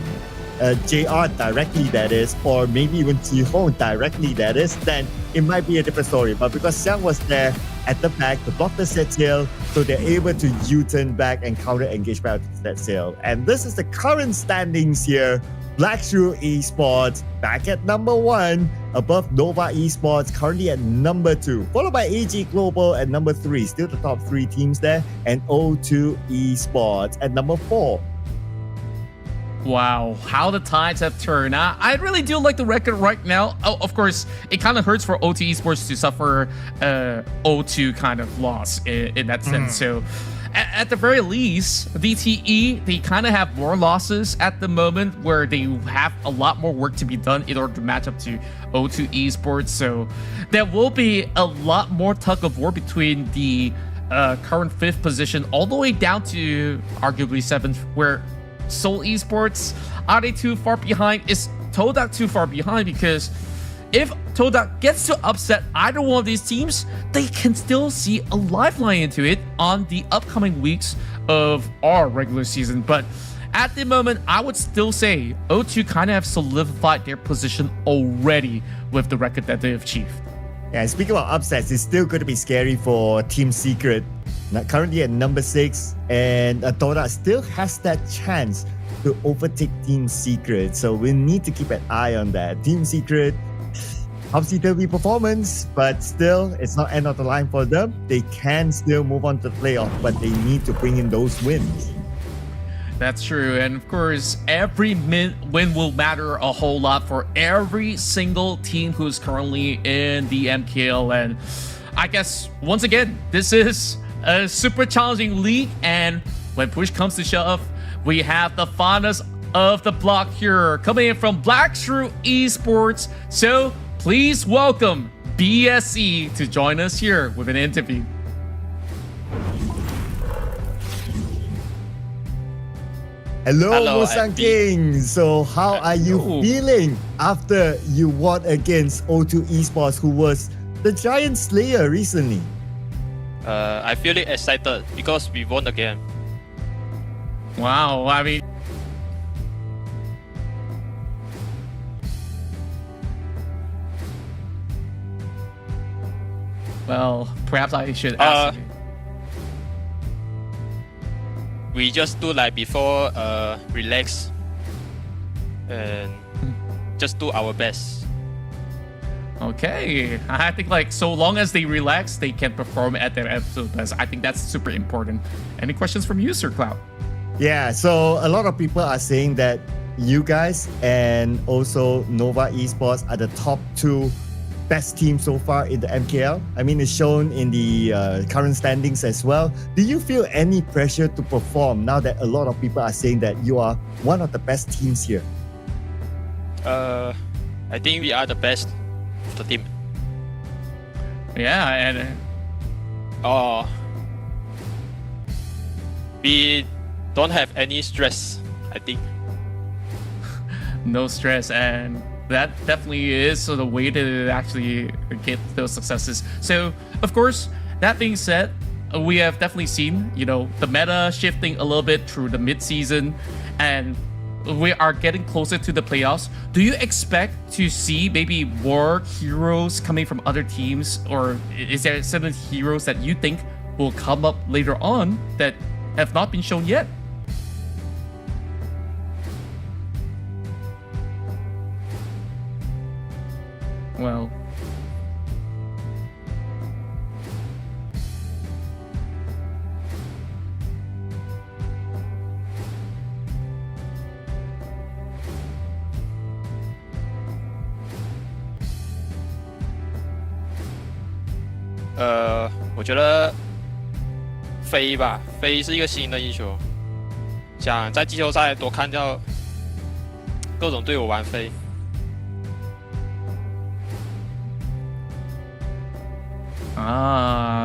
JR directly, that is, or maybe even Jihong directly, that is, then it might be a different story. But because Xiang was there at the back to block the set sail, so they're able to U-turn back and counter-engage back to the set sail. And this is the current standings here. Blackshore Esports back at number 1, above Nova Esports currently at number 2, followed by AG Global at number 3, still the top 3 teams there, and O2 Esports at number 4. Wow, how the tides have turned. I really do like the record right now. Oh, of course, it kind of hurts for O2 Esports to suffer O2 kind of loss in that sense. So at the very least, DTE, they kind of have more losses at the moment where they have a lot more work to be done in order to match up to O2 Esports. So there will be a lot more tug of war between the current 5th position all the way down to arguably 7th, where Seoul Esports, are they too far behind? Is Todak too far behind? Because if Todak gets to upset either one of these teams, they can still see a lifeline into it on the upcoming weeks of our regular season. But at the moment, I would still say O2 kind of have solidified their position already with the record that they have achieved. Yeah, speaking about upsets, it's still going to be scary for Team Secret. Currently at number 6, and Todak still has that chance to overtake Team Secret. So we need to keep an eye on that. Team Secret, topsy-turvy performance, but still, it's not end of the line for them. They can still move on to the playoff, but they need to bring in those wins. That's true, and of course, every win will matter a whole lot for every single team who's currently in the MKL. And I guess, once again, this is a super challenging league, and when push comes to shove, we have the finest of the block here coming in from Black Shrew Esports. So please welcome BSE to join us here with an interview. Hello, Musang King. So how are you feeling after you won against O2 Esports, who was the Giant Slayer recently? I feel excited because we won the game. Wow, I mean, well, perhaps I should ask you. We just do like before, relax and just do our best. Okay, I think like so long as they relax, they can perform at their absolute best. I think that's super important. Any questions from you, Sir Cloud? Yeah, so a lot of people are saying that you guys and also Nova Esports are the top 2 best teams so far in the MKL. I mean, it's shown in the current standings as well. Do you feel any pressure to perform now that a lot of people are saying that you are one of the best teams here? I think we are the best of the team. Yeah, and we don't have any stress, I think. No stress, and that definitely is the way to actually get those successes. So, of course, that being said, we have definitely seen, the meta shifting a little bit through the mid-season, and we are getting closer to the playoffs. Do you expect to see maybe more heroes coming from other teams, or is there certain heroes that you think will come up later on that have not been shown yet? Well,我觉得飞吧，飞是一个新的英雄，想在季后赛多看到各种队友玩飞。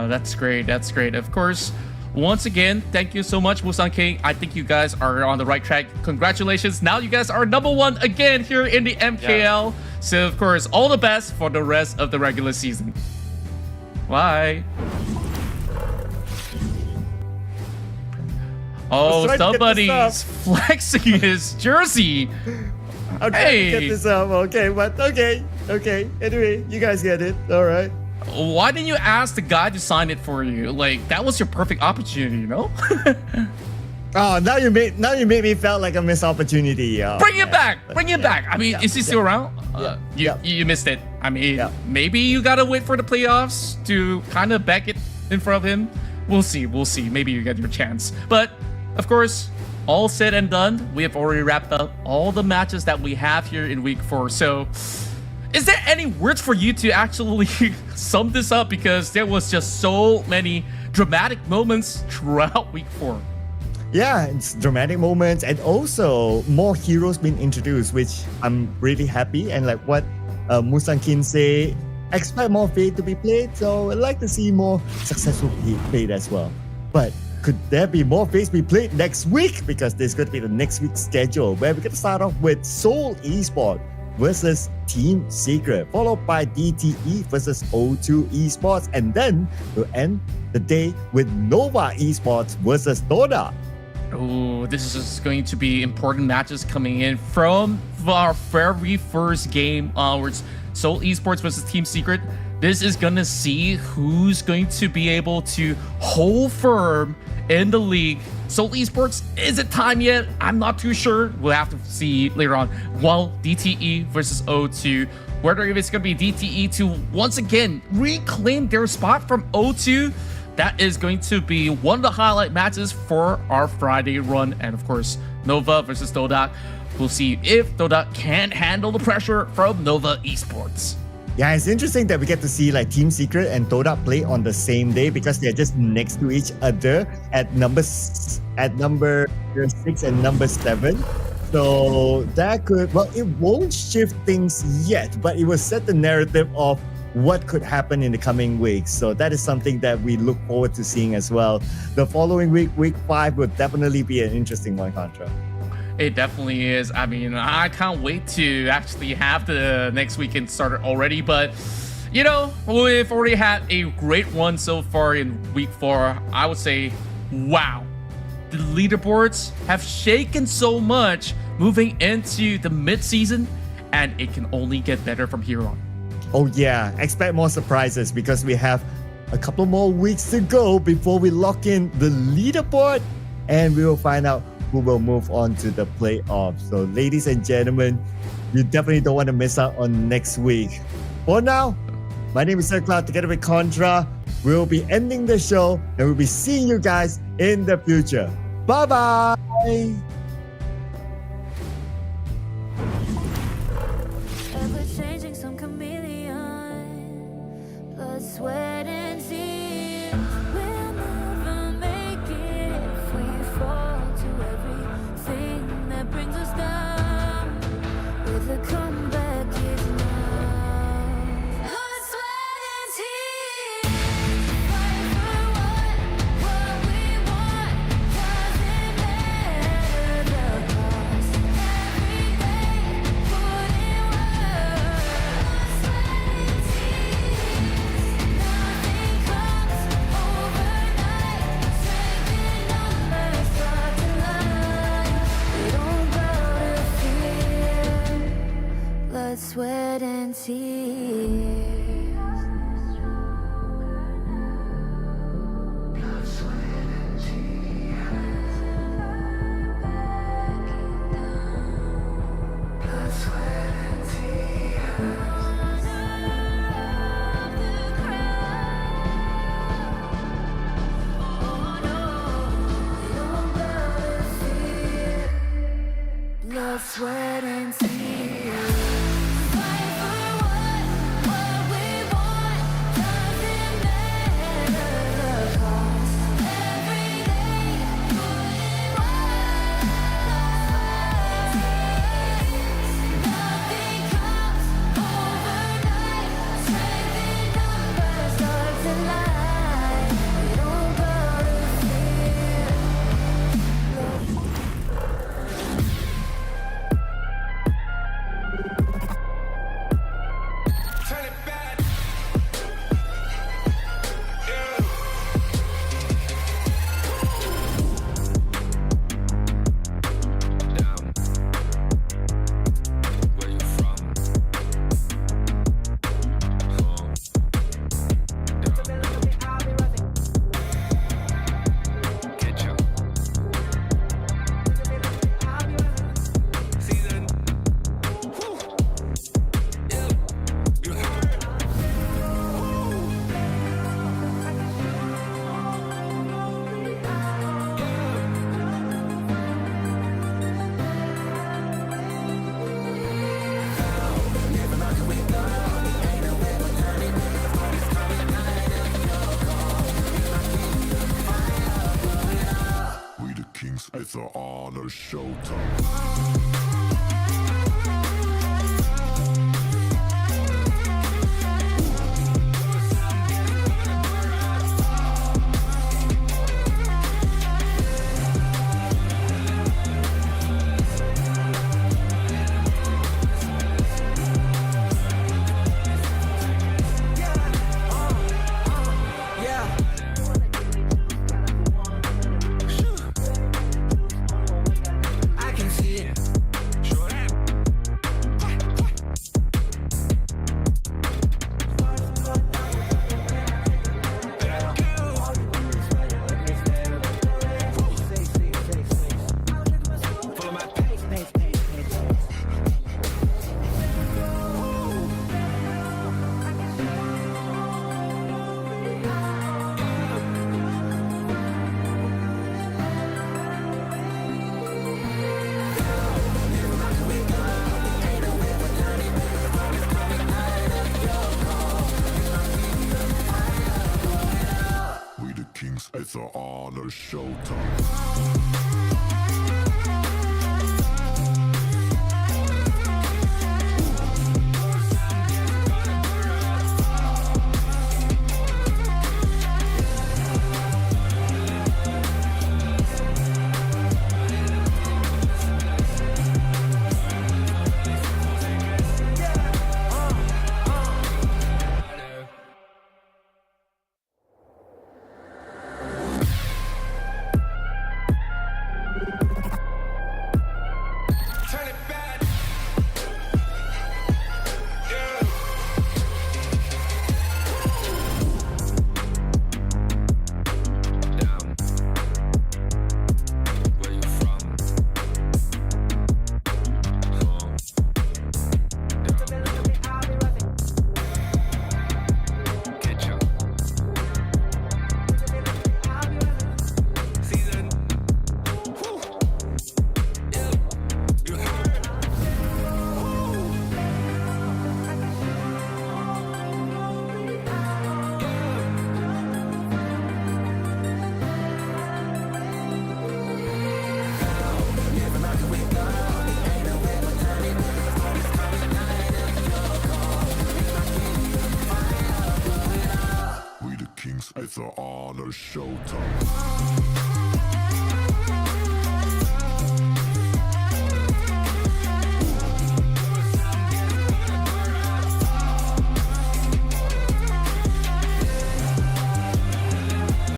That's great. That's great. Of course, once again, thank you so much, Musang King. I think you guys are on the right track. Congratulations. Now you guys are #1 again here in the MKL. Yeah. So, of course, all the best for the rest of the regular season. Bye. Oh, somebody's flexing his jersey. I'm trying to get this up. Okay, but okay. Anyway, you guys get it. All right. Why didn't you ask the guy to sign it for you? Like, that was your perfect opportunity, Oh, now you made me felt like a missed opportunity. Bring it back. I mean, is he still around? You missed it. I mean, maybe you gotta wait for the playoffs to kind of back it in front of him. We'll see. Maybe you get your chance. But of course, all said and done, we have already wrapped up all the matches that we have here in week 4. So, is there any words for you to actually sum this up? Because there was just so many dramatic moments throughout week 4. Yeah, it's dramatic moments and also more heroes being introduced, which I'm really happy. And like what Musang Kin say, expect more Fate to be played. So I'd like to see more successful Fate as well. But could there be more Fates be played next week? Because there's going to be the next week's schedule where we're going to start off with Seoul Esports versus Team Secret, followed by DTE versus O2 Esports, and then we'll end the day with Nova Esports versus Dota. Oh, this is going to be important matches coming in from our very first game onwards. Seoul Esports versus Team Secret. This is going to see who's going to be able to hold firm in the league. Seoul Esports, is it time yet? I'm not too sure. We'll have to see later on. While DTE versus O2, whether if it's going to be DTE to once again reclaim their spot from O2, that is going to be one of the highlight matches for our Friday run. And of course, Nova versus Dodak. We'll see if Dodak can handle the pressure from Nova Esports. Yeah, it's interesting that we get to see like Team Secret and Toda play on the same day because they're just next to each other at number 6 and number 7. So that could, well, it won't shift things yet, but it will set the narrative of what could happen in the coming weeks. So that is something that we look forward to seeing as well. The following week, week 5, will definitely be an interesting one, Contra. It definitely is. I mean, I can't wait to actually have the next weekend started already. But, you know, we've already had a great one so far in week 4. I would say, wow. The leaderboards have shaken so much moving into the mid-season, and it can only get better from here on. Oh yeah, expect more surprises because we have a couple more weeks to go before we lock in the leaderboard and we will find out who will move on to the playoffs. So ladies and gentlemen, you definitely don't want to miss out on next week. For now, my name is Sir Cloud together with Contra. We'll be ending the show and we'll be seeing you guys in the future. Bye-bye! Ever changing, some chameleon, blood, sweat, and tears. We'll never make it if we fall to everything that brings us down. With a comeback is now. Blood, sweat, and tears. Fight for what we want. Doesn't matter the cost. Every day, put in work. Blood, sweat, and tears. Nothing comes overnight. Strength in numbers start to line. We don't bow to fear. Blood, sweat, and tears. Blood, sweat, and tears. Fight for what we want. Doesn't matter the cost. Every day, put in work. Nothing comes overnight. Strength in numbers start to lie. We don't bow to fear. Turn it back. We the kings, it's an honor showtime. Yeah. I can see it. showtime. It's an honor showtime.